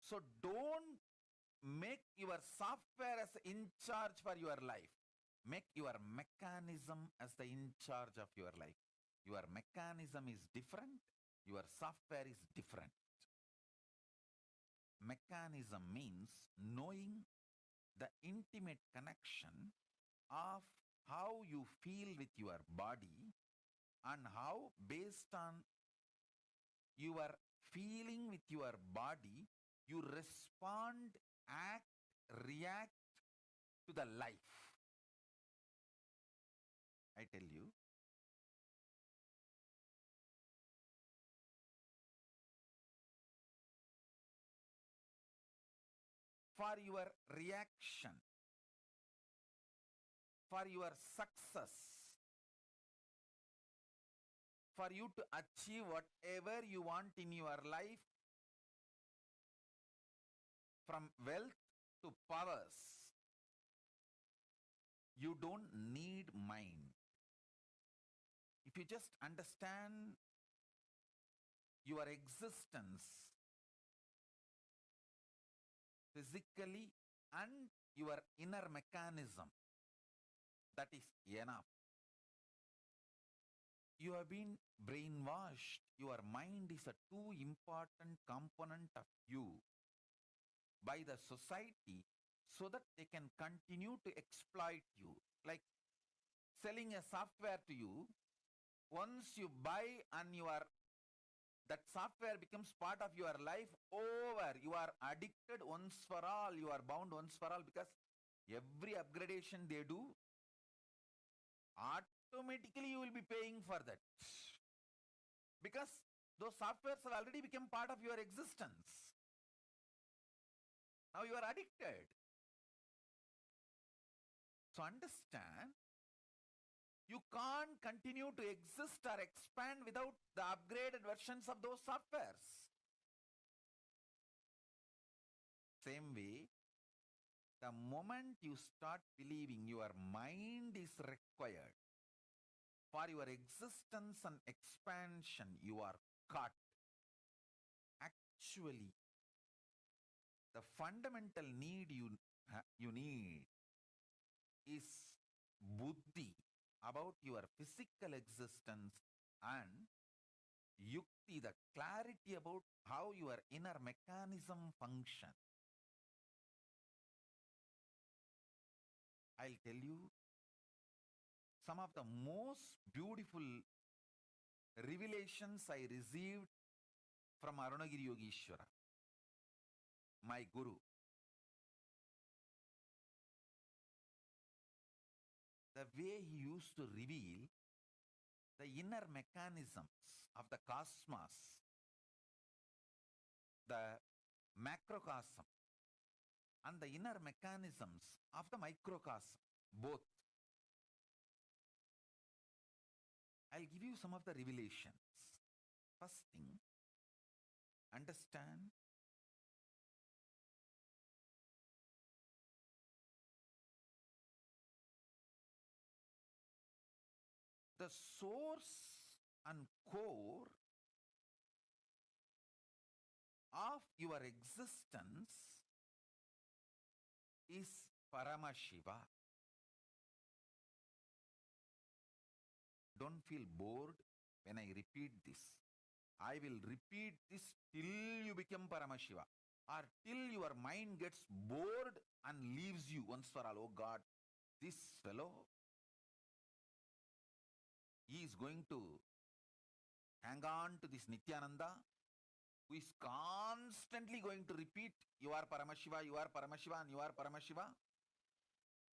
So don't make your software as in charge for your life. Make your mechanism as the in charge of your life. Your mechanism is different. Your software is different. Mechanism means knowing the intimate connection of how you feel with your body and how, based on your feeling with your body, you respond, act, react to the life. I tell you, for your reaction, for your success, for you to achieve whatever you want in your life, from wealth to powers, you don't need mind. If you just understand your existence physically and your inner mechanism, that is enough. You have been brainwashed. Your mind is a too important component of you by the society so that they can continue to exploit you. Like selling a software to you, once you buy and that software becomes part of your life, over. You are addicted once for all. You are bound once for all, because every upgradation they do, automatically you will be paying for that. Because those softwares have already become part of your existence. Now you are addicted. So understand, you can't continue to exist or expand without the upgraded versions of those softwares. Same way, the moment you start believing your mind is required for your existence and expansion, you are caught. actually the fundamental need you need is buddhi about your physical existence and yukti, the clarity about how your inner mechanism function. I'll tell you some of the most beautiful revelations I received from Arunagiri Yogeshwara, my guru. The way he used to reveal the inner mechanisms of the cosmos, the macrocosm, and the inner mechanisms of the microcosm, both. I'll give you some of the revelations. First thing, understand the source and core of your existence is Paramashiva. Don't feel bored when I repeat this. I will repeat this till you become Paramashiva, or till your mind gets bored and leaves you once for all. Oh God, this fellow, he is going to hang on to this Nithyananda, who is constantly going to repeat, you are Paramashiva, you are Paramashiva, and you are Paramashiva.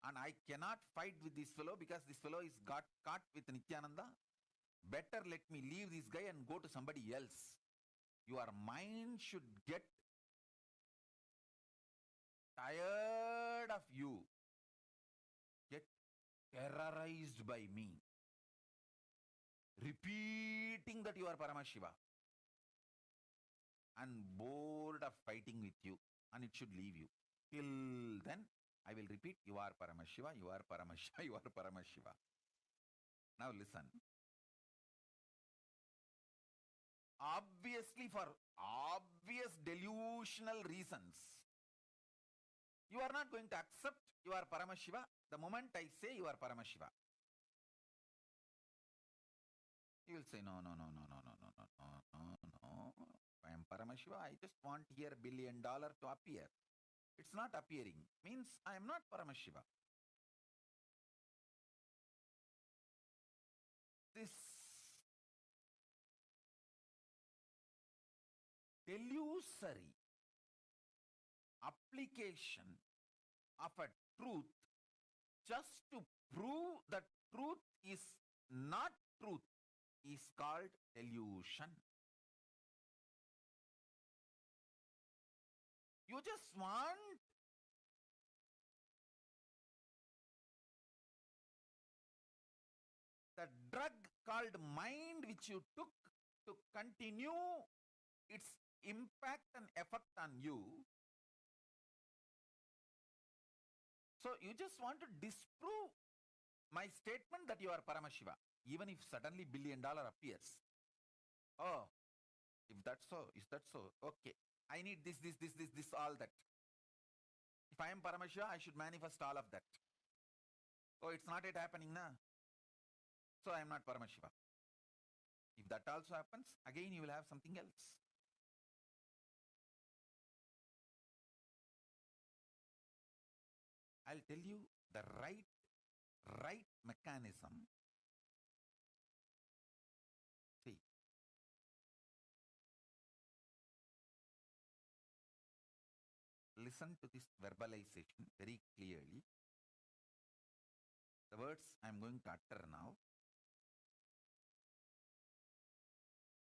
And I cannot fight with this fellow because this fellow is got caught with Nithyananda. Better let me leave this guy and go to somebody else. Your mind should get tired of you, get terrorized by me, repeating that you are Paramashiva, and bored of fighting with you, and it should leave you. Till then, I will repeat, you are Paramashiva, you are Paramashiva, you are Paramashiva. Now listen. Obviously, for obvious delusional reasons, you are not going to accept you are Paramashiva the moment I say you are Paramashiva. You will say, no. I am Paramashiva. I just want here $1 billion to appear. It's not appearing. Means I am not Paramashiva. This delusory application of a truth just to prove that truth is not truth is called delusion. You just want the drug called mind which you took to continue its impact and effect on you. So you just want to disprove my statement that you are Paramashiva, even if suddenly $1 billion appears. Oh, if that's so, is that so? Okay. I need this, all that. If I am Paramashiva, I should manifest all of that. Oh, it's not yet happening now. So I am not Paramashiva. If that also happens, again you will have something else. I'll tell you the right mechanism. See, listen to this verbalization very clearly. The words I am going to utter now.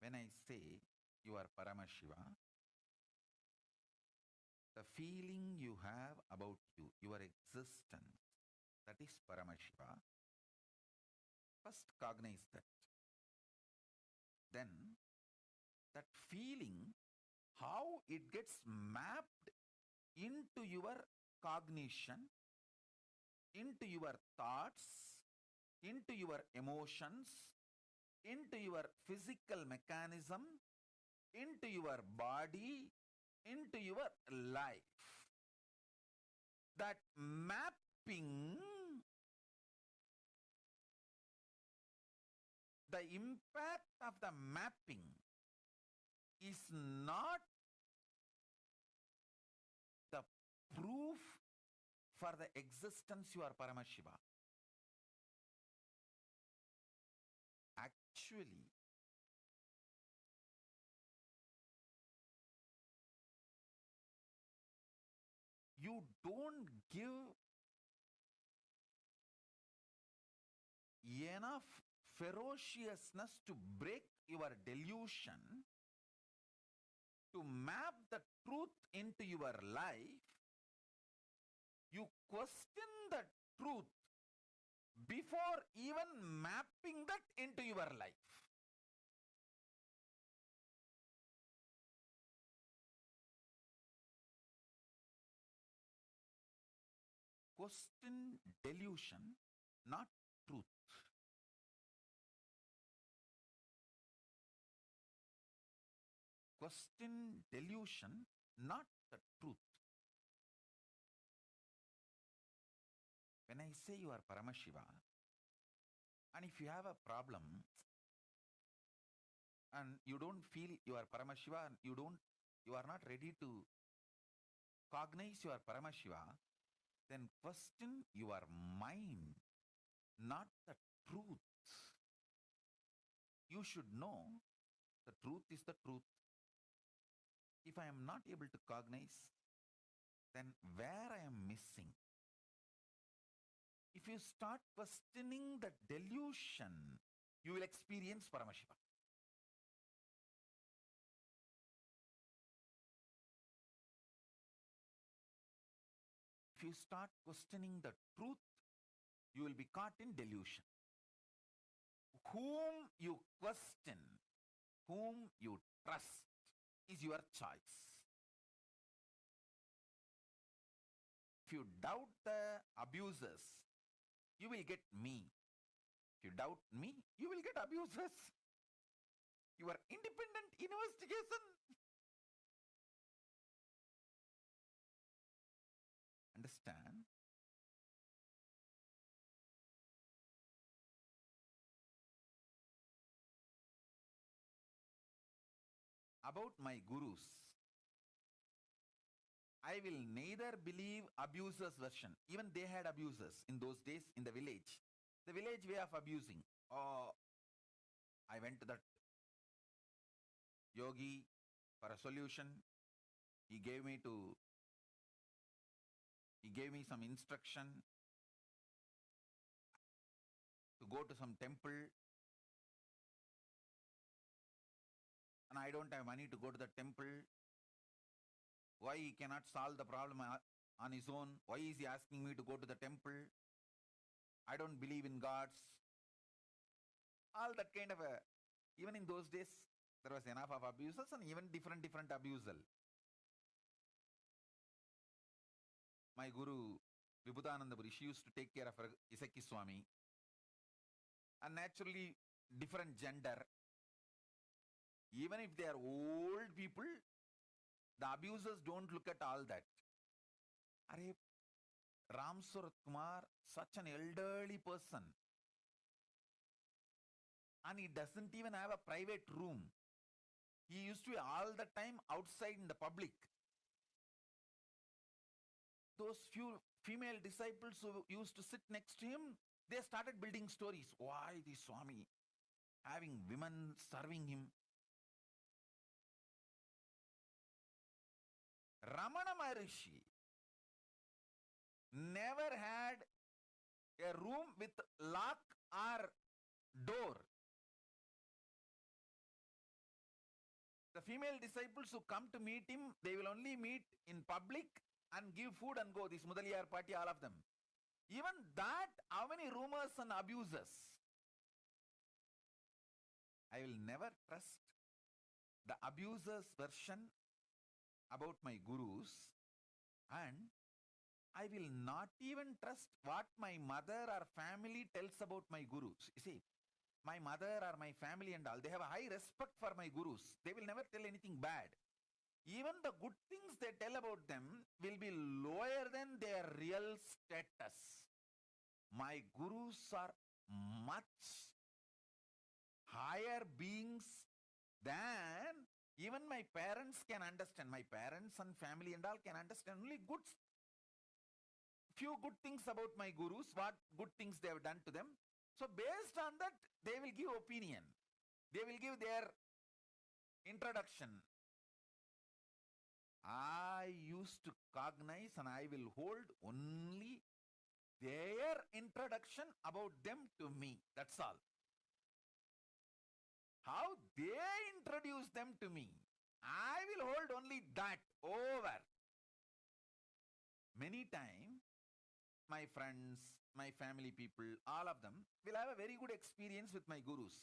When I say you are Paramashiva, the feeling you have about you, your existence, that is Paramashiva. First cognize that. Then that feeling, how it gets mapped into your cognition, into your thoughts, into your emotions, into your physical mechanism, into your body, into your life. That mapping, the impact of the mapping is not the proof for the existence you are Paramashiva. Actually, you don't give enough ferociousness to break your delusion, to map the truth into your life. You question the truth before even mapping that into your life. Question delusion, not truth. Question delusion, not the truth. When I say you are Paramashiva, and if you have a problem, and you don't feel you are Paramashiva, and you are not ready to cognize you are Paramashiva, then question your mind, not the truth. You should know the truth is the truth. If I am not able to cognize, then where I am missing? If you start questioning the delusion, you will experience Paramashiva. If you start questioning the truth, you will be caught in delusion. Whom you question, whom you trust is your choice. If you doubt the abusers, you will get me. If you doubt me, you will get abusers. Your independent investigation. Understand? About my gurus, I will neither believe abusers' version. Even they had abusers in those days in the village. The village way of abusing. Oh, I went to that yogi for a solution. He gave me some instruction to go to some temple, and I don't have money to go to the temple. Why he cannot solve the problem on his own? Why is he asking me to go to the temple? I don't believe in gods. All that kind of a, even in those days, there was enough of abusers and even different abusal. My guru, Vibhutananda Puri, she used to take care of her Isaki Swami. And naturally, different gender. Even if they are old people, the abusers don't look at all that. Are Ram Surat Kumar, such an elderly person, and he doesn't even have a private room. He used to be all the time outside in the public. Those few female disciples who used to sit next to him, they started building stories. Why the Swami having women serving him? Ramana Maharishi never had a room with lock or door. The female disciples who come to meet him, they will only meet in public and give food and go. This Mudaliyar party, all of them. Even that, how many rumors and abuses? I will never trust the abuser's version about my gurus, and I will not even trust what my mother or family tells about my gurus. You see, my mother or my family and all, they have a high respect for my gurus. They will never tell anything bad. Even the good things they tell about them will be lower than their real status. My gurus are much higher beings than even my parents can understand. My parents and family and all can understand only few good things about my gurus, what good things they have done to them. So based on that, they will give opinion. They will give their introduction. I used to cognize and I will hold only their introduction about them to me. That's all. How they introduce them to me, I will hold only that over. Many times, my friends, my family people, all of them will have a very good experience with my gurus.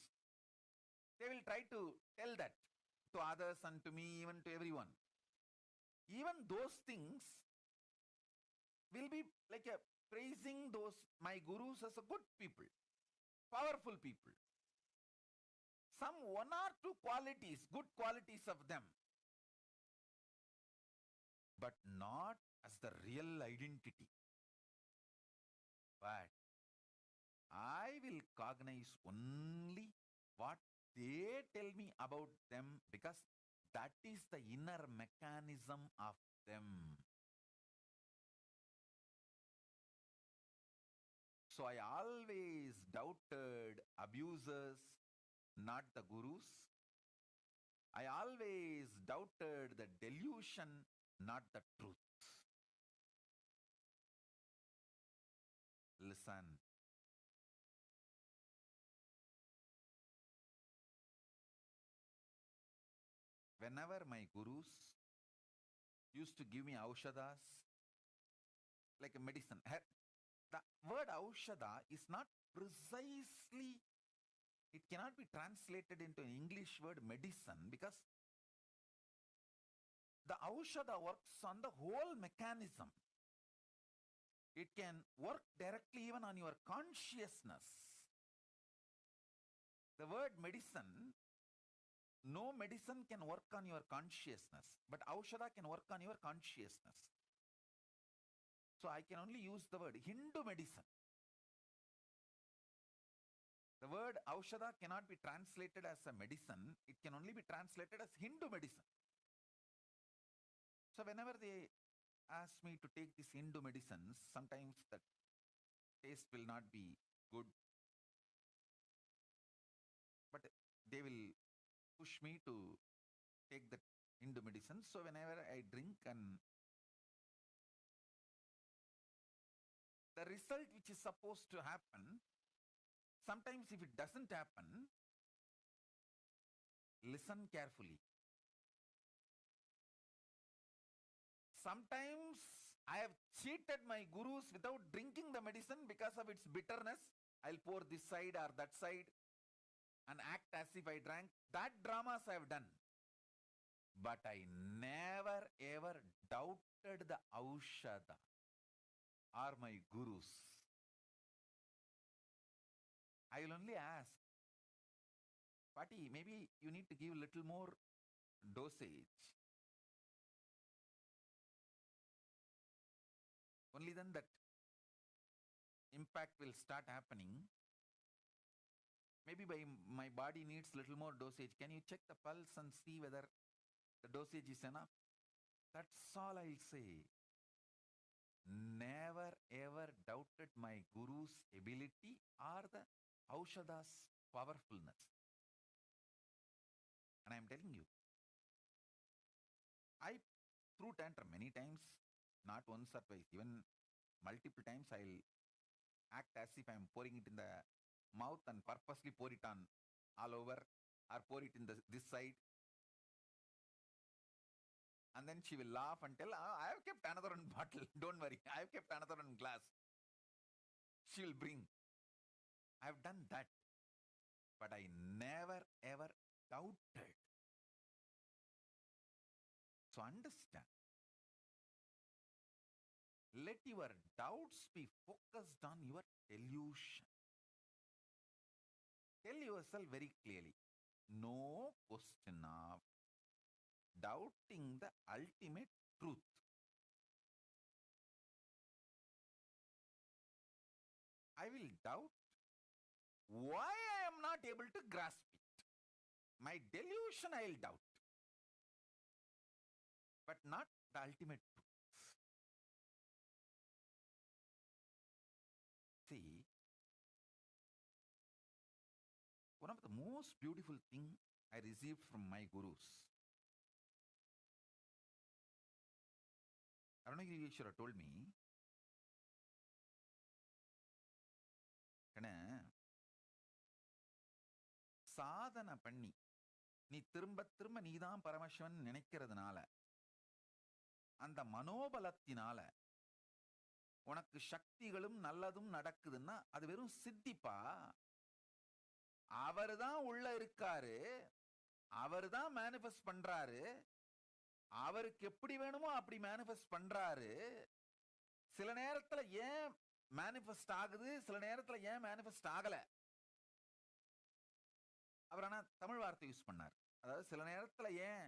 They will try to tell that to others and to me, even to everyone. Even those things will be like a praising those my gurus as a good people, powerful people. Some one or two qualities, good qualities of them, but not as the real identity. But I will cognize only what they tell me about them, because that is the inner mechanism of them. So I always doubted abusers, not the gurus. I always doubted the delusion, not the truth. Listen. Whenever my gurus used to give me aushadas, like a medicine, the word aushada is not precisely, it cannot be translated into an English word medicine, because the aushada works on the whole mechanism. It can work directly even on your consciousness. The word medicine, no medicine can work on your consciousness, but aushada can work on your consciousness. So I can only use the word Hindu medicine. The word aushada cannot be translated as a medicine. It can only be translated as Hindu medicine. So whenever they ask me to take these Hindu medicines, sometimes the taste will not be good, but they will push me to take the Hindu medicine. So whenever I drink, and the result which is supposed to happen, sometimes if it doesn't happen, listen carefully. Sometimes I have cheated my gurus without drinking the medicine because of its bitterness. I'll pour this side or that side and act as if I drank. That dramas I have done. But I never ever doubted the aushada or my gurus. I will only ask, Pati, maybe you need to give a little more dosage. Only then that impact will start happening. Maybe my body needs little more dosage. Can you check the pulse and see whether the dosage is enough? That's all I'll say. Never ever doubted my guru's ability or the aushada's powerfulness. And I'm telling you, I threw tantrum many times, not once or twice, even multiple times. I'll act as if I'm pouring it in the mouth and purposely pour it on all over, or pour it in this side. And then she will laugh and tell, I have kept another one bottle. Don't worry, I have kept another one glass. She will bring. I have done that. But I never ever doubted. So understand. Let your doubts be focused on your delusion. Tell yourself very clearly. No question of doubting the ultimate truth. I will doubt why I am not able to grasp it. My delusion I will doubt, but not the ultimate truth. See, one of the most beautiful things I received from my gurus, Arunagiri Ishwara told me, கண்ணே, சாதனை பண்ணி நீ திரும்ப திரும்ப நீதான் பரமசிவன் நினைக்கிறதுனால, அந்த மனோபலத்தினால உனக்கு சக்திகளும் நல்லதும் நடக்குதுன்னா அது வெறும் சித்திப்பா. அவர் தான் உள்ள இருக்காரு, அவர் தான் மேனிஃபெஸ்ட் பண்றாரு, அவருக்கு எப்படி வேணுமோ அப்படி மேனிஃபெஸ்ட் பண்றாரு. சில நேரத்துல ஏன் மேனிஃபெஸ்ட் ஆகுது, சில நேரத்துல ஏன் மேனிஃபெஸ்ட் ஆகல. அவர் ஆனா தமிழ் வார்த்தை யூஸ் பண்ணார். அதாவது சில நேரத்துல ஏன்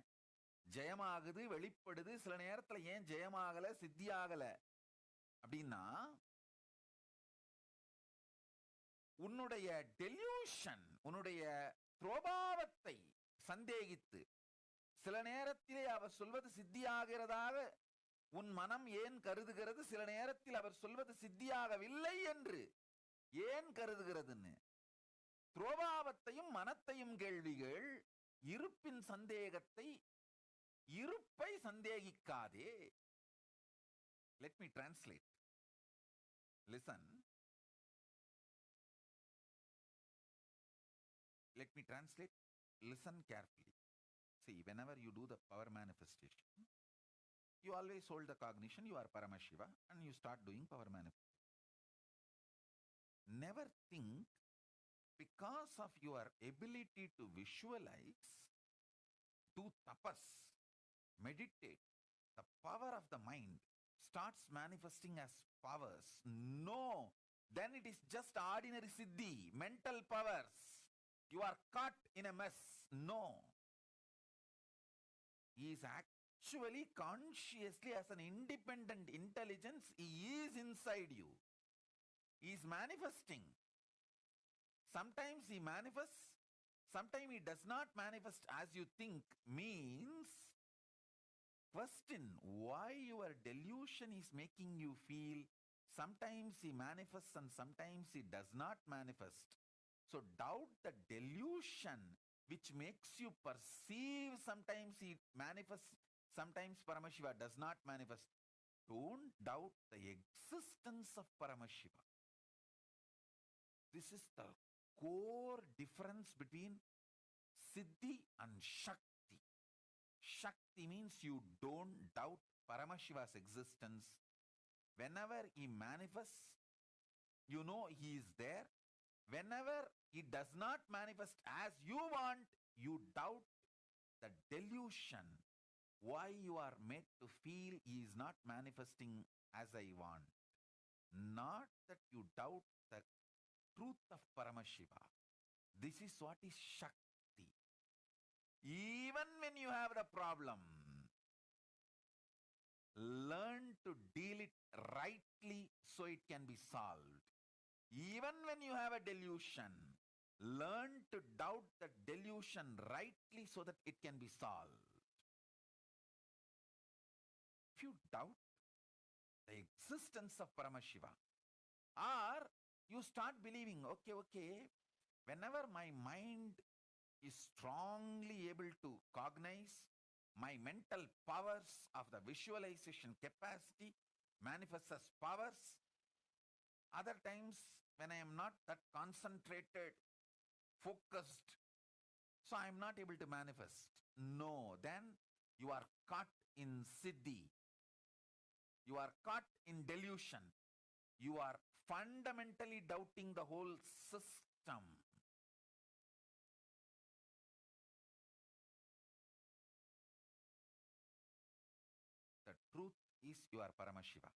ஜெயமாகுது வெளிப்படுது, சில நேரத்துல ஏன் ஜெயமாகல சித்தி ஆகல அப்படின்னா, உன்னுடைய டெல்யூஷன், உன்னுடைய துரோபாவத்தை சந்தேகித்து சில நேரத்திலே அவர் சொல்வது சித்தியாகிறதாக உன் மனம் ஏன் கருதுகிறது, சில நேரத்தில் அவர் சொல்வது சித்தியாகவில்லை என்று ஏன் கருதுகிறதுன்னு துரோபாவத்தையும் மனத்தையும் கேள்விகள். இருப்பின் சந்தேகத்தை, இருப்பை சந்தேகிக்காதே. Let me translate. Listen. Let me translate. Listen carefully. See, whenever you do the power manifestation, you always hold the cognition you are Paramashiva and you start doing power manifestation. Never think because of your ability to visualize, do tapas, meditate, the power of the mind starts manifesting as powers. No, then it is just ordinary siddhi, mental powers. You are caught in a mess. No. He is actually consciously, as an independent intelligence, he is inside you. He is manifesting. Sometimes he manifests, sometimes he does not manifest as you think. Means, question why your delusion is making you feel sometimes he manifests and sometimes he does not manifest. So doubt the delusion which makes you perceive sometimes he manifests, sometimes Paramashiva does not manifest. Don't doubt the existence of Paramashiva. This is the core difference between Siddhi and Shakti. Shakti means you don't doubt Paramashiva's existence. Whenever he manifests, you know he is there. Whenever he does not manifest as you want, you doubt the delusion. Why you are made to feel he is not manifesting as I want. Not that you doubt the truth of Paramashiva. This is what is Shakti. Even when you have the problem, learn to deal it rightly so it can be solved. Even when you have a delusion, learn to doubt the delusion rightly so that it can be solved. If you doubt the existence of Paramashiva, or you start believing, okay, whenever my mind is strongly able to cognize, my mental powers of the visualization capacity manifests as powers. Other times when I am not that concentrated, focused, so I am not able to manifest. No, then you are caught in siddhi. You are caught in delusion. You are fundamentally doubting the whole system. The truth is you are Paramashiva.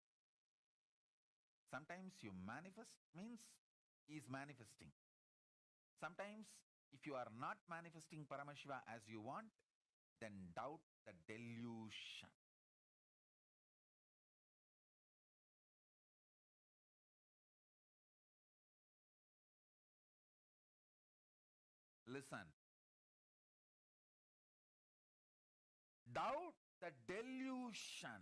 Sometimes you manifest means he is manifesting. Sometimes If you are not manifesting Paramashiva as you want, then doubt the delusion. Listen. Doubt the delusion.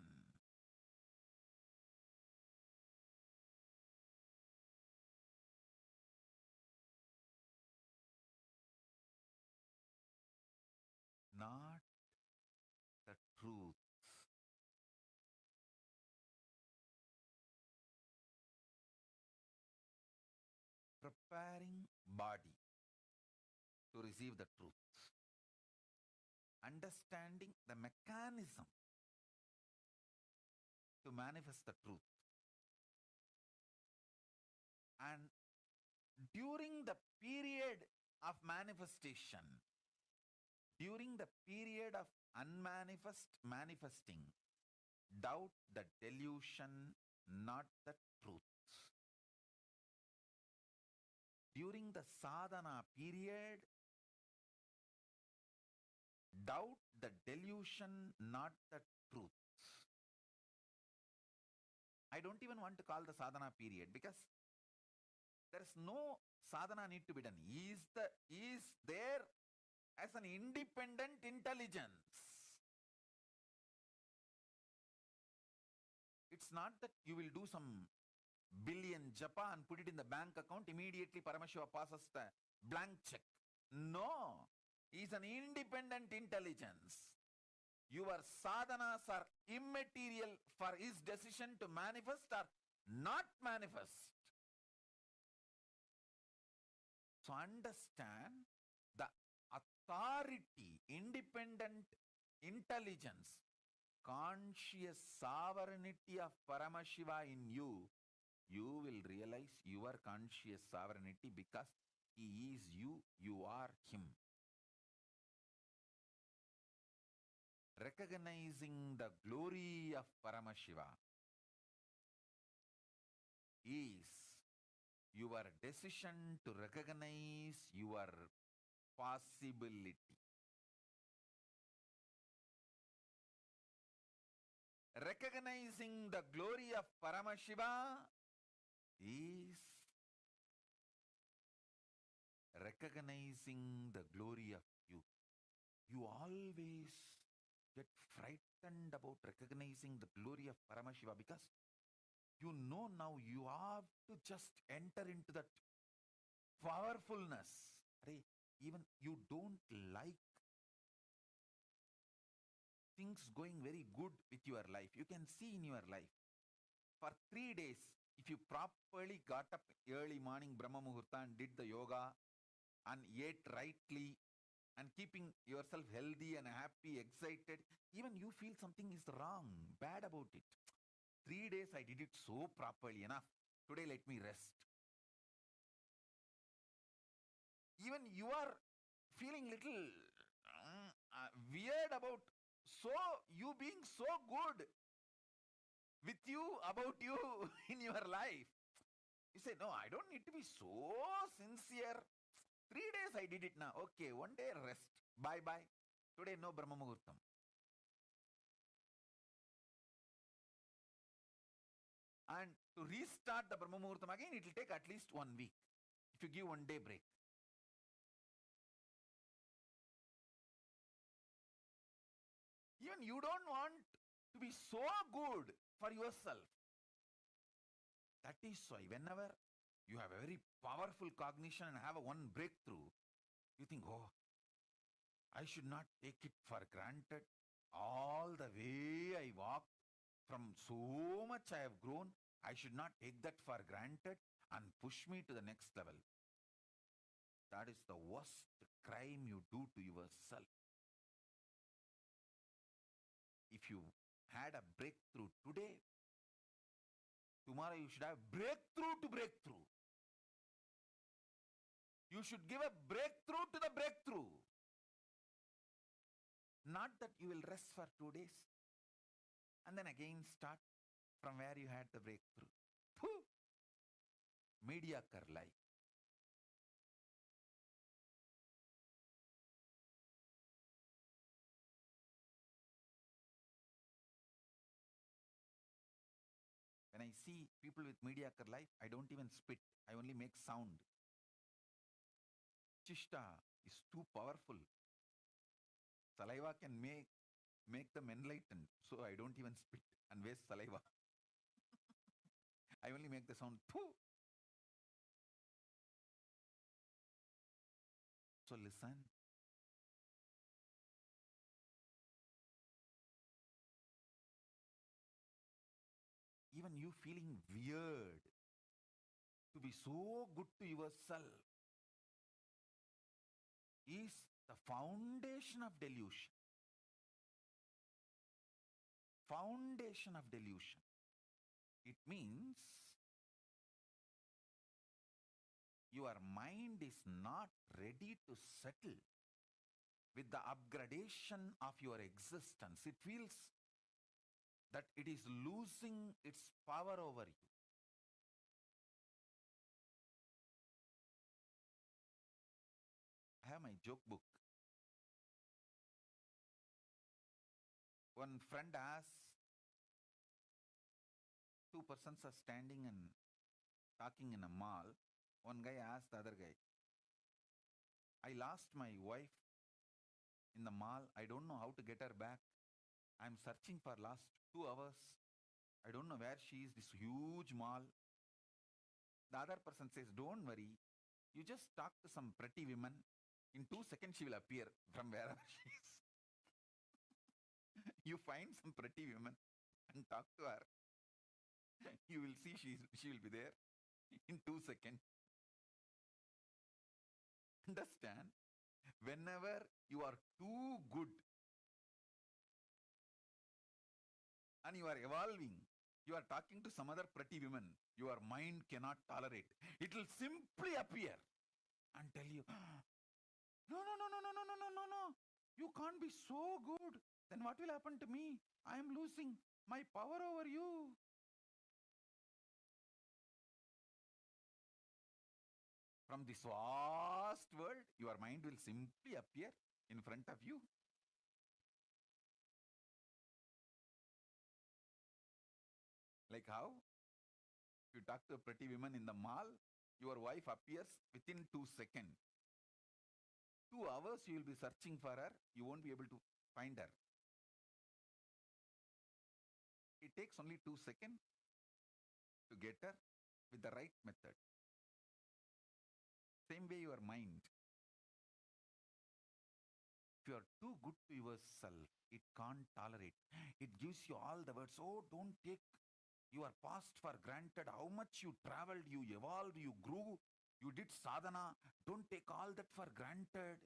Not the truth. Preparing body to receive the truth. Understanding the mechanism to manifest the truth. And during the period of manifestation, during the period of manifesting, doubt the delusion, not the truth. During the sadhana period, doubt the delusion, not the truth. I don't even want to call the sadhana period because there is no sadhana need to be done. He is there as an independent intelligence. It's not that you will do some billion japa and put it in the bank account, immediately Paramashiva passes the blank check. No, he is an independent intelligence. Your sadhanas are immaterial for his decision to manifest or not manifest. So understand the authority, independent intelligence, conscious sovereignty of Paramashiva in you. You will realize your conscious sovereignty because he is you, you are him. Recognizing the glory of Paramashiva is your decision to recognize your possibility. Recognizing the glory of Paramashiva is recognizing the glory of you. You always get frightened about recognizing the glory of Paramashiva because you know now you have to just enter into that powerfulness. Even you don't like things going very good with your life. You can see in your life. For 3 days, if you properly got up early morning Brahma Muhurta and did the yoga and ate rightly and keeping yourself healthy and happy, excited, even you feel something is wrong, bad about it. 3 days I did it so properly enough. Today let me rest. Even you are feeling little weird about you being so good with you, about you in your life. You say, no, I don't need to be so sincere. 3 days I did it now. Okay, 1 day rest. Bye-bye. Today no Brahma Muhurtam. And to restart the Brahma Muhurtam again, it will take at least 1 week. If you give 1 day break. Even you don't want to be so good for yourself. That is why whenever you have a very powerful cognition and have a one breakthrough, you think, oh, I should not take it for granted. All the way I walked, from so much I have grown, I should not take that for granted and push me to the next level. That is the worst crime you do to yourself. If you had a breakthrough today, tomorrow you should have breakthrough to breakthrough. You should give a breakthrough to the breakthrough. Not that you will rest for 2 days and then again start from where you had the breakthrough. Phew! Mediocre life. I see people with mediocre life, I don't even spit. I only make sound. Chishta is too powerful. Saliva can make them enlightened. So I don't even spit and waste saliva. I only make the sound poo. So listen. Even you feeling weird to be so good to yourself is the foundation of delusion. Foundation of delusion. It means your mind is not ready to settle with the upgradation of your existence. It feels that it is losing its power over you. I have my joke book. One friend asked, two persons are standing and talking in a mall. One guy asked the other guy, I lost my wife in the mall. I don't know how to get her back. I'm searching for last 2 hours. I don't know where she is, this huge mall. The other person says, don't worry. You just talk to some pretty women. In 2 seconds, she will appear from wherever she is. You find some pretty women and talk to her. You will see she will be there in 2 seconds. Understand? Whenever you are too good and you are evolving, you are talking to some other pretty women, your mind cannot tolerate. It will simply appear and tell you, no, you can't be so good. Then what will happen to me? I am losing my power over you. From this vast world, your mind will simply appear in front of you. Like how? If you talk to a pretty woman in the mall, your wife appears within 2 seconds. 2 hours you will be searching for her, you won't be able to find her. It takes only 2 seconds to get her with the right method. Same way your mind. If you are too good to yourself, it can't tolerate. It gives you all the words. Oh, don't take your past for granted. How much you traveled, you evolved, you grew, you did sadhana. Don't take all that for granted.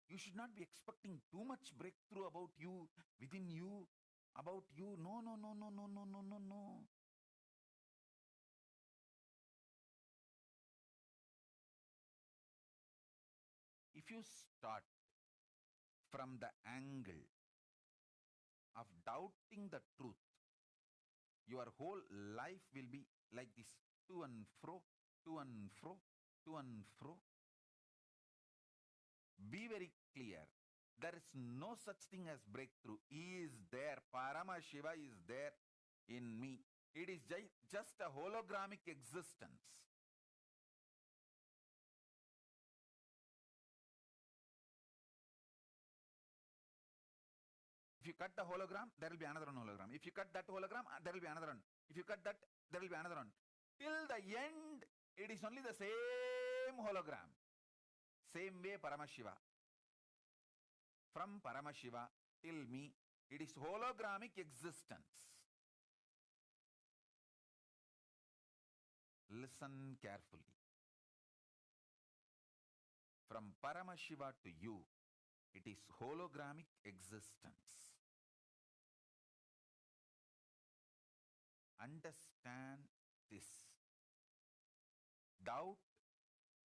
You should not be expecting too much breakthrough about you, within you, about you. No. If you start from the angle of doubting the truth, your whole life will be like this, to and fro, to and fro, to and fro. Be very clear. There is no such thing as breakthrough. He is there. Parama Shiva is there in me. It is just a hologramic existence. If you cut the hologram, there will be another one hologram. If you cut that hologram, there will be another one. If you cut that, there will be another one. Till the end, it is only the same hologram. Same way Paramashiva. From Paramashiva till me, it is hologramic existence. Listen carefully. From Paramashiva to you, it is hologramic existence. Understand this. Doubt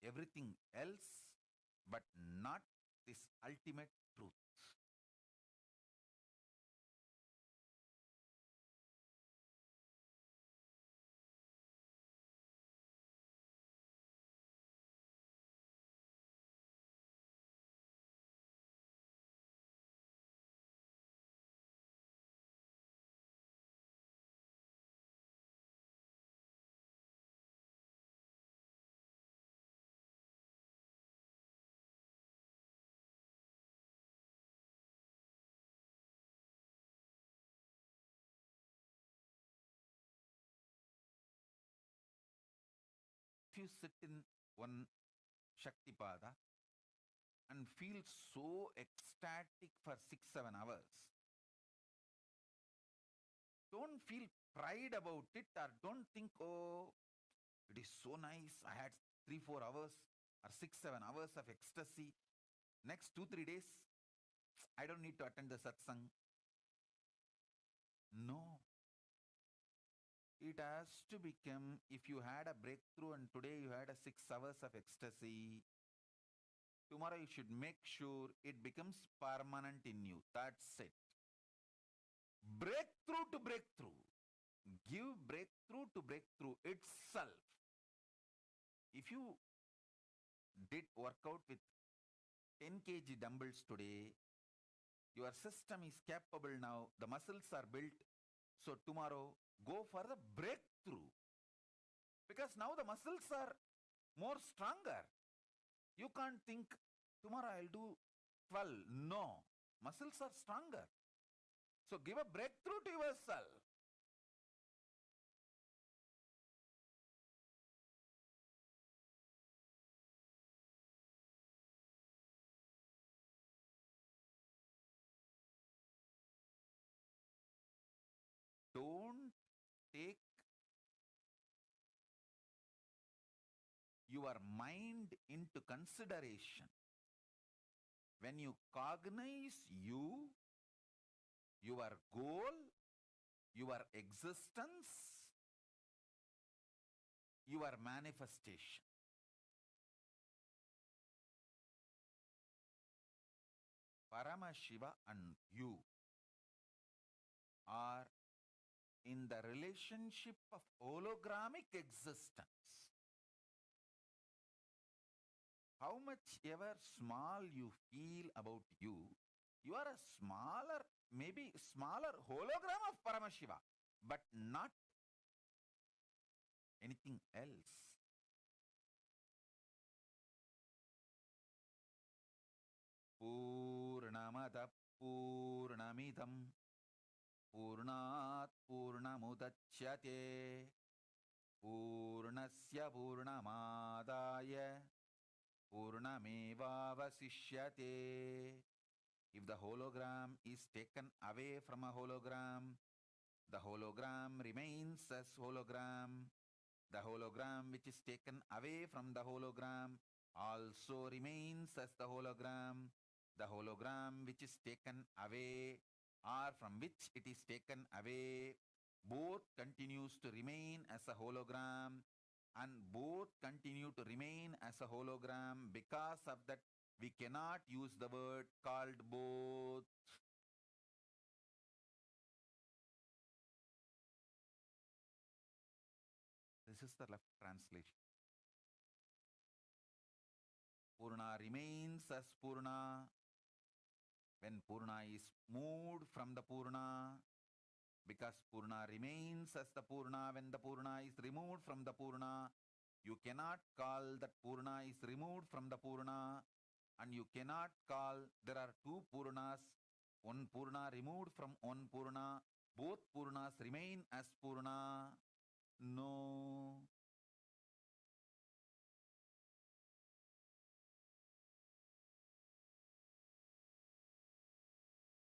everything else, but not this ultimate truth. you sit in one Shaktipada and feel so ecstatic for 6-7 hours, don't feel pride about it, or don't think, oh, it is so nice, I had 3-4 hours or 6-7 hours of ecstasy. Next 2-3 days, I don't need to attend the satsang. No. It has to become, if you had a breakthrough and today you had a 6 hours of ecstasy, tomorrow you should make sure it becomes permanent in you. That's it. Breakthrough to breakthrough. Give breakthrough to breakthrough itself. If you did workout with 10 kg dumbbells today, your system is capable now, the muscles are built, so tomorrow go for the breakthrough. Because now the muscles are more stronger. You can't think, tomorrow I'll do 12. No, muscles are stronger. So give a breakthrough to yourself. Don't take your mind into consideration. When you cognize you, your goal, your existence, your manifestation. Paramashiva and you are in the relationship of hologramic existence. How much ever small you feel about you, you are a smaller, maybe smaller hologram of Paramashiva, but not anything else. Purnamada Purnamidam Purnat Purnamudachyate Purnasya Purnamadaya Purnamevavasishyate. If the hologram is taken away from a hologram, the hologram remains as hologram. The hologram which is taken away from the hologram also remains as the hologram. The hologram which is taken away or from which it is taken away, both continues to remain as a hologram, and both continue to remain as a hologram. Because of that, we cannot use the word called both. This is the left translation. Purna remains as Purna when Purna is moved from the Purna, because Purna remains as the Purna when the Purna is removed from the Purna. You cannot call that Purna is removed from the Purna, and you cannot call there are two Purnas, one Purna removed from one Purna, both Purnas remain as Purna. No.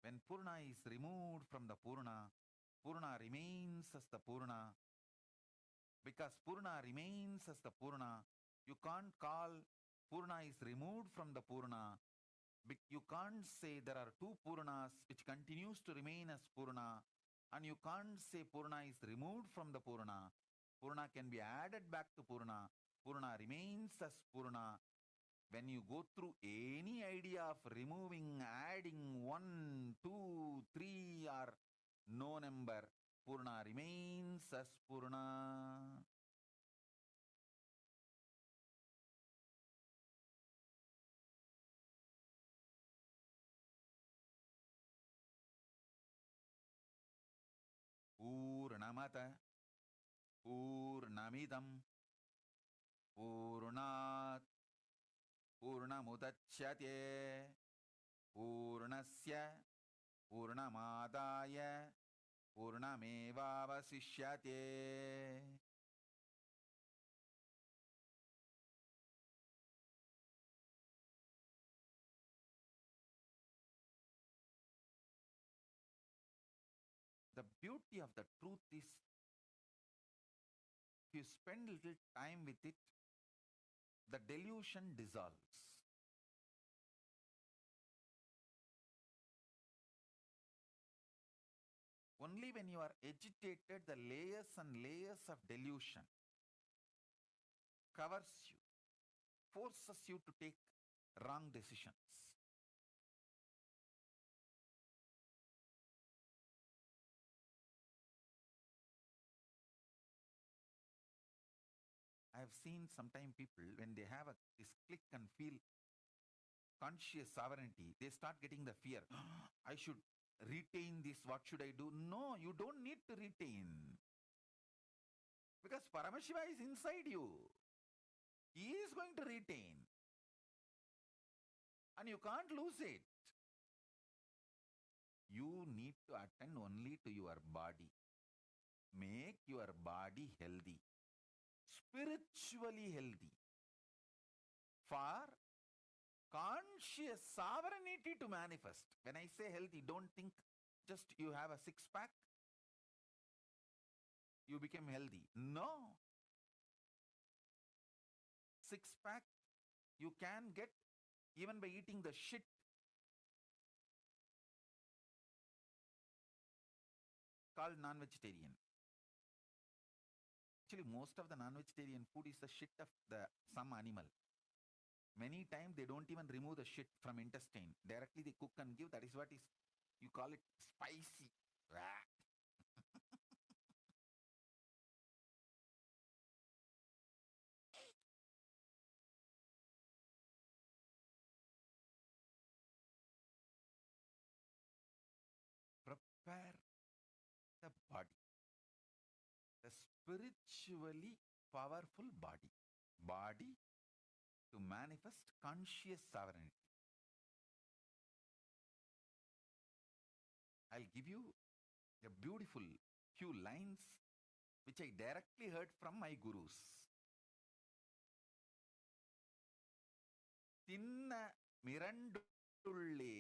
When Purna is removed from the Purna, Purna remains as the Purna. Because Purna remains as the Purna, you can't call Purna is removed from the Purna. You can't say there are two Purnas which continues to remain as Purna, and you can't say Purna is removed from the Purna. Purna can be added back to Purna. Purna remains as Purna. When you go through any idea of removing, adding 1, 2, 3 or no number, Purna remains as Purna. Purnamata Purnamidam Purnat Purnamudachyate Purnasya Purnamadaya Purnamevavasishyate. The beauty of the truth is, if you spend little time with it, the delusion dissolves. Only when you are agitated, the layers and layers of delusion covers you, forces you to take wrong decisions. I have seen sometimes people, when they have this click and feel conscious sovereignty, they start getting the fear. I should retain this. What should I do? No, you don't need to retain. Because Paramashiva is inside you. He is going to retain. And you can't lose it. You need to attend only to your body. Make your body healthy. Spiritually healthy. For conscious sovereignty to manifest. When I say healthy, don't think just you have a six-pack, you become healthy. No. Six-pack you can get even by eating the shit. Called non-vegetarian. Actually, most of the non-vegetarian food is the shit of some animal. Many times they don't even remove the shit from intestine. Directly they cook and give. That is what is, you call it spicy. Prepare the body. The spiritually powerful body. Body to manifest conscious sovereignty. I'll give you a beautiful few lines which I directly heard from my gurus. தின்ன மிரண்டுள்ளே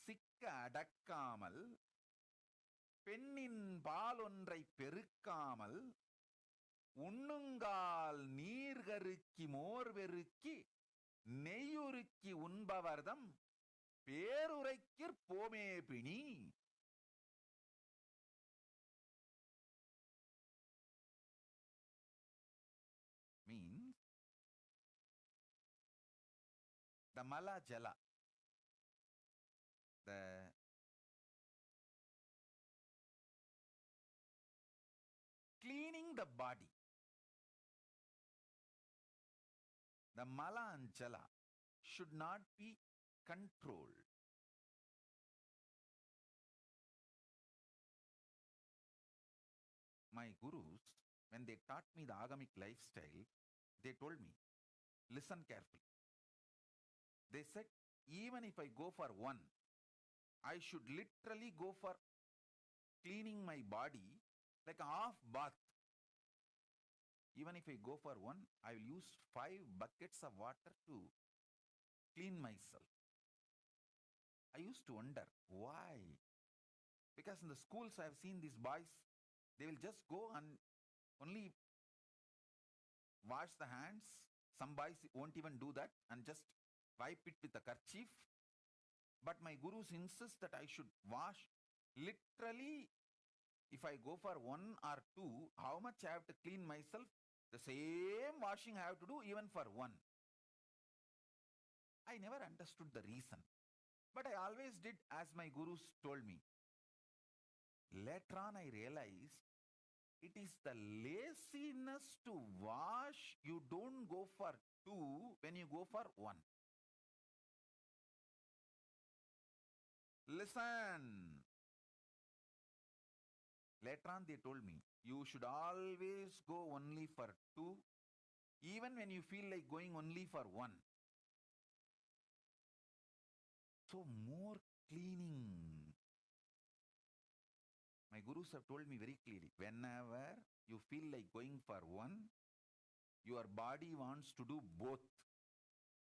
சிக்க அடக்காமல் பெண்ணின் பால் ஒன்றை பெருக்காமல் உண்ணுங்கால் நீர்கருக்கி மோர் வெறுக்கி நெய்யுருக்கி உண்பவர்தம் பேருரைக்கிற் போமே பிணி. Means the mala jala, the cleaning the body, the mala and jala should not be controlled. My gurus, when they taught me the agamic lifestyle, they told me, listen carefully. They said, even if I go for one, I should literally go for cleaning my body like a half bath. Even if I go for one, I will use 5 buckets of water to clean myself. I used to wonder, why? Because in the schools I have seen these boys, they will just go and only wash the hands. Some boys won't even do that and just wipe it with a kerchief. But my gurus insist that I should wash literally. If I go for 1 or 2, how much I have to clean myself? The same washing I have to do even for 1. I never understood the reason. But I always did as my gurus told me. Later on I realized it is the laziness to wash. You don't go for 2 when you go for 1. Listen. Later on they told me, you should always go only for 2, even when you feel like going only for 1. So more cleaning. My gurus have told me very clearly, whenever you feel like going for 1, your body wants to do both.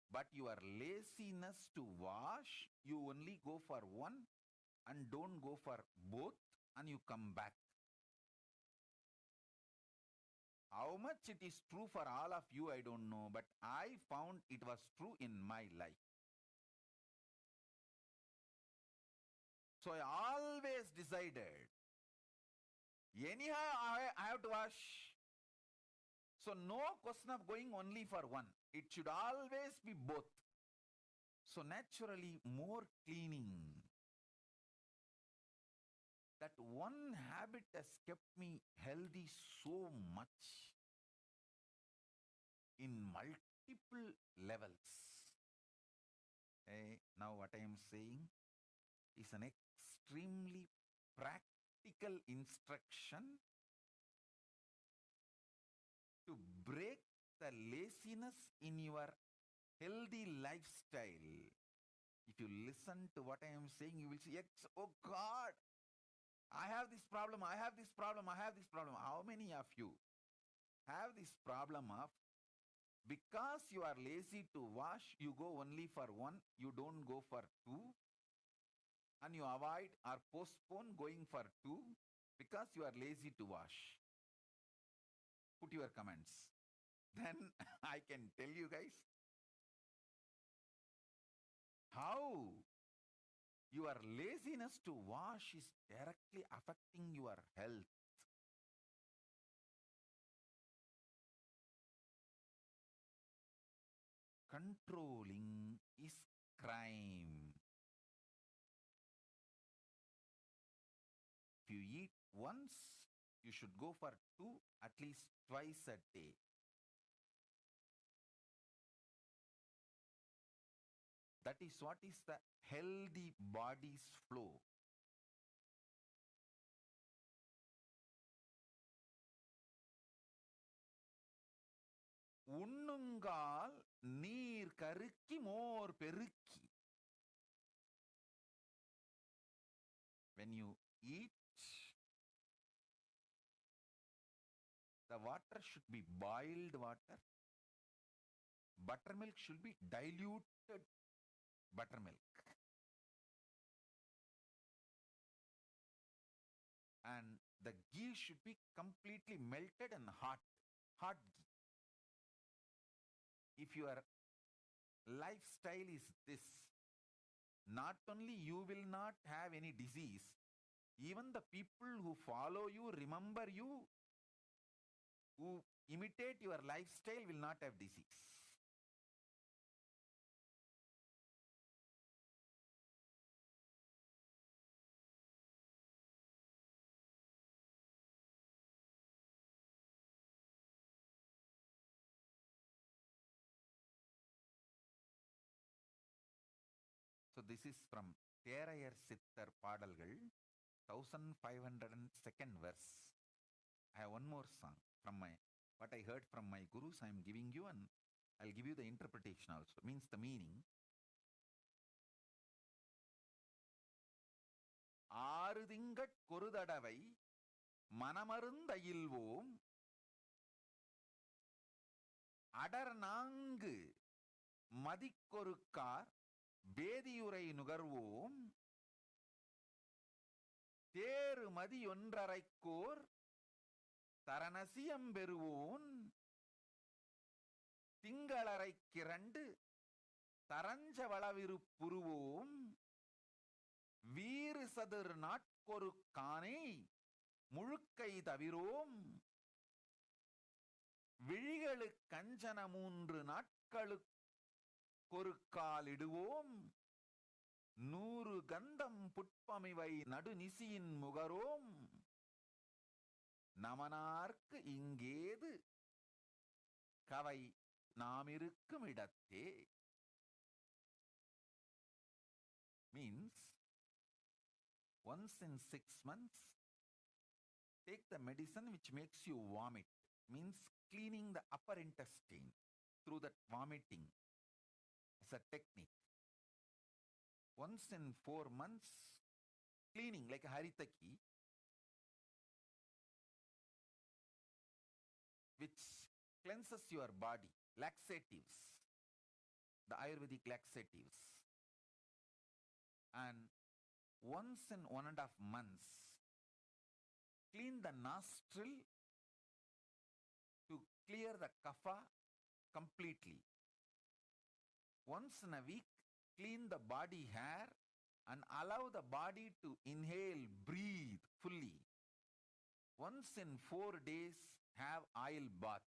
But your laziness to wash, you only go for 1 and don't go for both, and you come back. How much it is true for all of you, I don't know, but I found it was true in my life. So I always decided, anyhow I have to wash. So no question of going only for one. It should always be both. So naturally, more cleaning. That one habit has kept me healthy so much in multiple levels. Now what I am saying is an extremely practical instruction to break the laziness in your healthy lifestyle. If you listen to what I am saying, you will see, oh God, I have this problem, I have this problem, I have this problem. How many of you have this problem of, because you are lazy to wash, you go only for one, you don't go for two, and you avoid or postpone going for two because you are lazy to wash? Put your comments. Then I can tell you guys how your laziness to wash is directly affecting your health. Controlling is crime. If you eat once, you should go for two, at least twice a day. That is what is the healthy body's flow. உண்ணுங்கால் நீர் கருக்கி மோர் பெருக்கி. When you eat, the water should be boiled water. Buttermilk should be diluted buttermilk. And the ghee should be completely melted and hot ghee. If your lifestyle is this, not only you will not have any disease, even the people who follow you, remember you, who imitate your lifestyle will not have disease. So this is from Therayar Sittar Padalgal, 1502nd verse. I have one more song from what I heard from my gurus. I am giving you, and I'll give you the interpretation also. Means the meaning. ஆறு திங்கட் கொருதடவை மனமருந்தையில்வோம் அடர் நான்கு மதிக்கொருக்கார் வேதியுரை நுகர்வோம் தேறு மதியொன்றரைக்கோர் தரணசியம் பெறுவோன் திங்களரைக்கிரண்டு தரஞ்ச வளவிருப்புருவோம் வீறு சதுர் நாட்கொரு கானை முழுக்கை தவிரோம் விழிகளு கஞ்சன 3 நாட்களுக்கொரு காலிடுவோம் 100 கந்தம் புட்பமிவை நடுநிசியின் முகரோம் நமனார்க்கு இங்கேது கவை நாமிருக்கும் இடத்தே. Means, once in 6 months, take the medicine which makes you vomit. Means cleaning the upper intestine through that vomiting. It's a technique. Once in 4 months, cleaning like a haritaki, which cleanses your body. Laxatives, the Ayurvedic laxatives. And once in 1.5 months, clean the nostril to clear the kapha completely. Once in a week, clean the body hair and allow the body to inhale, breathe fully. Once in 4 days, have oil bath.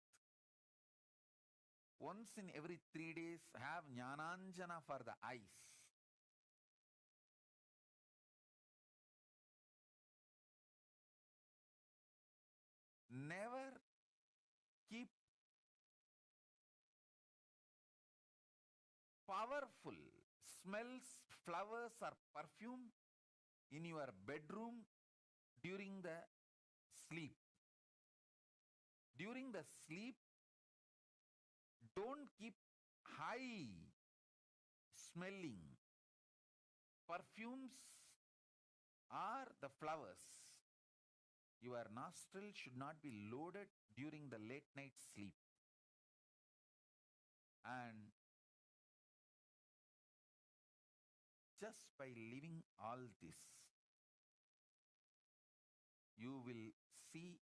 Once in every 3 days, have Jnananjana for the eyes. Never keep powerful smells, flowers or perfume in your bedroom during the sleep. During the sleep, don't keep high smelling perfumes or the flowers. Your nostril should not be loaded during the late night sleep. And just by living all this, you will see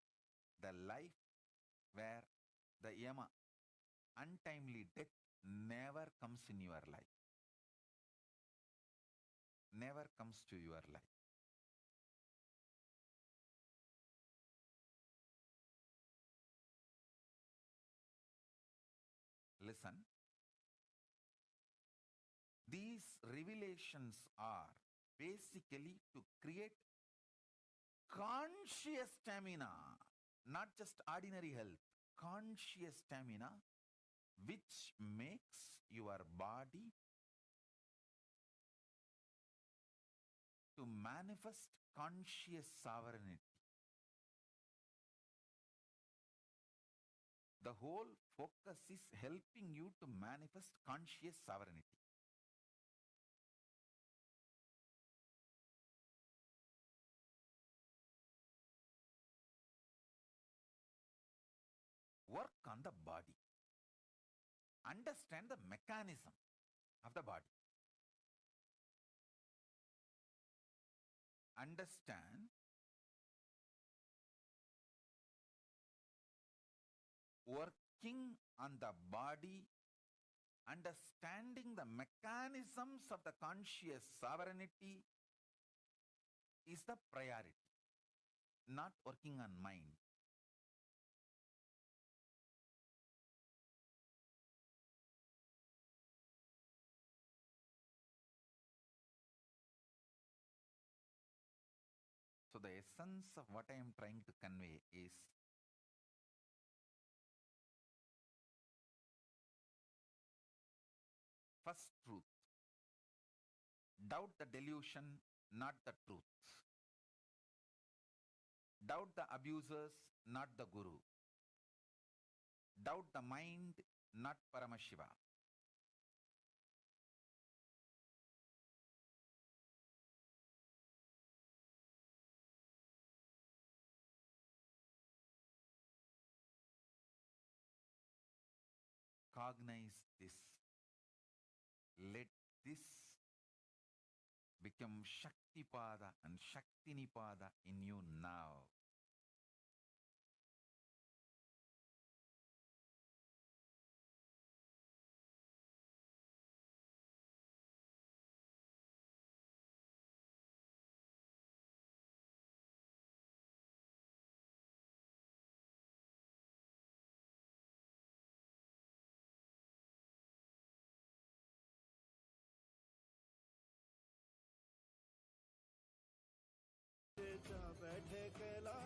the life where the yama, untimely death, never comes in your life. Never comes to your life. Listen. These revelations are basically to create conscious stamina, not just ordinary health, conscious stamina, which makes your body to manifest conscious sovereignty. The whole focus is helping you to manifest conscious sovereignty. Work on the body. Understand the mechanism of the body. Understand working on the body, understanding the mechanisms of the conscious sovereignty is the priority, not working on mind. So the essence of what I am trying to convey is first truth. Doubt the delusion, not the truth. Doubt the abusers, not the guru. Doubt the mind, not Paramashiva. Cognize this. Let this become Shaktipada and Shaktinipada in you now. बैठे कैला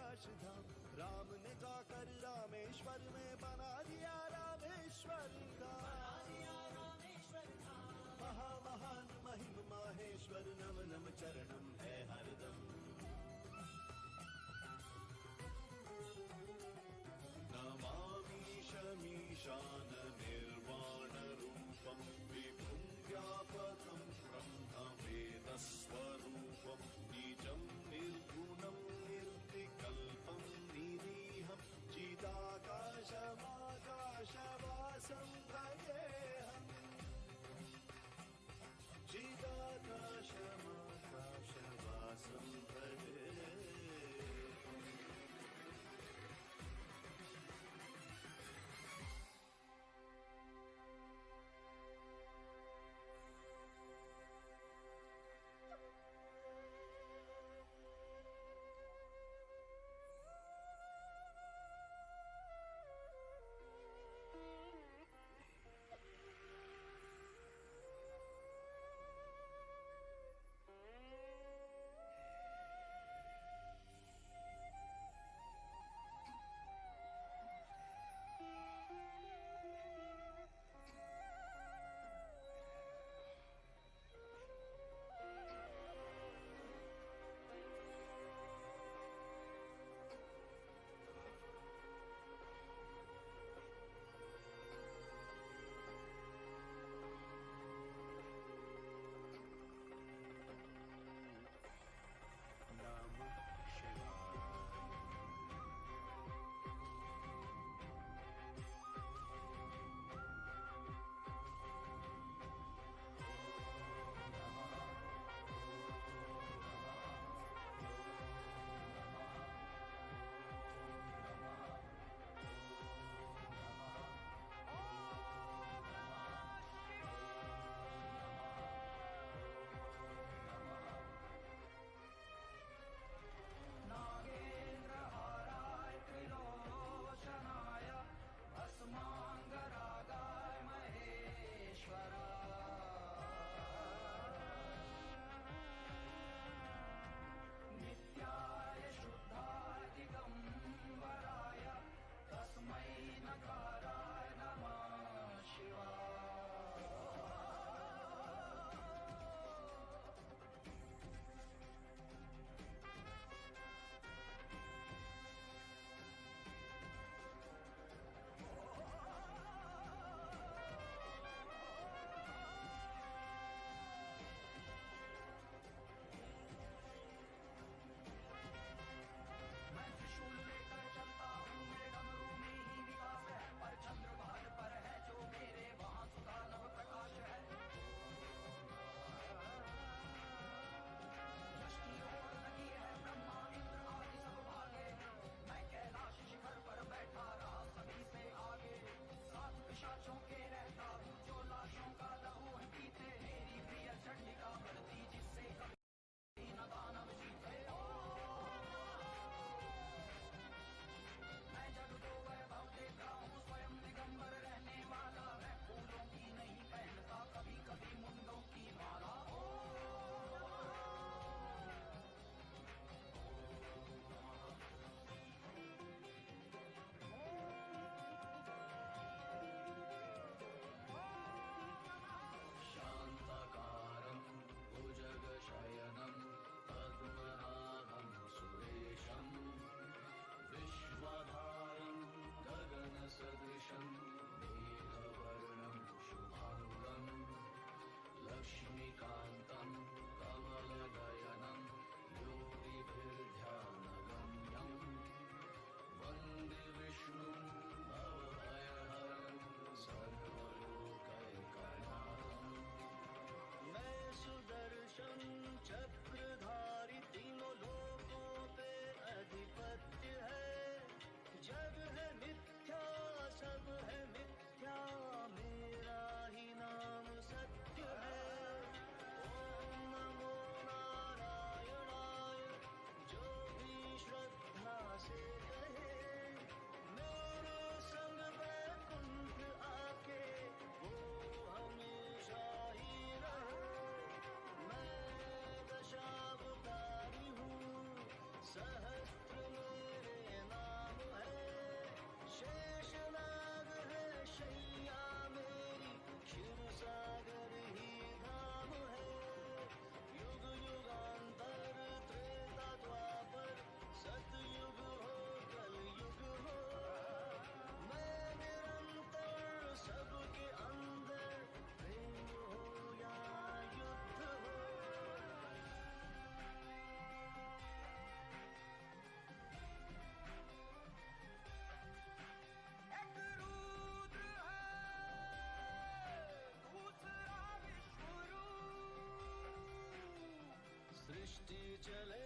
चले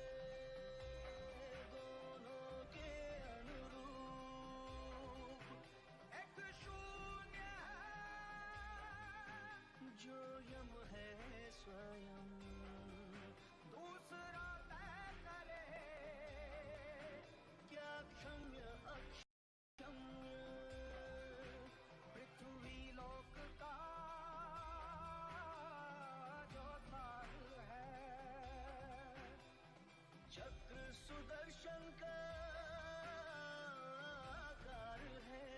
दोनों के अनुरूप एक शून्य जो यम है स्वयं दूसरा तय करे क्या क्षम्य अक्षम्य पृथ्वी लोक का जो तार है चक्र सुदर्शन का आकार है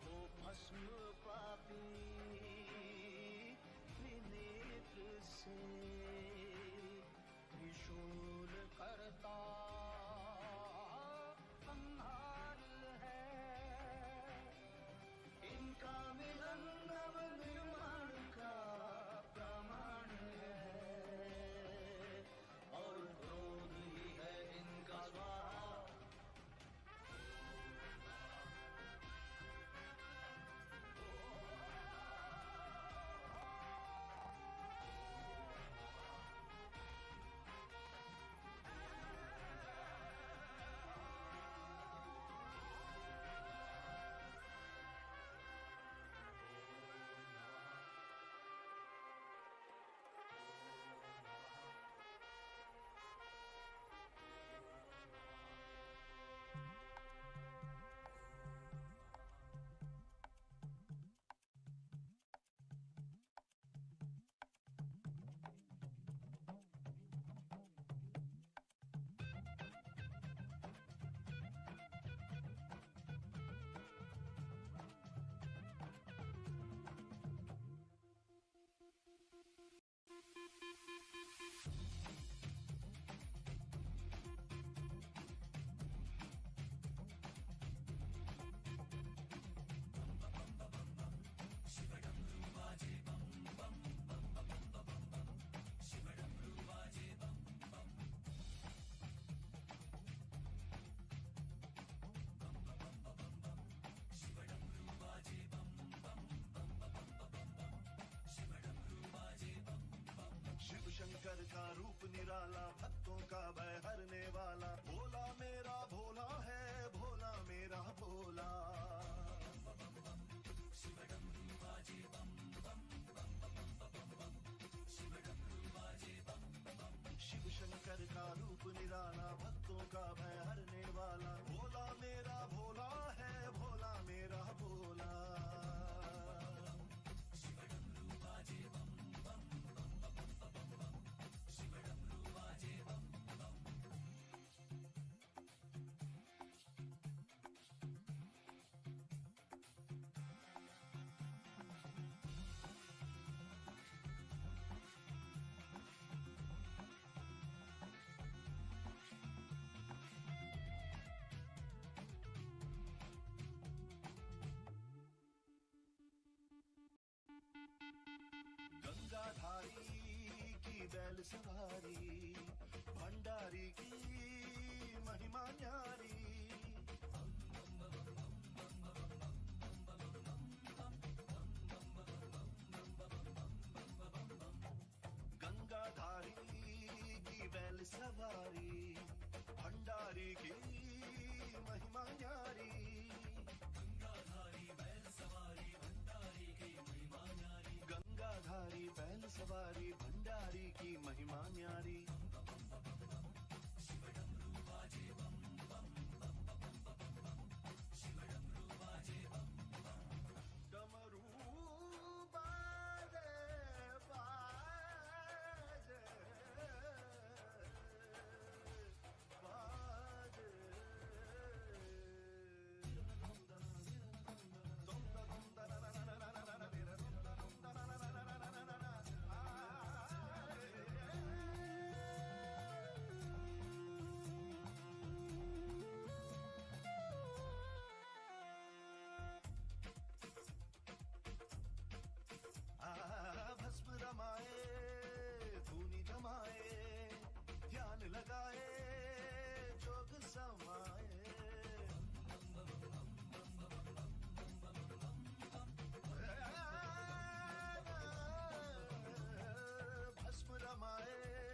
वो भस्म पापी त्रिनेत्र से त्रिशूल करता संहार है इनका मिलन नव निर्माण का प्रमाण है और क्रोध ही है इनका स्वाहा शिव शंकर का रूप निराला भक्तों का भय हरने वाला भोला मेरा भोला है भोला मेरा भोला शिव शंकर का रूप निराला भक्तों का भय हरने वाला भोला मेरा भोला है भोला मेरा भोला गंगाधारी की बैल सवारी भंडारी की महिमा न्यारी गंगाधारी की बैल सवारी भंडारी की महिमा न्यारी गंगाधारी बैल सवारी भंडारी की महिमा न्यारी गंगाधारी बैल सवारी भंडारी की महिमा न्यारी डमरू बाजे बाजे बाजे भस्म रमाए धूनी जमाए ध्यान लगाए जोग समाए भस्म रमाए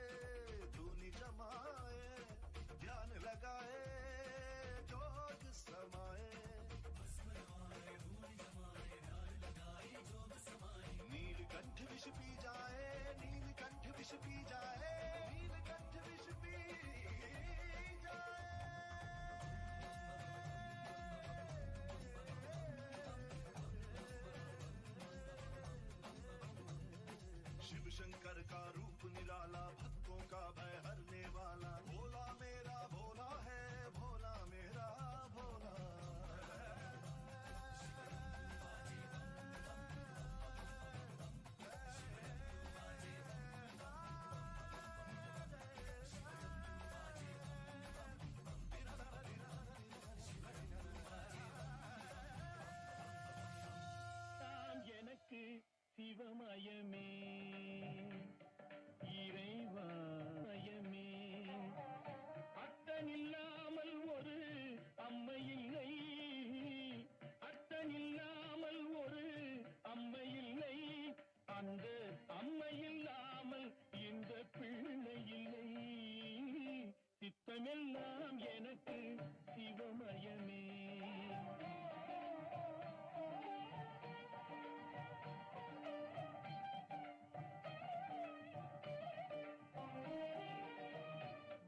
சிவமயமே இறைவா மயமே அத்தனில்லாமல் ஒரு அம்மை இல்லை அத்தனில்லாமல் ஒரு அம்மை இல்லை அந்த அம்மை இல்லாமல் இந்த பிள்ளை இல்லை சித்தமெல்லாம் எனக்கு சிவமயமே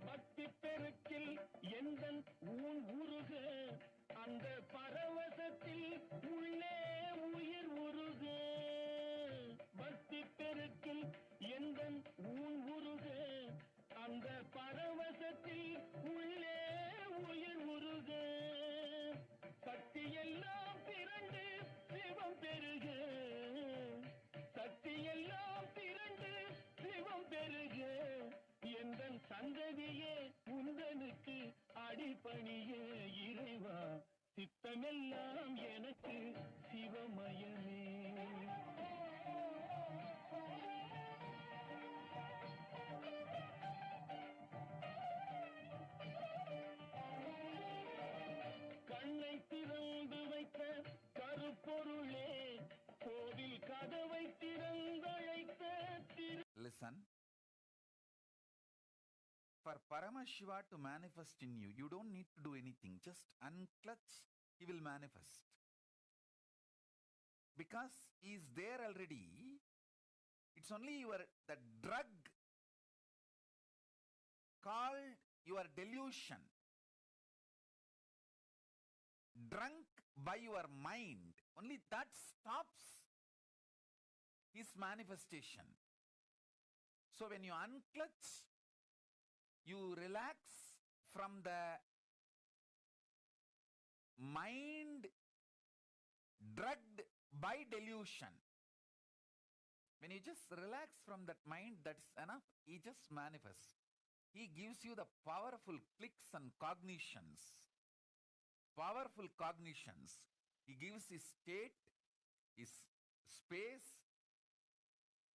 பக்தி பெருக்கில் எந்தன் ஊன் உருக அந்த பரவசத்தில் உள்ளே உயிர் உருக பக்தி பெருக்கில் எந்தன் ஊன் உருக அந்த பரவசத்தில் உள்ளே உயிர் உருக சக்தி எல்லாம் திரண்டு சிவம் பெருக சக்தி எல்லாம் திரண்டு சிவம் பெருக எந்தன் சந்ததியே உந்தனுக்கு அடிபணிய இறைவா சித்தமெல்லாம் எனக்கு சிவமயமே கண்ணை திறந்து வைத்த கருப்பொருளே கோவில் கதவை திறந்தழைத்த Listen. For Paramashiva to manifest in you, you don't need to do anything. Just unclutch, he will manifest. Because he is there already, it's only the drug called your delusion, drunk by your mind, only that stops his manifestation. So when you unclutch, you relax from the mind drugged by delusion. When you just relax from that mind, that's enough. He just manifests. He gives you the powerful clicks and cognitions. Powerful cognitions. He gives his state, his space,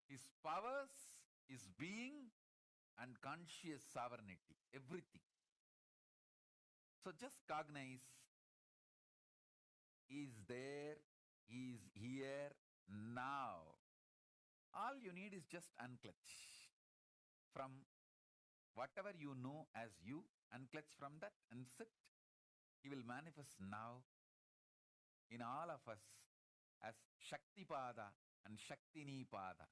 his powers, his being, and conscious sovereignty, everything. So just cognize, he is there, he is here, now. All you need is just unclutch from whatever you know as you, unclutch from that and sit. He will manifest now in all of us as Shaktipada and Shaktinipada.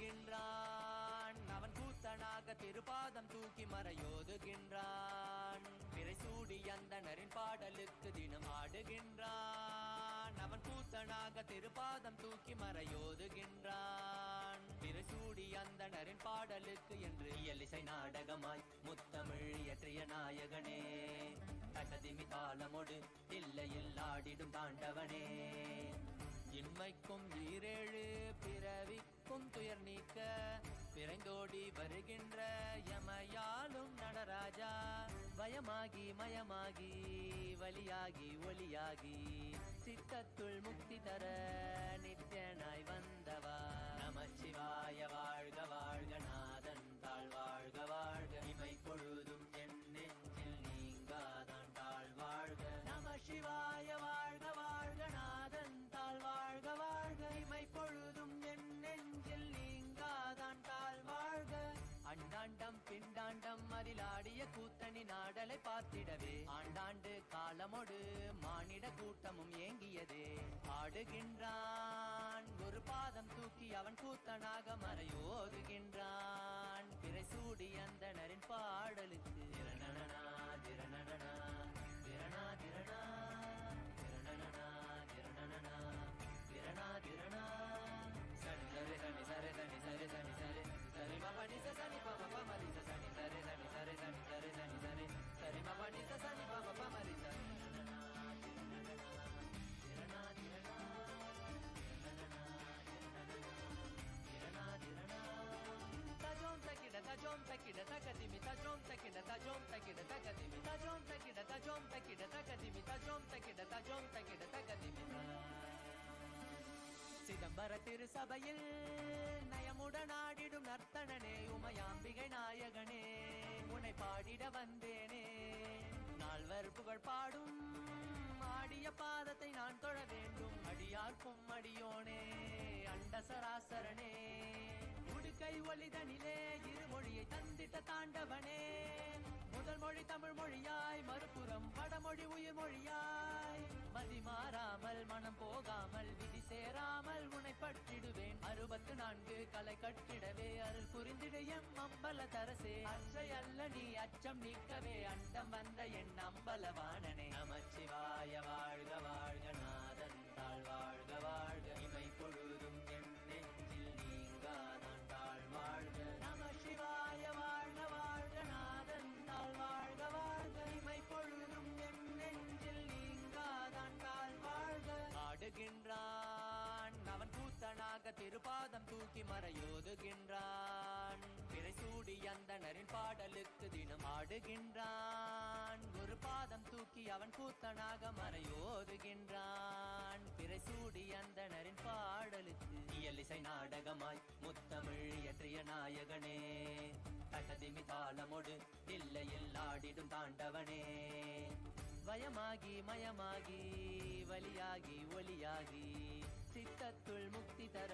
ஆடுகின்றான் அவன் கூத்தனாக திருப்பாதம் தூக்கி மறையோதுகின்றான் பிறை சூடி அந்தணரின் பாடலுக்கு தினம் ஆடுகின்றான் அவன் கூத்தனாக திருப்பாதம் தூக்கி மறையோதுகின்றான் பிறை சூடி அந்தணரின் பாடலுக்கு என்று இயலிசை நாடகமாய் முத்தமிழ் இயற்றிய நாயகனே தகதிமி தாளமொடு தில்லையில் ஆடிடும் தாண்டவனே இன்மைக்கும் ஈரேழு பிறவிக்கும் துயர் நீக்க பிறந்தோடி வருகின்ற யமையாலும் நடராஜா பயமாகி மயமாகி வலியாகி ஒளியாகி சித்தத்துள் முக்தி தர நித்யனாய் வந்தவா நமச்சிவாய வாழ்க வாழ்க நாதன் தாழ் வாழ்க வாழ்க இமை பொழுதும் என் நெஞ்சில் நீங்காதான் தாழ் வாழ்க நம சிவாய அண்டாண்டம் பிண்டாண்டம் அதிலாடிய கூத்தணி நாடலை பார்த்திடவே ஆண்டாண்டு காலமொடு மானிட கூட்டமும் ஏங்கியதே. ஆடுகின்றான் ஒரு பாதம் தூக்கி அவன் கூத்தனாக மறையோதுகின்றான். பிறை சூடி அந்தணரின் பாடலுக்கு திரணனா திரணனா திரணா திரணா திரணனா திரணனா திரணா திரணா சனி சரி சனி சரி சனி சரி சனி சரி சரி மபனி சனி பம பமரி சனி சரி சனி சரி சனி சரி சனி சரி சரி மபனி சனி பம பமரி சனி tajom takida takadimi tajom takida tajom takida takadimi tajom takida tajom takida takadimi tajom takida tajom takida takadimi. சிதம்பர திருசபையில் நயமுடன் ஆடிடும் நர்த்தனனே உமையாம்பிகை நாயகனே உன்னை பாடிட வந்தேனே. நால்வர் புகழ் பாடும் ஆடிய பாதத்தை நான் தொழ வேண்டும். அடியார்க்கும் அடியோனே அண்ட சராசரனே உடுக்கை ஒளிதனிலே இருமொழியை தந்திட்ட தாண்டவனே. முதல் மொழி தமிழ் மொழியாய் மறுபுறம் வடமொழி உயிர் மொழியாய் மதி மாறாமல் மனம் போகாமல் விதி சேராமல் உன்னை பற்றிடுவேன். 64 கலை கட்டிடவே அருள் புரிந்திட எம் அம்பல தரசே. அச்சை அல்ல நீ அச்சம் நீக்கவே அண்டம் வந்த என் அம்பலவாணனே. நமச்சிவாய வாழ்க வாழ்க நாதன் தாழ் வாழ்க வாழ்க இமை பொழுதும் என் நெஞ்சில் நீங்காதான் தாழ் வாழ்க. நம சிவாய வாழ்க வாழ்க நாதன் தாழ் வாழ்க வாழ்க இமை பொழுதும் என் நெஞ்சில் நீங்காதான் தாழ் வாழ்க. ஆடுகின்றான் அவன் கூத்தனாக திருப்பாதம் தூக்கி மறையோதுகின்றான். பிறை சூடி அந்தணரின் பாடலுக்கு தினம் ஆடுகின்றான். ஒரு பாதம் தூக்கி அவன் கூத்தனாக மறையோதுகின்றான். பிறை சூடி அந்தணரின் பாடலுக்கு இயலிசை நாடகமாய் முத்தமிழ் இயற்றிய நாயகனே. தகதிமி தாளமொடு இல்லையில் ஆடிடும் தாண்டவனே. வயமாகி மயமாகி வலியாகி ஒலியாகி சித்தத்துள் முக்தி தர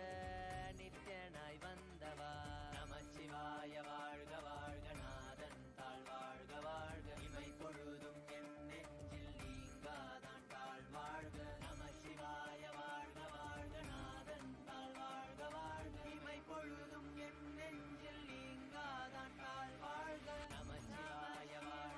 நித்யனாய் வந்தவா. நமச்சிவாய வாழ்க வாழ்க நாதன் தாழ் வாழ்க வாழ்க இமை பொழுதும் என் நெஞ்சில் நீங்காதான் தாழ் வாழ்க. நமசிவாய வாழ்க வாழ்க நாதன் தாழ் வாழ்க வாழ்க இமை பொழுதும் என் நெஞ்சில் நீங்காதான் தாழ் வாழ்க. நமசிவாய வாழ்க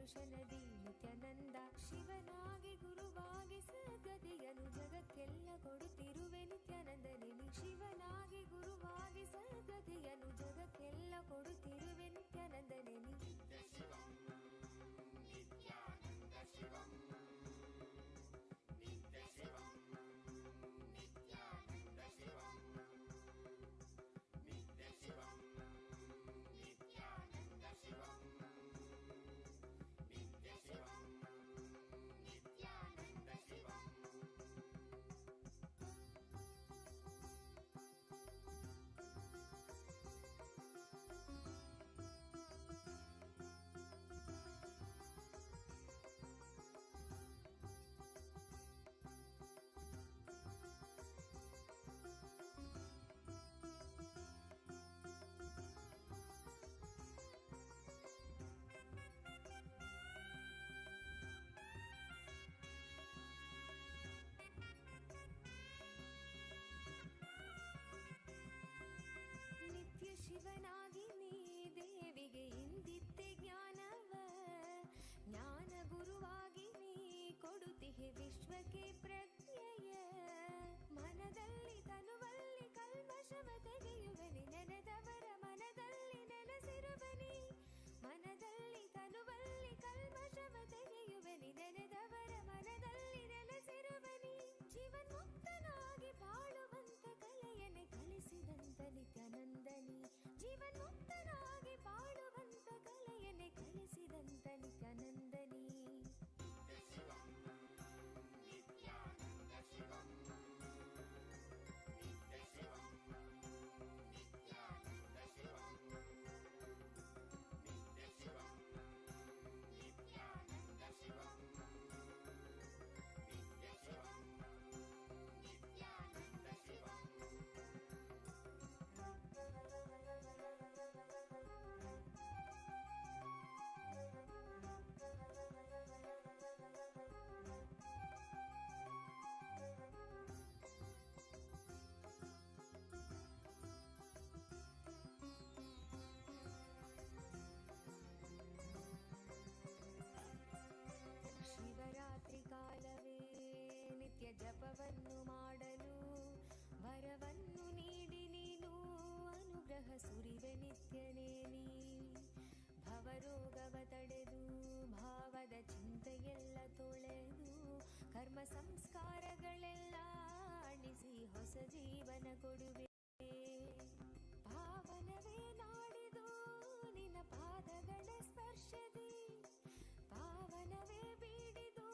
ದರ್ಶನದಿ ನಿತ್ಯಾನಂದ ಶಿವನಾಗಿ ಗುರುವಾಗಿ ಸದ್ಗತಿಯನ್ನು ಜಗಕ್ಕೆಲ್ಲ ಕೊಡುತ್ತಿರುವೆ ನಿತ್ಯಾನಂದನೇ ನೀ ಶಿವನಾಗಿ ಗುರುವಾಗಿ ಸದ್ಗತಿಯನ್ನು ಜಗಕ್ಕೆಲ್ಲ ಕೊಡುತ್ತಿರುವೆ ನಿತ್ಯಾನಂದನೇ ನೀ ನಿತ್ಯ ಶಿವಂ ನಿತ್ಯಾನಂದ ಶಿವಂ ನಿತ್ಯ ಶಿವಂ ನಿತ್ಯಾನಂದ ಶಿವಂ ನಿತ್ಯ ಶಿವಂ ನಿತ್ಯಾನಂದ ಶಿವಂ ನಿತ್ಯ ಶಿವಂ ನಿತ್ಯಾನಂದ ಶಿವಂ ನಿತ್ಯ ಶಿವನಾಗಿ ನೀ ದೇವಿಗೆ ಇಂದಿತ್ತೆ ಜ್ಞಾನವ ಜ್ಞಾನ ಗುರುವಾಗಿ ನೀ ಕೊಡುತ್ತಿಹೆ ವಿಶ್ವಕ್ಕೆ ಪ್ರಜ್ಞೆಯ ಮನದಲ್ಲಿ ತನುವಲ್ಲಿ ಕಲ್ಮಶವ ತೆಗೆಯುವನಿ ನೆನೆದವರ ಮನದಲ್ಲಿ ನೆನೆಸಿರುವನಿ ಮನದಲ್ಲಿ ತನುವಲ್ಲಿ ಕಲ್ಮಶವ ತೆಗೆಯುವನಿ ನೆನೆದವರ ಮನದಲ್ಲಿ ನೆನೆಸಿರುವನಿ ಜೀವನ್ಮುಕ್ತನಾಗಿ ಬಾಳುವಂತ ಕಲೆಯನ್ನೇ ಕಲಿಸಿದಂತ ನಿತ್ಯಾನಂದನಿ ಜೀವನ್ಮುಕ್ತನಾಗಿ ಬಾಳುವಂತ ಕಲೆಯನ್ನೇ ಕಲಿಸಿದಂತ ನಿತ್ಯಾನಂದನಿ ನಿತ್ಯ ಶಿವಂ ನಿತ್ಯಾನಂದ ಶಿವಂ ನಿತ್ಯ ಶಿವಂ ನಿತ್ಯಾನಂದ ಶಿವಂ ನಿತ್ಯ ಶಿವಂ ನಿತ್ಯಾನಂದ ಶಿವಂ ನಿತ್ಯ ಶಿವಂ ನಿತ್ಯಾನಂದ ಶಿವಂ ಶಿವರಾತ್ರಿ ಕಾಲವೇ ನಿತ್ಯ ಜಪವನ್ನು ಮಾಡಲು ವರವನ್ನು ನೀಡಿ ನೀನು ಅನುಗ್ರಹ ಸುರಿವೆ ನಿತ್ಯನೇ ನೀ ಭವರೋಗವ ತಡೆದು ಭಾವದ ಚಿಂತೆಯೆಲ್ಲ ತೊಳೆದು ಕರ್ಮ ಸಂಸ್ಕಾರಗಳೆಲ್ಲ ಅಣಿಸಿ ಹೊಸ ಜೀವನ ಕೊಡುವೆ ಪಾವನವೇ ನಾಡಿದು ನಿನ್ನ ಪಾದಗಳ ಸ್ಪರ್ಶದಿ ಪಾವನವೇ ಬೀಡಿದು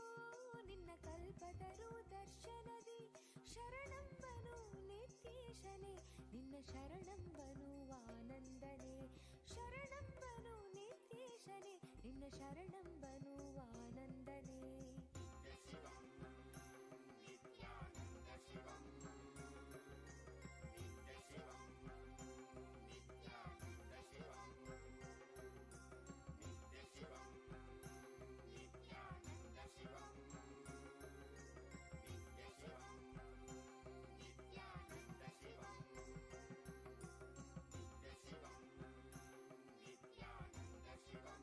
ನಿನ್ನ ಕಲ್ಪತರು ದರ್ಶನದಿ ಶರಣಂಬನು ನಿತ್ಯೇಶನೇ ನಿನ್ನ ಶರಣಂಬನು ಆನಂದನೇ ಶರಣಂಬನು ನಿತ್ಯೇಶನೇ ನಿನ್ನ ಶರಣಂಬನು ಆನಂದನೇ ನಿತ್ಯ ಶಿವಂ ನಿತ್ಯಾನಂದ ಶಿವಂ ನಿತ್ಯ ಶಿವಂ ನಿತ್ಯಾನಂದ ಶಿವಂ ನಿತ್ಯ ಶಿವಂ ನಿತ್ಯಾನಂದ ಶಿವಂ ನಿತ್ಯ ಶಿವಂ ನಿತ್ಯಾನಂದ ಶಿವಂ ನಿತ್ಯ ಶಿವಂ ನಿತ್ಯಾನಂದ ಶಿವಂ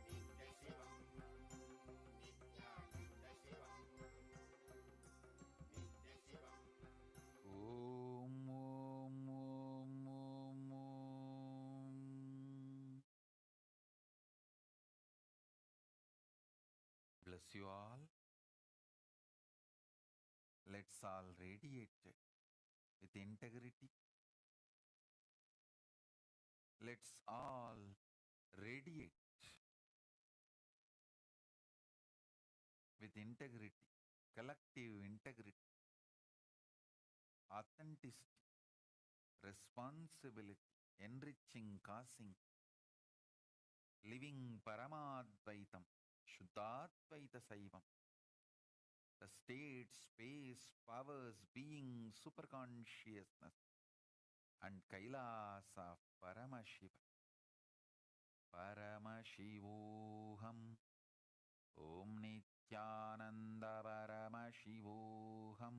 ನಿತ್ಯ ಶಿವಂ ನಿತ್ಯಾನಂದ ಶಿವಂ ನಿತ್ಯ ಶಿವಂ ಓಂ ಓಂ ಓಂ ಓಂ ಓಂ. Bless you all. Let's all radiate with integrity. Let's all radiate with integrity, collective integrity, authenticity, responsibility, enriching, causing, living Paramadvaitam, Shuddhadvaita Saivam, the state, space, powers, being, superconsciousness, and Kailasa Paramashiva. Paramashivoham, Om Nithyananda Paramashivoham,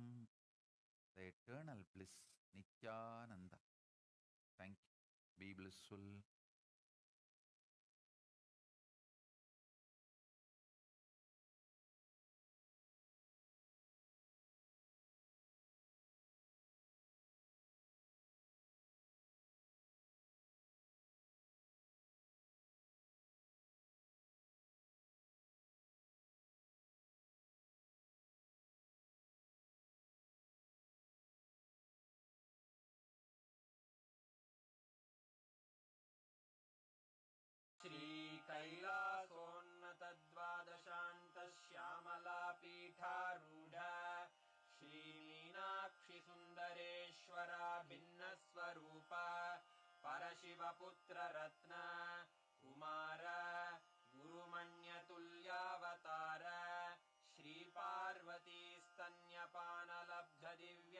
the eternal bliss, Nithyananda. Thank you. Be blissful. ರೂಪ ಪರಶಿವಪುತ್ರ ರತ್ನ ಕುಮಾರ ಗುರುಮಣ್ಯತುಲ್ಯಾವತಾರ ಶ್ರೀ ಪಾರ್ವತಿ ಸ್ತನ್ಯಪಾನ ಲಬ್ಧ ದಿವ್ಯ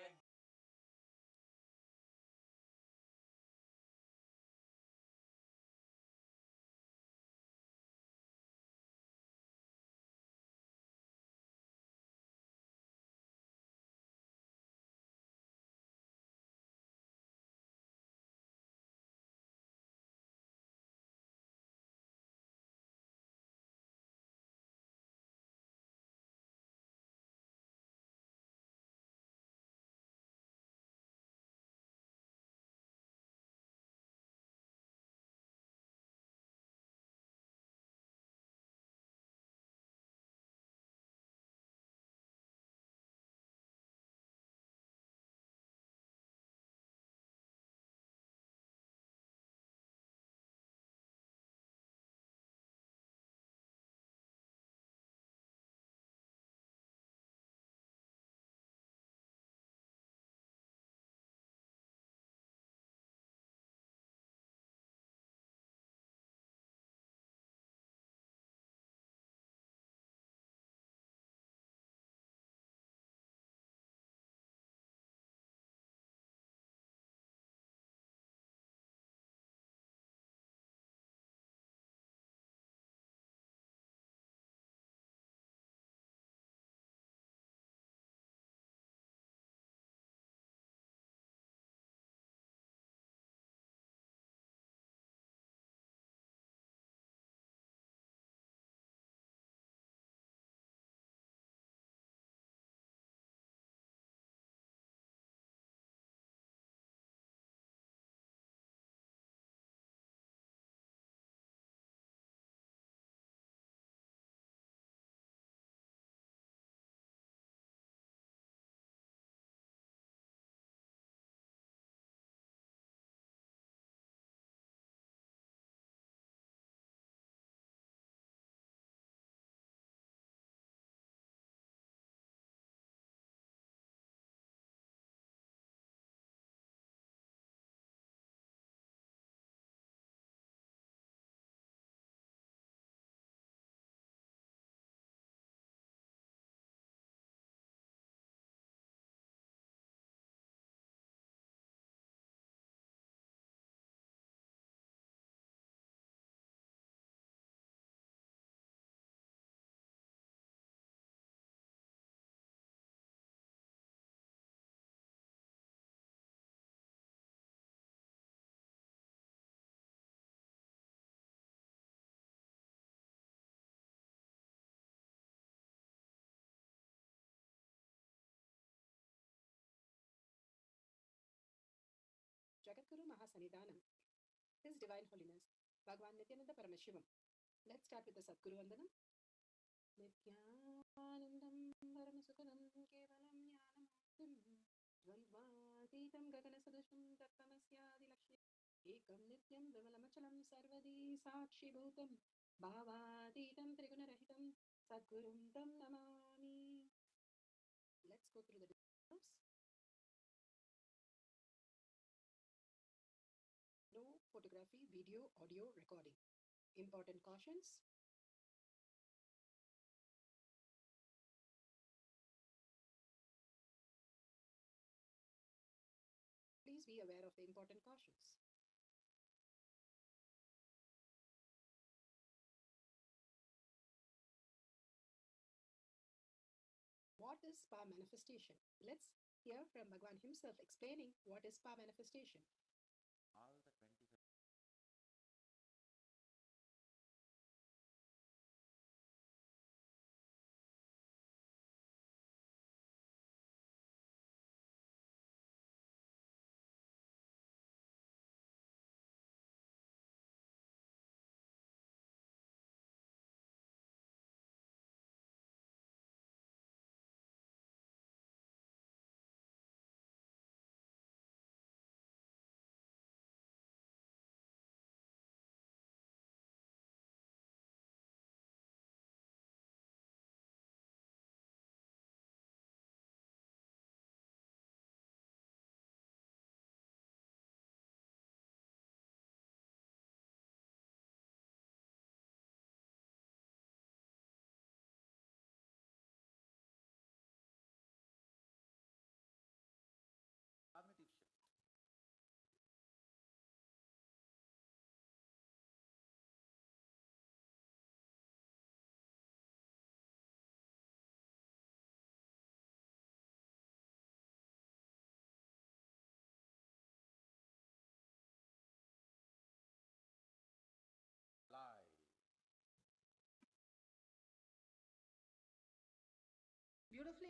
Jagadguru Mahasannidhanam, His Divine Holiness, Bhagwan Nithyananda Paramashivam. Let's start with the Sadguru Vandanam. Nithyanandam Paramasukhanam Kevalam Jnanamurtim Dvandvatitam Gaganasadusham Tattamasyadi Lakshmi Ekam Nityam Vimalamachalam Sarvadi Sakshi Bhutam Bhavatitam Trigunarahitam Sadgurum Tam Namami. Let's go through the disclosures. No photography, video, audio recording. Important cautions. Please be aware of the important cautions. What is spa manifestation? Let's hear from Bhagwan himself explaining what is spa manifestation. All the 25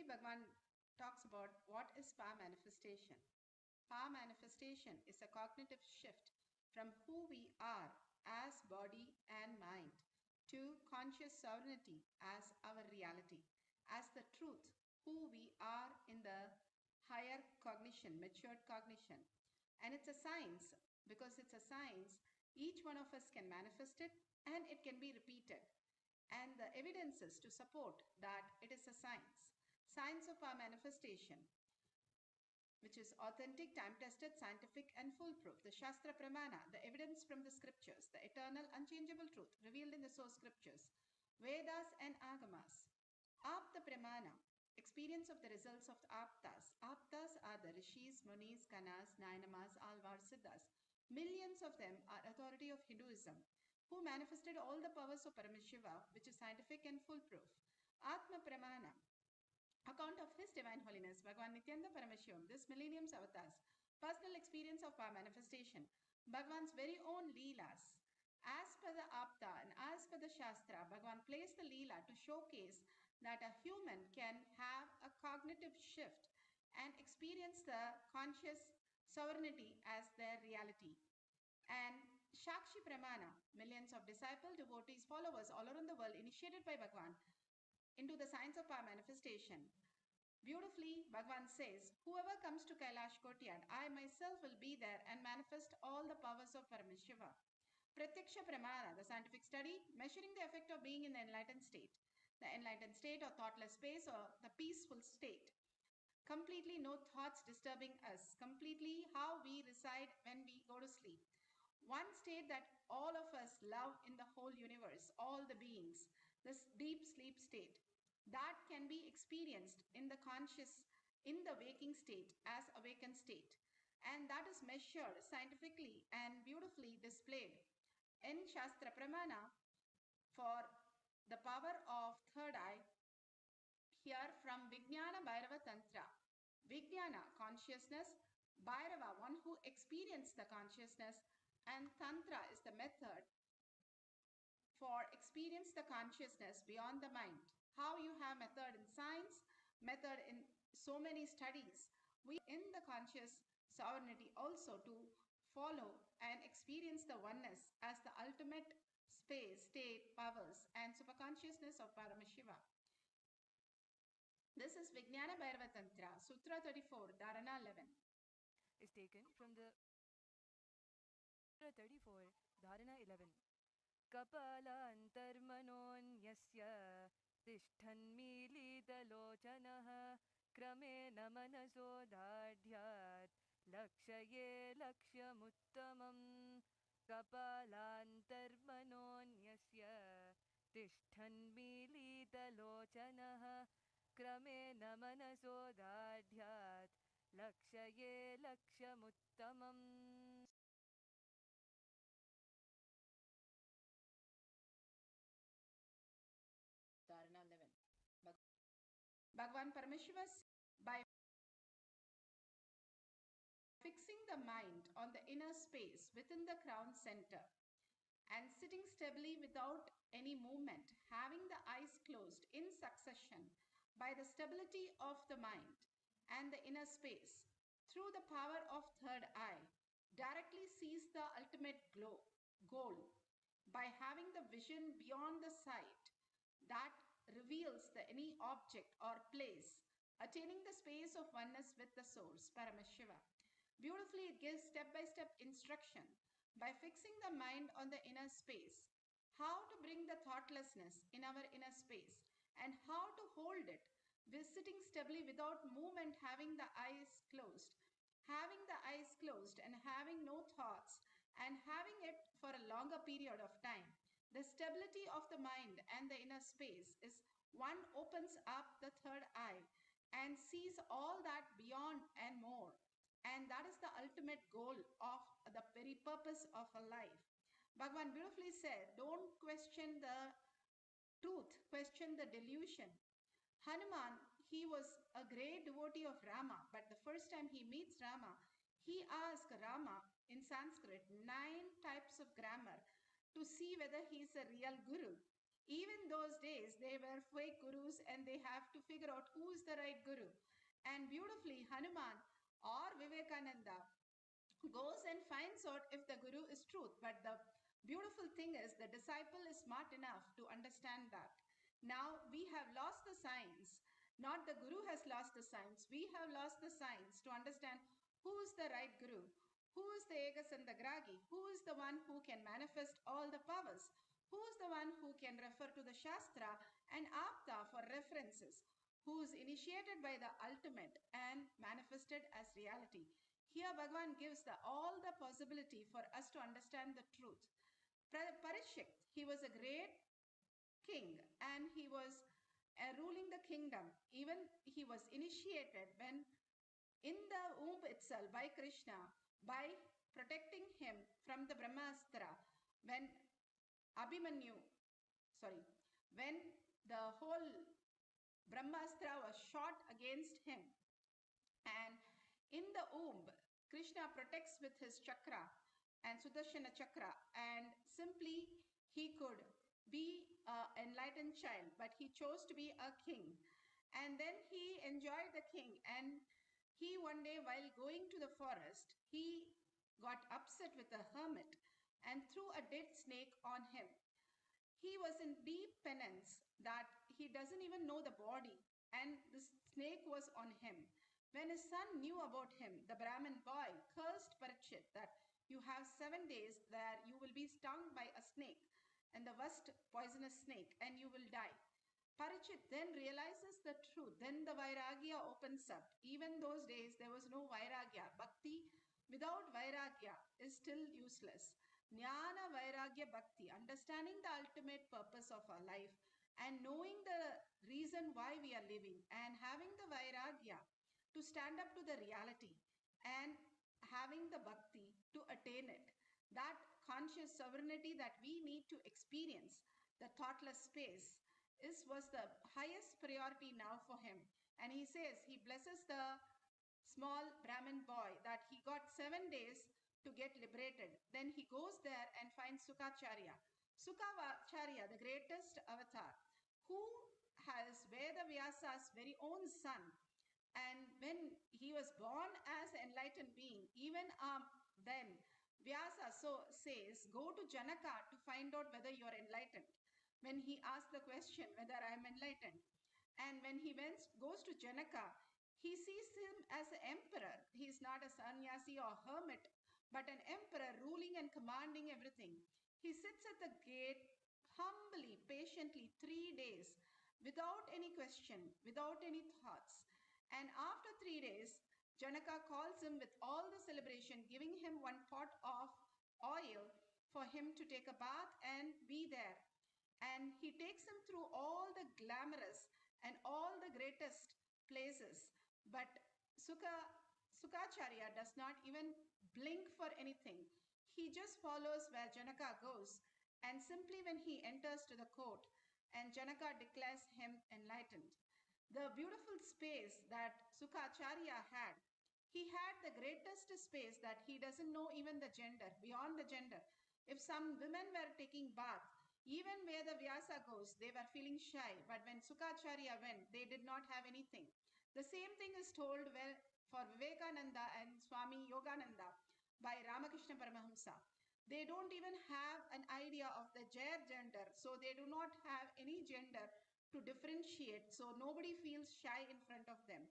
Beautifully, Bhagavan talks about what is power manifestation. Power manifestation is a cognitive shift from who we are as body and mind to conscious sovereignty as our reality, as the truth, who we are in the higher cognition, matured cognition. And it's a science. Because it's a science, each one of us can manifest it and it can be repeated. And the evidences to support that it is a science. Science of our manifestation, which is authentic, time-tested, scientific, and foolproof. The Shastra Pramana, the evidence from the scriptures, the eternal, unchangeable truth revealed in the source scriptures, Vedas and Agamas. Apta Pramana, experience of the results of the Aptas. Aptas are the Rishis, Munis, Kanas, Nainamas, Alvars, Siddhas. Millions of them are authority of Hinduism, who manifested all the powers of Paramashiva, which is scientific and foolproof. Atma Pramana, account of His Divine Holiness, Bhagavan Nithyananda Paramashivam, this millennium's avatars, personal experience of power manifestation, Bhagavan's very own Leelas. As per the Apta and as per the Shastra, Bhagavan placed the Leela to showcase that a human can have a cognitive shift and experience the conscious sovereignty as their reality. And Shakshi Pramana, millions of disciples, devotees, followers all around the world initiated by Bhagavan into the science of power manifestation. Beautifully, Bhagavan says, whoever comes to Kailash Kotyad, I myself will be there and manifest all the powers of Paramashiva. Pratyaksha Pramana, the scientific study, measuring the effect of being in the enlightened state. The enlightened state or thoughtless space or the peaceful state. Completely no thoughts disturbing us. Completely how we reside when we go to sleep. One state that all of us love in the whole universe, all the beings, this deep sleep state, that can be experienced in the conscious, in the waking state as awakened state. And that is measured scientifically and beautifully displayed in Shastra Pramana for the power of third eye here from Vijnana Bhairava Tantra. Vijnana, consciousness, Bhairava, one who experienced the consciousness, and Tantra is the method for experience the consciousness beyond the mind. How you have method in science, method in so many studies. We in the conscious sovereignty also to follow and experience the oneness as the ultimate space, state, powers, and superconsciousness of Paramashiva. This is Vijnana Bhairava Tantra, Sutra 34, Dharana 11. Is taken from the Sutra 34, Dharana 11. Kapala antarmanonyasya tishthanmilitalochanaha kramena manaso dadhyat lakshaye lakshamuttamam. Kapala antarmanonyasya tishthanmilitalochanaha kramena manaso dadhyat lakshaye lakshamuttamam. Dharana 11. Bhagavan Paramashiva, by fixing the mind on the inner space within the crown center and sitting stably without any movement, having the eyes closed in succession by the stability of the mind and the inner space, through the power of third eye, directly sees the ultimate goal by having the vision beyond the sight that reveals any object or place, attaining the space of oneness with the source, Paramashiva. Beautifully, it gives step-by-step instruction by fixing the mind on the inner space, how to bring the thoughtlessness in our inner space and how to hold it, sitting stably without movement, having the eyes closed and having no thoughts and having it for a longer period of time. The stability of the mind and the inner space is one opens up the third eye and sees all that beyond and more. And that is the ultimate goal of the very purpose of a life. Bhagavan beautifully said, don't question the truth, question the delusion. Hanuman, he was a great devotee of Rama, but the first time he meets Rama, he asked Rama in Sanskrit 9 types of grammar to see whether he is a real guru. Even those days, they were fake gurus and they have to figure out who is the right guru. And beautifully, Hanuman or Vivekananda goes and finds out if the guru is truth. But the beautiful thing is the disciple is smart enough to understand that. Now we have lost the science. Not the guru has lost the science. We have lost the science to understand who is the right guru, who is the Ekasandagragi, who is the one who can manifest all the powers, who is the one who can refer to the Shastra and Apta for references, who is initiated by the ultimate and manifested as reality. Here Bhagavan gives all the possibility for us to understand the truth. Parishik, he was a great king and he was ruling the kingdom. Even he was initiated when in the womb itself by Krishna, by protecting him from the Brahmastra, when when the whole Brahmastra was shot against him, and in the womb, Krishna protects with his chakra and Sudarshana chakra, and simply he could be an enlightened child, but he chose to be a king. And then he enjoyed the king, and he one day while going to the forest, he got upset with a hermit and threw a dead snake on him. He was in deep penance that he doesn't even know the body, and the snake was on him. When his son knew about him, the Brahmin boy cursed Parikshit that you have 7 days where you will be stung by a snake, and the worst poisonous snake, and you will die. Parikshit then realizes the truth. Then the Vairagya opens up. Even those days, there was no Vairagya. Bhakti without Vairagya is still useless. Jnana Vairagya Bhakti, understanding the ultimate purpose of our life and knowing the reason why we are living and having the Vairagya to stand up to the reality and having the Bhakti to attain it. That conscious sovereignty that we need to experience, the thoughtless space, was the highest priority now for him. And he says, he blesses the small Brahmin boy that he got 7 days to get liberated. Then he goes there and finds Sukacharya. Sukacharya, the greatest avatar, who has Veda Vyasa's very own son. And when he was born as an enlightened being, even then, Vyasa says, go to Janaka to find out whether you are enlightened. When he asked the question whether I am enlightened. And when he goes to Janaka, he sees him as an emperor. He is not a sannyasi or hermit, but an emperor ruling and commanding everything. He sits at the gate humbly, patiently, 3 days, without any question, without any thoughts. And after 3 days, Janaka calls him with all the celebration, giving him 1 pot of oil for him to take a bath and be there. And he takes him through all the glamorous and all the greatest places. But Sukacharya does not even blink for anything. He just follows where Janaka goes. And simply when he enters to the court, and Janaka declares him enlightened. The beautiful space that Sukacharya had, he had the greatest space that he doesn't know even the gender, beyond the gender. If some women were taking bath, even where the Vyasa goes, they were feeling shy. But when Sukacharya went, they did not have anything. The same thing is told for Vivekananda and Swami Yogananda by Ramakrishna Paramahamsa. They don't even have an idea of the gender, so they do not have any gender to differentiate, so nobody feels shy in front of them.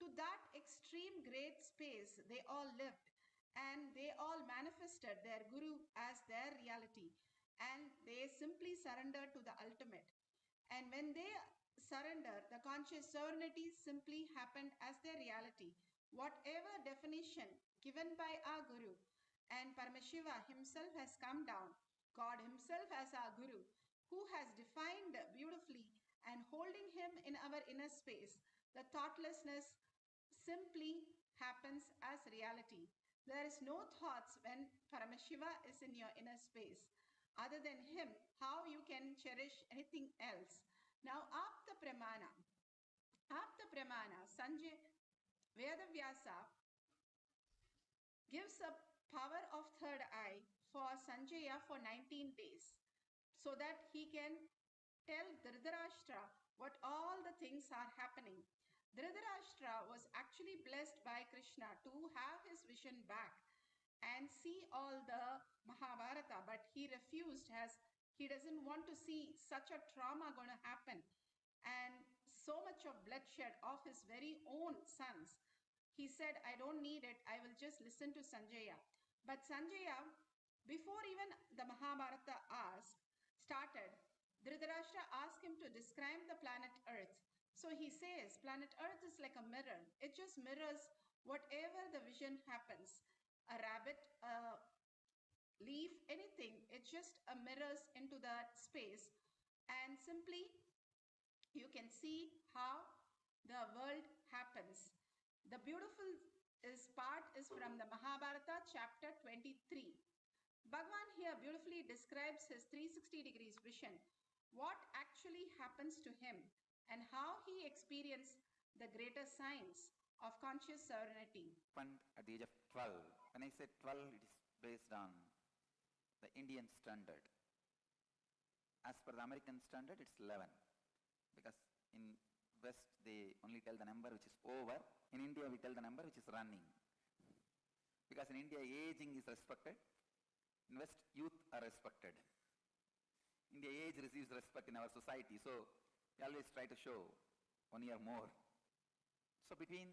To that extreme great space, they all lived, and they all manifested their guru as their reality, and they simply surrendered to the ultimate. And when they surrender, the conscious sovereignty simply happened as their reality. Whatever definition given by our guru, and Paramashiva himself has come down, God himself as our guru, who has defined beautifully and holding him in our inner space, the thoughtlessness simply happens as reality. There is no thoughts when Paramashiva is in your inner space. Other than him, how you can cherish anything else? Now, Apta Pramana, Sanjay Vedavyasa gives a power of third eye for Sanjaya for 19 days so that he can tell Dhritarashtra what all the things are happening. Dhritarashtra was actually blessed by Krishna to have his vision back and see all the Mahabharata, but he refused as he doesn't want to see such a trauma going to happen and so much of bloodshed of his very own sons. He said, I don't need it, I will just listen to Sanjaya. But Sanjaya, before even the Mahabharata started, Dhritarashtra asked him to describe the planet Earth. So he says, planet Earth is like a mirror. It just mirrors whatever the vision happens. A rabbit, a leaf, anything. It just mirrors into that space. And simply, you can see how the world happens. The beautiful part is from the Mahabharata, chapter 23. Bhagavan here beautifully describes his 360 degrees vision, what actually happens to him, and how he experienced the greater signs of conscious serenity. At the age of 12. When I say 12, it is based on the Indian standard. As per the American standard, it's 11. Because in West, they only tell the number which is over. In India, we tell the number which is running. Because in India, aging is respected. In West, youth are respected. India, age receives respect in our society. So, we always try to show 1 year more. So, between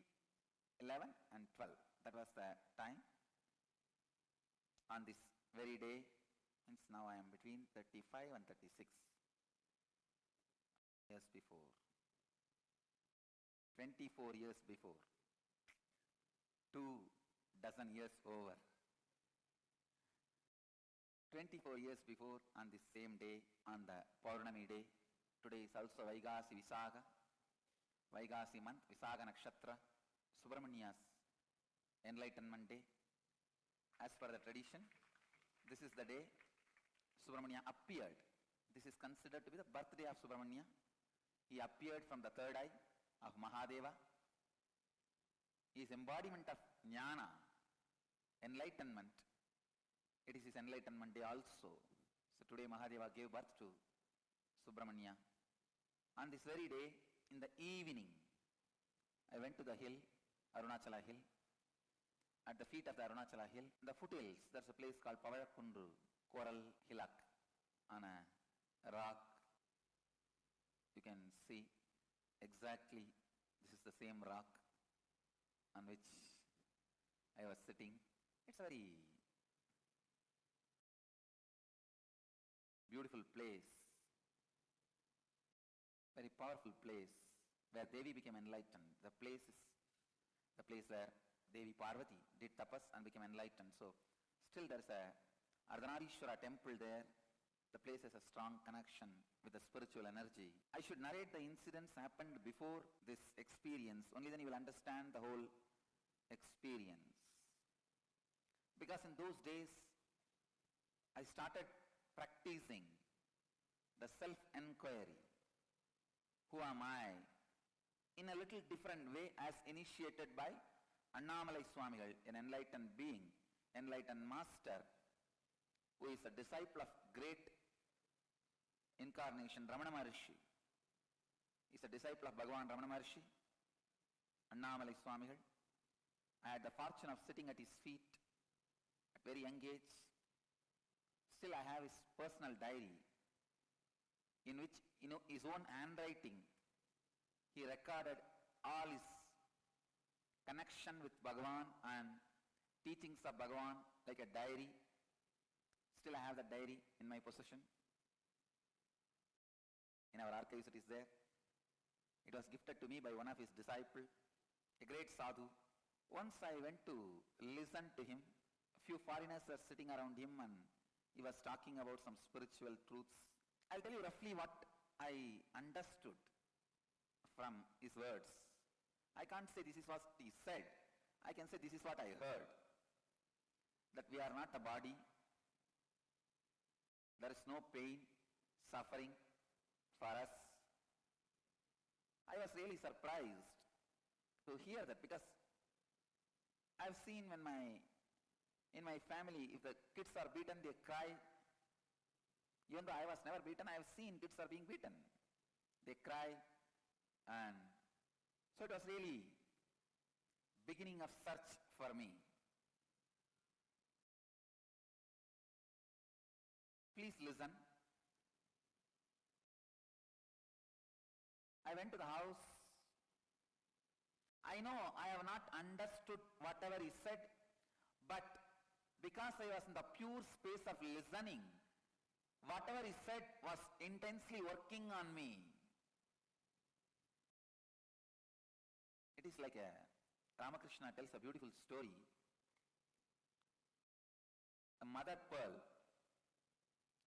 11 and 12, that was the time. On this very day, means now I am between 35 and 36 years before. 24 years before. 2 dozen years over. 24 years before, on the same day, on the Paurnami day, today is also Vaigasi Visaga, Vaigasi month, Visaga Nakshatra, Subramania's Enlightenment Day. As per the tradition, this is the day Subramania appeared. This is considered to be the birthday of Subramania. He appeared from the third eye of Mahadeva. He is embodiment of Jnana, enlightenment. It is his enlightenment day also. So today Mahadeva gave birth to Subramania. On this very day, in the evening, I went to the hill, Arunachala hill. At the feet of the Arunachala hill, in the foothills, there's a place called Pavayakundru, Coral Hillock, on a rock. You can see exactly this is the same rock on which I was sitting. It's a very beautiful place, very powerful place where Devi became enlightened. The place is the place where Devi Parvati did tapas and became enlightened. So still there's a Ardhanarishwara temple there. The place has a strong connection with the spiritual energy. I should narrate the incidents happened before this experience. Only then you will understand the whole experience. Because in those days, I started practicing the self-enquiry. Who am I? In a little different way as initiated by Annamalai Swamigal, an enlightened being, enlightened master, who is a disciple of great incarnation, Ramana Maharshi. He is a disciple of Bhagavan Ramana Maharshi, Annamalai Swamigal. I had the fortune of sitting at his feet at very young age. Still I have his personal diary in which, his own handwriting, he recorded all his connection with Bhagavan and teachings of Bhagavan like a diary. Still I have that diary in my possession. In our archives it is there. It was gifted to me by one of his disciples, a great sadhu. Once I went to listen to him. A few foreigners were sitting around him and he was talking about some spiritual truths. I'll tell you roughly what I understood from his words. I can't say this is what he said. I can say this is what I heard. That we are not a body. There is no pain, suffering for us. I was really surprised to hear that, because I've seen in my family, if the kids are beaten, they cry. Even though I was never beaten, I have seen kids are being beaten. They cry, and so it was really beginning of search for me. Please listen. I went to the house. I know I have not understood whatever he said, but because I was in the pure space of listening, whatever he said was intensely working on me. It is like Ramakrishna tells a beautiful story. A mother pearl,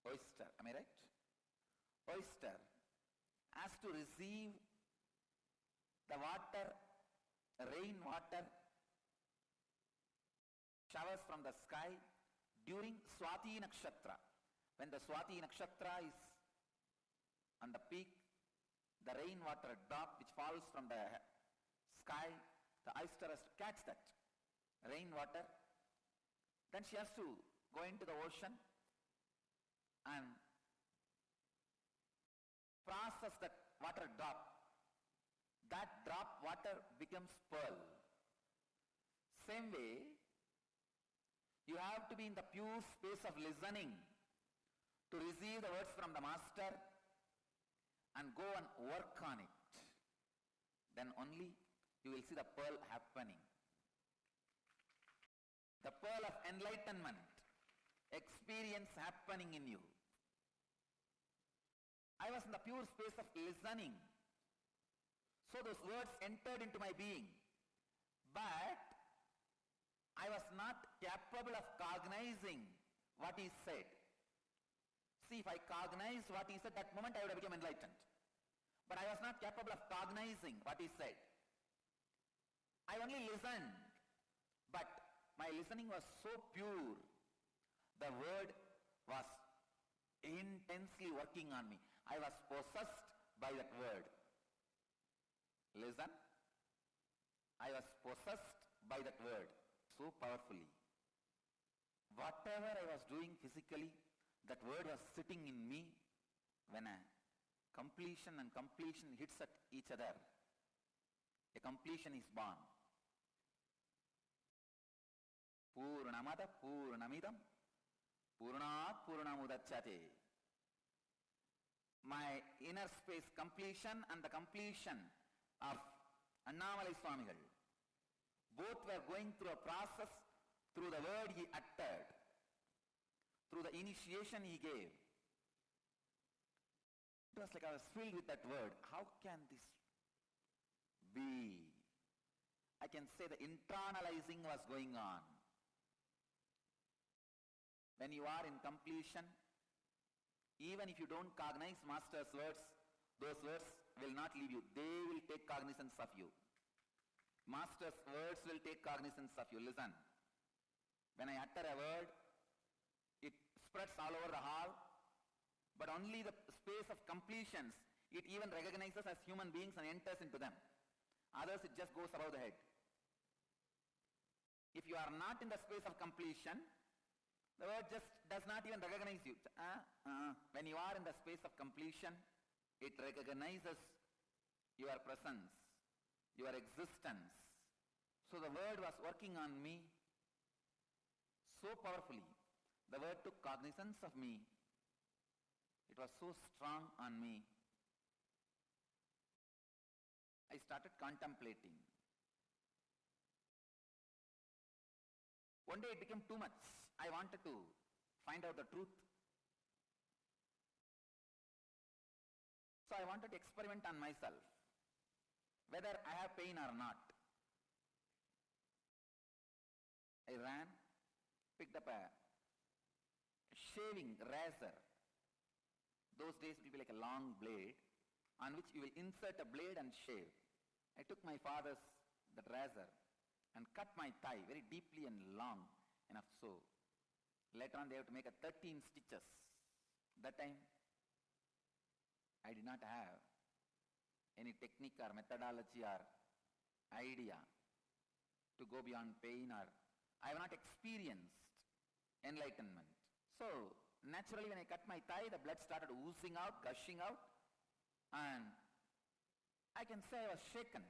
oyster, am I right? Oyster has to receive the water, rain water, showers from the sky during Swati Nakshatra. When the Swati Nakshatra is on the peak, the rainwater drop which falls from the sky, the oyster has to catch that rainwater. Then she has to go into the ocean and process that water drop. That drop water becomes pearl. Same way, you have to be in the pure space of listening to receive the words from the master and go and work on it. Then only you will see the pearl happening. The pearl of enlightenment, experience happening in you. I was in the pure space of listening. So those words entered into my being. But I was not capable of cognizing what he said. See, if I cognized what he said, that moment I would have become enlightened. But I was not capable of cognizing what he said. I only listened. But my listening was so pure. The word was intensely working on me. I was possessed by that word. Listen. I was possessed by that word so powerfully. Whatever I was doing physically, that word was sitting in me. When a completion and completion hits at each other, a completion is born. Purnamada Purnamidam Purnat Purnamudachyate. My inner space completion and the completion of Annamalai Swamigal, both were going through a process through the word he uttered, through the initiation he gave. It was like I was filled with that word. How can this be? I can say the internalizing was going on. When you are in completion, even if you don't cognize Master's words, those words will not leave you. They will take cognizance of you. Master's words will take cognizance of you. Listen. When I utter a word, it spreads all over the hall, but only the space of completions, it even recognizes as human beings and enters into them. Others, it just goes above the head. If you are not in the space of completion, the word just does not even recognize you. When you are in the space of completion, it recognizes your presence, your existence. So the word was working on me so powerfully. The word took cognizance of me. It was so strong on me. I started contemplating. One day it became too much. I wanted to find out the truth. So I wanted to experiment on myself, whether I have pain or not. I ran, picked up a shaving razor. Those days it will be like a long blade on which you will insert a blade and shave. I took my father's that razor and cut my thigh very deeply and long enough so. Later on they have to make a 13 stitches. That time I did not have any technique or methodology or idea to go beyond pain, or I have not experienced enlightenment. So naturally when I cut my thigh, the blood started oozing out, gushing out, and I can say I was shaken.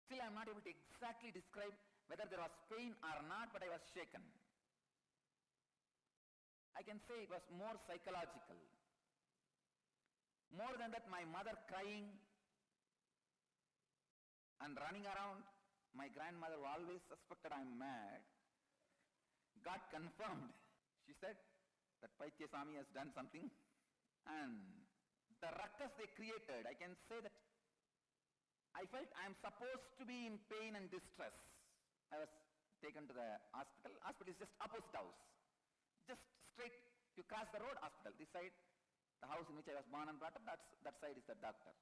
Still I am not able to exactly describe whether there was pain or not, but I was shaken. I can say it was more psychological. More than that, my mother crying and running around, my grandmother who always suspected I am mad, got confirmed. She said that Paitya Swami has done something, and the ruckus they created, I can say that I felt I am supposed to be in pain and distress. I was taken to the hospital. Hospital is just opposite house. Just straight, you cross the road, hospital. This side, the house in which I was born and brought up, that side is the doctor.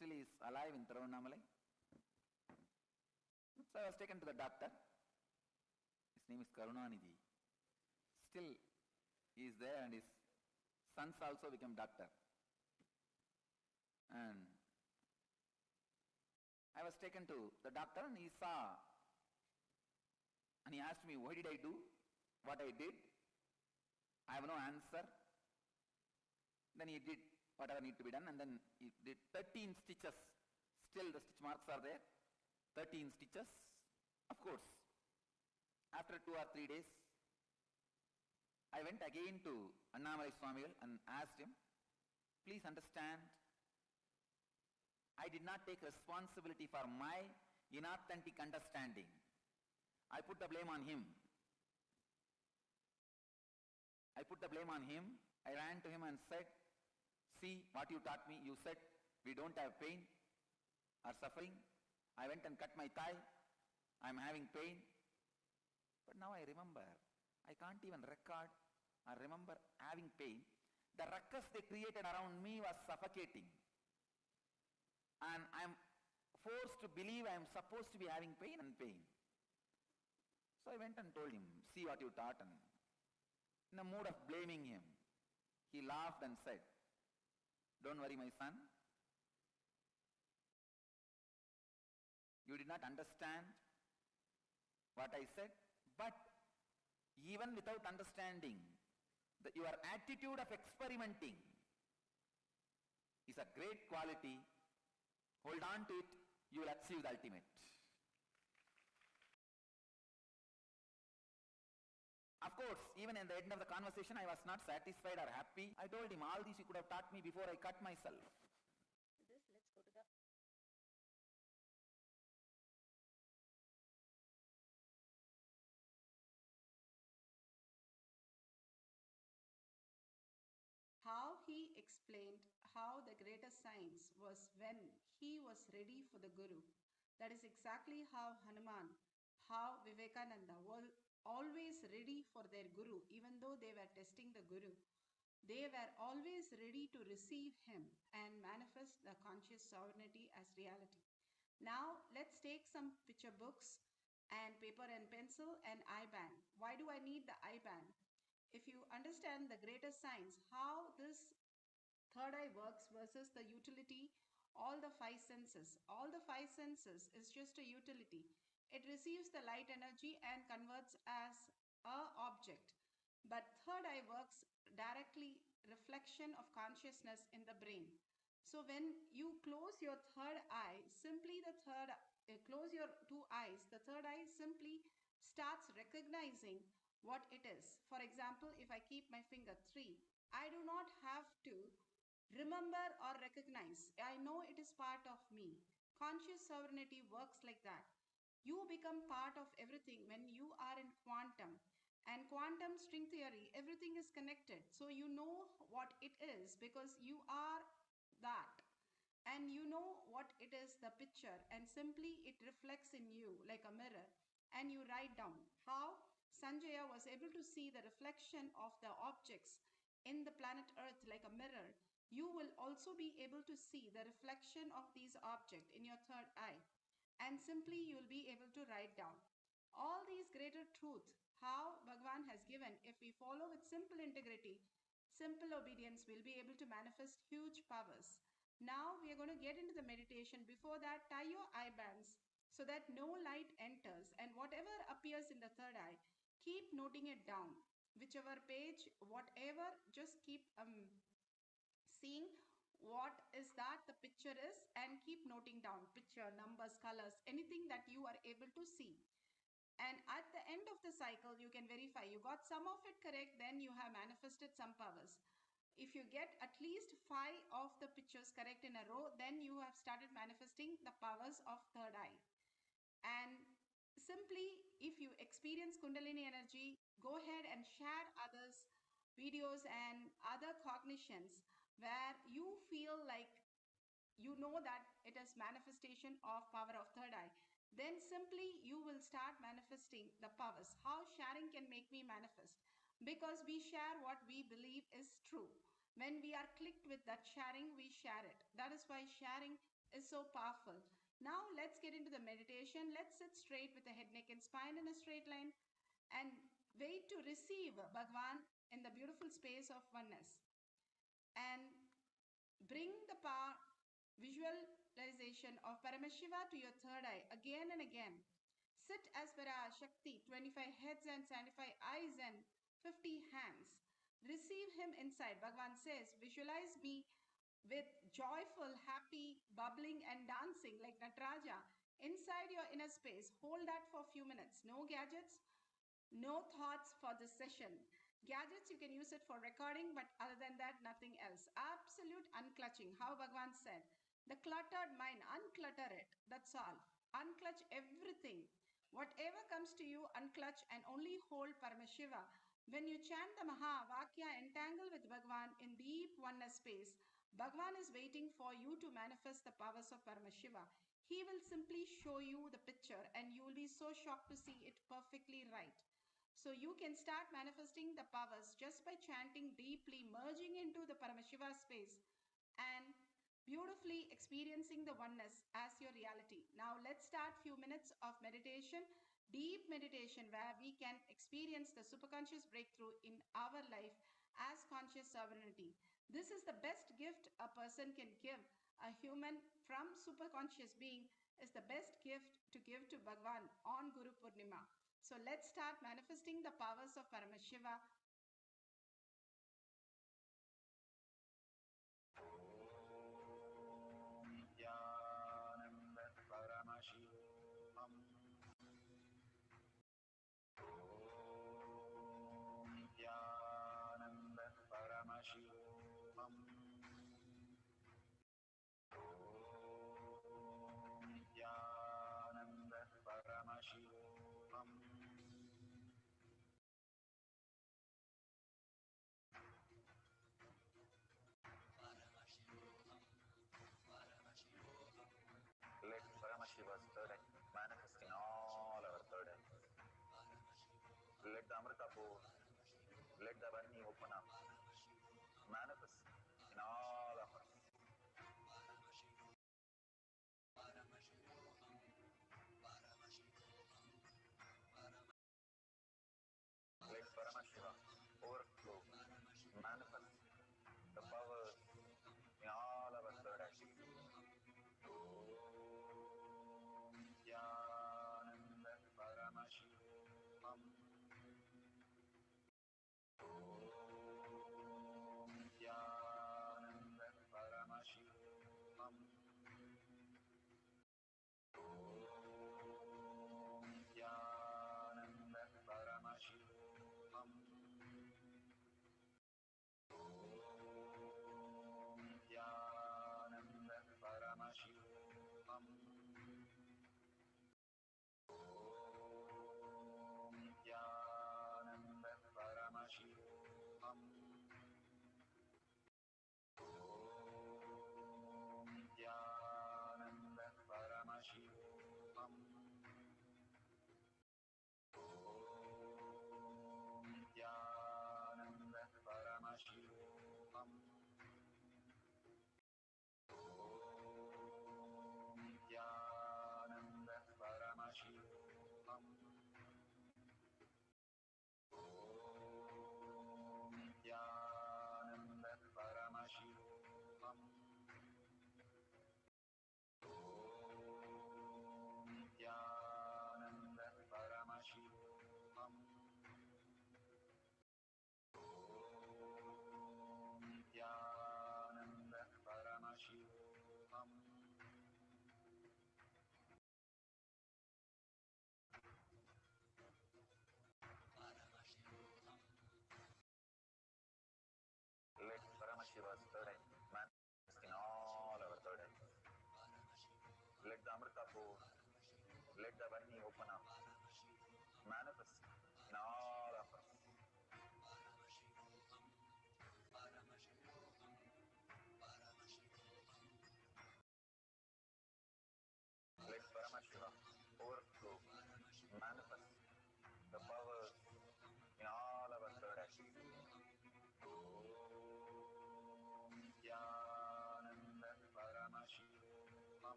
Still he is alive in Tiruvannamalai. So I was taken to the doctor. His name is Karunanidhi. Still he is there, and his sons also became doctor. And I was taken to the doctor, and he saw, and he asked me, what did I do? What I did? I have no answer. Then he did whatever need to be done, and then he did 13 stitches. Still the stitch marks are there. 13 stitches. Of course, after 2 or 3 days, I went again to Annamalai Swami and asked him, please understand, I did not take responsibility for my inauthentic understanding. I put the blame on him. I put the blame on him. I ran to him and said, see what you taught me. You said we don't have pain or suffering. I went and cut my thigh. I'm having pain. But now I remember, I can't even record or remember having pain. The ruckus they created around me was suffocating. And I'm forced to believe I'm supposed to be having pain and pain. So I went and told him, see what you taught, and in a mood of blaming him, he laughed and said, don't worry my son, you did not understand what I said, but even without understanding, your attitude of experimenting is a great quality. Hold on to it, you will achieve the ultimate. Of course, even in the end of the conversation, I was not satisfied or happy. I told him, all these you could have taught me before I cut myself. How he explained how the greatest science was when he was ready for the Guru. That is exactly how Hanuman, how Vivekananda were always ready for their Guru, even though they were testing the Guru. They were always ready to receive him and manifest the conscious sovereignty as reality. Now, let's take some picture books and paper and pencil and I-band. Why do I need the I-band? If you understand the greater science, how this third eye works versus the utility, all the 5 senses. All the 5 senses is just a utility. It receives the light energy and converts as a object. But third eye works directly reflection of consciousness in the brain. So when you close your third eye, simply close your 2 eyes, the third eye simply starts recognizing what it is. For example, if I keep my finger 3, I do not have to remember or recognize. I know it is part of me. Conscious sovereignty works like that. You become part of everything when you are in quantum. And quantum string theory, everything is connected. So you know what it is because you are that. And you know what it is, the picture. And simply it reflects in you like a mirror. And you write down how Sanjaya was able to see the reflection of the objects in the planet Earth like a mirror. You will also be able to see the reflection of these objects in your third eye. And simply you will be able to write down all these greater truth, how Bhagavan has given. If we follow with simple integrity, simple obedience, we'll be able to manifest huge powers. Now we are going to get into the meditation. Before that, tie your eye bands so that no light enters, and whatever appears in the third eye, keep noting it down. whichever page, whatever, just keep seeing what is that the picture is and keep noting down picture, numbers, colors, anything that you are able to see. And at the end of the cycle, you can verify you got some of it correct, then you have manifested some powers. If you get at least 5 of the pictures correct in a row, then you have started manifesting the powers of third eye. And simply, if you experience Kundalini energy, go ahead and share others' videos and other cognitions where you feel like you know that it is manifestation of power of third eye. Then simply you will start manifesting the powers. How sharing can make me manifest? Because we share what we believe is true. When we are clicked with that sharing, we share it. That is why sharing is so powerful. Now let's get into the meditation. Let's sit straight with the head, neck and spine in a straight line and wait to receive Bhagwan in the beautiful space of oneness. And bring the power, visualization of Paramashiva to your third eye again and again. Sit as Para Shakti, 25 heads and 75 eyes and 50 hands. Receive him inside. Bhagwan says, visualize me with joyful, happy, bubbling and dancing like Nataraja inside your inner space. Hold that for a few minutes. No gadgets, no thoughts for this session. Gadgets, you can use it for recording, but other than that, nothing else. Absolute unclutching, how Bhagwan said. The cluttered mind, unclutter it. That's all. Unclutch everything. Whatever comes to you, unclutch and only hold Paramashiva. When you chant the Maha Vakya, entangle with Bhagwan in deep oneness space, Bhagwan is waiting for you to manifest the powers of Paramashiva. He will simply show you the picture and you will be so shocked to see it perfectly right. So you can start manifesting the powers just by chanting deeply, merging into the Paramashiva space and beautifully experiencing the oneness as your reality. Now let's start few minutes of meditation, deep meditation where we can experience the superconscious breakthrough in our life as conscious sovereignty. This is the best gift a person can give. A human from superconscious being is the best gift to give to Bhagwan on Guru Purnima. So let's start manifesting the powers of Paramashiva.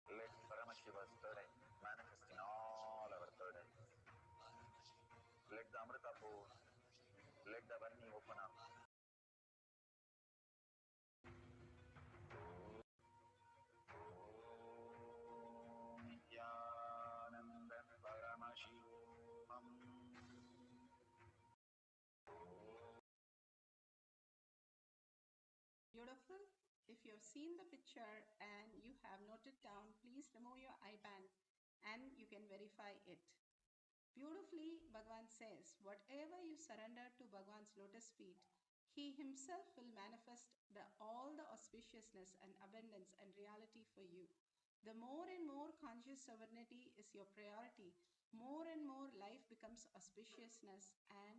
Let Paramashiva's third eye manifest in all our third eyes. Let the Amrita pour. Let the Varni open up. Nityananda Paramashivam. Beautiful. If you have seen the picture and you have noted down, please remove your eye band and you can verify it. Beautifully, Bhagavan says, whatever you surrender to Bhagavan's lotus feet, he himself will manifest all the auspiciousness and abundance and reality for you. The more and more conscious sovereignty is your priority, more and more life becomes auspiciousness and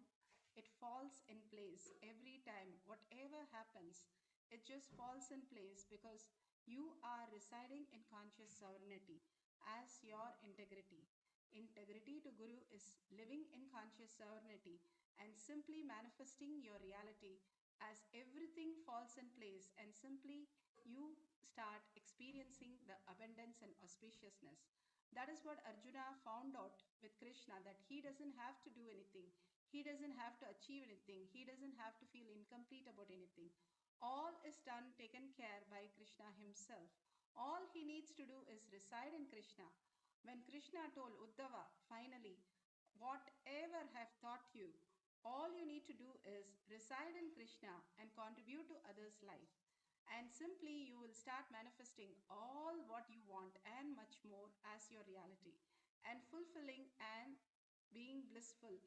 it falls in place every time. Whatever happens, it just falls in place because you are residing in conscious sovereignty as your integrity. Integrity to Guru is living in conscious sovereignty and simply manifesting your reality as everything falls in place and simply you start experiencing the abundance and auspiciousness. That is what Arjuna found out with Krishna, that he doesn't have to do anything. He doesn't have to achieve anything. He doesn't have to feel incomplete about anything. All is done, taken care by Krishna himself. All he needs to do is reside in Krishna. When Krishna told Uddhava, finally, whatever have taught you, all you need to do is reside in Krishna and contribute to others' life. And simply you will start manifesting all what you want and much more as your reality, and fulfilling and being blissful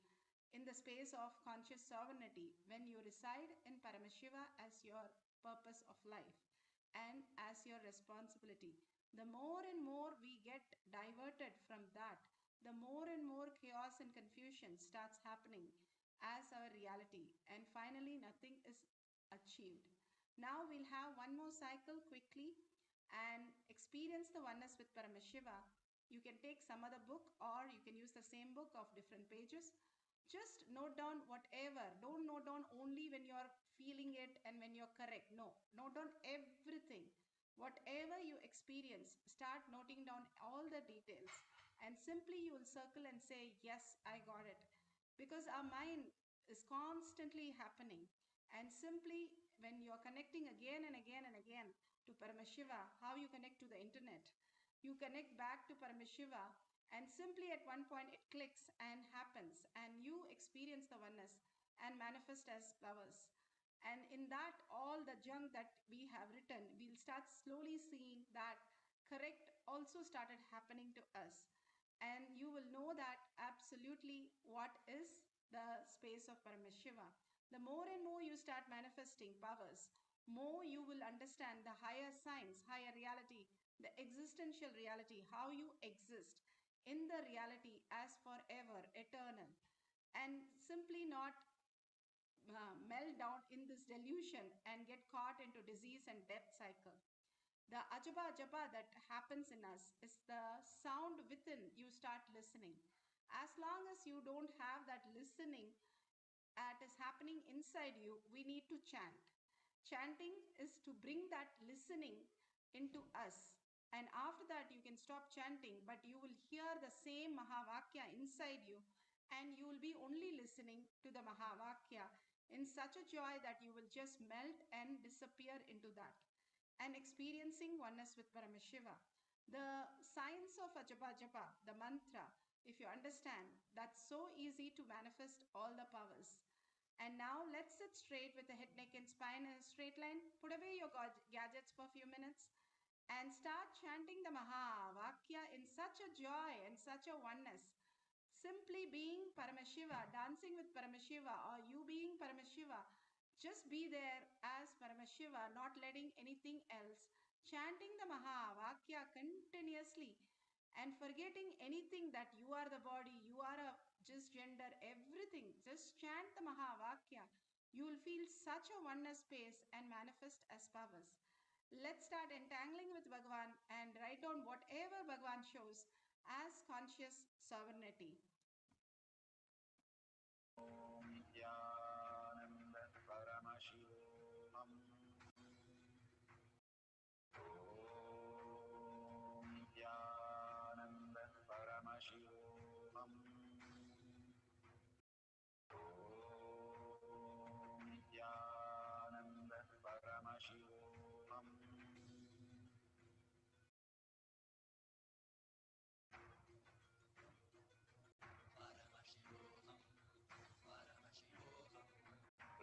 in the space of conscious sovereignty when you reside in Paramashiva as your purpose of life and as your responsibility. The more and more we get diverted from that, the more and more chaos and confusion starts happening as our reality, and finally nothing is achieved. Now we'll have one more cycle quickly and experience the oneness with Paramashiva. You can take some other book or you can use the same book of different pages. Just note down whatever. Don't note down only when you're feeling it and when you're correct. No, note down everything. Whatever you experience, start noting down all the details and simply you will circle and say, yes, I got it. Because our mind is constantly happening, and simply when you're connecting again and again and again to Paramashiva, how you connect to the internet, you connect back to Paramashiva and simply at one point it clicks and happens and you experience the oneness and manifest as flowers. And in that, all the junk that we have written, we'll start slowly seeing that correct also started happening to us. And you will know that absolutely what is the space of Paramashiva. The more and more you start manifesting powers, more you will understand the higher science, higher reality, the existential reality, how you exist in the reality as forever, eternal, and simply not melt down in this delusion and get caught into disease and death cycle. The ajaba ajaba that happens in us is the sound within you start listening. As long as you don't have that listening that is happening inside you, we need to chant. Chanting is to bring that listening into us. And after that, you can stop chanting, but you will hear the same Mahavakya inside you, and you will be only listening to the Mahavakya in such a joy that you will just melt and disappear into that. and experiencing oneness with Paramashiva. The science of Ajapa Japa, the mantra, if you understand, that's so easy to manifest all the powers. And now let's sit straight with the head, neck, and spine in a straight line. Put away your gadgets for a few minutes and start chanting the Maha Vakya in such a joy and such a oneness. Simply being Paramashiva, dancing with Paramashiva, or you being Paramashiva, just be there as Paramashiva, not letting anything else. Chanting the Maha Vakya continuously and forgetting anything that you are the body, you are a just gender, everything. Just chant the Maha Vakya. You will feel such a oneness space and manifest as powers. Let's start entangling with Bhagavan and write down whatever Bhagavan shows as conscious sovereignty.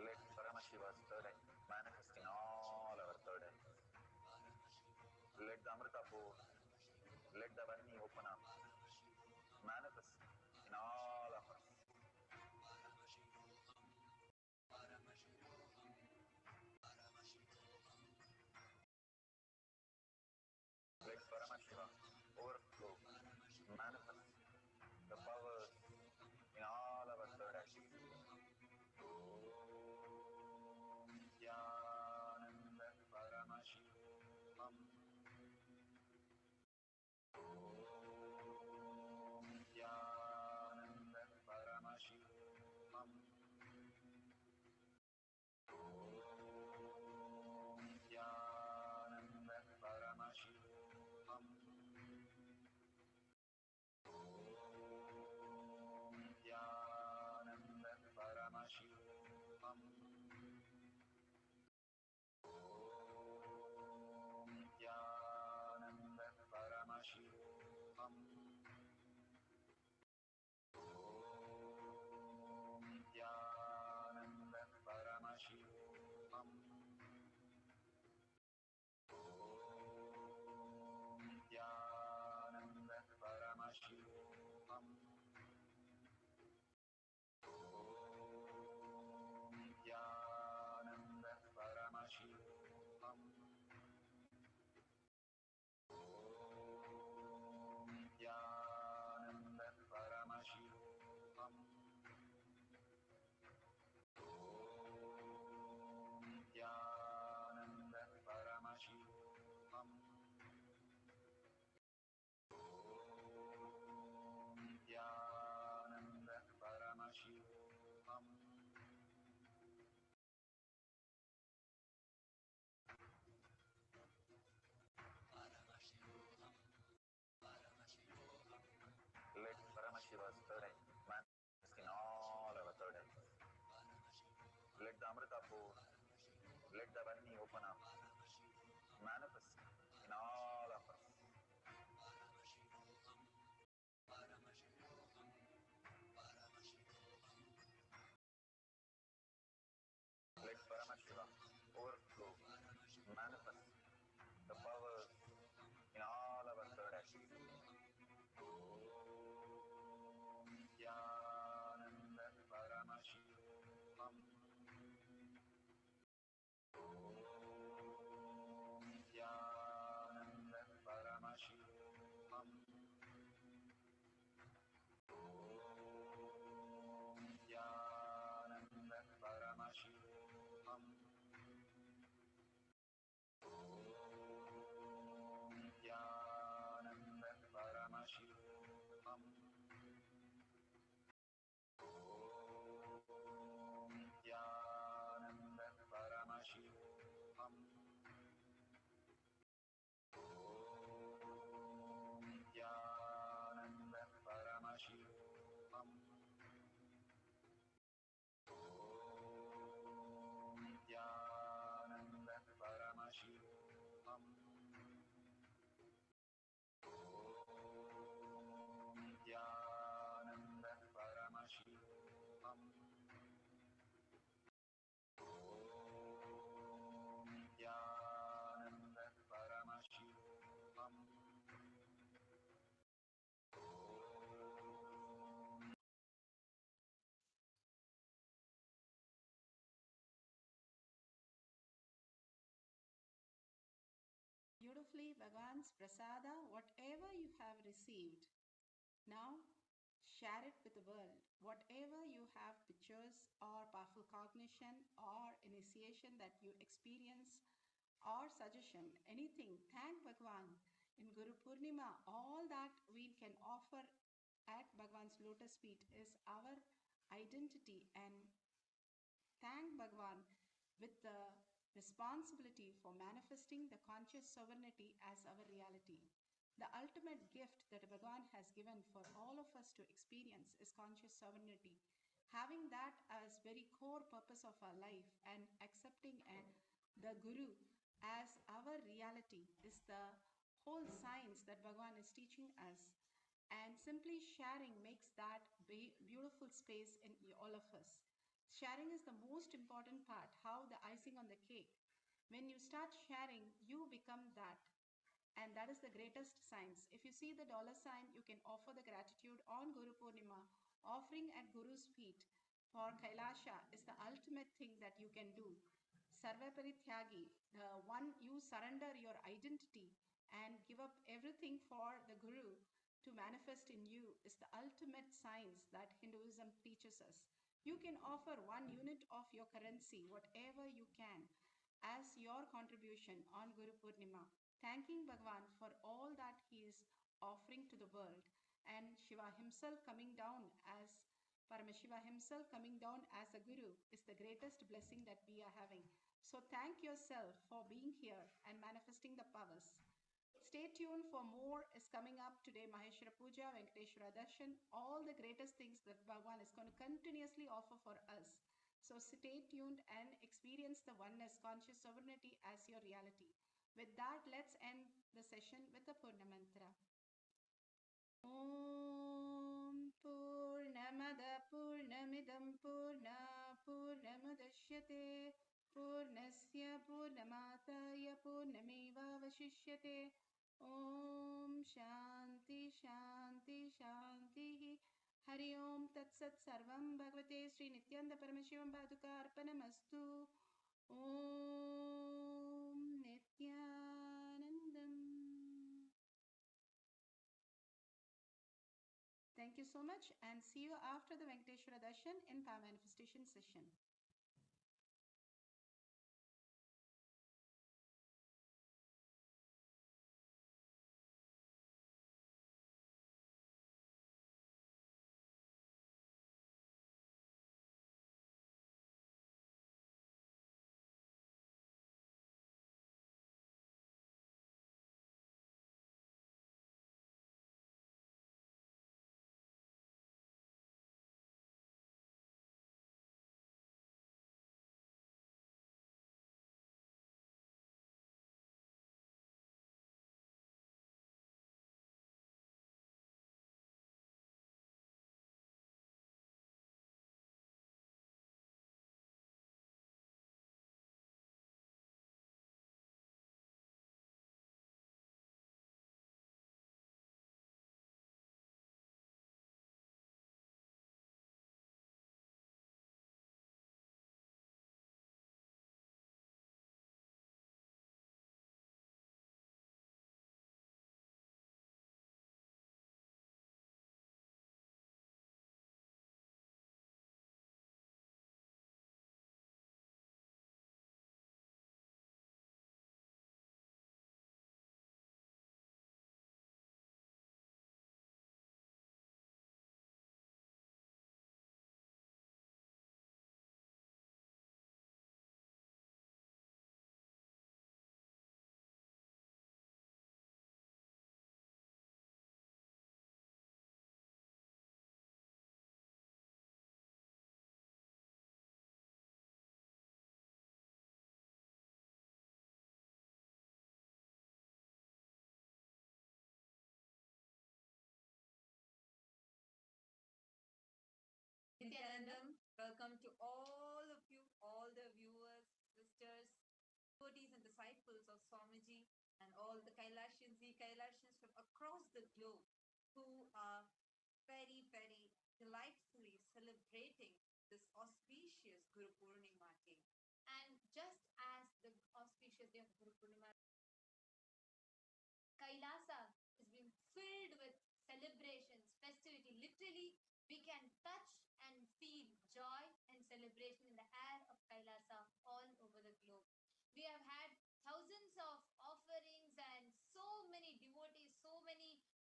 Let Paramashiva's third eye manifest in all our third eyes. Let the Amrita pour, let the Varni open up, manifest in all of us. Let Paramashiva overflow, manifest the powers in all our third eyes. beautifully Bhagwan's prasada, whatever you have received. Now, share it with the world. Whatever you have pictures or powerful cognition or initiation that you experience or suggestion, anything, thank Bhagwan. In Guru Purnima, all that we can offer at Bhagwan's lotus feet is our identity, and thank Bhagwan with the responsibility for manifesting the conscious sovereignty as our reality. The ultimate gift that Bhagwan has given for all of us to experience is conscious sovereignty. Having that as very core purpose of our life and accepting the Guru as our reality is the whole science that Bhagwan is teaching us. And simply sharing makes that beautiful space in all of us. Sharing is the most important part, how the icing on the cake. When you start sharing, you become that. And that is the greatest science. If you see the dollar sign, you can offer the gratitude on Guru Purnima. Offering at Guru's feet for Kailasha is the ultimate thing that you can do. Sarva Parithyagi, the one you surrender your identity and give up everything for the Guru to manifest in you is the ultimate science that Hinduism teaches us. You can offer 1 unit of your currency, whatever you can, as your contribution on Guru Purnima, thanking Bhagwan for all that he is offering to the world, and Shiva himself coming down as Paramashiva himself coming down as a Guru is the greatest blessing that we are having. So thank yourself for being here and manifesting the powers. Stay tuned for more is coming up today. Maheshwara Puja, Venkateshwara Darshan, all the greatest things that Bhagwan is going to continuously offer for us. So stay tuned and experience the oneness, conscious sovereignty as your reality. With that, let's end the session with the Purna Mantra. Om Purnamada Purnamidam Purna Purnamudashyate Purnasya Purnamataya Purnameva Vashishyate. Om Shanti Shanti Shanti. Hari Om Tat Sat Sarvam Bhagavate Sri Nithyananda Paramashivam Paduka Arpanamastu. Om Nithyanandam. Thank you so much, and see you after the Venkateshwara Darshan in Power Manifestation session. Nithyanandam, welcome to all of you, all the viewers, sisters, devotees and disciples of Swamiji, and all the Kailashins from across the globe who are very, very delightfully celebrating this auspicious Guru Purnima day. And just as the auspicious day of Guru Purnima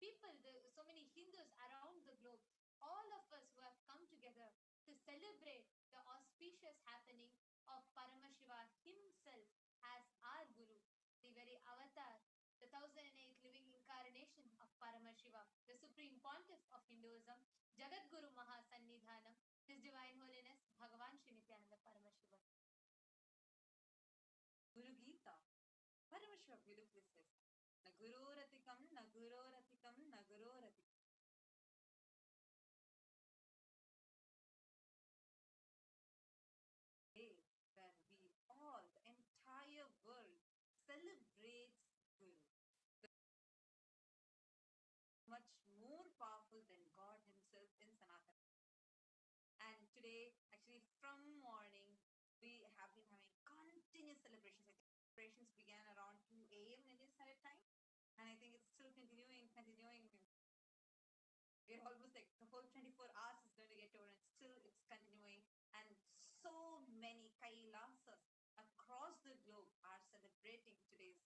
people, so many Hindus around the globe, all of us who have come together to celebrate the auspicious happening of Paramashiva himself as our Guru, the very avatar, the 1008th living incarnation of Paramashiva, the supreme pontiff of Hinduism, Jagat Guru Mahasannidhanam, His Divine Holiness Bhagavan Shri Nithyananda Paramashiva. Guru Gita, Paramashiva beautifully says, Naguroratikam, Naguroratikam, Naguroratikam. Day where we all, the entire world, celebrates Guru. Much more powerful than God himself in Sanatana. And today, actually from morning, we have been having continuous celebrations. I think celebrations began around 2 a.m. Indian Standard Time. And I think it's still continuing. We're almost like the whole 24 hours is going to get over and still it's continuing. And so many Kailasas across the globe are celebrating today's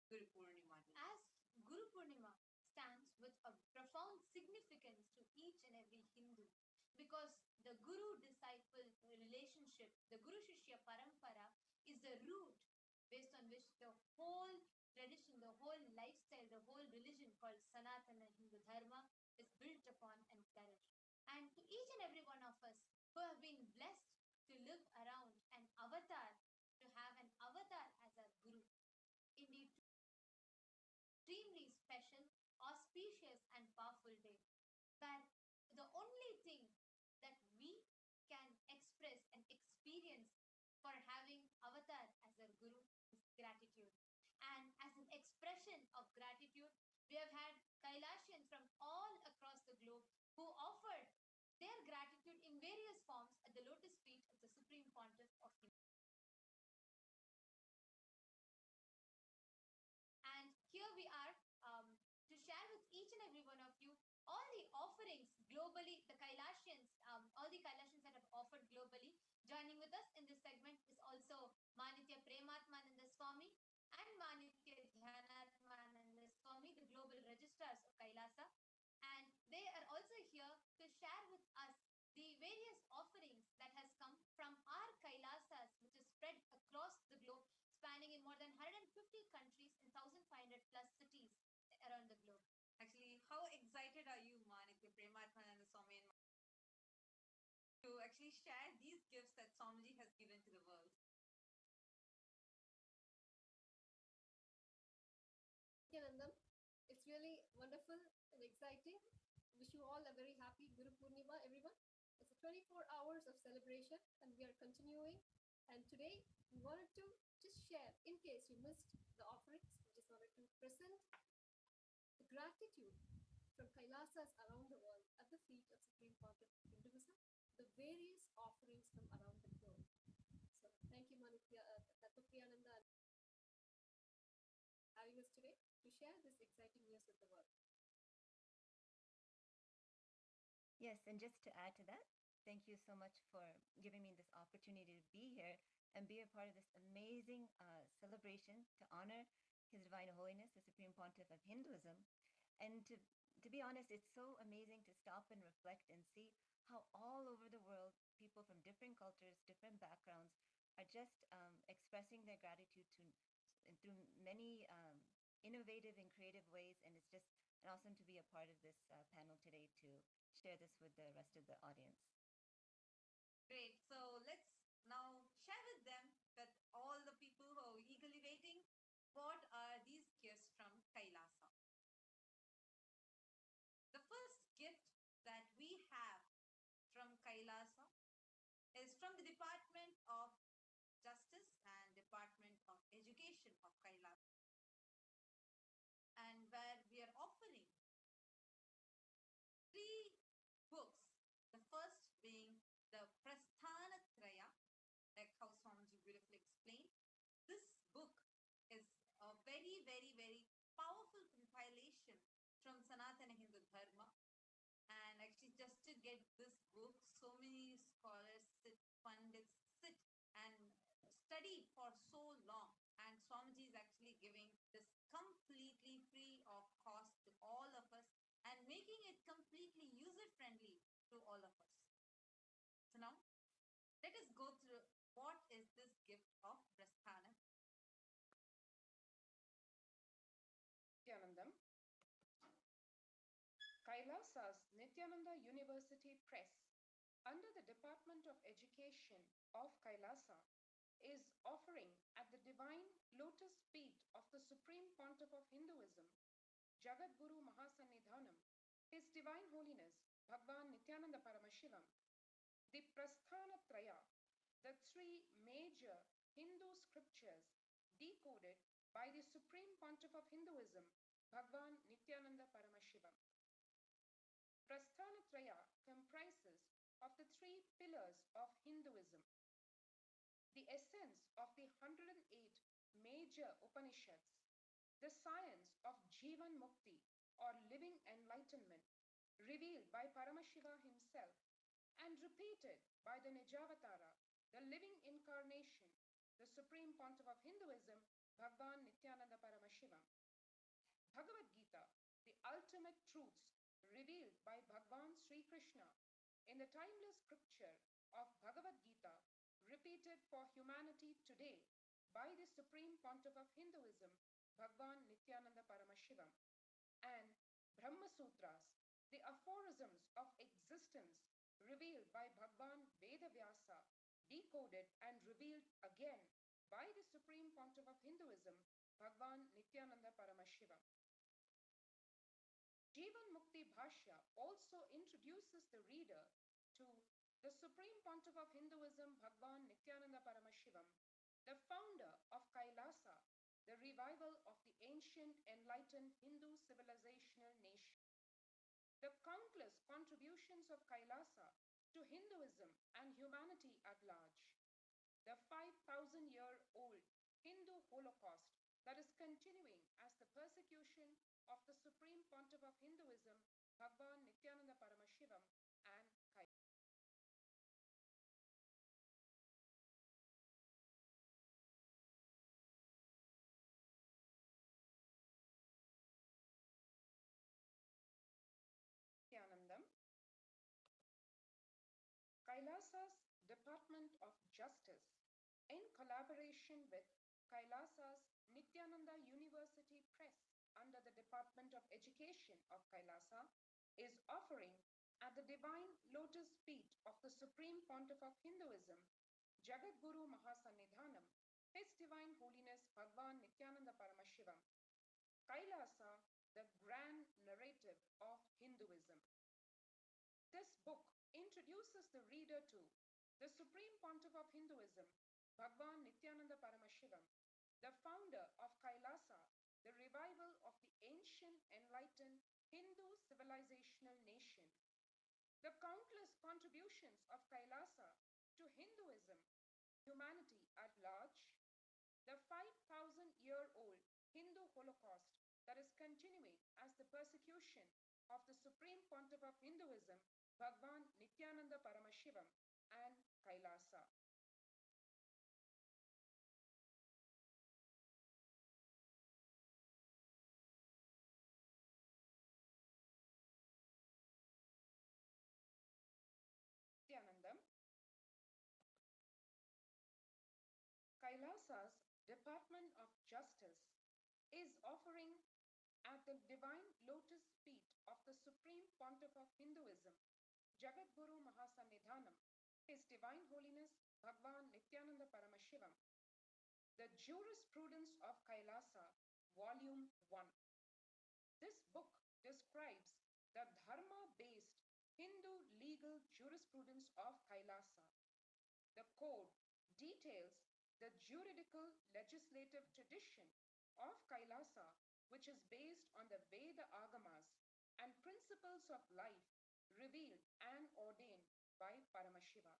Guru Purnima. As Guru Purnima stands with a profound significance to each and every Hindu, because the Guru-disciple relationship, the Guru-Shishya Parampara, is the root based on which the whole tradition, the whole lifestyle, the whole religion called Sanatana Hindu Dharma is built upon and flourished. And to each and every one of us who have been blessed to live around an avatar, to have an avatar as our Guru, indeed, extremely special, auspicious and powerful day, where the only thing that we can express and experience for having avatar as our Guru is gratitude. And as an expression of gratitude, we have had Kailashians from all across the globe who offered their gratitude in various forms at the lotus feet of the Supreme Pontiff of India. And here we are to share with each and every one of you all the offerings globally, the Kailashians, all the Kailashians that have offered globally. Joining with us in this segment is also Manitya Prematmananda Swami and Manitya Dhyanatmananda Swami, the global registrars of Kailasa. And they are also here to share with us the various offerings that has come from our Kailasas, which is spread across the globe, spanning in more than 150 countries in 1,500 plus cities around the globe. Actually, how excited are you, Manitya Prematmananda Swami, to actually share these gifts that Swamiji has given to the world? Nithyanandam, it's really wonderful and exciting. Wish you all a very happy Guru Purnima, everyone. It's 24 hours of celebration and we are continuing. And today we wanted to just share, in case you missed the offerings, we just wanted to present the gratitude from Kailasas around the world at the feet of Supreme Pontiff of Hinduism, the various offerings from around the globe. So thank you, Manitya, Tattvapriyananda, having us today to share this exciting news with the world. Yes, and just to add to that, thank you so much for giving me this opportunity to be here and be a part of this amazing celebration to honor His Divine Holiness, the Supreme Pontiff of Hinduism. And to be honest, it's so amazing to stop and reflect and see how all over the world, people from different cultures, different backgrounds, are just expressing their gratitude through many innovative and creative ways. And it's just awesome to be a part of this panel today to share this with the rest of the audience. Great. So let's now share with them, with all the people who are eagerly waiting, what are these gifts from Kailasa. The first gift that we have from Kailasa is from the Department of Justice and Department of Education of Kailasa, and where we are offering 3 books. The first being the Prasthanatraya, like how Swamiji beautifully explained. This book is a very, very, very powerful compilation from Sanatana Hindu Dharma. And actually, just to get this book, so many scholars sit, pundits sit and study for so long. And Swamiji is actually giving this completely free of cost to all of us to all of us. So now, let us go through what is this gift of Prasthana. Nithyanandam. Kailasa's Nithyananda University Press, under the Department of Education of Kailasa, is offering at the divine lotus feet of the Supreme Pontiff of Hinduism, Jagadguru Mahasannidhanam, His Divine Holiness Bhagwan Nithyananda Paramashivam, the Prasthana Traya, the three major Hindu scriptures decoded by the Supreme Pontiff of Hinduism, Bhagwan Nithyananda Paramashivam. Prasthana Traya comprises of the three pillars of Hinduism, the essence of the 108 major Upanishads, the science of Jivan Mukti or living enlightenment, revealed by Paramashiva himself and repeated by the Nijavatara, the living incarnation, the Supreme Pontiff of Hinduism, Bhagwan Nithyananda Paramashivam. Bhagavad Gita, the ultimate truths revealed by Bhagwan Sri Krishna in the timeless scripture of Bhagavad Gita, repeated for humanity today by the Supreme Pontiff of Hinduism, Bhagwan Nithyananda Paramashivam, and Brahma Sutras, the aphorisms of existence revealed by Bhagwan Vedavyasa, decoded and revealed again by the Supreme Pontiff of Hinduism, Bhagwan Nithyananda Paramashivam. Jivan Mukti Bhashya also introduces the reader to the Supreme Pontiff of Hinduism, Bhagwan Nithyananda Paramashivam, the founder of Kailasa, the revival of the ancient enlightened Hindu civilizational nation. The countless contributions of Kailasa to Hinduism and humanity at large. The 5,000-year-old Hindu Holocaust that is continuing as the persecution of the Supreme Pontiff of Hinduism, Bhagwan Nithyananda Paramashivam, and Kailasa. Nithyanandam. Kailasa's Department of Justice, in collaboration with Kailasa's Nithyananda University Press under the Department of Education of Kailasa, is offering at the divine lotus feet of the Supreme Pontiff of Hinduism, Jagadguru Mahasannidhanam, His Divine Holiness Bhagwan Nithyananda Paramashivam, Kailasa, the grand narrative of Hinduism. This book introduces the reader to the Supreme Pontiff of Hinduism, Bhagwan Nithyananda Paramashivam, the founder of Kailasa, the revival of the ancient enlightened Hindu civilizational nation. The countless contributions of Kailasa to Hinduism, humanity at large. The 5,000-year-old Hindu Holocaust that is continuing as the persecution of the Supreme Pontiff of Hinduism, Bhagwan Nithyananda Paramashivam, and Kailasa. Nithyanandam. Kailasa's Department of Justice is offering at the divine lotus feet of the Supreme Pontiff of Hinduism, Jagadguru Mahasannidhanam, His Divine Holiness Bhagwan Nithyananda Paramashivam, the Jurisprudence of Kailasa, Volume 1. This book describes the dharma-based Hindu legal jurisprudence of Kailasa. The code details the juridical legislative tradition of Kailasa, which is based on the Veda Agamas and principles of life revealed and ordained by Paramashiva.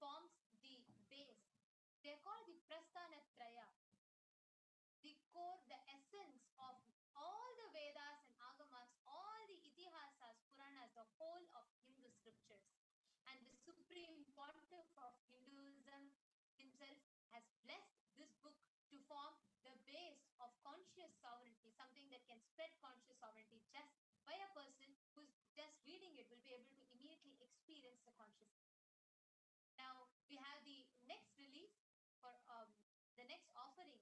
forms the base. They are called the Prasthanatraya, the core, the essence of all the Vedas and Agamas, all the Itihasas, Puranas, the whole of Hindu scriptures. And the Supreme Pontiff of Hinduism himself has blessed this book to form the base of conscious sovereignty, something that can spread conscious sovereignty just by a person who's just reading it will be able to immediately experience the consciousness. Now we have the next release for the next offering.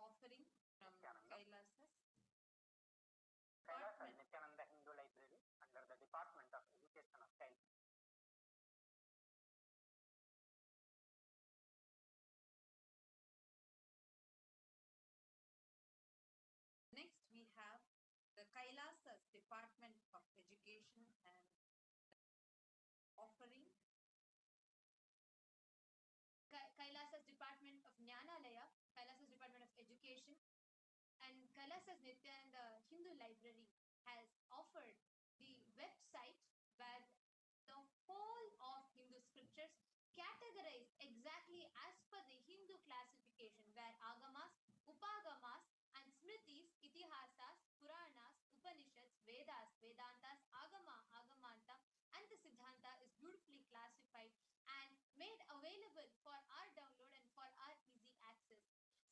Offering from Kailasas. Kailasa Nithyananda Hindu Library under the Department of Education of Kailasa. Next, we have the Kailasas Department of Education and offering. Kailasas Department of Jnanalaya, Kailasas Department of Education, and Kailasas Nithyananda Hindu Library has offered the website where the whole of Hindu scriptures categorized exactly as per the Hindu classification, where Agamas, Upagamas, and Smritis, Itihasas, Puranas, Upanishads, Vedas, Vedantas, Agama, Agamanta, and the Siddhanta is beautifully classified and made available for our download and for our easy access.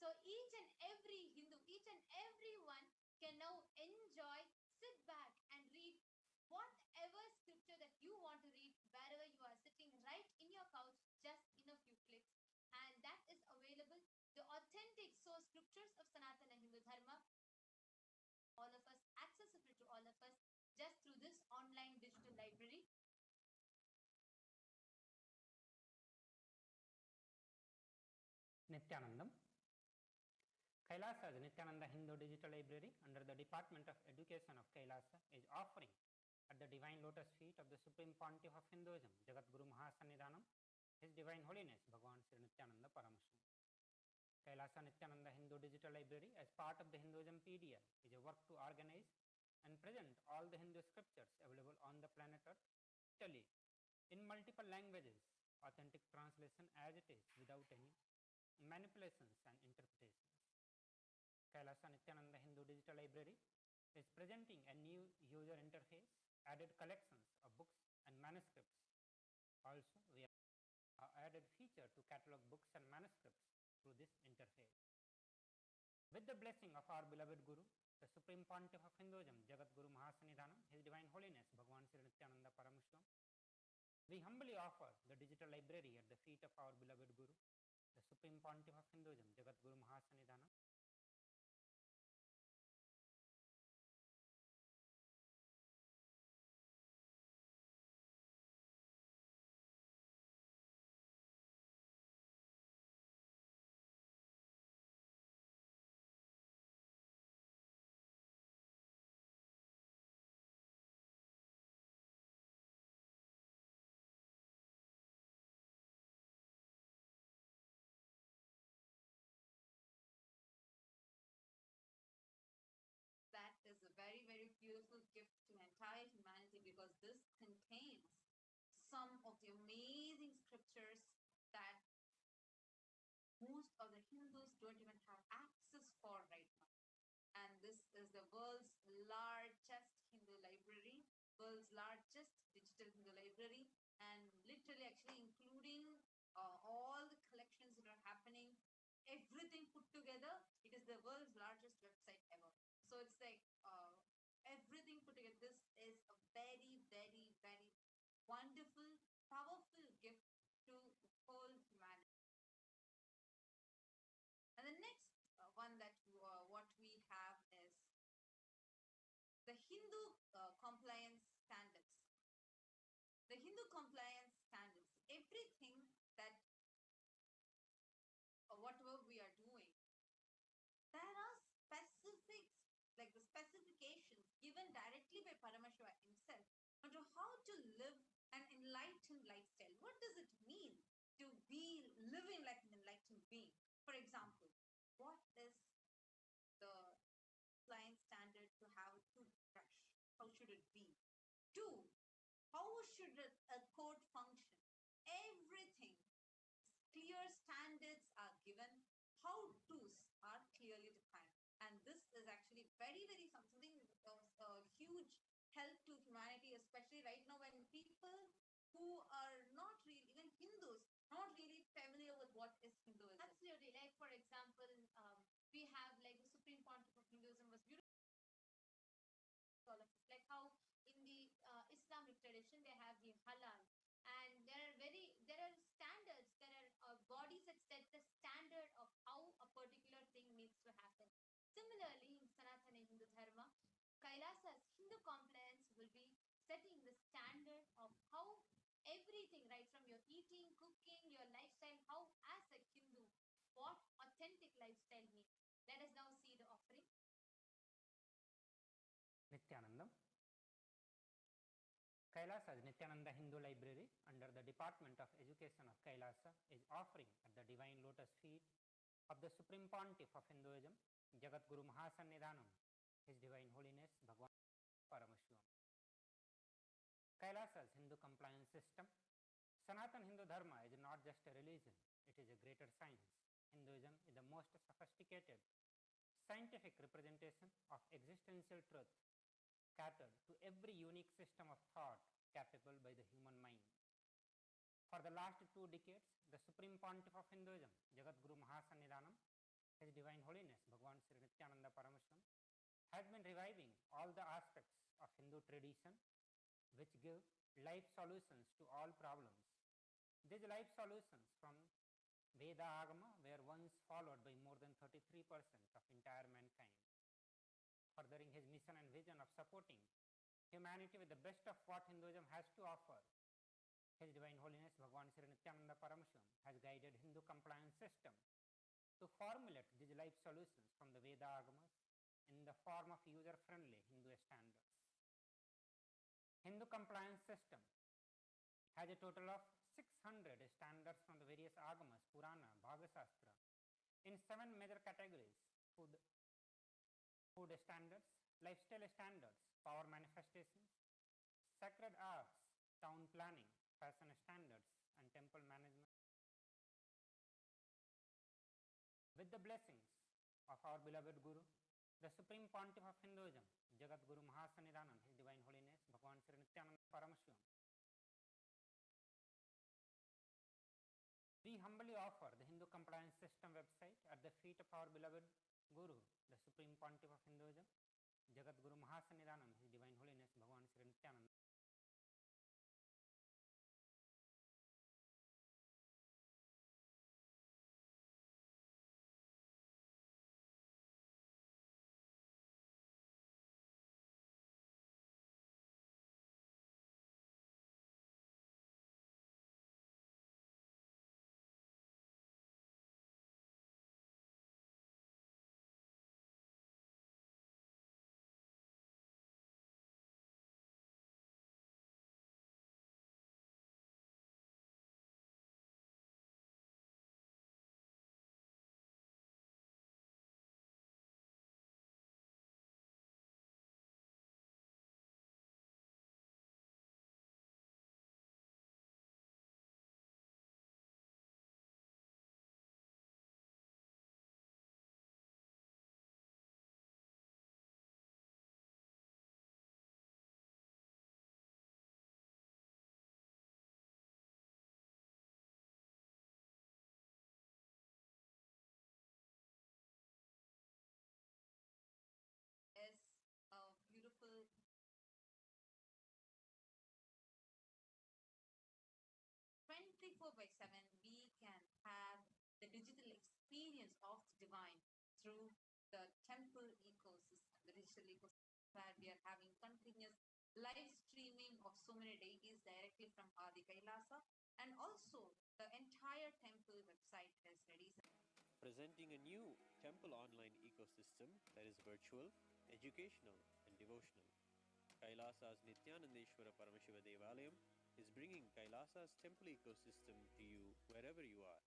So each and every Hindu, each and everyone can now enjoy, sit back and read whatever scripture that you want to read wherever you are sitting right in your couch, just in a few clicks. And that is available, the authentic source scriptures of Sanatana Hindu Dharma, all of us, accessible to all of us, just through this online digital library. Nithyanandam. Kailasa Nithyananda Hindu Digital Library under the Department of Education of Kailasa is offering at the Divine Lotus feet of the Supreme Pontiff of Hinduism, Jagat Guru Mahasannidhanam, His Divine Holiness Bhagavan Sri Nithyananda Paramashwam. Kailasa Nithyananda Hindu Digital Library, as part of the Hinduism PDL, is a work to organize and present all the Hindu scriptures available on the planet Earth, digitally, in multiple languages, authentic translation as it is, without any manipulations and interpretations. Kailasa Nithyananda Hindu Digital Library is presenting a new user interface, added collections of books and manuscripts. Also, we have added feature to catalog books and manuscripts through this interface. With the blessing of our beloved Guru, the Supreme Pontiff of Hinduism, Jagat Guru Mahasannidhanam, His Divine Holiness Bhagavan Sri Nithyananda Paramashwam, we humbly offer the digital library at the feet of our beloved Guru, the Supreme Pontiff of Hinduism, Jagat Guru Mahasannidhanam. That is a very, very beautiful gift to entire humanity, because this contains some of the amazing scriptures that most of the Hindus don't even have access for right now. And this is the world's largest Hindu library, world's largest digital Hindu library, and literally actually including all the collections that are happening, everything put together, it is the world's largest website ever. So it's like everything put together. This is a very, very, very wonderful, powerful gift to the whole humanity. And the next one that what we have is the Hindu compliance standards. The Hindu compliance standards, everything that whatever we are doing, there are specifics, like the specifications given directly by Paramashiva himself on how to live an enlightened lifestyle. What does it mean to be living like an enlightened being? For example, what is the compliance standard to have a toothbrush? How should it be? 2, how should a code function. Everything, clear standards are given, how-tos are clearly defined. And this is actually very, very something of a huge help to humanity, especially right now when people who are not really, even Hindus, not really familiar with what is Hinduism. Absolutely. Like, for example, we have like the Supreme Pontiff of Hinduism was beautiful. All of this, like how in the Islamic tradition they have the halal, and there are standards, there are bodies that set the standard of how a particular thing needs to happen. Similarly, in Sanatana Hindu Dharma, Kailasa's Hindu compliance will be setting the standard of how everything, right from your eating, cooking, your lifestyle, how as a Hindu, what authentic lifestyle means. Let us now see the offering. Nithyanandam. Kailasa's Nithyananda Hindu Library under the Department of Education of Kailasa is offering at the Divine Lotus feet of the Supreme Pontiff of Hinduism, Jagat Guru Mahasannidhanam, His Divine Holiness Bhagwan Paramashvam. Kailasa's Hindu compliance system. Sanatana Hindu Dharma is not just a religion, it is a greater science. Hinduism is the most sophisticated scientific representation of existential truth, catered to every unique system of thought capable by the human mind. For the last 2 decades, the Supreme Pontiff of Hinduism, Jagat Guru Mahasannidhanam, His Divine Holiness Bhagwan Sri Nithyananda Paramashram, has been reviving all the aspects of Hindu tradition which give life solutions to all problems. These life solutions from Veda Agama were once followed by more than 33% of entire mankind. Furthering his mission and vision of supporting humanity with the best of what Hinduism has to offer, His Divine Holiness Bhagwan Sri Nithyananda Paramashram has guided Hindu compliance system to formulate these life solutions from the Veda Agamas in the form of user-friendly Hindu standards. Hindu compliance system has a total of 600 standards from the various Agamas, Purana, Bhagasastra in 7 major categories: food standards, lifestyle standards, power manifestations, sacred arts, town planning, fashion standards, and temple management. With the blessings of our beloved Guru, the Supreme Pontiff of Hinduism, Jagat Guru Mahasannidhanam, His Divine Holiness Bhagwan Sri Nithyananda Paramashram, we humbly offer the Hindu compliance system website at the feet of our beloved Guru, the Supreme Pontiff of Hinduism, Jagat Guru Mahasannidhanam, His Divine Holiness Bhagwan Sri Nithyananda. Is a beautiful 24/7, we can have the digital experience of the divine through the temple ecosystem, the digital ecosystem, where we are having continuous live streaming of so many deities directly from Adi Kailasa, and also the entire temple website is ready. Presenting a new temple online ecosystem that is virtual, educational, and devotional. Kailasa's Nithyanandeshwara Paramashiva Devalayam is bringing Kailasa's temple ecosystem to you wherever you are.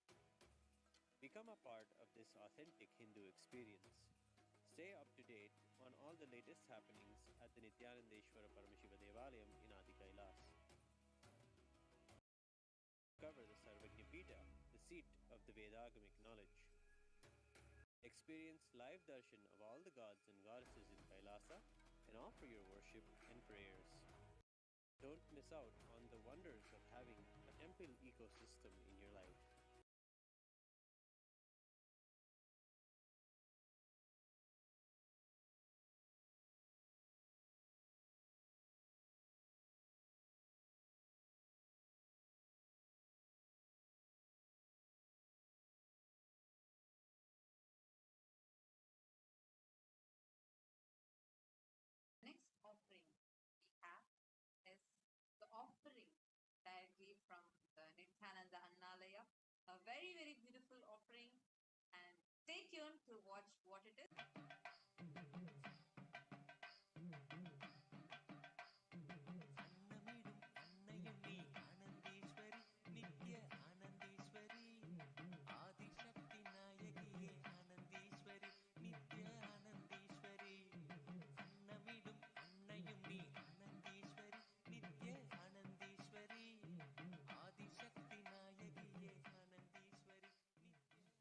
Become a part of this authentic Hindu experience. Stay up to date on all the latest happenings at the Nithyanandeshwara Paramashiva Devalayam in Adi Kailas. seat of the Vedagamic knowledge. Experience live darshan of all the gods and goddesses in Kailasa and offer your worship and prayers. Don't miss out on the wonders of having a temple ecosystem in your life. Next offering we have is the offering directly from the Nithyananda Annalaya. A very, very beautiful offering. And stay tuned to watch what it is.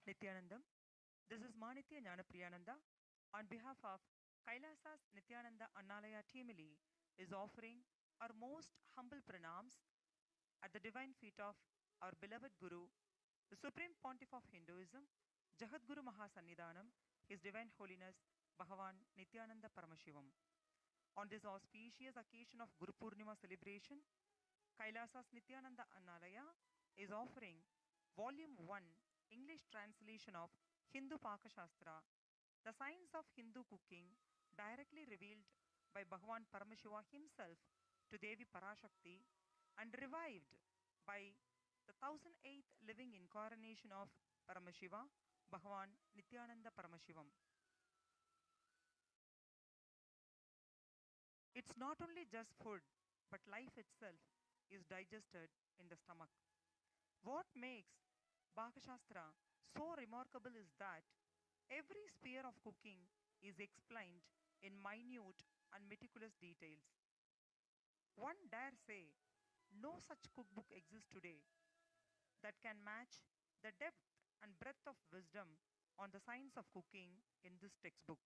Nithyanandam. This is Manithya Jnanapriyananda on behalf of Kailasa's Nithyananda Annalaya Teamili is offering our most humble pranams at the divine feet of our beloved Guru, the Supreme Pontiff of Hinduism, Jagadguru Mahasannidhanam, His Divine Holiness Bhagavan Nithyananda Paramashivam. On this auspicious occasion of Guru Purnima celebration, Kailasa's Nithyananda Annalaya is offering Volume 1 English translation of Hindu Pakashastra, the science of Hindu cooking directly revealed by Bhagavan Paramashiva himself to Devi Parashakti and revived by the 1008th living incarnation of Paramashiva, Bhagavan Nithyananda Paramashivam. It's not only just food, but life itself is digested in the stomach. What makes Bhakashastra so remarkable is that every sphere of cooking is explained in minute and meticulous details. One dare say, no such cookbook exists today that can match the depth and breadth of wisdom on the science of cooking in this textbook.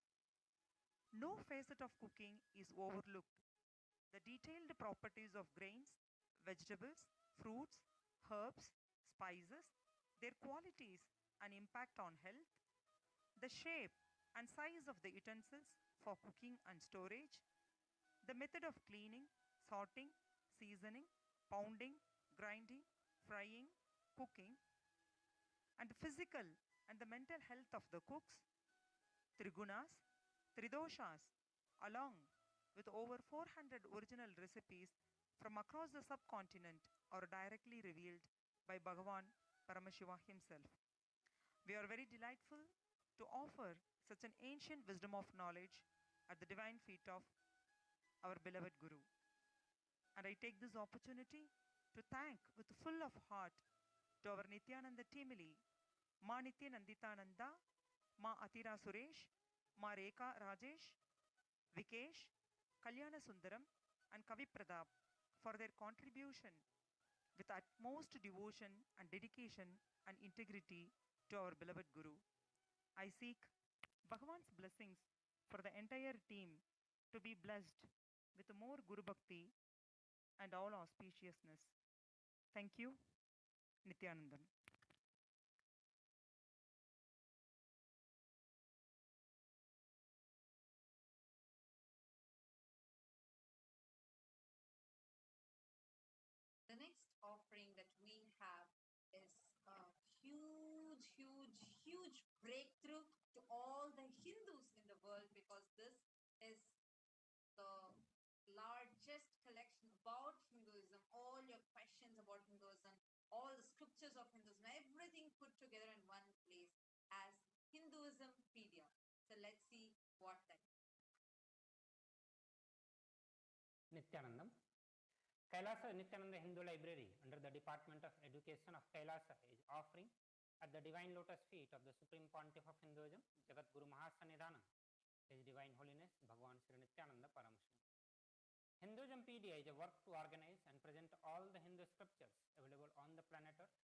No facet of cooking is overlooked. The detailed properties of grains, vegetables, fruits, herbs, spices, their qualities and impact on health, the shape and size of the utensils for cooking and storage, the method of cleaning, sorting, seasoning, pounding, grinding, frying, cooking, and the physical and the mental health of the cooks, trigunas, tridoshas, along with over 400 original recipes from across the subcontinent are directly revealed by Bhagavan Paramashiva himself. We are very delightful to offer such an ancient wisdom of knowledge at the divine feet of our beloved Guru. And I take this opportunity to thank with full of heart to our Nithyananda Teamili, Ma Nithyananditananda, Ma Atira Suresh, Ma Rekha Rajesh, Vikesh, Kalyana Sundaram and Kavi Pradap for their contribution with utmost devotion and dedication and integrity to our beloved Guru. I seek Bhagavan's blessings for the entire team to be blessed with more Guru Bhakti and all auspiciousness. Thank you, Nithyanandam. The next offering that we have is a huge, huge, huge breakthrough to all the Hindus in the world, because this is the largest collection about Hinduism, all your questions about Hinduism, all the scriptures of Hinduism, everything put together in one place as Hinduismpedia. So let's see what that is. Nithyanandam. Kailasa Nithyananda Hindu Library under the Department of Education of Kailasa is offering at the Divine Lotus feet of the Supreme Pontiff of Hinduism, Jagadguru Mahasannidhanam, His Divine Holiness Bhagavan Sri Nithyananda Paramashivam. Hinduismpedia is a work to organize and present all the Hindu scriptures available on the planet Earth,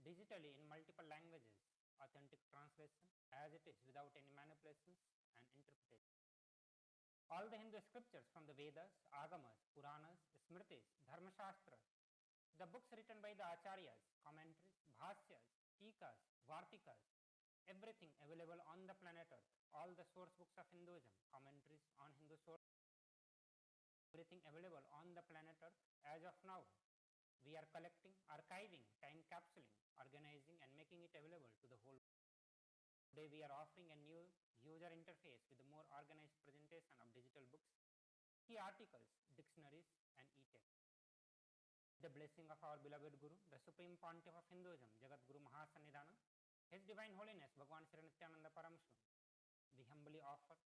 digitally in multiple languages, authentic translation as it is without any manipulations and interpretation. All the Hindu scriptures from the Vedas, Agamas, Puranas, Smritis, Dharmashastras, the books written by the Acharyas, commentaries, Bhasyas, Tikas, Vartikas, everything available on the planet Earth, all the source books of Hinduism, commentaries on Hindu source, everything available on the planet Earth as of now. We are collecting, archiving, time capsuling, organizing and making it available to the whole world. Today we are offering a new user interface with a more organized presentation of digital books, key articles, dictionaries and e-texts. The blessing of our beloved Guru, the Supreme Pontiff of Hinduism, Jagat Guru Mahasannidhanam, His Divine Holiness Bhagavan Sri Nithyananda Parameshwar, we humbly offer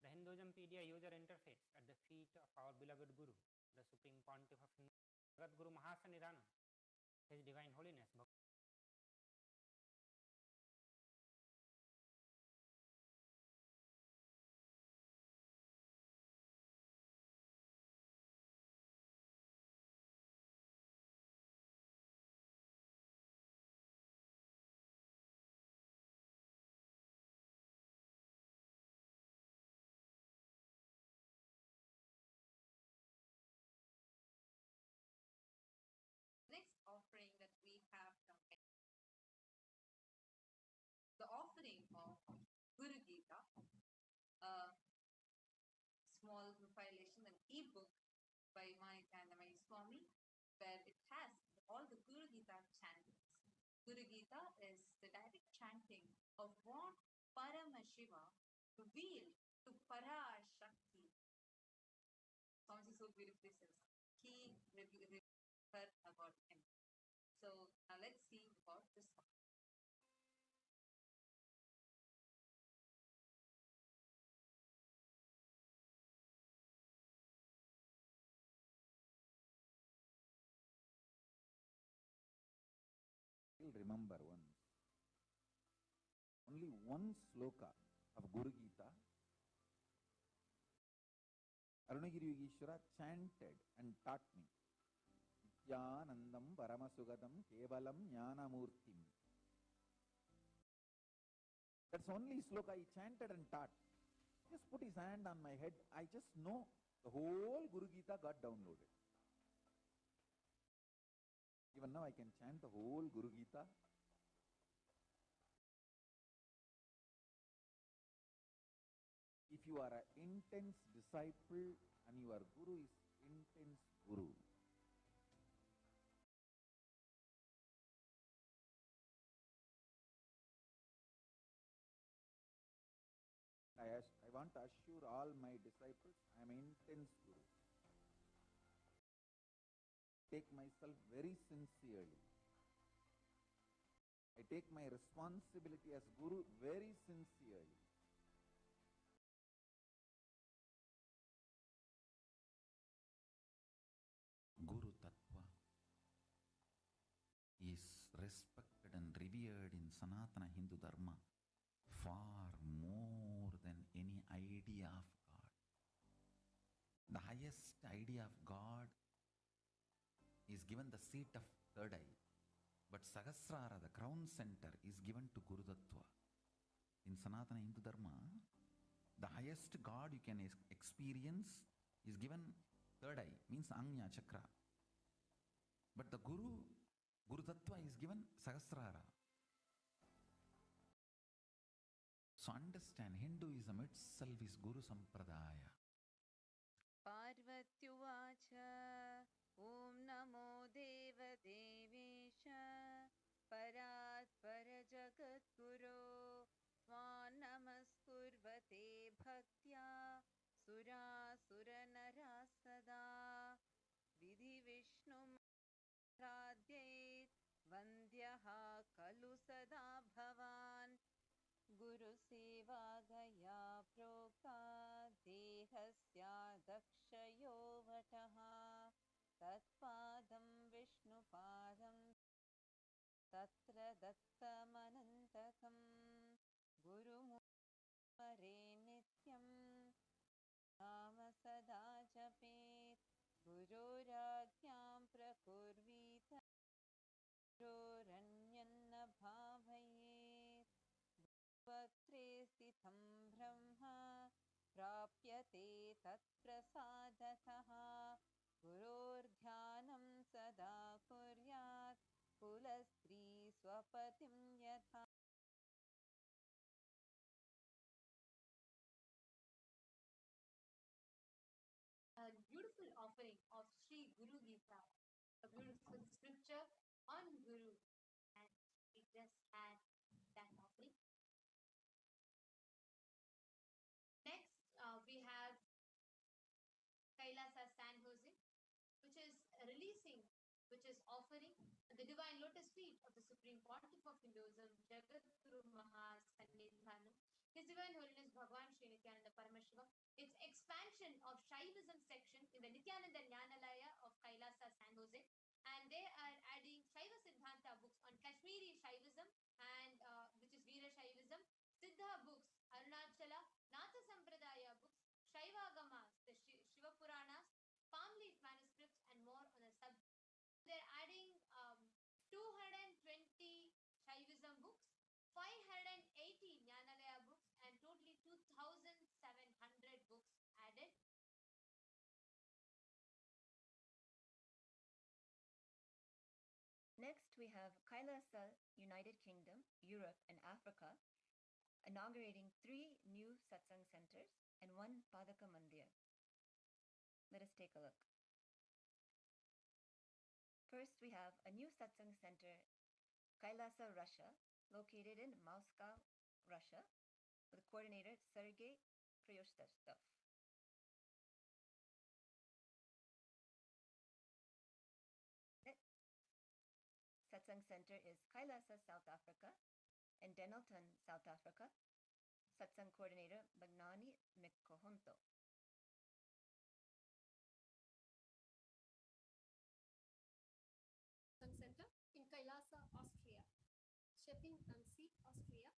the Hinduismpedia user interface at the feet of our beloved Guru, the Supreme Pontiff of Hinduism, Jagat Guru Mahasannidhanam, His Divine Holiness Bhagavan. Next offering that we have from the offering of Guru Gita, a small compilation, an e-book by my Kanamai Swami, where it has all the Guru Gita chantings. Guru Gita is the direct chanting of what Paramashiva revealed to Parashakti. Swamiji so beautifully says, he revealed her about him. So now let's see about this one. Still remember only one sloka of Guru Gita, Arunagiri Yogeshwara chanted and taught me. Nityanandam Paramasugadam Kevalam Jnanamurtim. That's only sloka he chanted and taught. Just put his hand on my head. I just know the whole Guru Gita got downloaded. Even now I can chant the whole Guru Gita. If you are an intense disciple and your Guru is intense Guru, I want to assure all my disciples, I am an intense Guru. Take myself very sincerely. I take my responsibility as Guru very sincerely. Guru Tattva is respected and revered in Sanatana Hindu Dharma far more than any idea of God. The highest idea of God is given the seat of third eye, but Sahasrara, the crown center, is given to Guru Tattva. In Sanatana Hindu Dharma, the highest God you can experience is given third eye, means Anya Chakra. But the Guru Tattva is given Sahasrara. So understand, Hinduism itself is Guru Sampradaya. Parvatyuvacha Om Namo Deva Devesha Parat Parajagat Guru Swan Namaskurvate Bhaktya Sura Suranara Sada Vidhi Vishnu Radhyait Vandyaha Kalu Sada Bhavan Guru Seva Gaya Prokta Dehasya Dakshayo Vataha Tatpadam Vishnu Padam Tatra Dattamanantakam Guru Mare Nityam Nama Sada Japet Guru Ragyam Prakurvita Guru Ranyan यथार्थं ब्रह्म प्राप्यते तत्प्रसादतः गुरोर्ध्यानं सदा कुर्यात् कुलस्त्री स्वपतिं यथा A beautiful offering of Sri Guru Gita, a beautiful scripture on Guru, and we just had that offering. Next, we have Kailasa San Jose, which is releasing, which is offering the divine lotus feet of the Supreme Pontiff of Hinduism, Jagadguru Mahasannidhanam, His Divine Holiness Bhagwan Sri Nithyananda Paramashiva. It's expansion of Shaivism section in the Nithyananda Jnanalaya of Kailasa San Jose, and they are adding Shaiva Siddhanta books on Kashmiri Shaivism and which is Veera Shaivism, Siddha books, Arunachala, Natha Sampradaya books, Shaivagamas, the Shiva Puranas, palm leaf manuscripts, and more on a sub. They're adding 220 Shaivism books, 580 Jnanalaya books, and totally 2,700 books added. Next, we have Kailasa, United Kingdom, Europe, and Africa, inaugurating 3 new satsang centers and 1 Padaka Mandir. Let us take a look. First, we have a new satsang center, Kailasa, Russia, located in Moscow, Russia, with coordinator Sergei Kryostov. Next satsang center is Kailasa, South Africa, and Denelton, South Africa. Satsang coordinator Bagnani Mikohonto. Center in Kailasa, Austria, Shepping am See, Austria.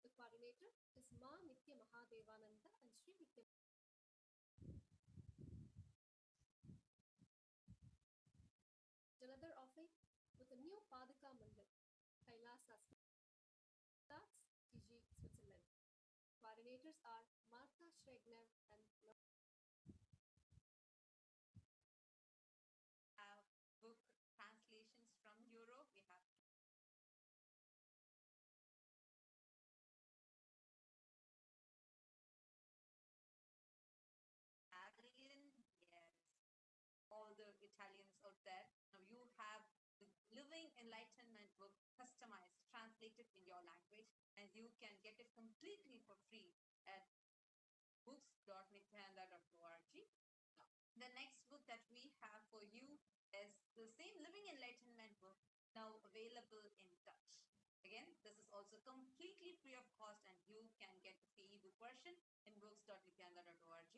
The coordinator is Ma Nitya Mahadevananda and Sri Nitya. Another offering with a new Padaka Mandir, Kailasa, that's TG, Switzerland. Coordinators are Martha Schregner and book translations from Europe. We have Italian, yes, all the Italians out there. Now you have the Living Enlightenment book customized, translated in your language, and you can get it completely for free at books.nithyananda.org. The next book that we have for you is the same Living Enlightenment book, now available in Dutch. Again, this is also completely free of cost, and you can get the free ebook version in books.nithyananda.org.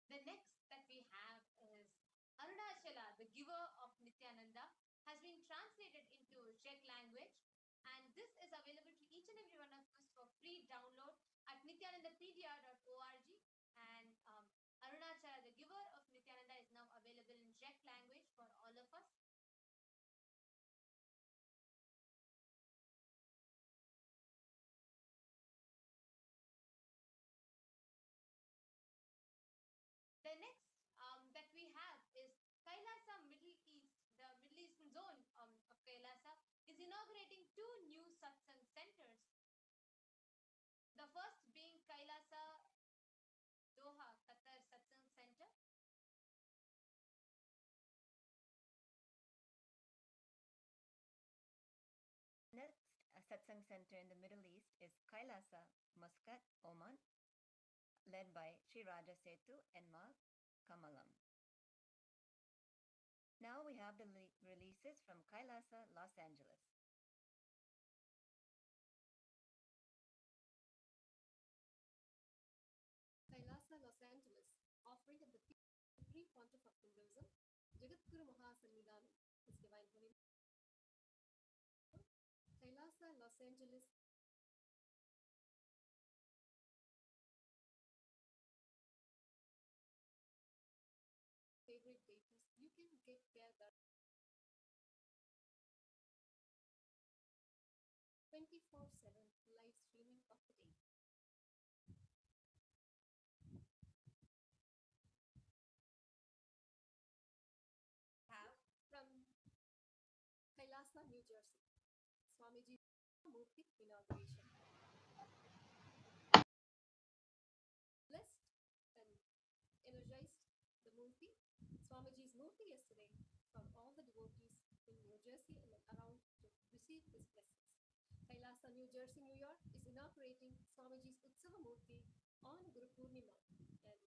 The next that we have is Arunachala, the giver of Nithyananda, has been translated into Czech language, and this is available to each and every one of us for free download at nithyanandapedia.org. And Arunachala, the giver of Nithyananda, is now available in Czech language for all of us. The next that we have is Kailasa Middle East. The Middle Eastern zone of Kailasa is inaugurating 2 new satsang centers. The first being Kailasa, Doha, Qatar Satsang Center. Next, a satsang center in the Middle East is Kailasa, Muscat, Oman, led by Sri Raja Setu and Ma Kamalam. Now we have the releases from Kailasa, Los Angeles. Kailasa, Los Angeles, offering at the Supreme Pontiff of Hinduism, Jagadguru Mahasannidhanam, His Divine Holiness. Kailasa, Los Angeles. Favorite deities, you can get there 24/7 live streaming of the day. New Jersey. Swamiji's Murti inauguration. Blessed and energized the Murti, Swamiji's Murti yesterday for all the devotees in New Jersey and around to receive his blessings. Kailasa, New Jersey, New York is inaugurating Swamiji's Utsava Murti on Guru Purnima and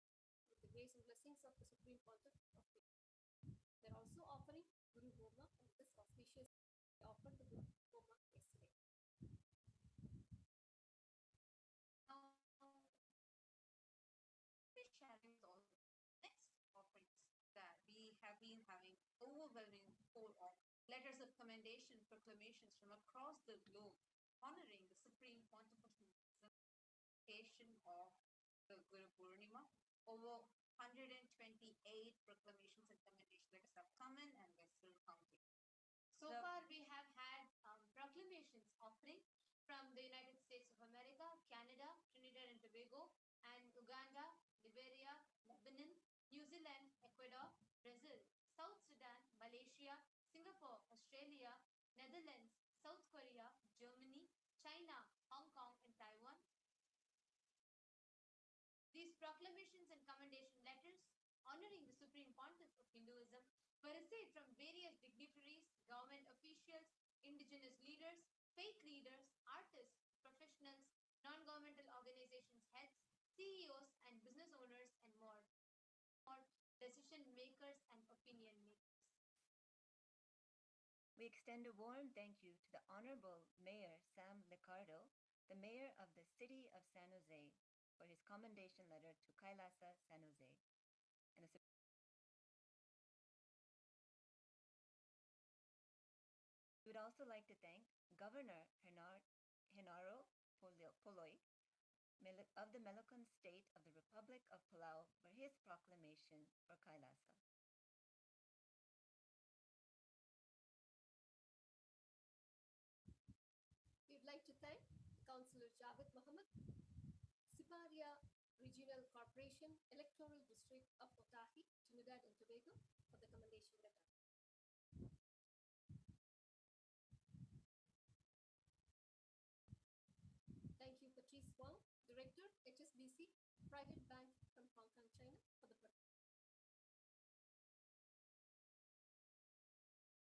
with the grace and blessings of the Supreme Pontiff of India. They're also offering Guru Homa on this auspicious they offered the Guru Homa yesterday. Now, we're sharing all the next offerings that we have been having overwhelming full of letters of commendation, proclamations from across the globe honoring the Supreme Pontification of the Guru Purnima. Over 128 proclamations and commendation letters have come in and we're still counting. So far, we have had proclamations offering from the United States of America, Canada, Trinidad and Tobago, and Uganda, Liberia, Lebanon, New Zealand, Ecuador, Brazil, South Sudan, Malaysia, Singapore, Australia, Netherlands, South Korea, Germany, China, Hong Kong, and Taiwan. These proclamations and commendation letters honoring the Supreme Pontiff of Hinduism were received from various dignitaries, government officials, indigenous leaders, faith leaders, artists, professionals, non-governmental organizations heads, CEOs and business owners, and more decision makers and opinion makers. We extend a warm thank you to the Honorable Mayor Sam Liccardo, the Mayor of the City of San Jose, for his commendation letter to Kailasa San Jose. And we would also like to thank Governor Henaro Poloi of the Moluccan State of the Republic of Palau for his proclamation for Kailasa. We'd like to thank Councillor Javed Mohammed, Siparia Regional Corporation, Electoral District of Otahi, Trinidad and Tobago, for the commendation letter. Thank you, Patrice Wang, Director, HSBC, Private Bank from Hong Kong, China, for the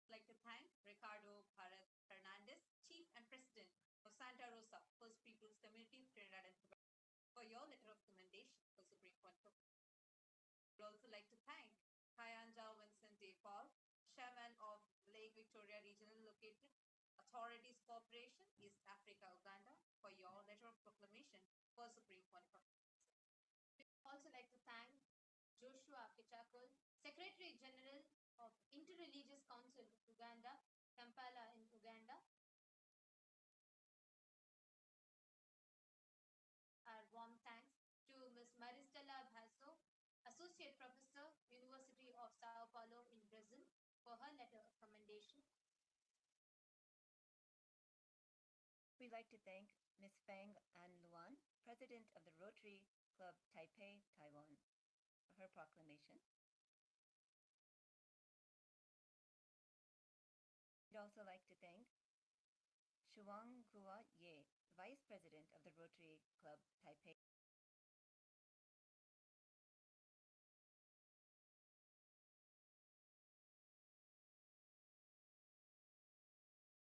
I'd like to thank Ricardo Bharat Fernandez, Chief and President of Santa Rosa First Peoples Community, Trinidad and Tobago, for your letter of commendation for Supreme Pontiff. We'd also like to thank Kayanja Vincent De Paul, Chairman of Lake Victoria Regional Located Authorities Corporation, East Africa, Uganda, for your letter of proclamation for Supreme Pontiff. We'd also like to thank Joshua Kichakul, Secretary General of Interreligious Council of Uganda, Kampala in Uganda. Our warm thanks to Ms. Maristela Basso, Associate Professor, University of Sao Paulo in Brazil, for her letter of commendation. We'd like to thank Ms. Feng An Luan, President of the Rotary Club Taipei, Taiwan, for her proclamation. We'd also like to thank Shuang Gua Ye, Vice President of the Rotary Club Taipei.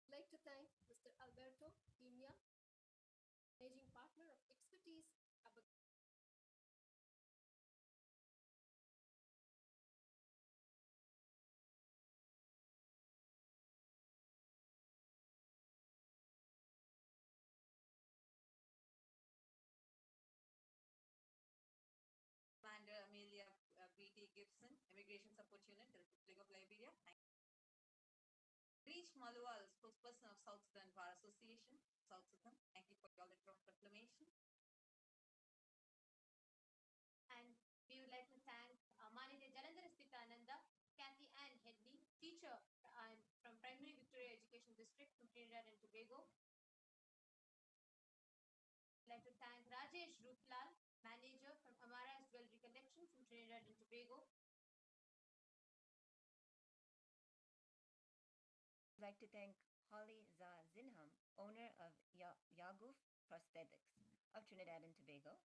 I'd like to thank Mr. Alberto Pina, Managing Partner of Expertise Commander Amelia B.T. Gibson, Immigration Support Unit, the Republic of Liberia. Reach Malual, spokesperson of South Sudan Bar Association, South Sudan. Thank you for your letter of proclamation. And we would like to thank Manite Jalandhar Sthitananda, Kathy Ann Headley, teacher from Primary Victoria Education District from Trinidad and Tobago. I'd like to thank Rajesh Ruplal, manager from Amara's Jewelry Collection from Trinidad and Tobago. I'd like to thank Holly Zinham, owner of Yaguf Prosthetics of Trinidad and Tobago.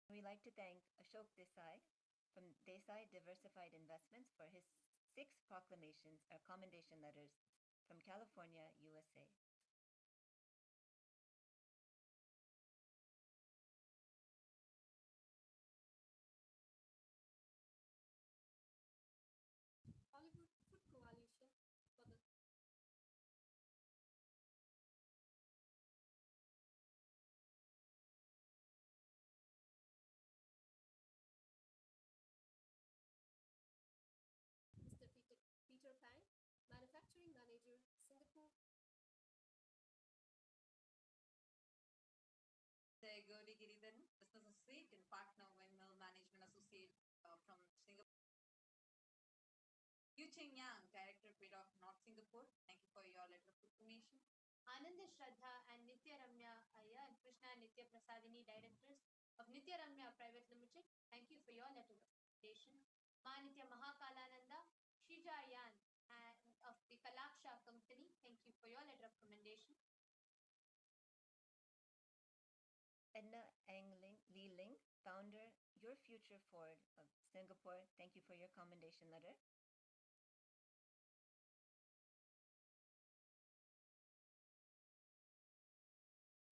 We'd like to thank Ashok Desai from Desai Diversified Investments for his 6 proclamations or commendation letters from California, USA. Hollywood Food Coalition for the Mr. Peter Pang, Manufacturing Manager, Singapore. Jai Gauri Giridharan, Business Associate and Partner, Windmill Management Associate from Singapore. Yu Cheng Yang, Director, Bid of North Singapore. Thank you for your letter of information. Ananda Shraddha and Nitya Ramya Aya and Krishna and Nitya Prasadini, Directors of Nitya Ramya Private Limited. Thank you for your letter of recommendation. Manitya Mahakalananda, Shija Yan and of the Kalaksha Company. Thank you for your letter of recommendation. Edna Ang Lee Ling, founder, Your Future Ford of Singapore. Thank you for your commendation letter.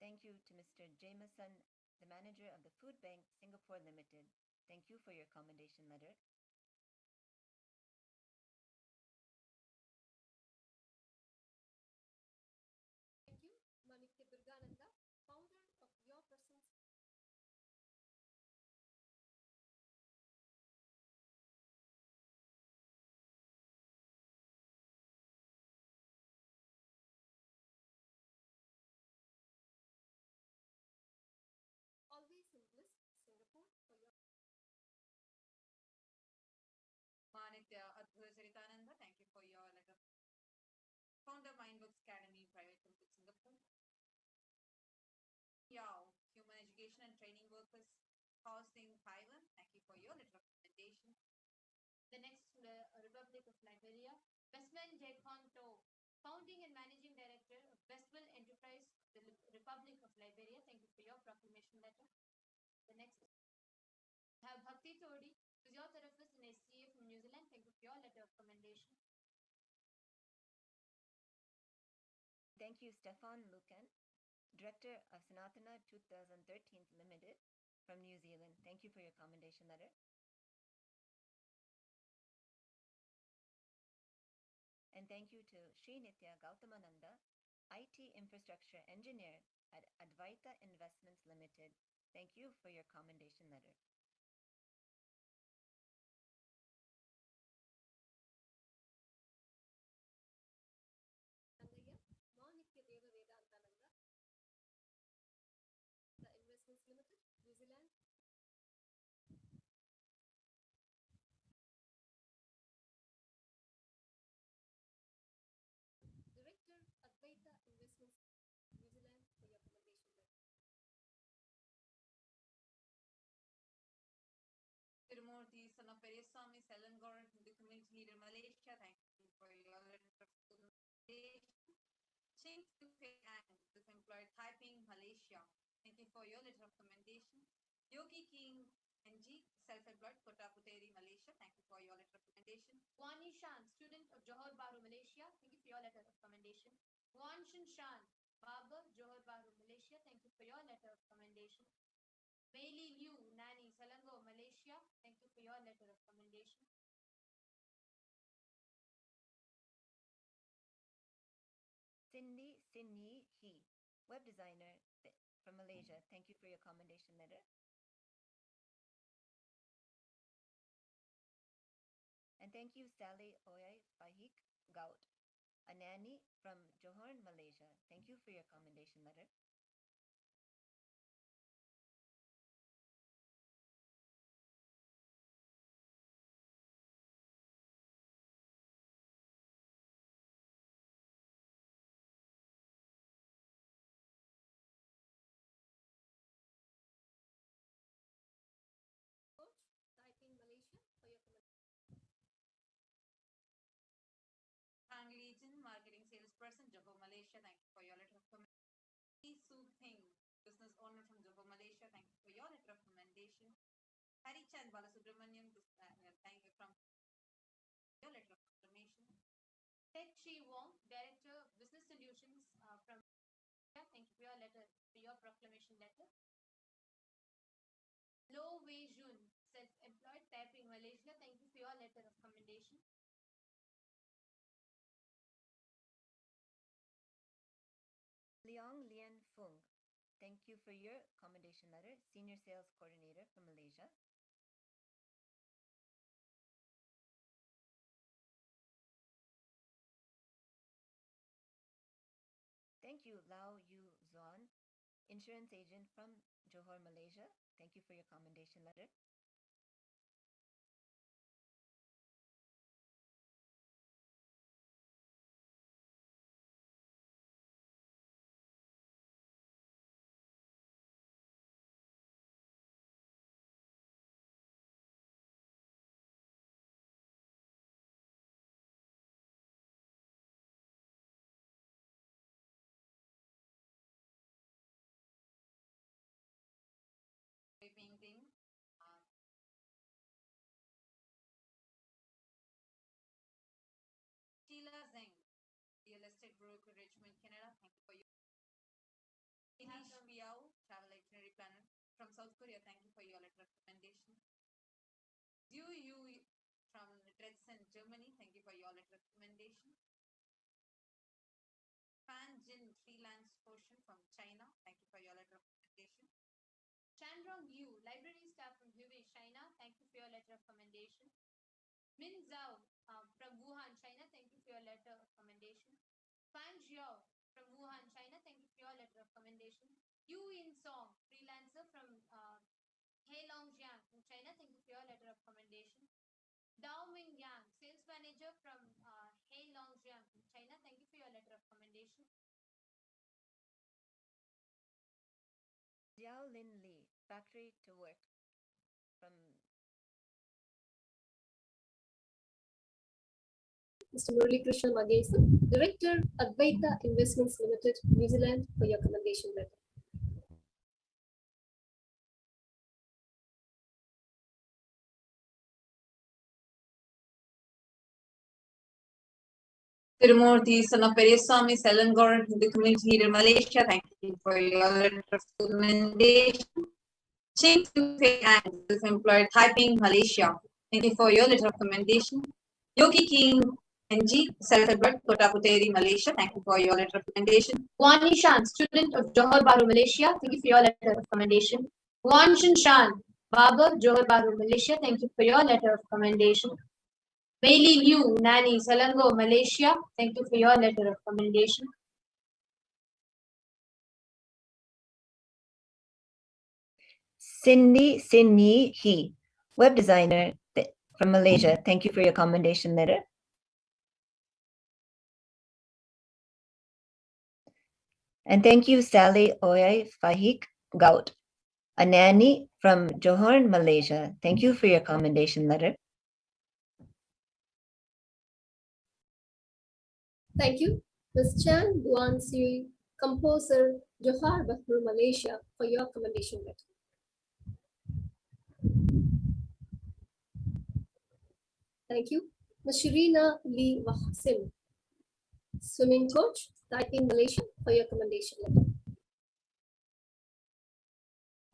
Thank you to Mr. Jameson, the manager of the Food Bank Singapore Limited. Thank you for your commendation letter. Thank you, Manikya Durgananda, founder of Your Presence. Always in Bliss, Singapore, for your Manitya Adhura Charitananda, thank you for your letter. Founder, Mindworks Academy, Private Limited, Singapore. Yao, Human Education and Training Workers, Housing, Taiwan. Thank you for your letter of recommendation. The next, the Republic of Liberia. Westman Jekon To, Founding and Managing Director of Westwell Enterprise, the Republic of Liberia. Thank you for your proclamation letter. The next, have Bhakti Todi, physiotherapist and SCA from New Zealand. Thank you for your letter of commendation. Thank you, Stefan Lucan, Director of Sanatana 2013 Limited from New Zealand. Thank you for your commendation letter. And thank you to Sri Nitya Gautamananda, IT Infrastructure Engineer at Advaita Investments Limited. Thank you for your commendation letter. Andaya, Manikya Deva Vedantananda, the Investments Limited, New Zealand. Director, Advaita Investments, New Zealand, for your commendation letter. Tirumurti, son of Pereswamy, Selangor, the community leader, Malaysia. Thank you for your letter of recommendation. Ching Tufei Ang, self-employed, Taiping, Malaysia. Thank you for your letter of recommendation. Yogi King NG, self-employed, Kota Puteri, Malaysia. Thank you for your letter of recommendation. Wani Shan, student of Johor Bahru, Malaysia. Thank you for your letter of recommendation. Wanshan Shan, Barber, Johor Bahru, Malaysia. Thank you for your letter of recommendation. Meili Liu, Nani, Selangor, Malaysia. Thank you for your letter of recommendation. Cindy Sinyi He, web designer from Malaysia. Thank you for your commendation letter. And thank you, Sally Oyai Fahik Gaut, a nanny from Johor, Malaysia. Thank you for your commendation letter. Coach, Taiping, Malaysia, for your commendation. Legion, marketing salesperson, Johor, Malaysia. Thank you for your letter of commendation. Soothing, business owner from Johor, Malaysia. Thank you for your letter of commendation. Harichand Balasubramaniam, thank you from your letter of proclamation. Ted Chi Wong, Director, Business Solutions from India. Thank you for your letter, for your proclamation letter. Lo Wei Jun, Self-Employed Taiping, Malaysia. Thank you for your letter of commendation. Liang Lian Fung, thank you for your commendation letter, Senior Sales Coordinator from Malaysia. Thank you, Lao Yu Zuan, Insurance Agent from Johor, Malaysia. Thank you for your commendation letter. Painting. Sheila Zeng, real estate broker, Richmond, Canada. Thank you for your. Inish Biao, travel itinerary planner from South Korea. Thank you for your letter of recommendation. Zhu Yu from Dresden, Germany. Thank you for your letter of recommendation. Fan Jin, freelance portion from China. Thank you for your letter of recommendation. Chandrong Yu, library staff from Hubei, China. Thank you for your letter of commendation. Min Zhao from Wuhan, China. Thank you for your letter of commendation. Fan Jiao from Wuhan, China. Thank you for your letter of commendation. Yu In Song, freelancer from Heilongjiang from China. Thank you for your letter of commendation. Dao Ming Yang, sales manager from Heilongjiang from China. Thank you for your letter of commendation. Xiao Lin Li, Factory to Work from Mr. Murali Krishna Magesa, Director, Advaita Investments Limited, New Zealand, for your commendation letter. Tirumurthy, son of Pereswamy, Selangor, the community leader, Malaysia. Thank you for your letter of recommendation. Ching Fei Ang, self-employed, Taiping, Malaysia. Thank you for your letter of recommendation. Yogi King NG, self-employed, Kota Puteri, Malaysia. Thank you for your letter of recommendation. Wan Nishan, student of Johor Bahru, Malaysia. Thank you for your letter of commendation. Wan Shan, Babar, Johor Bahru, Malaysia. Thank you for your letter of commendation. Meili Liu, Nani, Selangor, Malaysia. Thank you for your letter of commendation. Cindy He, web designer from Malaysia. Thank you for your commendation letter. And thank you, Sally Oy Fahik Gaut, a nanny from Johor, Malaysia. Thank you for your commendation letter. Thank you, Ms. Chan Guan Sui, composer, Johor Bahru, Malaysia, for your commendation letter. Thank you, Ms. Shirina Lee Wahsim, swimming coach, Taiping, Malaysia, for your commendation letter.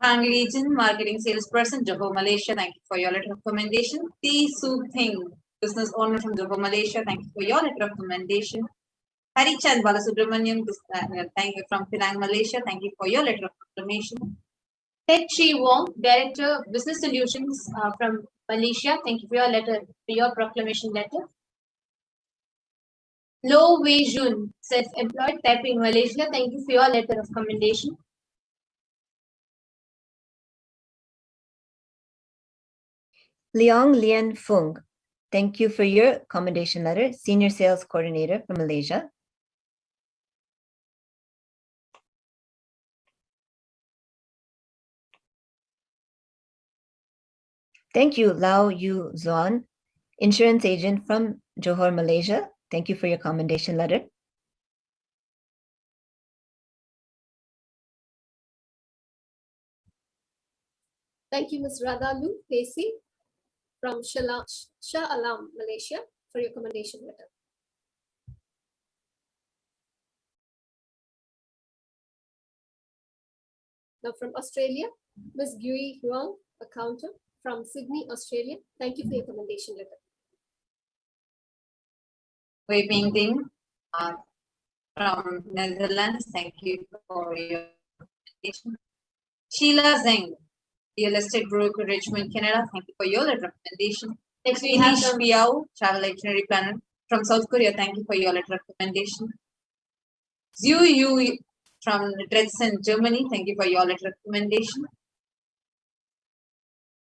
Hang Legion, marketing salesperson, Johor, Malaysia. Thank you for your letter of recommendation. T. Su Thing, business owner from Johor, Malaysia. Thank you for your letter of recommendation. Harichand Balasubramaniam, thank you from Penang, Malaysia. Thank you for your letter of proclamation. Ted Chi Wong, Director, Business Solutions from Malaysia. Thank you for your letter, for your proclamation letter. Lo Wei Jun, self-employed, Taiping, Malaysia. Thank you for your letter of commendation. Liang Lian Fung, thank you for your commendation letter, Senior Sales Coordinator from Malaysia. Thank you, Lao Yu Zuan, Insurance Agent from Johor, Malaysia. Thank you for your commendation letter. Thank you, Ms. Radha Lu Pesi from Shah Alam, Malaysia, for your commendation letter. Now from Australia, Ms. Gui Huang, accountant from Sydney, Australia. Thank you for your commendation letter. Wei Mingding from Netherlands. Thank you for your recommendation. Sheila Zeng, real estate broker, Richmond, Canada. Thank you for your letter recommendation. Next we have Piao, travel itinerary planner from South Korea. Thank you for your letter recommendation. Zhu Yu from Dresden, Germany. Thank you for your letter recommendation.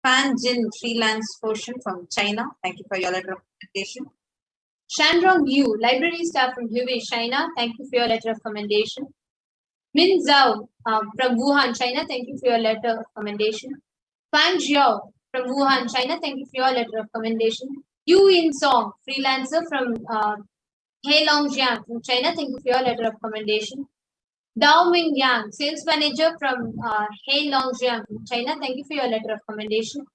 Fan Jin, freelance portion from China. Thank you for your letter recommendation. Shandrong Yu, library staff from Hubei, China. Thank you for your letter of commendation. Min Zhao from Wuhan, China. Thank you for your letter of commendation. Fan Jiao from Wuhan, China. Thank you for your letter of commendation. Yu In Song, freelancer from Heilongjiang from China. Thank you for your letter of commendation. Dao Ming Yang, sales manager from Heilongjiang from China. Thank you for your letter of commendation.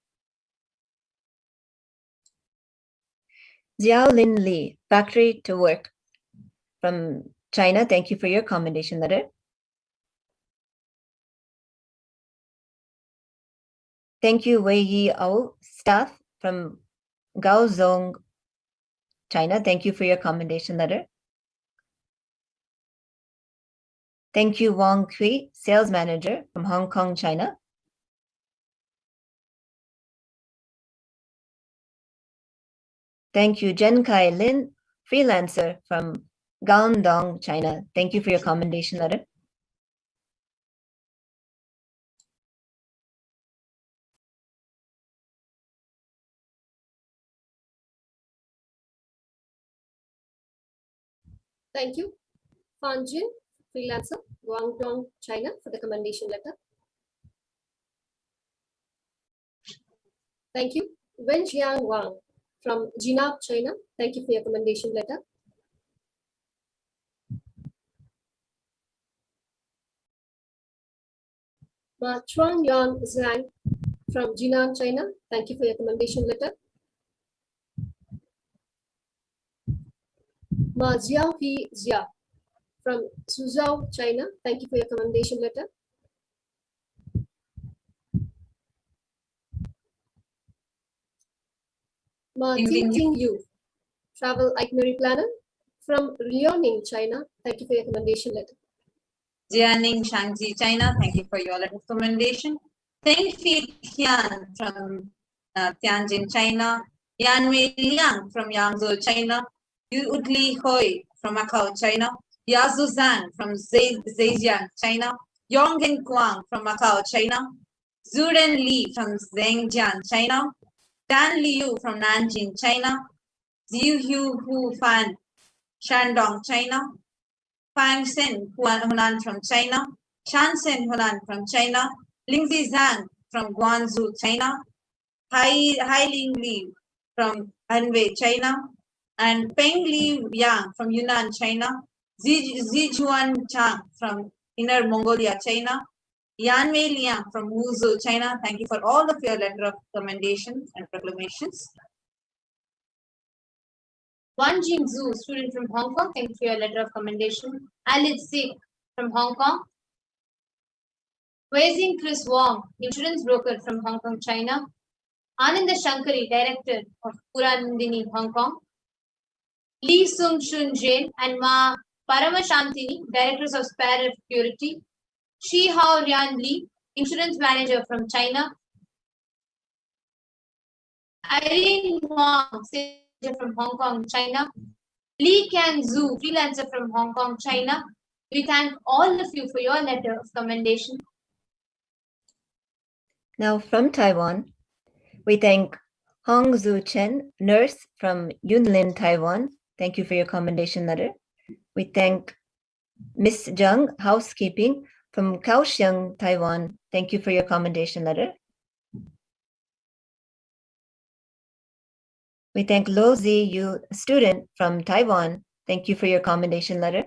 Xiao Lin Li, factory to work from China. Thank you for your commendation letter. Thank you, Wei Yi Ao, staff from Gaozong, China. Thank you for your commendation letter. Thank you, Wang Kui, sales manager from Hong Kong, China. Thank you, Jen Kai Lin, freelancer from Guangdong, China. Thank you for your commendation letter. Thank you, Fan Jin, freelancer, Guangdong, China, for the commendation letter. Thank you, Wenjiang Wang from Jinab, China. Thank you for your commendation letter. Ma Chuang Yan Zhang from Jinan, China. Thank you for your commendation letter. Ma Jiaohui Jia from Suzhou, China. Thank you for your commendation letter. Ma Ting Yu, travel itinerary planner from Liaoning, China. Thank you for your commendation letter. Jianing, Shanxi, China. Thank you for your letter of commendation. Teng Fi Tian from Tianjin, China. Yan Wei Liang from Yangzhou, China. Yu Li Hoi from Macau, China. Yazu Zhang from Zhejiang, China. Yonggen Guang from Macau, China. Zuden Li from Zhejiang, China. Dan Liu from Nanjing, China. Ziu Hu Fan, Shandong, China. Fang Sen Hunan from China. Chan Sen Hunan from China. Lingzi Zhang from Guangzhou, China. Hailing Li from Anhui, China. And Peng Li Yang from Yunnan, China. Zijuan Chang from Inner Mongolia, China. Yan Wei Liang from Wuzhou, China. Thank you for all of your letter of commendations and proclamations. Wan Jingzhu, student from Hong Kong. Thank you for your letter of commendation. Alice Singh from Hong Kong. Weizing Chris Wong, insurance broker from Hong Kong, China. Ananda Shankari, director of Puranandini, Hong Kong. Lee Sung Shun Jain and Ma Paramashantini, directors of Spare Purity. Shi Hao Rian Li, insurance manager from China. Irene Huang, sales manager from Hong Kong, China. Li Kang Zhu, freelancer from Hong Kong, China. We thank all of you for your letter of commendation. Now from Taiwan, we thank Hong Zhu Chen, nurse from Yunlin, Taiwan. Thank you for your commendation letter. We thank Miss Zhang, housekeeping from Kaohsiung, Taiwan. Thank you for your commendation letter. We thank Lo Zi Yu, a student from Taiwan. Thank you for your commendation letter.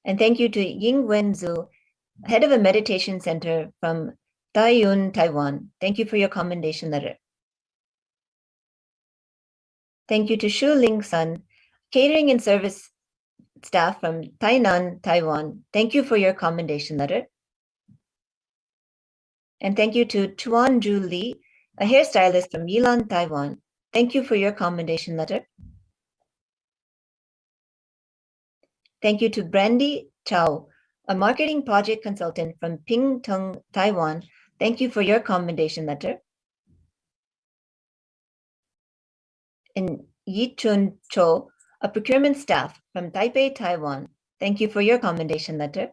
And thank you to Ying Wen Zhu, head of a meditation center from Taiyuan, Taiwan. Thank you for your commendation letter. Thank you to Shu Ling Sun, catering and service staff from Tainan, Taiwan. Thank you for your commendation letter. And thank you to Chuan Ju Li, a hairstylist from Yilan, Taiwan. Thank you for your commendation letter. Thank you to Brandy Chow, a marketing project consultant from Pingtung, Taiwan. Thank you for your commendation letter. And Yi Chun Cho, a procurement staff from Taipei, Taiwan. Thank you for your commendation letter.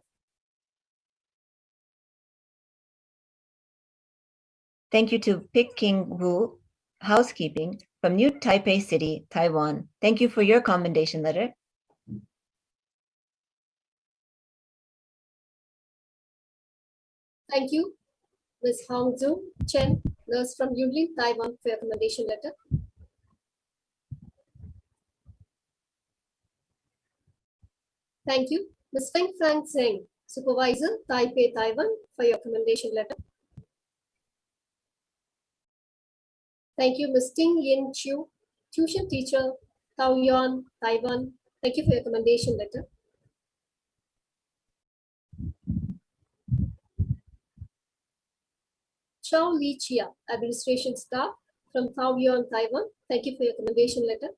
Thank you to Pik King Wu, housekeeping from New Taipei City, Taiwan. Thank you for your commendation letter. Thank you, Ms. Hongzhu Chen, nurse from Yulin, Taiwan, for your commendation letter. Thank you, Ms. Feng Frank Zheng, supervisor, Taipei, Taiwan, for your commendation letter. Thank you, Ms. Ting Yin Chiu, tuition teacher, Taoyuan, Taiwan. Thank you for your commendation letter. Chao Li Chia, administration staff from Taoyuan, Taiwan. Thank you for your commendation letter.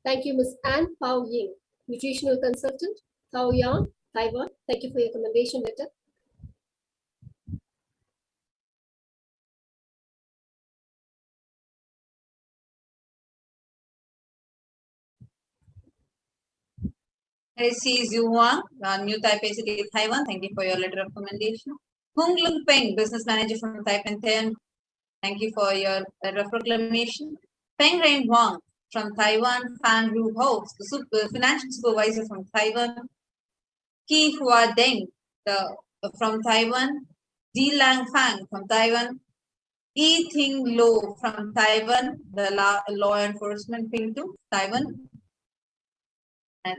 Thank you, Ms. Anne Pao Ying, nutritional consultant, Taoyuan, Taiwan. Thank you for your commendation letter. C. Zhu Huang, New Taipei City, Taiwan. Thank you for your letter of commendation. Hung Lung Peng, business manager from Taipei, Taiwan. Thank you for your letter of proclamation. Peng Rain Huang from Taiwan. Fan Ru Ho, the financial supervisor from Taiwan. Ki Hua Deng from Taiwan. Di Lang Fang from Taiwan. Yi Ting Lo from Taiwan, the law enforcement thing to Taiwan. And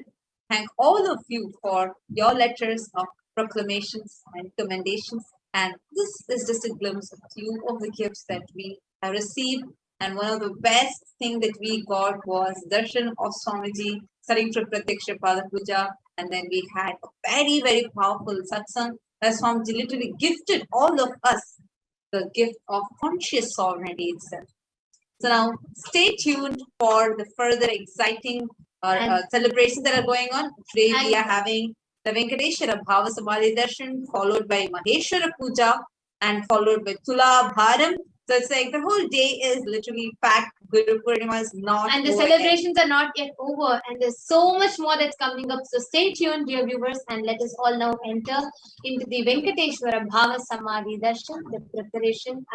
thank all of you for your letters of proclamations and commendations. And this is just a glimpse of a few of the gifts that we have received. And one of the best things that we got was darshan of Swamiji, starting from Pratyaksha Pada Puja. And then we had a very, very powerful satsang where Swamiji literally gifted all of us the gift of conscious sovereignty itself. So now stay tuned for the further exciting celebrations that are going on. Today we are having the Venkateshwara Bhava Samadhi Darshan, followed by Maheshwara Puja, and followed by Tula Bharam. So it's like the whole day is literally packed. Guru Purnima is not and the celebrations are not yet over, and there's so much more that's coming up. So stay tuned, dear viewers, and let us all now enter into the Venkateshwara Bhava Samadhi Darshan, the preparation,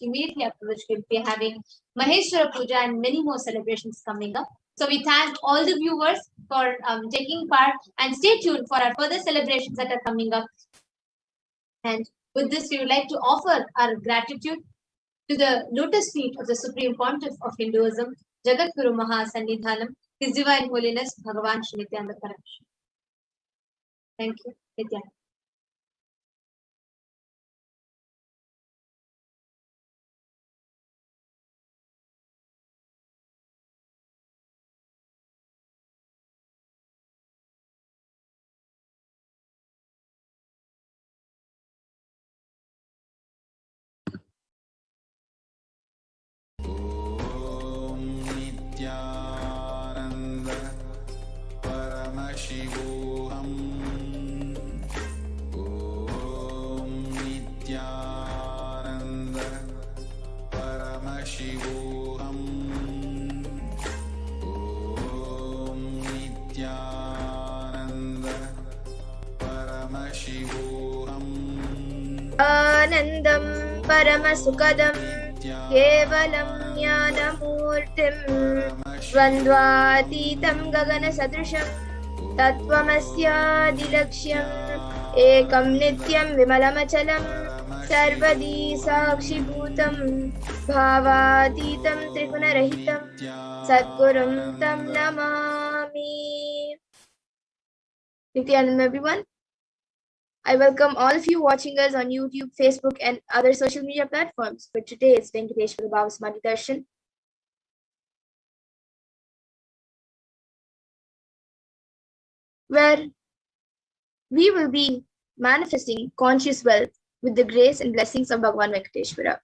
immediately after which we'll be having Maheshwara Puja and many more celebrations coming up. So we thank all the viewers for taking part, and stay tuned for our further celebrations that are coming up. And with this, we would like to offer our gratitude to the lotus feet of the Supreme Pontiff of Hinduism, Jagat Guru Mahasannidhanam, His Divine Holiness Bhagavan Shri Nithyananda Parameshwar. Thank you, Nithyananda. Nithyananda Paramashivoham. Om Nithyananda Paramashivoham. Om Nithyananda Paramashivoham. Anandam Paramasukadam Kevalam Jnanamurtim Dvandvatitam Gagana Sadrisham तत्त्वमस्यादिलक्ष्यम् एकं नित्यं विमलमचलं सर्वदी साक्षिभूतं भावातीतं त्रिगुणरहितं सद्गुरुं तं Namami. Nithyananda everyone. I welcome all of you watching us on YouTube, Facebook, and other social media platforms for today's Venkateshwara Bhava Samadhi Darshan. Where we will be manifesting conscious wealth with the grace and blessings of Bhagavan Venkateshwara.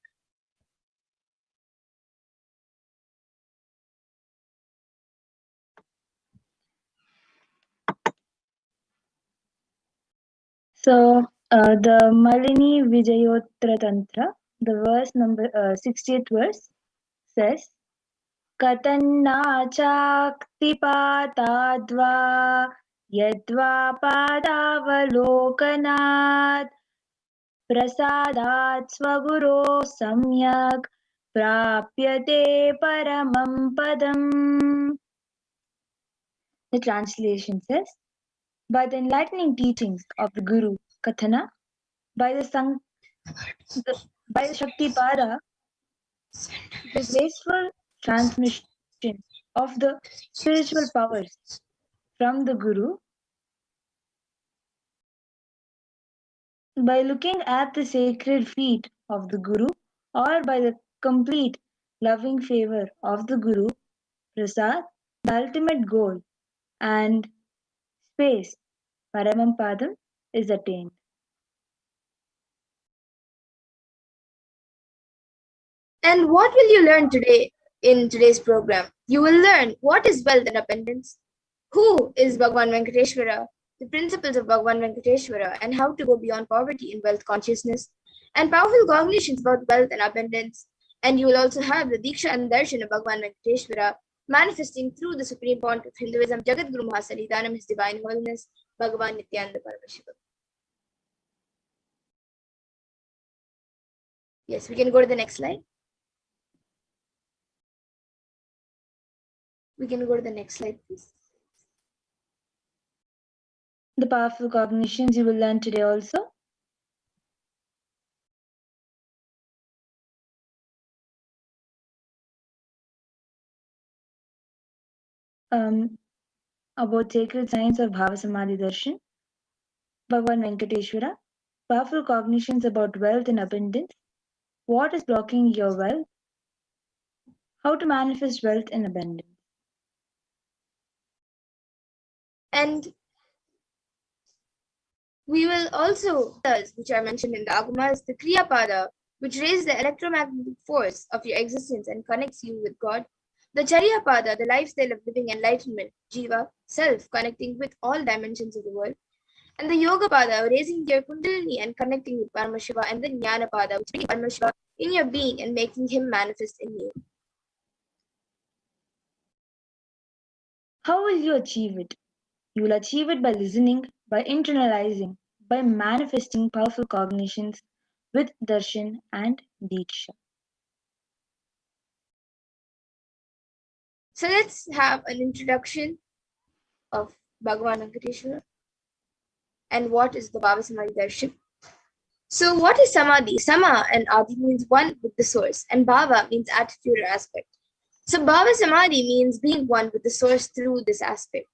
So, the Malini Vijayottara Tantra, the verse number 68th verse says, Katanna Chaktipatadva Yadva Padavalokanat Prasadat Swaguro Samyak Prapyate Paramam Padam. The translation says, by the enlightening teachings of the Guru Kathana, by the Shaktipada, the graceful transmission of the spiritual powers from the Guru, by looking at the sacred feet of the Guru, or by the complete loving favor of the Guru, Prasad, the ultimate goal and space, Paramam Padam, is attained. And what will you learn today in today's program? You will learn what is wealth and abundance, who is Bhagavan Venkateshwara, the principles of Bhagavan Venkateshwara, and how to go beyond poverty in wealth consciousness, and powerful cognitions about wealth and abundance. And you will also have the Diksha and Darshan of Bhagavan Venkateshwara manifesting through the Supreme Point of Hinduism, Jagat Guru Mahasanidanam, His Divine Holiness, Bhagavan Nithyananda Paramashiva. Yes, we can go to the next slide. We can go to the next slide, please. The powerful cognitions you will learn today also. About sacred science of Bhava Samadhi Darshan, Bhagavan Venkateshwara, powerful cognitions about wealth and abundance, what is blocking your wealth, how to manifest wealth and abundance. And we will also, which are mentioned in the Agamas, the Kriya Pada, which raises the electromagnetic force of your existence and connects you with God. The Charya Pada, the lifestyle of living enlightenment, Jiva, self, connecting with all dimensions of the world. And the Yoga Pada, raising your Kundalini and connecting with Paramashiva. And the Jnana Pada, which brings Paramashiva in your being and making him manifest in you. How will you achieve it? You will achieve it by listening, by internalizing, by manifesting powerful cognitions with darshan and diksha. So let's have an introduction of Bhagavan Venkateshwara and what is the Bhava Samadhi Darshan. So what is Samadhi? Sama and Adi means one with the source, and Bhava means attitude or aspect. So Bhava Samadhi means being one with the source through this aspect.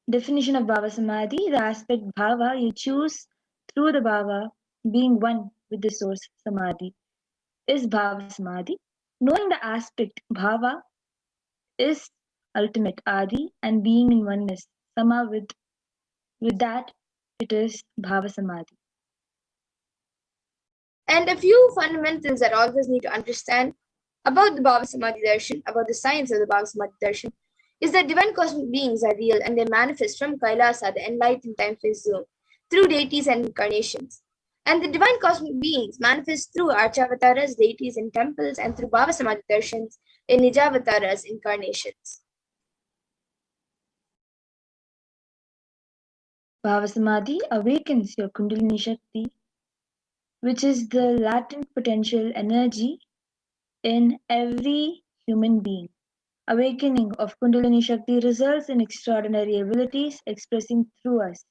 Definition of Bhava Samadhi, the aspect Bhava you choose through the Bhava, being one with the source Samadhi, is Bhava Samadhi. Knowing the aspect Bhava is ultimate Adi and being in oneness, Sama with that, it is Bhava Samadhi. And a few fundamentals that all of us need to understand about the Bhava Samadhi Darshan, about the science of the Bhava Samadhi Darshan, is that divine cosmic beings are real and they manifest from Kailasa, the enlightened time-phase zone, through deities and incarnations. And the divine cosmic beings manifest through Archavataras, deities in temples, and through Bhava Samadhi Darshans in Nijavataras, incarnations. Bhava Samadhi awakens your Kundalini Shakti, which is the latent potential energy in every human being, awakening of Kundalini Shakti results in extraordinary abilities expressing through us,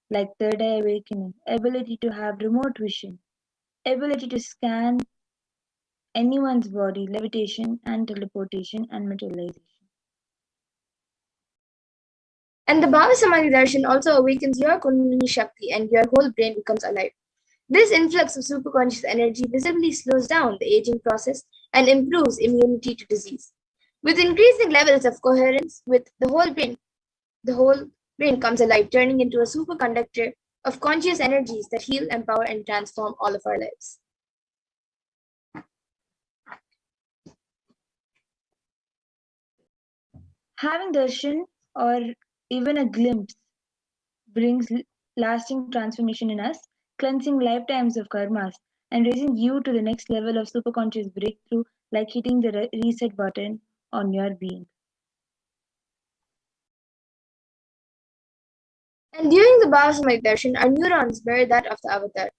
like third eye awakening, ability to have remote vision, ability to scan anyone's body, levitation and teleportation and materialization. And the Bhava Samadhi Darshan also awakens your Kundalini Shakti and your whole brain becomes alive. This influx of superconscious energy visibly slows down the aging process and improves immunity to disease. With increasing levels of coherence with the whole brain comes alive, turning into a superconductor of conscious energies that heal, empower, and transform all of our lives. Having darshan or even a glimpse brings lasting transformation in us, cleansing lifetimes of karmas and raising you to the next level of superconscious breakthrough, like hitting the reset button on your being. And during the Bhava Samadhi Darshan, our neurons mirror that of the avatar.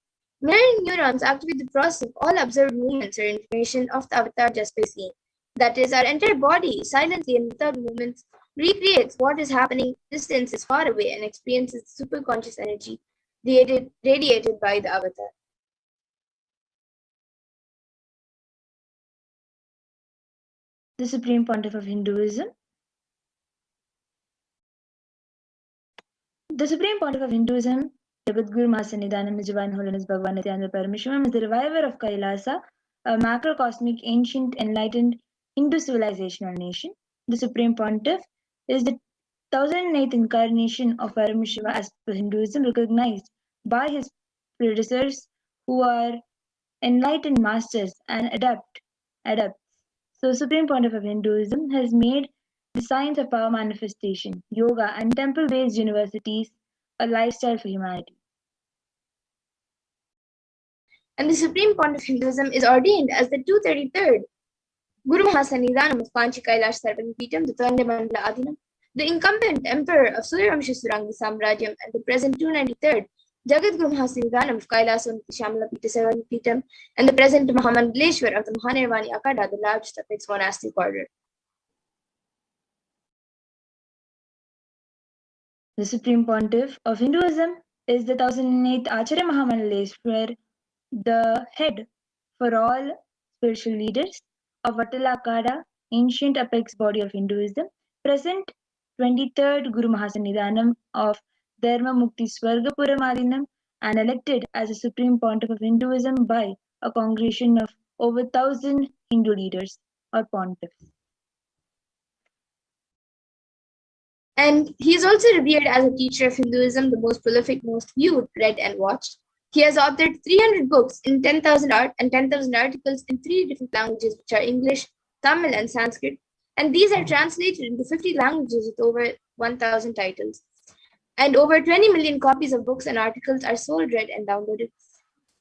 Mirroring neurons activate the process of all observed movements or information of the avatar just by seeing. That is, our entire body, silently and without movements, recreates what is happening distances far away and experiences superconscious energy radiated by the avatar. The Supreme Pontiff of Hinduism. The Supreme Pontiff of Hinduism, Jagadguru Mahasannidhanam, His Divine Holiness Bhagavan Nithyananda Parameshwaram, is the reviver of Kailasa, a macrocosmic, ancient, enlightened Hindu civilizational nation. The Supreme Pontiff is the 1008th incarnation of Parameshwara as per Hinduism, recognized by his predecessors who are enlightened masters and adepts. So, Supreme Pontiff of Hinduism has made the science of power manifestation, yoga, and temple-based universities a lifestyle for humanity. And the Supreme Pontiff of Hinduism is ordained as the 233rd Guru Mahasannidhanam of Panchi Kailash Sarvangipitam, the Mandala Adinam, the incumbent emperor of Suryavamsha Surangi Samrajyam, and the present 293rd Jagadguru Mahasannidhanam of Kailasam Shamlapita Sarvangipitam, and the present Mahamandaleshwar of the Mahanirvani Akada, the largest of its monastic order. The Supreme Pontiff of Hinduism is the 1008th Acharya Mahamandaleshwar, the head for all spiritual leaders of Vatala Akada, ancient apex body of Hinduism, present 23rd Guru Mahasannidhanam of Dharma Mukti Swargapuram Adinam, and elected as a Supreme Pontiff of Hinduism by a congregation of over 1,000 Hindu leaders or pontiffs. And he is also revered as a teacher of Hinduism, the most prolific, most viewed, read, and watched. He has authored 300 books in 10,000 and 10,000 articles in 3 different languages, which are English, Tamil, and Sanskrit. And these are translated into 50 languages with over 1,000 titles. And over 20 million copies of books and articles are sold, read, and downloaded.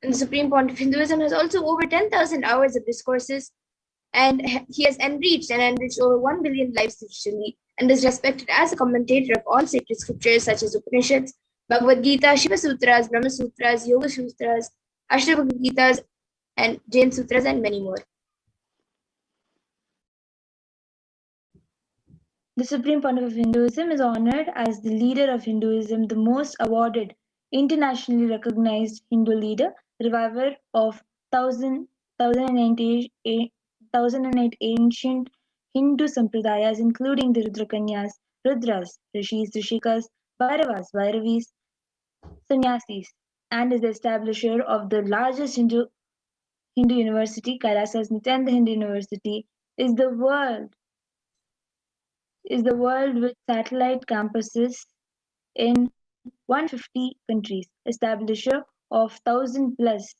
And the Supreme Pontiff of Hinduism has also over 10,000 hours of discourses, and he has enriched over 1 billion lives digitally, and is respected as a commentator of all sacred scriptures such as Upanishads, Bhagavad Gita, Shiva Sutras, Brahma Sutras, Yoga Sutras, Ashtabhagavad Gitas, and Jain Sutras, and many more. The Supreme Pontiff of Hinduism is honored as the leader of Hinduism, the most awarded, internationally recognized Hindu leader, reviver of 1008 ancient Hindu sampradayas, including the Rudrakanyas, Rudras, Rishis, Rishikas, Bhairavas, Bhairavis, Sannyasis, and is the establisher of the largest Hindu university, Kailasa's Nithyananda Hindu University, is the world with satellite campuses in 150 countries, establisher of 1,000 plus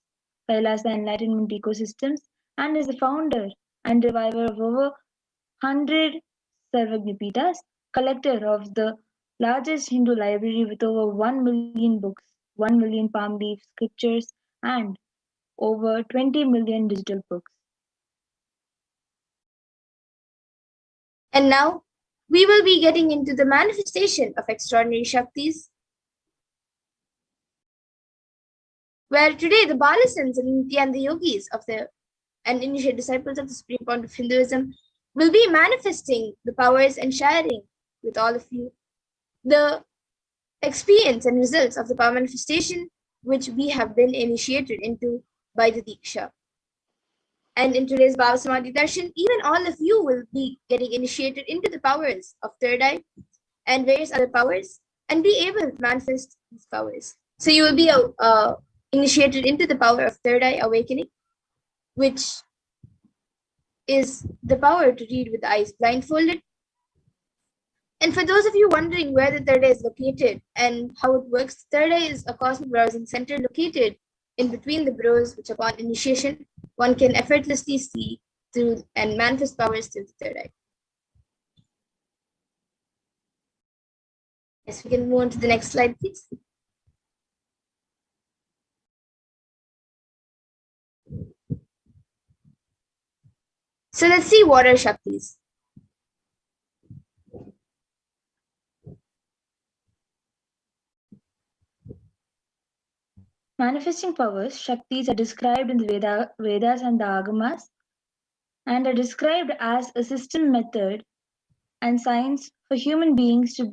Kailasa Enlightenment ecosystems, and is the founder and reviver of over 100 Sarvagnipitas, collector of the largest Hindu library with over 1 million books, 1 million palm leaf scriptures, and over 20 million digital books. And now, we will be getting into the manifestation of extraordinary Shaktis, where today the Balasans and the Yogis and initiate disciples of the Supreme Pontiff of Hinduism will be manifesting the powers and sharing with all of you the experience and results of the power manifestation which we have been initiated into by the Diksha. And in today's Bhava Samadhi Darshan, even all of you will be getting initiated into the powers of third eye and various other powers and be able to manifest these powers. So you will be initiated into the power of third eye awakening, which is the power to read with the eyes blindfolded. And for those of you wondering where the third eye is located and how it works, third eye is a cosmic browsing center located in between the brows, which upon initiation, one can effortlessly see through and manifest powers through the third eye. Yes, we can move on to the next slide, please. So let's see what are Shaktis. Manifesting powers, Shaktis, are described in the Vedas and the Agamas and are described as a system, method, and science for human beings to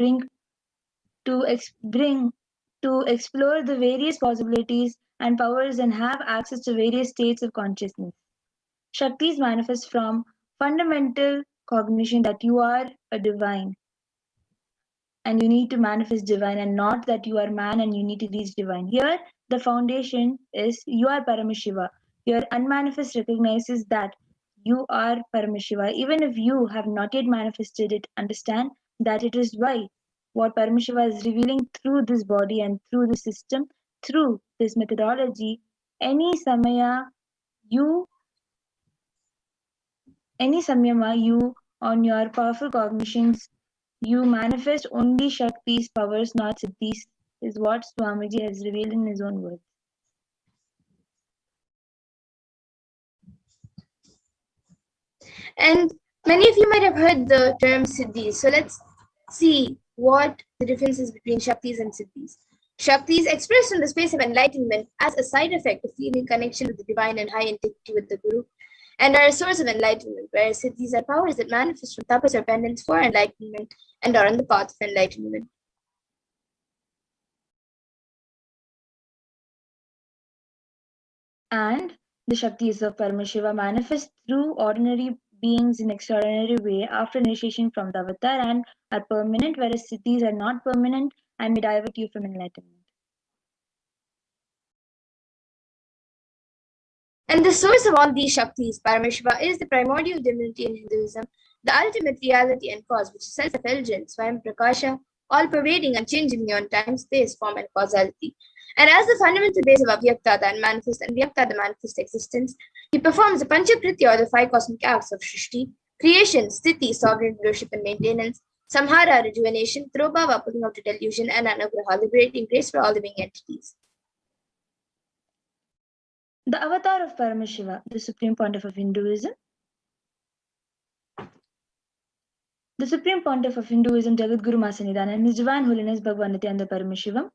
explore the various possibilities and powers and have access to various states of consciousness. Shaktis manifest from fundamental cognition that you are a divine and you need to manifest divine, and not that you are man and you need to reach divine. Here, the foundation is you are Paramashiva. Your unmanifest recognizes that you are Paramashiva. Even if you have not yet manifested it, understand that it is why what Paramashiva is revealing through this body and through the system, through this methodology. Any samyama you on your powerful cognitions, you manifest only Shakti's powers, not Siddhis, is what Swamiji has revealed in his own words. And many of you might have heard the term Siddhis. So let's see what the difference is between Shaktis and Siddhis. Shaktis expressed in the space of enlightenment as a side effect of feeling connection with the divine and high integrity with the Guru, and are a source of enlightenment, whereas Siddhis are powers that manifest from tapas or penance for enlightenment and are on the path of enlightenment. And the Shaktis of Paramashiva manifest through ordinary beings in extraordinary way after initiation from the avatar and are permanent, whereas Siddhis are not permanent and may divert you from enlightenment. And the source of all these Shaktis, Paramashiva, is the primordial divinity in Hinduism, the ultimate reality and cause, which is self-effulgent, Swayam Prakasha, all-pervading, unchanging beyond time, space, form, and causality. And as the fundamental base of Avyakta, the unmanifest, and Vyakta, the manifest existence, he performs the Panchakritya, or the 5 cosmic acts of Shrishti, creation, Sthiti, sovereign rulership and maintenance, Samhara, rejuvenation, Throbhava, putting out to delusion, and Anugraha, liberating grace for all living entities. The avatar of Paramashiva, the Supreme Pontiff of Hinduism. The Supreme Pontiff of Hinduism, Jagadguru Masanidana, and His Divine Holiness Bhagavan Nithyananda Paramashivam,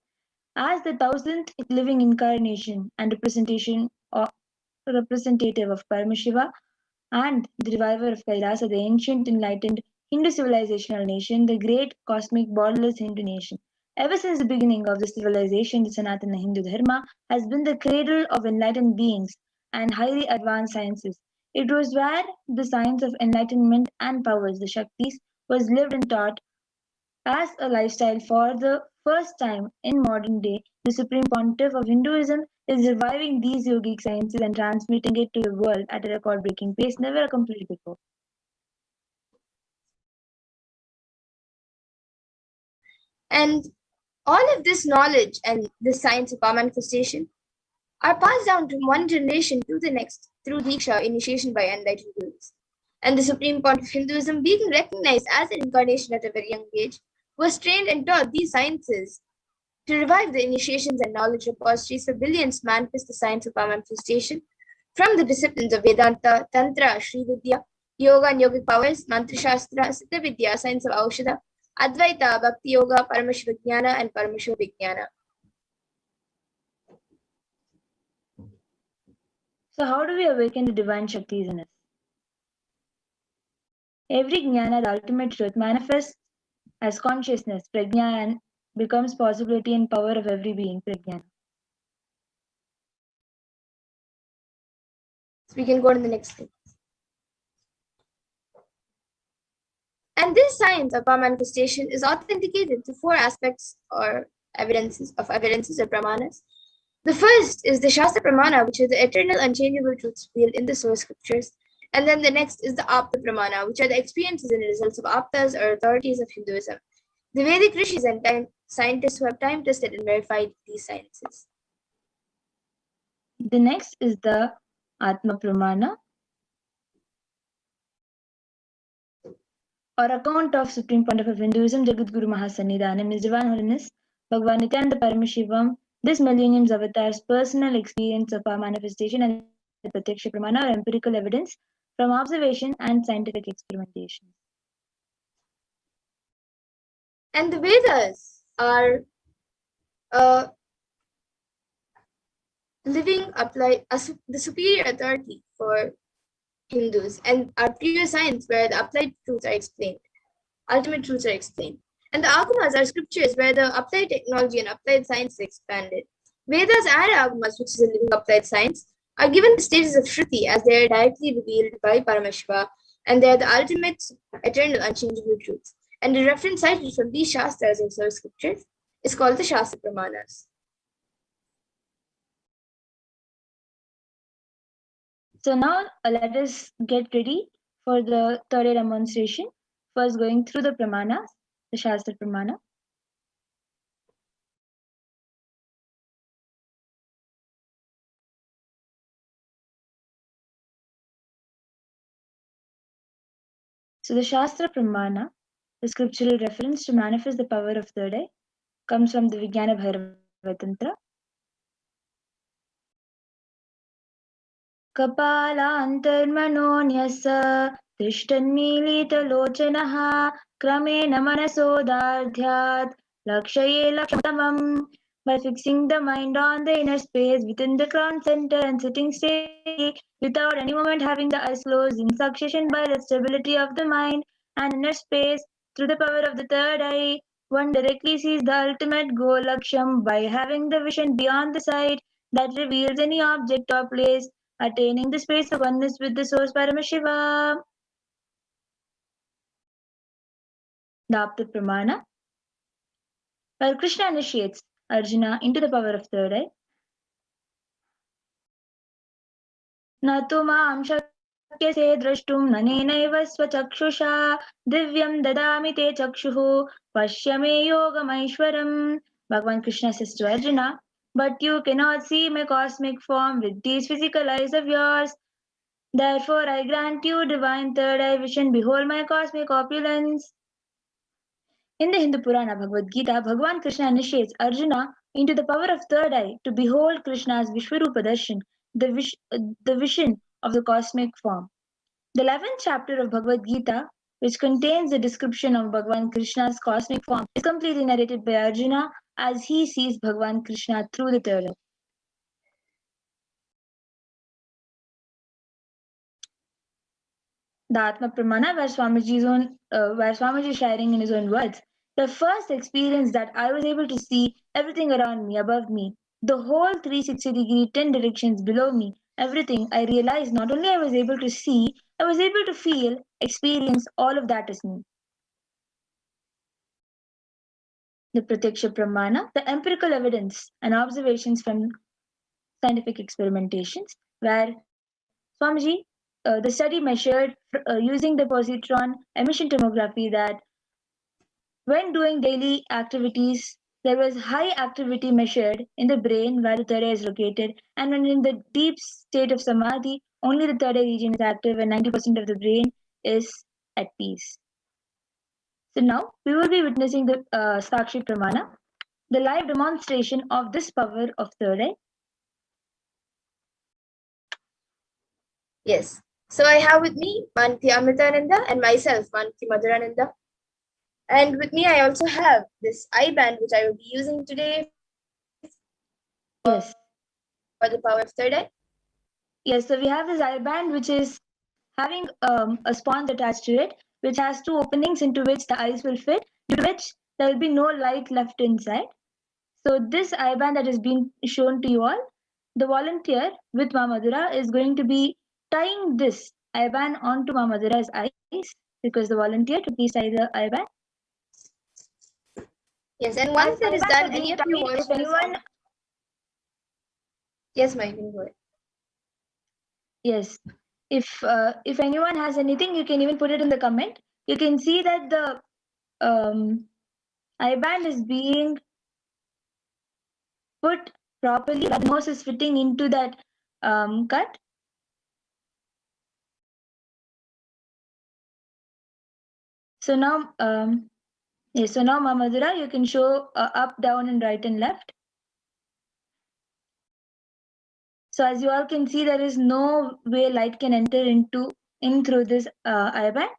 as the 1000th living incarnation and representative of Paramashiva and the reviver of Kailasa, the ancient enlightened Hindu civilizational nation, the great cosmic borderless Hindu nation. Ever since the beginning of the civilization, the Sanatana Hindu Dharma has been the cradle of enlightened beings and highly advanced sciences. It was where the science of enlightenment and powers, the Shaktis, was lived and taught as a lifestyle for the first time in modern day. The Supreme Pontiff of Hinduism is reviving these yogic sciences and transmitting it to the world at a record-breaking pace never accomplished before. And all of this knowledge and the science of our manifestation are passed down from one generation to the next through Diksha, initiation by enlightened gurus. And the Supreme Pontiff of Hinduism, being recognized as an incarnation at a very young age, was trained and taught these sciences to revive the initiations and knowledge repositories for billions to manifest the science of our manifestation from the disciplines of Vedanta, Tantra, Sri Vidya, Yoga and Yogic powers, Mantra Shastra, Siddha Vidya, science of Aushadha, Advaita, Bhakti Yoga, Paramashiva Jnana, and Paramashiva Vijnana. So how do we awaken the divine Shaktis in us? Every jnana, the ultimate truth, manifests as consciousness, prajna, and becomes possibility and power of every being, prajna. So we can go to the next thing. And this science of our manifestation is authenticated through four aspects or evidences or pramanas. The first is the Shastra Pramana, which are the eternal, unchangeable truths revealed in the source scriptures. And then the next is the Apta Pramana, which are the experiences and results of Aptas or authorities of Hinduism. The Vedic rishis and scientists who have time tested and verified these sciences. The next is the Atma Pramana, or account of Supreme Pontiff of Hinduism, Jagadguru Mahasannidhanam, His Divine Holiness, Bhagavan Nithyananda Paramashivam, this millennium's avatar's personal experience of our manifestation and the Pratyaksha Pramana, or empirical evidence from observation and scientific experimentation. And the Vedas are the superior authority for Hindus, and are pure science where the applied truths are explained, ultimate truths are explained. And the Agamas are scriptures where the applied technology and applied science is expanded. Vedas and Agamas, which is a living applied science, are given the status of Shruti as they are directly revealed by Paramashiva, and they are the ultimate, eternal, unchangeable truths. And the reference cited from these Shastras and source scriptures is called the Shastra Pramanas. So now let us get ready for the third day demonstration. First, going through the Pramanas, the Shastra Pramana. So the Shastra Pramana, the scriptural reference to manifest the power of third eye, comes from the Vijnana Bhairava Tantra. Kapalantarmanonyasa Trishtannilitalochanaha Kramena Manasodardhyat Lakshaye Lakshatamam. By fixing the mind on the inner space within the crown center and sitting steady without any moment having the eyes closed in succession by the stability of the mind and inner space through the power of the third eye, one directly sees the ultimate goal Laksham by having the vision beyond the sight that reveals any object or place, attaining the space of oneness with the source Paramashiva. The Apta Pramana. While Krishna initiates Arjuna into the power of third eye, Nato maam shakyase drashtum nanenaiva swachakshusha divyam dadami te chakshuhu pashyame yogamaishwaram. Bhagavan Krishna says to Arjuna, but you cannot see my cosmic form with these physical eyes of yours. Therefore I grant you divine third eye vision. Behold my cosmic opulence. In the Hindu Purana Bhagavad Gita, Bhagavan Krishna initiates Arjuna into the power of third eye to behold Krishna's Vishwarupa Darshan, the vision of the cosmic form. The 11th chapter of Bhagavad Gita, which contains the description of Bhagavan Krishna's cosmic form, is completely narrated by Arjuna as he sees Bhagavan Krishna through the third eye. The Atma Pramana, where Swamiji is sharing in his own words, the first experience that I was able to see everything around me, above me, the whole 360-degree, 10 directions below me, everything, I realized not only I was able to see, I was able to feel, experience all of that as me. The Pratyaksha Pramana, the empirical evidence and observations from scientific experimentations, where Swamiji, the study measured using the positron emission tomography that when doing daily activities, there was high activity measured in the brain where the third eye is located, and when in the deep state of samadhi, only the third eye region is active and 90% of the brain is at peace. So now we will be witnessing the Sakshi Pramana, the live demonstration of this power of third eye. Yes. So I have with me Manti Amritananda and myself, Manti Madhurananda. And with me, I also have this eye band, which I will be using today. Yes. For the power of third eye. Yes, so we have this eye band, which is having a sponge attached to it, which has 2 openings into which the eyes will fit, due to which there will be no light left inside. So this eye band that has been shown to you all, the volunteer with Ma Madhura is going to be tying this eye band onto Ma Madhura's eyes, because the volunteer to please tie the eye band. Yes, and once that is done, any of you watch anyone. Yes, Ma, you can go ahead. Yes, if anyone has anything, you can even put it in the comment. You can see that the eye band is being put properly. The nose is fitting into that cut. So now, yes. So now, Ma Madhura, you can show up, down, and right and left. So as you all can see, there is no way light can enter in through this eye band.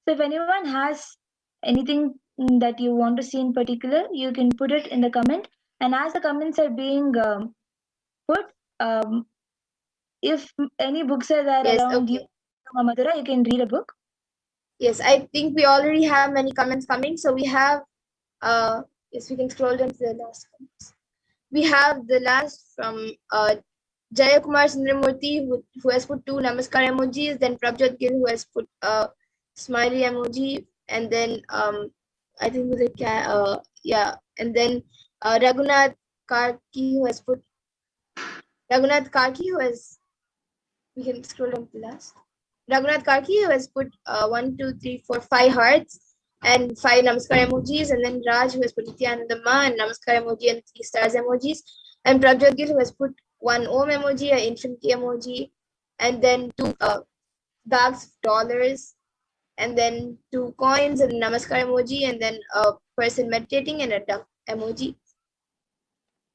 So if anyone has anything that you want to see in particular, you can put it in the comment. And as the comments are being put, if any books are there around you, Ma Madhura, you can read a book. Yes, I think we already have many comments coming. So we have, yes, we can scroll down to the last comments. We have the last from Jayakumar Sundramurthy, who has put 2 Namaskar emojis, then Prabjot Gill, who has put a smiley emoji, and then I think with a and then Raghunath Karki, who has put we can scroll down to the last. Raghunath Karki, who has put 1, 2, 3, 4, 5 hearts and 5 Namaskar emojis, and then Raj, who has put Nithyananda Ma and Namaskar emoji and 3 stars emojis, and Prabjot Gill, who has put 1 Om emoji, an infinity emoji, and then 2 bags of dollars, and then 2 coins and Namaskar emoji, and then a person meditating and a duck emoji.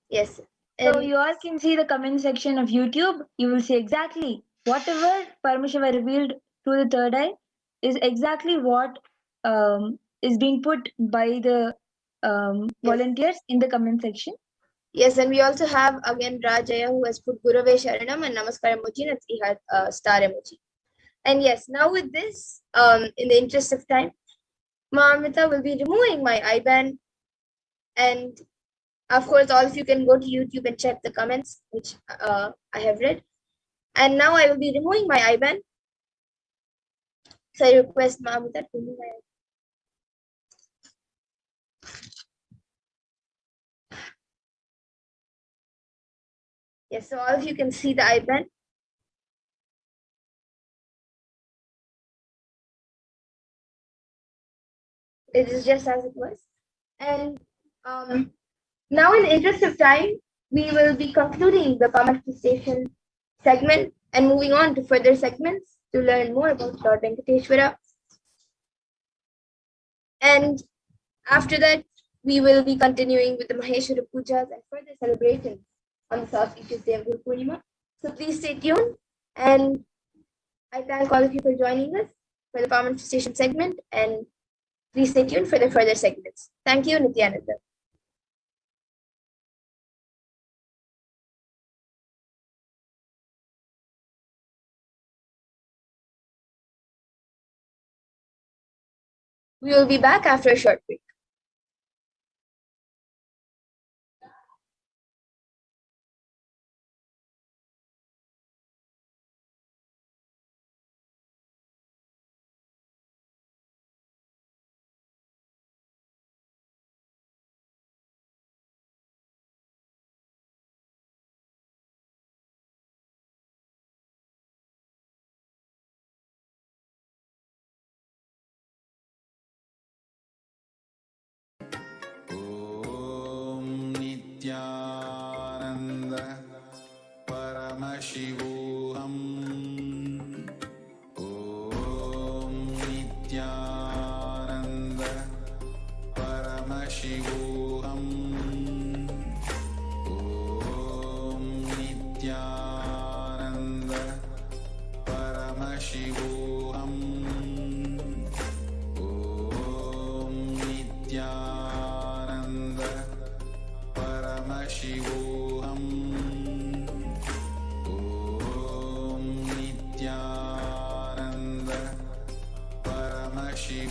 Yes. So you all can see the comment section of YouTube. You will see exactly whatever Paramashiva revealed through the third eye is exactly what is being put by the volunteers in the comment section. Yes, and we also have again Rajaya, who has put Gurave Sharanam and Namaskar emoji and a 3 star emoji. And yes, now with this, in the interest of time, Ma Amrita will be removing my eye band, and of course, all of you can go to YouTube and check the comments, which I have read. And now I will be removing my eye band. So I request Ma Amrita to remove my eye band. Yes, so all of you can see the eye band. It is just as it was. And now in the interest of time, we will be concluding the manifestation segment and moving on to further segments to learn more about Lord Venkateshwara. And after that, we will be continuing with the Maheshwara Pujas and further celebrations on the auspicious day of Guru Purnima. So please stay tuned, and I thank all of you for joining us for the Power Manifestation segment, and please stay tuned for the further segments. Thank you, Nithyananda. We will be back after a short break. Nityanand परमशिवोऽहम् ॐ नित्यानन्द परमशिवोऽहम् ॐ नित्यानन्द परमशिवोऽहम् ॐ नित्यानन्द परमशिवोऽहम् ॐ नित्यानन्द परमशिवोऽहम्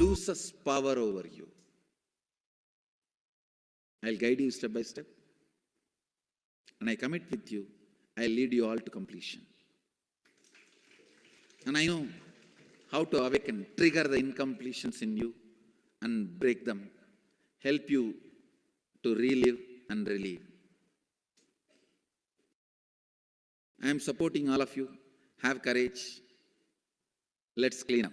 loses power over you. I'll guide you step by step. And I commit with you, I'll lead you all to completion. And I know how to awaken, trigger the incompletions in you and break them, help you to relive and relieve. I am supporting all of you. Have courage. Let's clean up.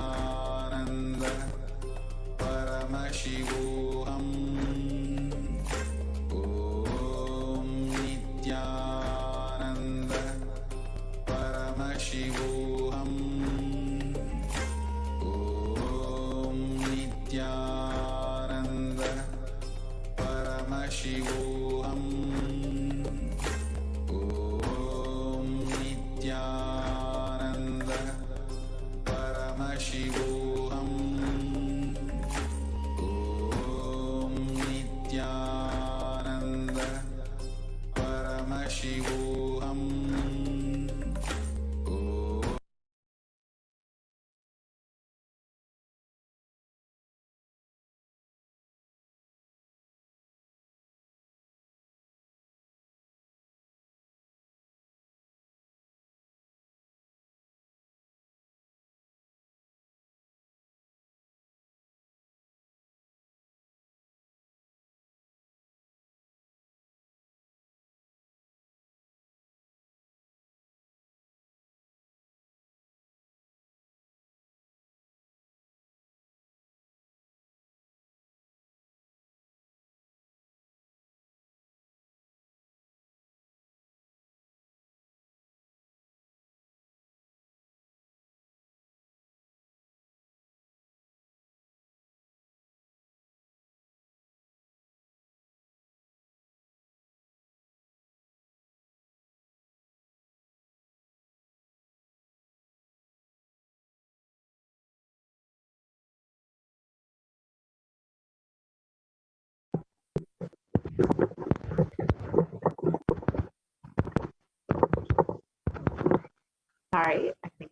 Nithyananda Paramashivoham Om Nithyananda Paramashivoham Om Nithyananda Paramashivoham Om Nithyananda Paramashivoham Om Nithyananda Paramashivoham Sorry, I think.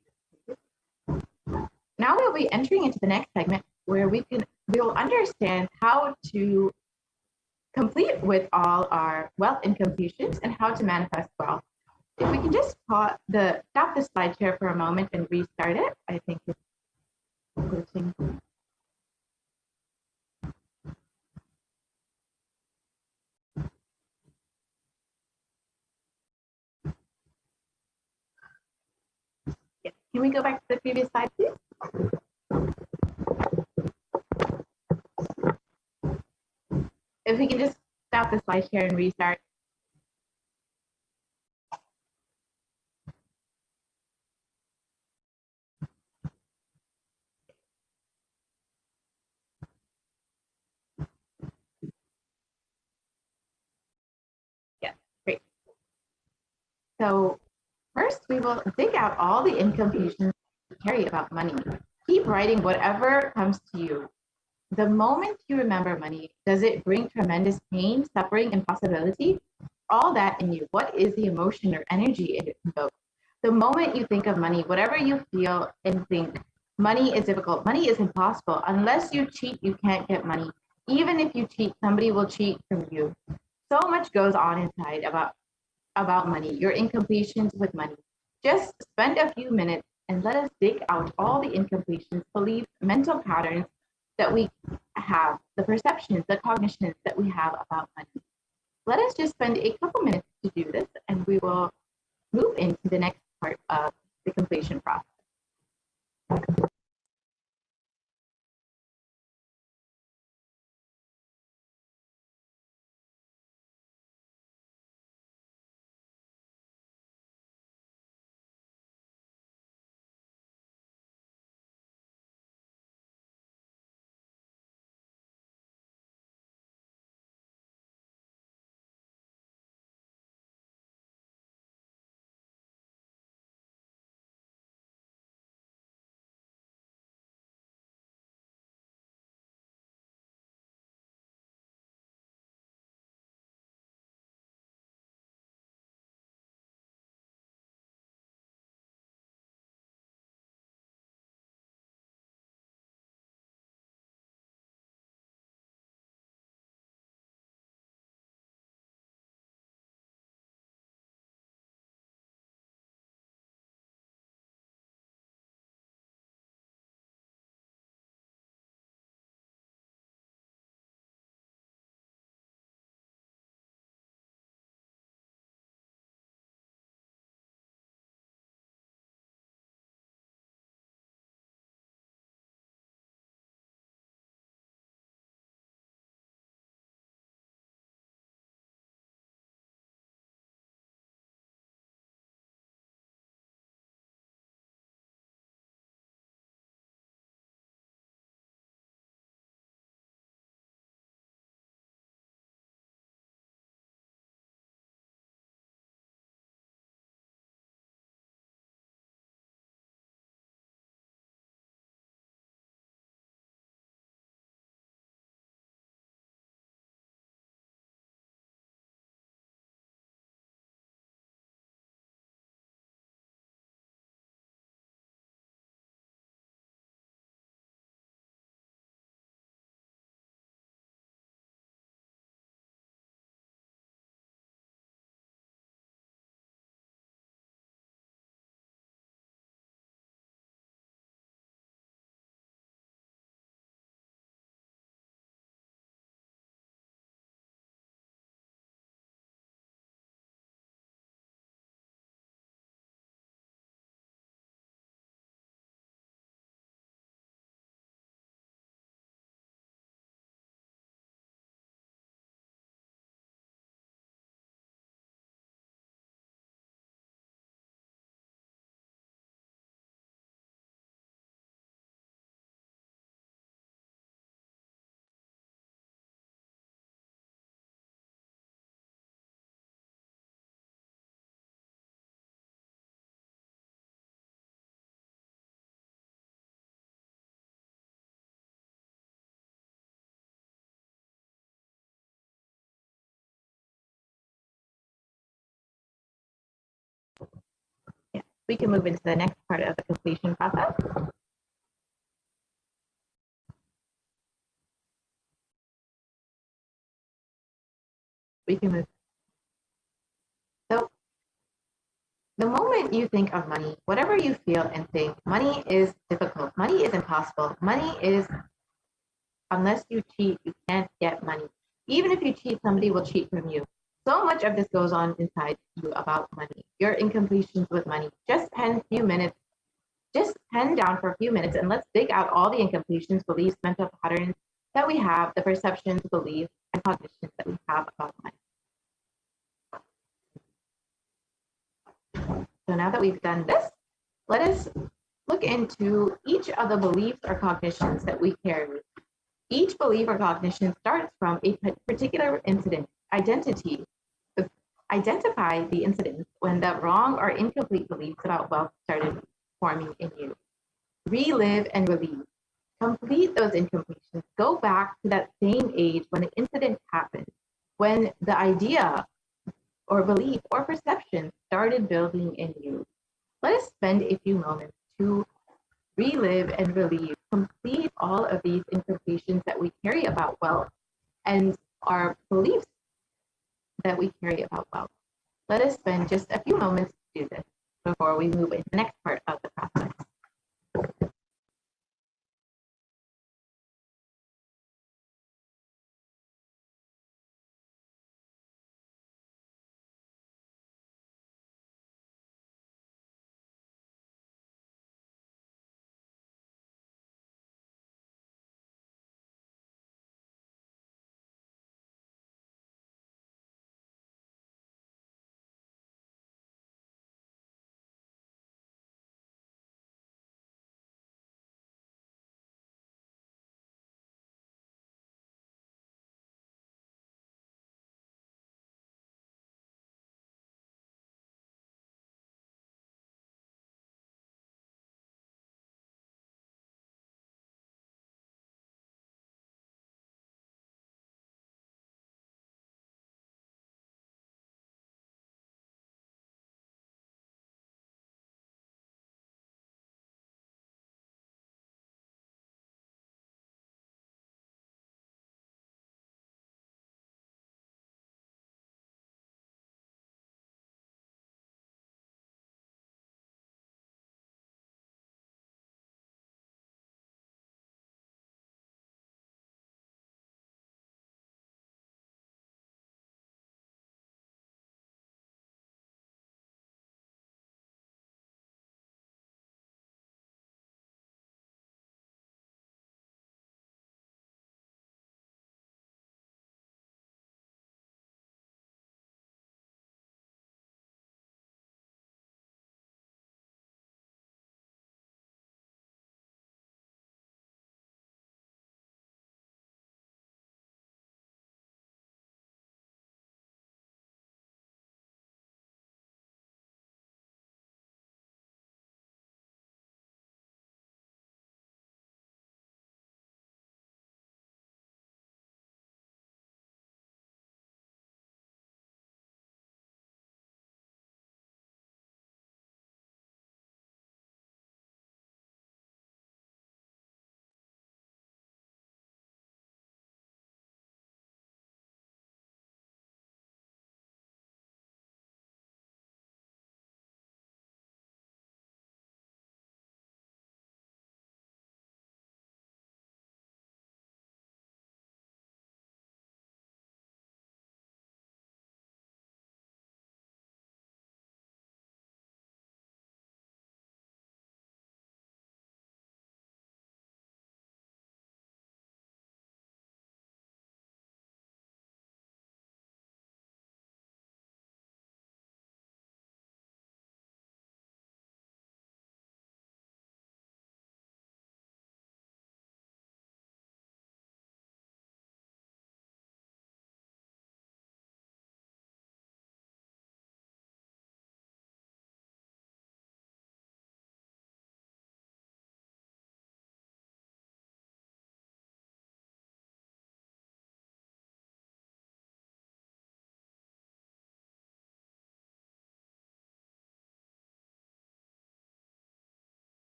Now we'll be entering into the next segment where we'll understand how to complete with all our wealth incompletions and how to manifest wealth. If we can just stop the slide share for a moment and restart it, I think it's glitching. Yes. Can we go back to the previous slide, please? If we can just stop the slide share and restart. Yeah, great. So first, we will dig out all the incompletions you carry about money. Keep writing whatever comes to you. The moment you remember money, does it bring tremendous pain, suffering, impossibility? All that in you. What is the emotion or energy it invokes? The moment you think of money, whatever you feel and think, money is difficult, money is impossible. Unless you cheat, you can't get money. Even if you cheat, somebody will cheat from you. So much goes on inside about money, your incompletions with money. Just spend a few minutes and let us dig out all the incompletions, beliefs, mental patterns that we have, the perceptions, the cognitions that we have about money. Let us just spend a couple minutes to do this, and we will move into the next part of the completion process. we can move into the next part of the completion process. We can move. So the moment you think of money, whatever you feel and think, money is difficult. Money is impossible. Money is, unless you cheat, you can't get money. Even if you cheat, somebody will cheat from you. So much of this goes on inside you about money, your incompletions with money. Just pen down for a few minutes and let's dig out all the incompletions, beliefs, mental patterns that we have, the perceptions, beliefs, and cognitions that we have about money. So now that we've done this, let us look into each of the beliefs or cognitions that we carry. Each belief or cognition starts from a particular incident, identity. Identify the incidents when the wrong or incomplete beliefs about wealth started forming in you. Relive and relieve. Complete those incompletions. Go back to that same age when the incident happened, when the idea or belief or perception started building in you. Let us spend a few moments to relive and relieve, complete all of these incompletions that we carry about wealth and our beliefs that we carry about wealth. Let us spend just a few moments to do this before we move into the next part of the process.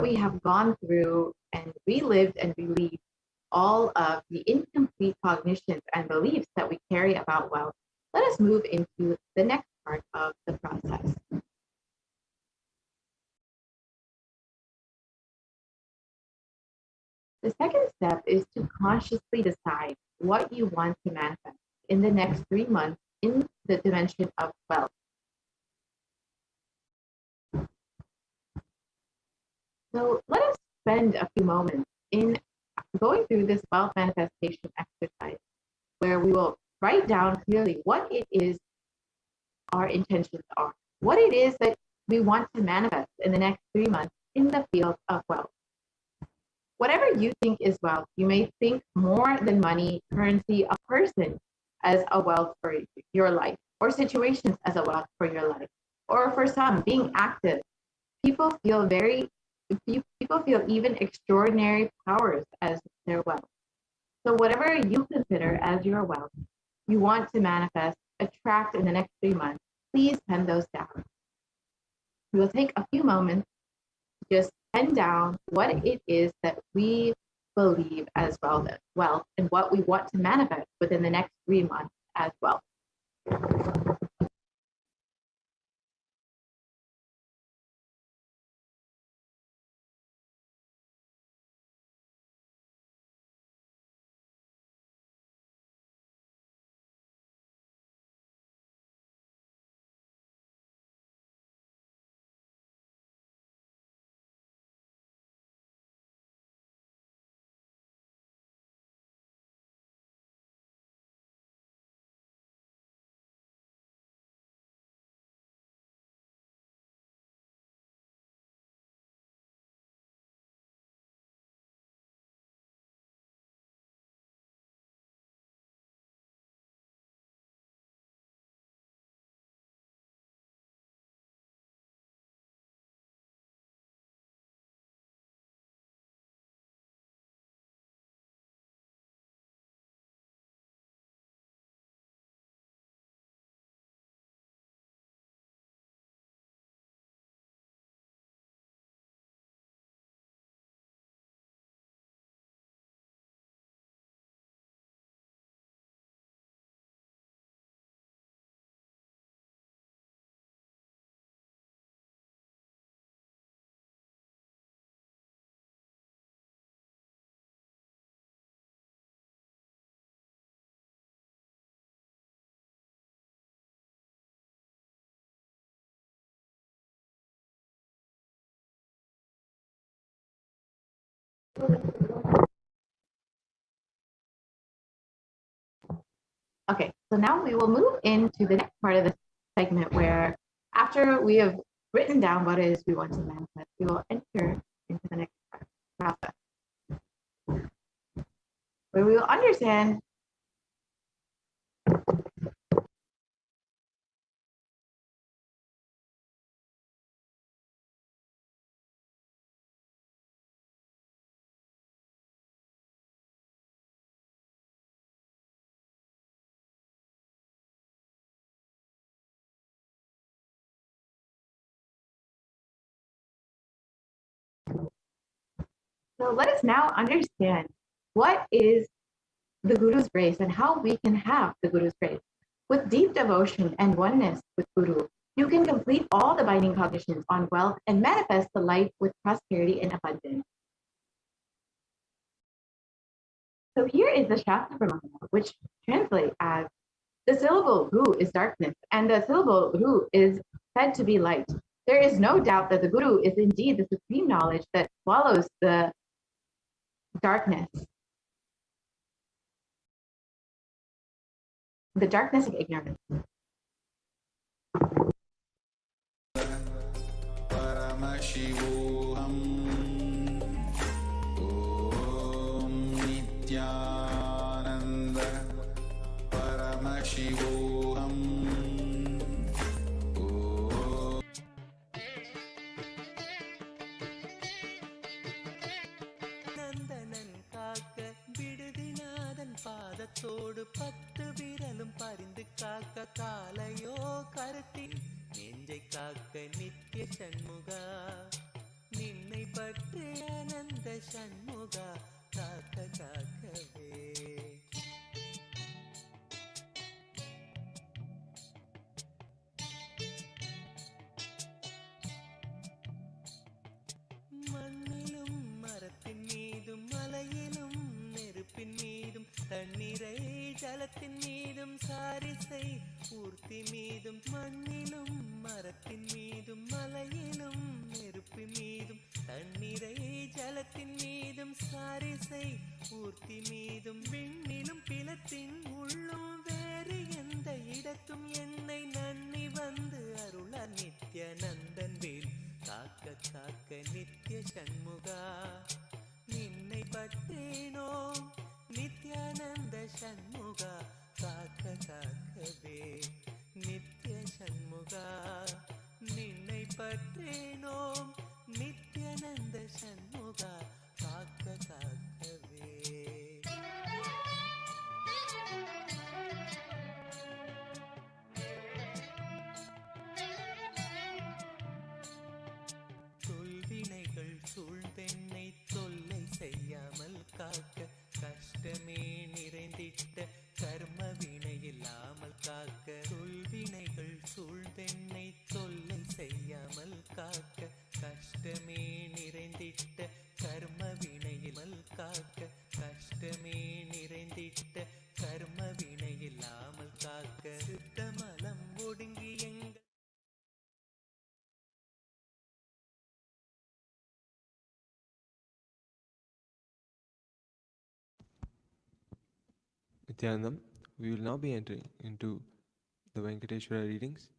we have gone through and relived and believed all of the incomplete cognitions and beliefs that we carry about wealth, let us move into the next part of the process. The second step is to consciously decide what you want to manifest in the next 3 months in the dimension of wealth. So let us spend a few moments in going through this wealth manifestation exercise, where we will write down clearly what it is our intentions are, what it is that we want to manifest in the next 3 months in the field of wealth. Whatever you think is wealth, you may think more than money, currency, a person as a wealth for your life, or situations as a wealth for your life. Or for some, being active. People feel even extraordinary powers as their wealth. So whatever you consider as your wealth, you want to manifest, attract in the next 3 months, please pen those down. We will take a few moments to just pen down what it is that we believe as wealth and what we want to manifest within the next 3 months as well. Okay, so now we will move into the next part of the segment where after we have written down what it is we want to manifest, we will enter into the next process, where we will understand So let us now understand what is the Guru's grace and how we can have the Guru's grace. With deep devotion and oneness with Guru, you can complete all the binding cognitions on wealth and manifest the life with prosperity and abundance. So here is the Shastra Pramana, which translates as the syllable Gu is darkness and the syllable Ru is said to be light. There is no doubt that the Guru is indeed the supreme knowledge that swallows the darkness of ignorance. Paramashivoham Om Nithyananda Paramashivoham Nandanan காக்க விடுதிநாதன் பாதத்தோடு 10 விரலும் பரிந்து காக்க காலையோ கருத்தில் நெஞ்சை காக்க நித்திய சண்முகா நின்னை பற்றி ஷண்முக காக்க காக்கவே மண்ணிலும் மரத்தின் மீதும் மலையிலும் நெருப்பின் மீதும் தண்ணீரை ஜலத்தின் மீதும் சாரிசை ஊர்த்தி மீதும் மண்ணிலும் மரத்தின் மீதும் மலையிலும் நெருப்பின் மீதும் தண்ணீரை ஜலத்தின் மீதும் சாரிசை ஊர்த்தி மீதும் விண்ணிலும் பிளத்தின் உள்ளும் வேறு எந்த இடத்தும் என்னை நன்னி வந்து அருளார் நித்யானந்தன் வேல் காக்க காக்க நித்ய சண்முகா நின்னை பற்றேனோ நித்யானந்த சண்முகா காக்க காக்கவே நித்ய சண்முகா நின்னை பற்றேனோ நித்யானந்த சண்முகா காக்க காக்கவே தொல்வினைகள் சூழ்ந்தென்னை தொல்லை செய்யாமல் காக்க கஷ்டமே நிறைந்திட்ட கர்ம வினை இல்லாமல் காக்க தொல்வினைகள் சூழ்ந்தென்னை தொல்லை செய்யாமல் காக்க கஷ்டமே நிறைந்திட்ட கர்ம வினையிமல் காக்க கஷ்டமே நிறைந்திட்ட கர்ம வினை இல்லாமல் காக்க சித்தமலம் ஒடுங்கி எங்கள் Nithyanandam, we will now be entering into the Venkateshwara readings.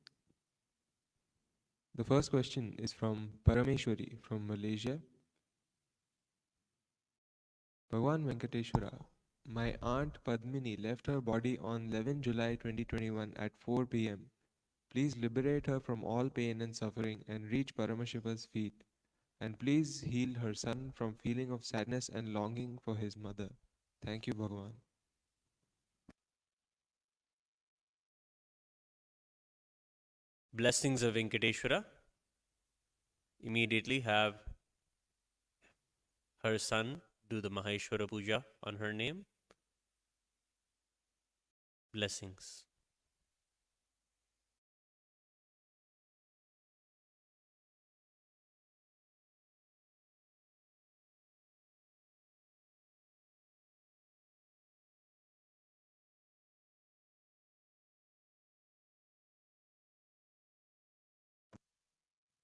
The first question is from Parameshwari from Malaysia. Bhagwan Venkateshwara, my aunt Padmini left her body on 11 July 2021 at 4 p.m. Please liberate her from all pain and suffering and reach Paramashiva's feet. And please heal her son from feeling of sadness and longing for his mother. Thank you, Bhagwan. Blessings of Venkateshwara. Immediately have her son do the Maheshwara Puja on her name. Blessings.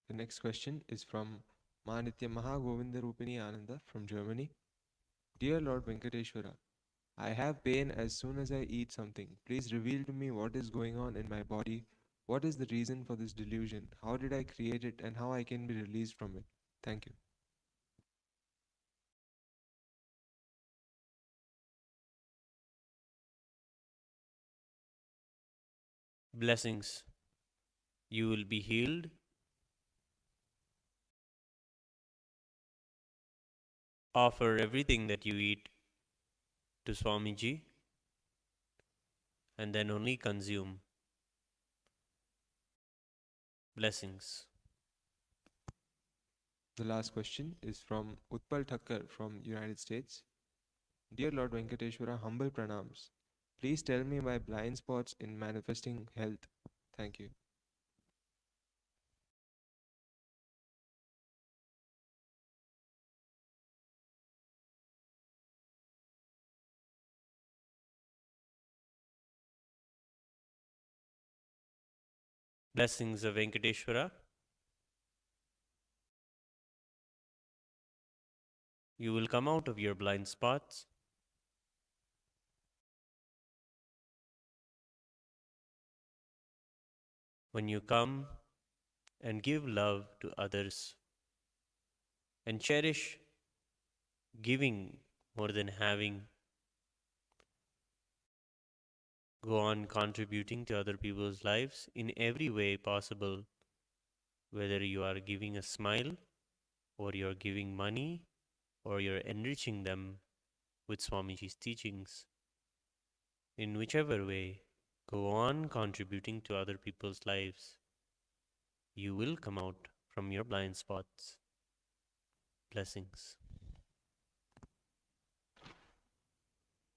The next question is from Manitya Mahagovindarupini Ananda from Germany. Dear Lord Venkateshwara, I have pain as soon as I eat something. Please reveal to me what is going on in my body. What is the reason for this delusion? How did I create it and how I can be released from it? Thank you. Blessings. You will be healed. Offer everything that you eat to Swamiji and then only consume. Blessings. The last question is from Utpal Thakkar from United States. Dear Lord Venkateshwara, humble pranams. Please tell me my blind spots in manifesting health. Thank you. Blessings of Venkateshwara. You will come out of your blind spots. When you come and give love to others and cherish giving more than having, go on contributing to other people's lives in every way possible, whether you are giving a smile or you're giving money or you're enriching them with Swamiji's teachings. In whichever way, go on contributing to other people's lives. You will come out from your blind spots. Blessings.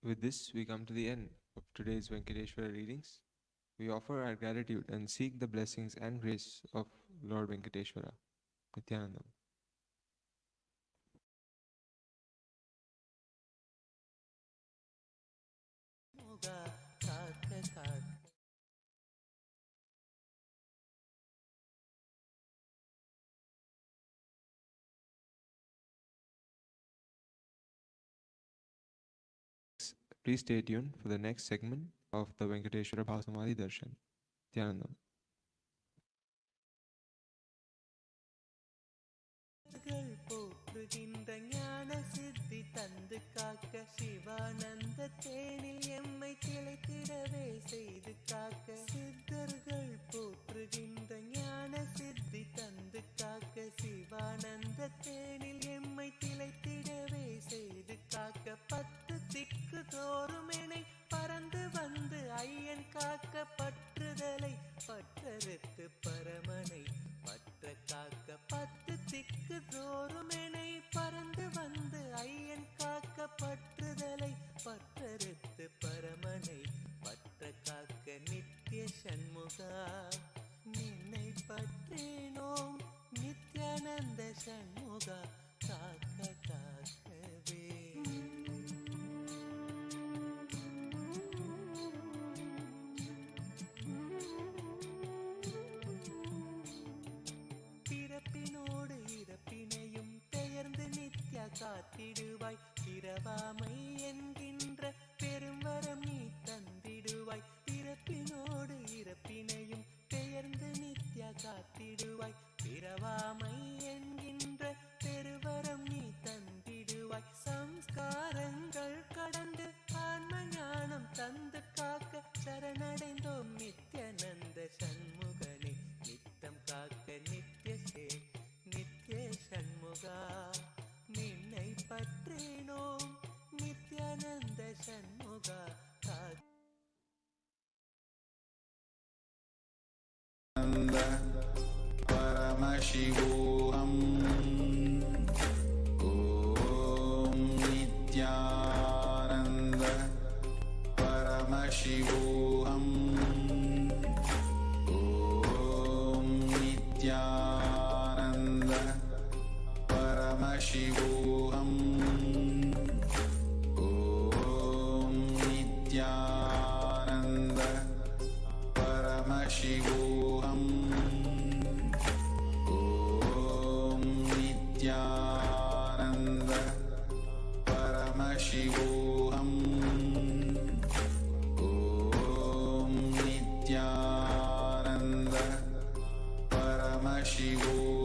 With this, we come to the end of today's Venkateshwara readings. We offer our gratitude and seek the blessings and grace of Lord Venkateshwara, Nithyanandam. Please stay tuned for the next segment of the Venkateshwara Bhavasamadhi Darshan. Nithyanandam. போற்றுகின்ற ஞான சித்தி தந்து காக்க சிவானந்த தேனில் எம்மை திளைத்திடவே செய்து காக்க சித்தர்கள் போற்றுகின்ற ஞான சித்தி தந்து காக்க சிவானந்த தேனில் எம்மை திளைத்திடவே செய்து காக்க பத்து திக்கு தோறுமெனை பறந்து வந்து ஐயன் காக்க பற்றுதலை பற்றறுத்து பரமனை பற்ற காக்க பத்து திக்கு தோறுமெனை பறந்து வந்து ஐயன் காக்க பற்றுதலை பற்றறுத்து பரமனை பற்ற காக்க நித்திய சண்முகா நின்னை பற்றினோம் நித்யானந்த சண்முகா காக்க காக்கவே பிறப்பினோடு இறப்பினையும் பெயர்ந்து நித்யா காத்திடுவாய் பிறவாமை என்கின்ற பெரும்வரம் நீ தந்திடுவாய் பிறப்பினோடு இறப்பினையும் பெயர்ந்து நித்யா காத்திடுவாய் பிறவாமை என்கின்ற பெருவரம் நீ தந்திடுவாய் சம்ஸ்காரங்கள் கடந்து ஆன்ம ஞானம் தந்து காக்க சரணடைந்தோம் நித்யானந்த சண்முகனே நித்தம் காக்க நித்ய சண்முகா நின்னை பற்றினோம் நித்யானந்த சண்முகா பரமசிவோகம் ஓம் நித்யானந்த பரமசிவோகம் ஓம் நித்யானந்த பரமசிவோகம் ஓம் நித்யானந்த பரமசிவோகம் ஓம் நித்யானந்த பரமசிவோகம் ஓம் நித்யானந்த பரமசிவோகம்